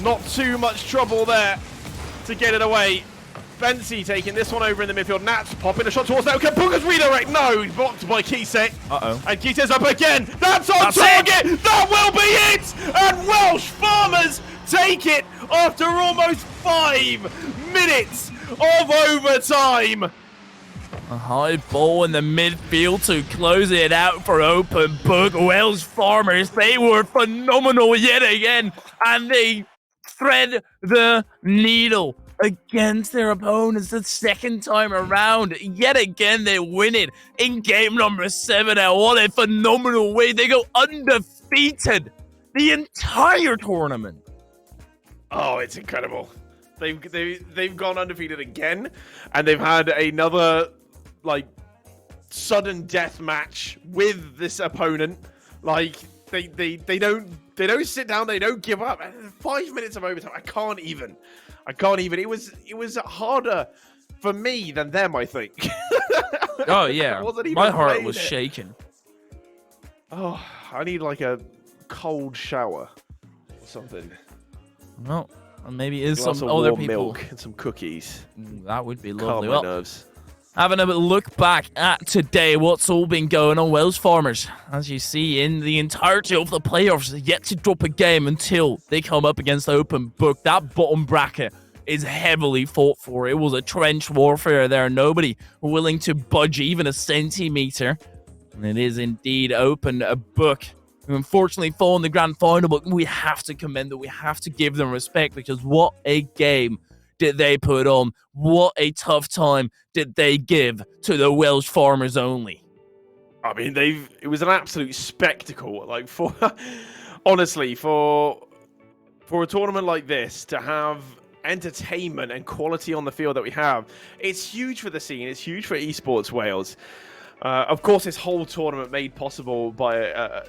Speaker 2: not too much trouble there to get it away. Bensi taking this one over in the midfield. Nats popping a shot towards that. Can Bookers redirect? No, he's blocked by Kiese. And Kiese's up again. That's on target. It. That will be it. And Welsh Farmers take it after almost 5 minutes of overtime.
Speaker 3: A high ball in the midfield to close it out for open book. Welsh Farmers, they were phenomenal yet again, and they thread the needle against their opponents the second time around. Yet again, they win it in game number 7. And what a phenomenal way. They go undefeated The entire tournament.
Speaker 2: Oh, it's incredible. They've gone undefeated again, and they've had another like sudden death match with this opponent. Like they don't sit down, they don't give up. 5 minutes of overtime. I can't even. It was harder for me than them, I think.
Speaker 3: Oh yeah, my heart was shaking.
Speaker 2: Oh, I need like a cold shower or something.
Speaker 3: Well, maybe it is
Speaker 2: Glass
Speaker 3: some
Speaker 2: of
Speaker 3: other
Speaker 2: warm
Speaker 3: people.
Speaker 2: milk and some cookies.
Speaker 3: That would be
Speaker 2: Calm
Speaker 3: lovely.
Speaker 2: my
Speaker 3: Well,
Speaker 2: nerves.
Speaker 3: having a look back at today, what's all been going on, Welsh Farmers. As you see, in the entirety of the playoffs, yet to drop a game until they come up against Open Book. That bottom bracket is heavily fought for. It was a trench warfare there. Nobody willing to budge even a centimeter. And it is indeed Open Book, who unfortunately fall in the grand final, but we have to commend them. We have to give them respect, because what a game did they put on. What a tough time did they give to the Welsh Farmers only.
Speaker 2: I mean, it was an absolute spectacle. Like, honestly, for a tournament like this to have entertainment and quality on the field that we have, it's huge for the scene. It's huge for Esports Wales. Of course, this whole tournament made possible by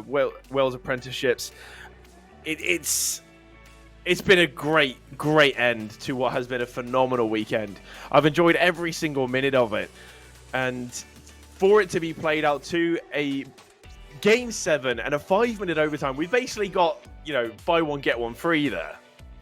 Speaker 2: Wales Apprenticeships. It's been a great end to what has been a phenomenal weekend. I've enjoyed every single minute of it, and for it to be played out to a Game 7 and a 5-minute overtime, we've basically got, buy one get one free there.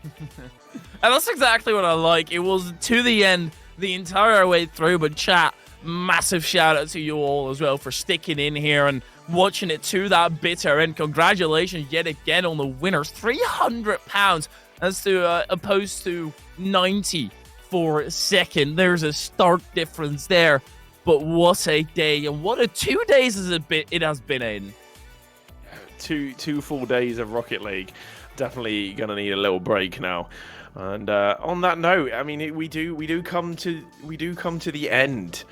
Speaker 3: And that's exactly what I like. It was to the end, the entire way through. But chat, massive shout out to you all as well for sticking in here and watching it to that bitter end. Congratulations yet again on the winners. £300 as to opposed to 90 for second. There's a stark difference there. But what a day, and what a 2 days it has been in.
Speaker 2: Two full days of Rocket League. Definitely gonna need a little break now. And on that note, I mean, we do come to the end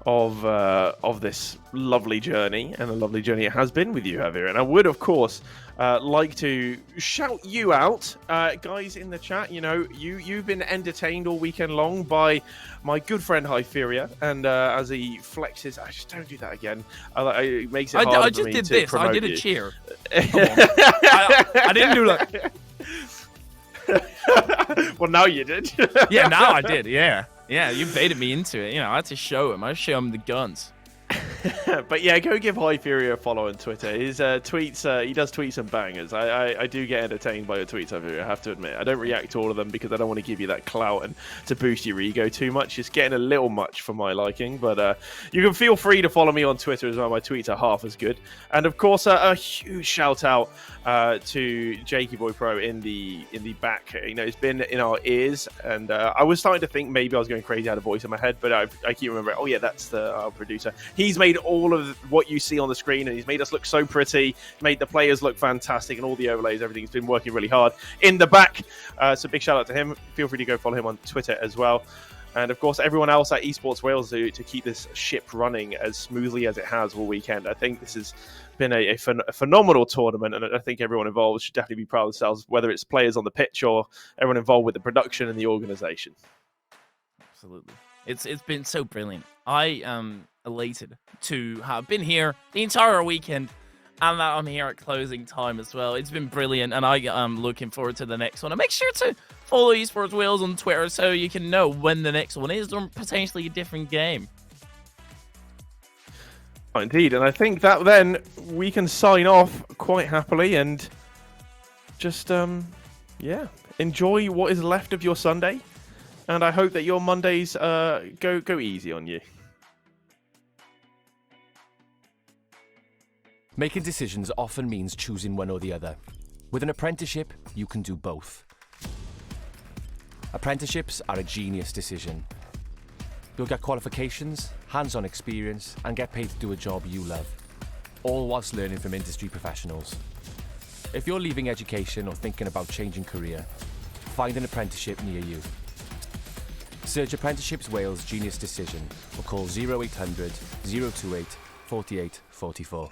Speaker 2: of this lovely journey, and a lovely journey it has been with you, Javier. And I would, of course, like to shout you out, guys in the chat. You've been entertained all weekend long by my good friend Hyperia, and as he flexes, I just don't do that again. It makes it hard
Speaker 3: I
Speaker 2: for
Speaker 3: just
Speaker 2: me
Speaker 3: did
Speaker 2: to
Speaker 3: this.
Speaker 2: promote
Speaker 3: I did a
Speaker 2: you.
Speaker 3: cheer. I didn't do that.
Speaker 2: Well, now you did.
Speaker 3: Yeah, now I did. Yeah, you baited me into it. I had to show him. I show him the guns.
Speaker 2: But yeah, go give Hyperia a follow on Twitter. His tweets, he does tweet some bangers. I do get entertained by your tweets, Hyperia, I have to admit. I don't react to all of them because I don't want to give you that clout and to boost your ego too much. It's getting a little much for my liking. But you can feel free to follow me on Twitter as well. My tweets are half as good. And of course, a huge shout out to Jakey Boy Pro in the back. It's been in our ears, and I was starting to think maybe I was going crazy, out of voice in my head, but I keep remembering, oh yeah, that's our producer. He's made all of what you see on the screen, and he's made us look so pretty, made the players look fantastic, and all the overlays, everything's been working really hard in the back. So big shout out to him. Feel free to go follow him on Twitter as well. And of course, everyone else at Esports Wales to keep this ship running as smoothly as it has all weekend. I think this has been a phenomenal tournament, and I think everyone involved should definitely be proud of themselves, whether it's players on the pitch or everyone involved with the production and the organisation.
Speaker 3: Absolutely. It's been so brilliant. I am elated to have been here the entire weekend, and that I'm here at closing time as well. It's been brilliant, and I am looking forward to the next one. And make sure to follow Esports Wales on Twitter so you can know when the next one is, or potentially a different game.
Speaker 2: Indeed, and I think that then we can sign off quite happily and just enjoy what is left of your Sunday, and I hope that your Mondays go easy on you.
Speaker 1: Making decisions often means choosing one or the other. With an apprenticeship, you can do both. Apprenticeships are a genius decision. You'll get qualifications, hands-on experience, and get paid to do a job you love, all whilst learning from industry professionals. If you're leaving education or thinking about changing career, find an apprenticeship near you. Search Apprenticeships Wales Genius Decision or call 0800 028 48 44.